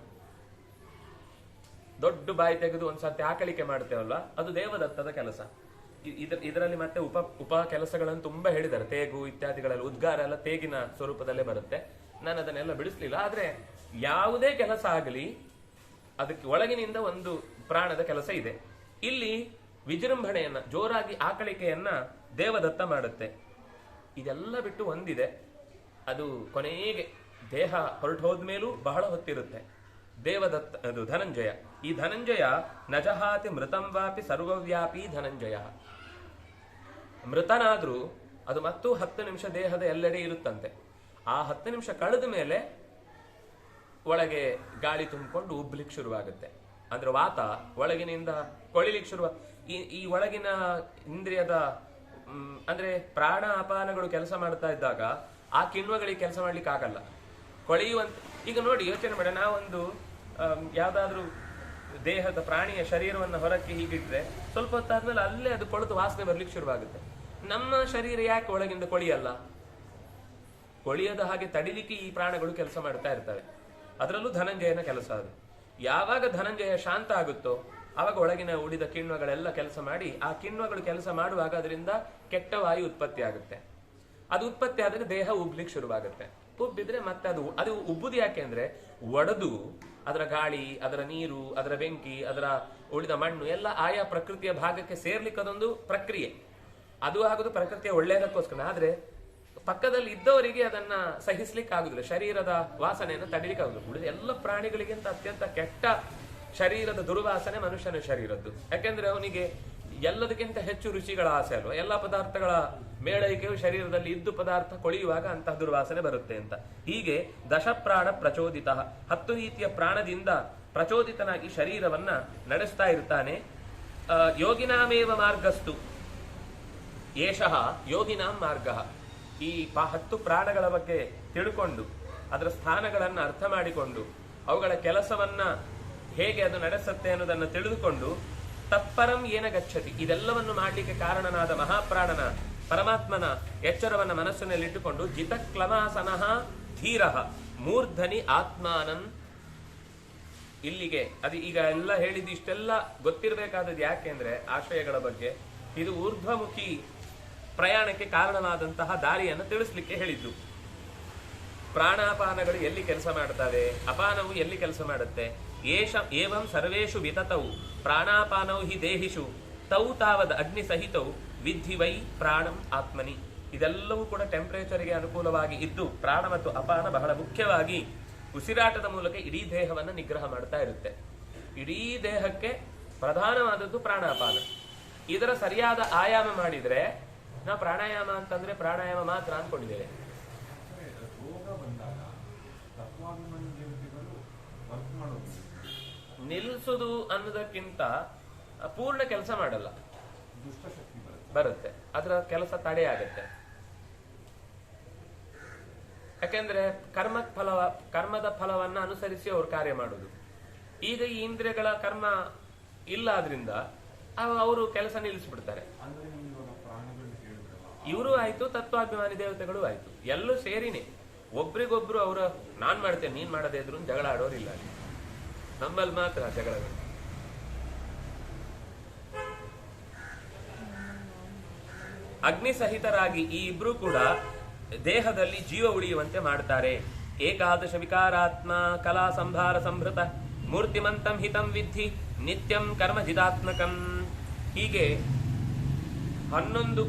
ದೊಡ್ಡ ಬಾಯಿ ತೆಗೆದು ಒಂದ್ಸರ್ತಿ ಆಕಳಿಕೆ ಮಾಡ್ತೇವಲ್ವಾ, ಅದು ದೇವದತ್ತದ ಕೆಲಸ. ಇದರಲ್ಲಿ ಮತ್ತೆ ಉಪ ಕೆಲಸಗಳನ್ನು ತುಂಬಾ ಹೇಳಿದ್ದಾರೆ. ತೇಗು ಇತ್ಯಾದಿಗಳಲ್ಲಿ ಉದ್ಗಾರ ಎಲ್ಲ ತೇಗಿನ ಸ್ವರೂಪದಲ್ಲೇ ಬರುತ್ತೆ. ನಾನು ಅದನ್ನೆಲ್ಲ ಬಿಡಿಸ್ಲಿಲ್ಲ. ಆದ್ರೆ ಯಾವುದೇ ಕೆಲಸ ಆಗಲಿ ಅದಕ್ಕೆ ಒಳಗಿನಿಂದ ಒಂದು ಪ್ರಾಣದ ಕೆಲಸ ಇದೆ. ಇಲ್ಲಿ ವಿಜೃಂಭಣೆಯನ್ನ, ಜೋರಾಗಿ ಆಕಳಿಕೆಯನ್ನ ದೇವದತ್ತ ಮಾಡುತ್ತೆ. ಇದೆಲ್ಲ ಬಿಟ್ಟು ಒಂದಿದೆ, ಅದು ಕೊನೆಗೆ ದೇಹ ಹೊರಟು ಹೋದ್ಮೇಲೂ ಬಹಳ ಹೊತ್ತಿರುತ್ತೆ. ದೇವದತ್ತ ಅದು ಧನಂಜಯ. ಈ ಧನಂಜಯ ನಜಹಾತಿ ಮೃತಂ ವಾಪಿ ಸರ್ವವ್ಯಾಪಿ ಧನಂಜಯ. ಮೃತನಾದ್ರೂ ಅದು ಮತ್ತೂ 10 ನಿಮಿಷ ದೇಹದ ಎಲ್ಲೆಡೆ ಇರುತ್ತಂತೆ. ಆ 10 ನಿಮಿಷ ಕಳೆದ ಮೇಲೆ ಒಳಗೆ ಗಾಳಿ ತುಂಬಿಕೊಂಡು ಉಬ್ಲಿಕ್ಕೆ ಶುರುವಾಗುತ್ತೆ. ಅಂದ್ರೆ ವಾತ ಒಳಗಿನಿಂದ ಕೊಳಿಲಿಕ್ಕೆ ಶುರುವ. ಈ ಒಳಗಿನ ಇಂದ್ರಿಯದ ಅಂದ್ರೆ ಪ್ರಾಣ ಅಪಾನಗಳು ಕೆಲಸ ಮಾಡ್ತಾ ಇದ್ದಾಗ ಆ ಕಿಣ್ವಗಳಿಗೆ ಕೆಲಸ ಮಾಡ್ಲಿಕ್ಕೆ ಆಗಲ್ಲ, ಕೊಳೆಯುವಂತ. ಈಗ ನೋಡಿ, ಯೋಚನೆ ಮಾಡ, ನಾವೊಂದು ಯಾವ್ದಾದ್ರೂ ದೇಹದ ಪ್ರಾಣಿಯ ಶರೀರವನ್ನು ಹೊರಕ್ಕೆ ಹೀಗಿಟ್ರೆ ಸ್ವಲ್ಪ ಹೊತ್ತಾದ್ಮೇಲೆ ಅಲ್ಲೇ ಅದು ಕೊಳೆತು ವಾಸನೆ ಬರ್ಲಿಕ್ಕೆ ಶುರುವಾಗುತ್ತೆ. ನಮ್ಮ ಶರೀರ ಯಾಕೆ ಒಳಗಿಂದ ಕೊಳಿಯಲ್ಲ? ಕೊಳಿಯದ ಹಾಗೆ ತಡಿಲಿಕ್ಕೆ ಈ ಪ್ರಾಣಗಳು ಕೆಲಸ ಮಾಡ್ತಾ ಇರ್ತವೆ. ಅದರಲ್ಲೂ ಧನಂಜಯನ ಕೆಲಸ ಅದು. ಯಾವಾಗ ಧನಂಜಯ ಶಾಂತ ಆಗುತ್ತೋ ಆವಾಗ ಒಳಗಿನ ಉಳಿದ ಕಿಣ್ವಗಳೆಲ್ಲ ಕೆಲಸ ಮಾಡಿ, ಆ ಕಿಣ್ವಗಳು ಕೆಲಸ ಮಾಡುವಾಗ ಅದರಿಂದ ಕೆಟ್ಟ ವಾಯು ಉತ್ಪತ್ತಿ ಆಗುತ್ತೆ. ಅದು ಉತ್ಪತ್ತಿ ಆದಾಗ ದೇಹ ಉಬ್ಲಿಕ್ಕೆ ಶುರುವಾಗುತ್ತೆ. ಉಬ್ಬಿದ್ರೆ ಮತ್ತೆ ಅದು ಉಬ್ಬುದು ಯಾಕೆ ಅಂದ್ರೆ ಒಡೆದು ಅದರ ಗಾಳಿ, ಅದರ ನೀರು, ಅದರ ಬೆಂಕಿ, ಅದರ ಉಳಿದ ಮಣ್ಣು ಎಲ್ಲ ಆಯಾ ಪ್ರಕೃತಿಯ ಭಾಗಕ್ಕೆ ಸೇರ್ಲಿಕ್ಕೆ ಅದೊಂದು ಪ್ರಕ್ರಿಯೆ. ಅದು ಆಗೋದು ಪ್ರಕೃತಿಯ ಒಳ್ಳೆಯದಕ್ಕೋಸ್ಕರ. ಆದ್ರೆ ಪಕ್ಕದಲ್ಲಿ ಇದ್ದವರಿಗೆ ಅದನ್ನ ಸಹಿಸ್ಲಿಕ್ಕೆ ಆಗುದಿಲ್ಲ, ಶರೀರದ ವಾಸನೆಯನ್ನು ತಡಿಲಿಕ್ಕೆ ಆಗುದಿಲ್ಲ. ಉಳಿದ ಎಲ್ಲ ಪ್ರಾಣಿಗಳಿಗಿಂತ ಅತ್ಯಂತ ಕೆಟ್ಟ ಶರೀರದ ದುರ್ವಾಸನೆ ಮನುಷ್ಯನ ಶರೀರದ್ದು. ಯಾಕೆಂದ್ರೆ ಅವನಿಗೆ ಎಲ್ಲದಕ್ಕಿಂತ ಹೆಚ್ಚು ರುಚಿಗಳ ಆಸೆ ಅಲ್ವಾ. ಎಲ್ಲ ಪದಾರ್ಥಗಳ ಮೇಳೈಕೆಯು ಶರೀರದಲ್ಲಿ ಇದ್ದು ಪದಾರ್ಥ ಕೊಳೆಯುವಾಗ ಅಂತಹ ದುರ್ವಾಸನೆ ಬರುತ್ತೆ ಅಂತ. ಹೀಗೆ ದಶಪ್ರಾಣ ಪ್ರಚೋದಿತ, 10 ರೀತಿಯ ಪ್ರಾಣದಿಂದ ಪ್ರಚೋದಿತನಾಗಿ ಶರೀರವನ್ನ ನಡೆಸ್ತಾ ಇರ್ತಾನೆ. ಯೋಗಿನಾಮೇವ ಮಾರ್ಗಸ್ತು ಏಷಃ ಯೋಗಿನಾಂ ಮಾರ್ಗ. ಈ 10 ಪ್ರಾಣಗಳ ಬಗ್ಗೆ ತಿಳ್ಕೊಂಡು ಅದರ ಸ್ಥಾನಗಳನ್ನು ಅರ್ಥ ಮಾಡಿಕೊಂಡು ಅವುಗಳ ಕೆಲಸವನ್ನ ಹೇಗೆ ಅದು ನಡೆಸುತ್ತೆ ಅನ್ನೋದನ್ನು ತಿಳಿದುಕೊಂಡು ತತ್ಪರಂ ಏನ ಗಚ್ಚತಿ, ಇದೆಲ್ಲವನ್ನು ಮಾಡಲಿಕ್ಕೆ ಕಾರಣನಾದ ಮಹಾಪ್ರಾಣನ ಪರಮಾತ್ಮನ ಎಚ್ಚರವನ್ನ ಮನಸ್ಸಿನಲ್ಲಿಟ್ಟುಕೊಂಡು ಜಿತಕ್ಲಮಾಸನಃ ಧೀರಃ ಮೂರ್ಧನಿ ಆತ್ಮಾನಂ. ಇಲ್ಲಿಗೆ ಅದು ಈಗ ಎಲ್ಲ ಹೇಳಿದ್ದು ಇಷ್ಟೆಲ್ಲ ಗೊತ್ತಿರಬೇಕಾದದ್ದು ಯಾಕೆಂದ್ರೆ ಆಶಯಗಳ ಬಗ್ಗೆ ಇದು ಊರ್ಧ್ವಮುಖಿ ಪ್ರಯಾಣಕ್ಕೆ ಕಾರಣವಾದಂತಹ ದಾರಿಯನ್ನು ತಿಳಿಸ್ಲಿಕ್ಕೆ ಹೇಳಿದ್ದು. ಪ್ರಾಣಾಪಾನಗಳು ಎಲ್ಲಿ ಕೆಲಸ ಮಾಡ್ತವೆ, ಅಪಾನವು ಎಲ್ಲಿ ಕೆಲಸ ಮಾಡುತ್ತೆ. ಏವಂ ಸರ್ವೇಷು ವಿತತೌ ಪ್ರಾಣಾಪಾನೌ ಹಿ ದೇಹಿಷು ತೌ ತಾವದ್ ಅಗ್ನಿ ಸಹಿತೌ ವಿದ್ಧಿ ವೈ ಪ್ರಾಣಂ ಆತ್ಮನಿ. ಇದೆಲ್ಲವೂ ಕೂಡ ಟೆಂಪರೇಚರ್ಗೆ ಅನುಕೂಲವಾಗಿ ಇದ್ದು ಪ್ರಾಣ ಮತ್ತು ಅಪಾನ ಬಹಳ ಮುಖ್ಯವಾಗಿ ಉಸಿರಾಟದ ಮೂಲಕ ಇಡೀ ದೇಹವನ್ನು ನಿಗ್ರಹ ಮಾಡ್ತಾ ಇರುತ್ತೆ. ಇಡೀ ದೇಹಕ್ಕೆ ಪ್ರಧಾನವಾದದ್ದು ಪ್ರಾಣಾಪಾನ. ಇದರ ಸರಿಯಾದ ಆಯಾಮ ಮಾಡಿದ್ರೆ, ನಾವು ಪ್ರಾಣಾಯಾಮ ಅಂತಂದ್ರೆ ಪ್ರಾಣಾಯಾಮ ಮಾತ್ರ ಅನ್ಕೊಂಡಿದ್ದೇವೆ. ನಿಲ್ಲಿಸುದು ಅನ್ನೋದಕ್ಕಿಂತ ಪೂರ್ಣ ಕೆಲಸ ಮಾಡಲ್ಲ, ಬರುತ್ತೆ, ಅದರ ಕೆಲಸ ತಡೆ ಆಗತ್ತೆ. ಯಾಕೆಂದ್ರೆ ಕರ್ಮದ ಫಲವನ್ನ ಅನುಸರಿಸಿ ಅವ್ರು ಕಾರ್ಯ ಮಾಡುದು. ಈಗ ಈ ಇಂದ್ರಿಯಗಳ ಕರ್ಮ ಇಲ್ಲ, ಆದ್ರಿಂದ ಅವರು ಕೆಲಸ ನಿಲ್ಲಿಸ್ಬಿಡ್ತಾರೆ. ಇವರು ಆಯ್ತು, ತತ್ವಾಭಿಮಾನಿ ದೇವತೆಗಳು ಆಯ್ತು, ಎಲ್ಲೂ ಸೇರಿನೇ ಒಬ್ರಿಗೊಬ್ರು ಅವರು ನಾನ್ ಮಾಡ್ತೇನೆ ನೀನ್ ಮಾಡದೇ ಇದ್ರು ಜಗಳ ಆಡೋರಿಲ್ಲ. ನಮ್ಮಲ್ಲಿ ಮಾತ್ರ ಜಗಳಗಳು. ಅಗ್ನಿ ಸಹಿತರಾಗಿ ಈ ಇಬ್ರು ಕೂಡ ದೇಹದಲ್ಲಿ ಜೀವ ಉಳಿಯುವಂತೆ ಮಾಡ್ತಾರೆ. ಏಕಾದಶ ವಿಕಾರಾತ್ಮ ಕಲಾ ಸಂಭಾರ ಸಂಭೃತ ಮೂರ್ತಿಮಂತಂ ಹಿತಂ ವಿದ್ಧಿ ನಿತ್ಯಂ ಕರ್ಮ ಜಿದಾತ್ಮಕಂ. ಹೀಗೆ 11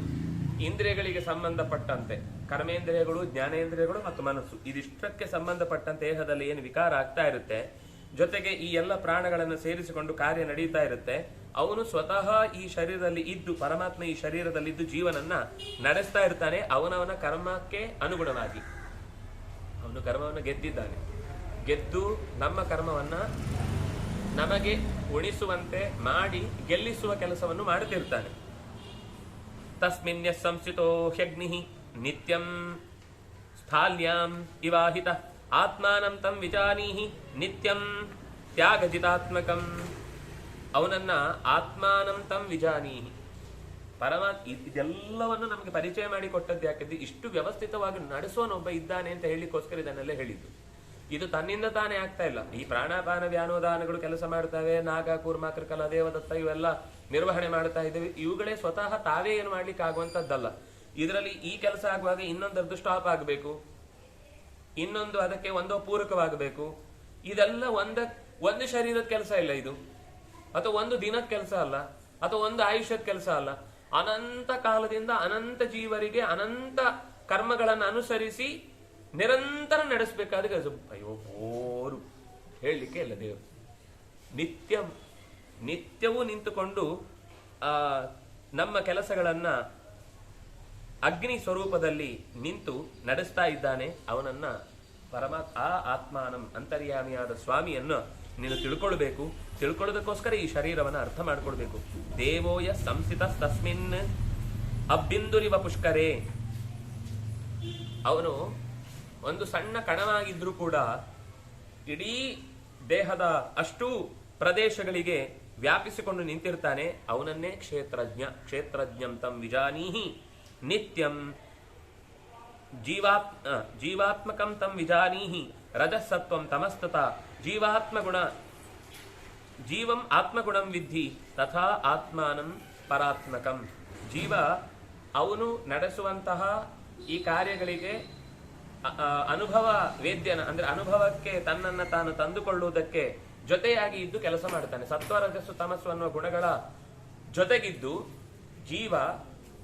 ಇಂದ್ರಿಯಗಳಿಗೆ ಸಂಬಂಧಪಟ್ಟಂತೆ, ಕರ್ಮೇಂದ್ರಿಯಗಳು, ಜ್ಞಾನೇಂದ್ರಿಯಗಳು ಮತ್ತು ಮನಸ್ಸು, ಇದಿಷ್ಟಕ್ಕೆ ಸಂಬಂಧಪಟ್ಟಂತೆ ದೇಹದಲ್ಲಿ ಏನು ವಿಕಾರ ಆಗ್ತಾ ಇರುತ್ತೆ, ಜೊತೆಗೆ ಈ ಎಲ್ಲ ಪ್ರಾಣಗಳನ್ನು ಸೇರಿಸಿಕೊಂಡು ಕಾರ್ಯ ನಡೀತಾ ಇರುತ್ತೆ. ಅವನು ಸ್ವತಃ ಈ ಶರೀರದಲ್ಲಿ ಇದ್ದು, ಪರಮಾತ್ಮ ಈ ಶರೀರದಲ್ಲಿ ಇದ್ದು ಜೀವನನ್ನ ನಡೆಸ್ತಾ ಇರ್ತಾನೆ. ಅವನವನ ಕರ್ಮಕ್ಕೆ ಅನುಗುಣವಾಗಿ ಅವನು ಕರ್ಮವನ್ನು ಗೆದ್ದಿದ್ದಾನೆ. ಗೆದ್ದು ನಮ್ಮ ಕರ್ಮವನ್ನ ನಮಗೆ ಉಣಿಸುವಂತೆ ಮಾಡಿ ಗೆಲ್ಲಿಸುವ ಕೆಲಸವನ್ನು ಮಾಡುತ್ತಿರ್ತಾನೆ. ತಸ್ಮಿನ್ಯ ಸಂಸ್ಥಿತೋ ಹ್ಯಗ್ನಿ ನಿತ್ಯಂ ಸ್ಥಾಲ್ಯಾಂ ಇವಾಹಿತ ಆತ್ಮಾನಂ ತಂ ವಿಜಾನೀಹಿ ನಿತ್ಯಂ ತ್ಯಾಗಜಿತಾತ್ಮಕಂ. ಅವನನ್ನ ಆತ್ಮಾನಂ ತಂ ವಿಜಾನೀಹಿ, ಪರಮಾತ್ಮ ಇದೆಲ್ಲವನ್ನು ನಮಗೆ ಪರಿಚಯ ಮಾಡಿ ಕೊಟ್ಟದ್ದು ಯಾಕಿದ್ದು, ಇಷ್ಟು ವ್ಯವಸ್ಥಿತವಾಗಿ ನಡೆಸೋನೊಬ್ಬ ಇದ್ದಾನೆ ಅಂತ ಹೇಳಿಕ್ಕೋಸ್ಕರ ಇದನ್ನೆಲ್ಲ ಹೇಳಿದ್ದು. ಇದು ತನ್ನಿಂದ ತಾನೇ ಆಗ್ತಾ ಇಲ್ಲ. ಈ ಪ್ರಾಣಾಪಾನ ವ್ಯಾನೋದಾನಗಳು ಕೆಲಸ ಮಾಡ್ತವೆ, ನಾಗ ಕೂರ್ಮ ಕೃಕಲ ದೇವದತ್ತ ಇವೆಲ್ಲ ನಿರ್ವಹಣೆ ಮಾಡ್ತಾ ಇದ್ದೇವೆ. ಇವುಗಳೇ ಸ್ವತಃ ತಾವೇ ಏನು ಮಾಡ್ಲಿಕ್ಕೆ ಆಗುವಂತದ್ದಲ್ಲ. ಇದರಲ್ಲಿ ಈ ಕೆಲಸ ಆಗುವಾಗ ಇನ್ನೊಂದರದ್ದು ಸ್ಟಾಪ್ ಆಗಬೇಕು, ಇನ್ನೊಂದು ಅದಕ್ಕೆ ಒಂದೋ ಪೂರಕವಾಗಬೇಕು. ಇದೆಲ್ಲ ಒಂದು ಶರೀರದ ಕೆಲಸ ಇಲ್ಲ ಇದು, ಅಥವಾ ಒಂದು ದಿನದ ಕೆಲಸ ಅಲ್ಲ, ಅಥವಾ ಒಂದು ಆಯುಷ್ಯದ ಕೆಲಸ ಅಲ್ಲ. ಅನಂತ ಕಾಲದಿಂದ ಅನಂತ ಜೀವರಿಗೆ ಅನಂತ ಕರ್ಮಗಳನ್ನು ಅನುಸರಿಸಿ ನಿರಂತರ ನಡೆಸಬೇಕಾದ ಕೆಲಸ. ಅಯ್ಯೋ ಬೋರು ಹೇಳಲಿಕ್ಕೆ ಇಲ್ಲ. ದೇವರು ನಿತ್ಯವೂ ನಿಂತುಕೊಂಡು ನಮ್ಮ ಕೆಲಸಗಳನ್ನ ಅಗ್ನಿ ಸ್ವರೂಪದಲ್ಲಿ ನಿಂತು ನಡೆಸ್ತಾ ಇದ್ದಾನೆ. ಅವನನ್ನ ಪರಮಾತ್ಮ ಆ ಆತ್ಮಾನಂ ಅಂತರ್ಯಾಮಿಯಾದ ಸ್ವಾಮಿಯನ್ನು ನೀನು ತಿಳ್ಕೊಳ್ಬೇಕು. ತಿಳ್ಕೊಳ್ಳೋದಕ್ಕೋಸ್ಕರ ಈ ಶರೀರವನ್ನು ಅರ್ಥ ಮಾಡ್ಕೊಳ್ಬೇಕು. ದೇವೋಯ ಸಂಸ್ಥಿತ ತಸ್ಮಿನ್ ಅಬ್ಬಿಂದುರಿವ ಪುಷ್ಕರೇ. ಅವನು ಒಂದು ಸಣ್ಣ ಕಣವಾಗಿದ್ರೂ ಕೂಡ ಇಡೀ ದೇಹದ ಅಷ್ಟೂ ಪ್ರದೇಶಗಳಿಗೆ ವ್ಯಾಪಿಸಿಕೊಂಡು ನಿಂತಿರ್ತಾನೆ. ಅವನನ್ನೇ ಕ್ಷೇತ್ರಜ್ಞಂ ತಂ ವಿಜಾನೀಹಿ ನಿತ್ಯಂ ಜೀವಾತ್ಮಕಂ ತಂ ವಿಜಾನೀಹಿ ರಜಸತ್ವಂ ತಮಸ್ತತ ಜೀವಂ ಆತ್ಮಗುಣಂ ವಿದ್ಧಿ ತಥಾ ಆತ್ಮಾನಂ ಪರಾತ್ಮಕಂ. ಜೀವ ಅವನು ನಡೆಸುವಂತಹ ಈ ಕಾರ್ಯಗಳಿಗೆ ಅನುಭವ ವೇದ್ಯನ ಅಂದ್ರೆ ಅನುಭವಕ್ಕೆ ತನ್ನನ್ನು ತಾನು ತಂದುಕೊಳ್ಳುವುದಕ್ಕೆ ಜೊತೆಯಾಗಿ ಇದ್ದು ಕೆಲಸ ಮಾಡ್ತಾನೆ. ಸತ್ವ ರಜಸ್ಸು ತಮಸ್ಸು ಅನ್ನುವ ಗುಣಗಳ ಜೊತೆಗಿದ್ದು ಜೀವ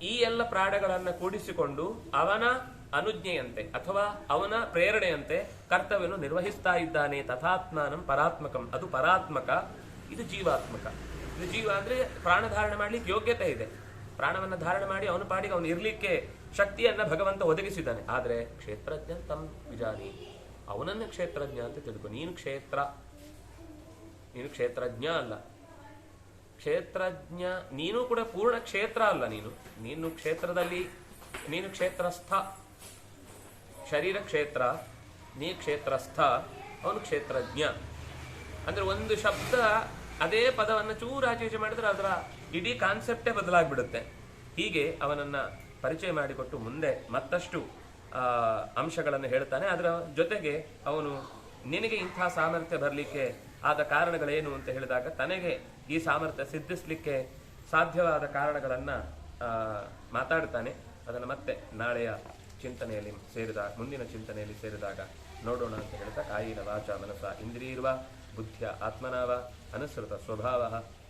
ಈ ಎಲ್ಲ ಪ್ರಾಣಗಳನ್ನ ಕೂಡಿಸಿಕೊಂಡು ಅವನ ಅನುಜ್ಞೆಯಂತೆ ಅಥವಾ ಅವನ ಪ್ರೇರಣೆಯಂತೆ ಕರ್ತವ್ಯವನ್ನು ನಿರ್ವಹಿಸ್ತಾ ಇದ್ದಾನೆ. ತಥಾತ್ಮಾನಂ ಪರಾತ್ಮಕಂ, ಅದು ಪರಾತ್ಮಕ, ಇದು ಜೀವಾತ್ಮಕ. ಇದು ಜೀವ ಅಂದ್ರೆ ಪ್ರಾಣ ಧಾರಣೆ ಮಾಡ್ಲಿಕ್ಕೆ ಯೋಗ್ಯತೆ ಇದೆ. ಪ್ರಾಣವನ್ನ ಧಾರಣೆ ಮಾಡಿ ಅವನ ಪಾಡಿಗೆ ಅವನು ಇರ್ಲಿಕ್ಕೆ ಶಕ್ತಿಯನ್ನ ಭಗವಂತ ಒದಗಿಸಿದ್ದಾನೆ. ಆದ್ರೆ ಕ್ಷೇತ್ರಜ್ಞ ತಮ್ ವಿಜಾನಿ, ಅವನನ್ನ ಕ್ಷೇತ್ರಜ್ಞ ಅಂತ ತಿಳ್ಕೊ. ನೀನು ಕ್ಷೇತ್ರಜ್ಞ ಅಲ್ಲ, ಕ್ಷೇತ್ರಜ್ಞ ನೀನು ಕೂಡ ಪೂರ್ಣ ಕ್ಷೇತ್ರ ಅಲ್ಲ. ನೀನು ಕ್ಷೇತ್ರದಲ್ಲಿ ನೀನು ಕ್ಷೇತ್ರಸ್ಥ, ಶರೀರ ಕ್ಷೇತ್ರ, ನೀ ಕ್ಷೇತ್ರಸ್ಥ, ಅವನು ಕ್ಷೇತ್ರಜ್ಞ. ಅಂದ್ರೆ ಒಂದು ಶಬ್ದ ಅದೇ ಪದವನ್ನು ಚೂರು ಆಚೆ ಈಚೆ ಮಾಡಿದ್ರೆ ಅದರ ಇಡೀ ಕಾನ್ಸೆಪ್ಟೇ ಬದಲಾಗ್ಬಿಡುತ್ತೆ. ಹೀಗೆ ಅವನನ್ನ ಪರಿಚಯ ಮಾಡಿಕೊಟ್ಟು ಮುಂದೆ ಮತ್ತಷ್ಟು ಅಂಶಗಳನ್ನು ಹೇಳ್ತಾನೆ. ಅದರ ಜೊತೆಗೆ ಅವನು ನಿನಗೆ ಇಂಥ ಸಾಮರ್ಥ್ಯ ಬರಲಿಕ್ಕೆ ಆದ ಕಾರಣಗಳೇನು ಅಂತ ಹೇಳಿದಾಗ ತನಗೆ ಈ ಸಾಮರ್ಥ್ಯ ಸಿದ್ಧಿಸ್ಲಿಕ್ಕೆ ಸಾಧ್ಯವಾದ ಕಾರಣಗಳನ್ನ ಮಾತಾಡ್ತಾನೆ. ಅದನ್ನು ಮತ್ತೆ ನಾಳೆಯ ಚಿಂತನೆಯಲ್ಲಿ ಮುಂದಿನ ಚಿಂತನೆಯಲ್ಲಿ ಸೇರಿದಾಗ ನೋಡೋಣ ಅಂತ ಹೇಳ್ತಾ, ಕಾಯಿನ ವಾಚ ಮನಸ ಇಂದ್ರಿಯರ್ವ ಬುದ್ಧಿಯ ಆತ್ಮನಾವ ಅನುಸೃತ ಸ್ವಭಾವ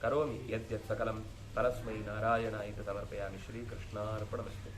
ಕರೋಮಿ ಯದ್ಯತ್ ಸಕಲಂ ಪರಸ್ಮೈ ನಾರಾಯಣ ಇದು ಸಮರ್ಪಯಾಮಿ. ಶ್ರೀಕೃಷ್ಣಾರ್ಪಣಮಸ್ತು.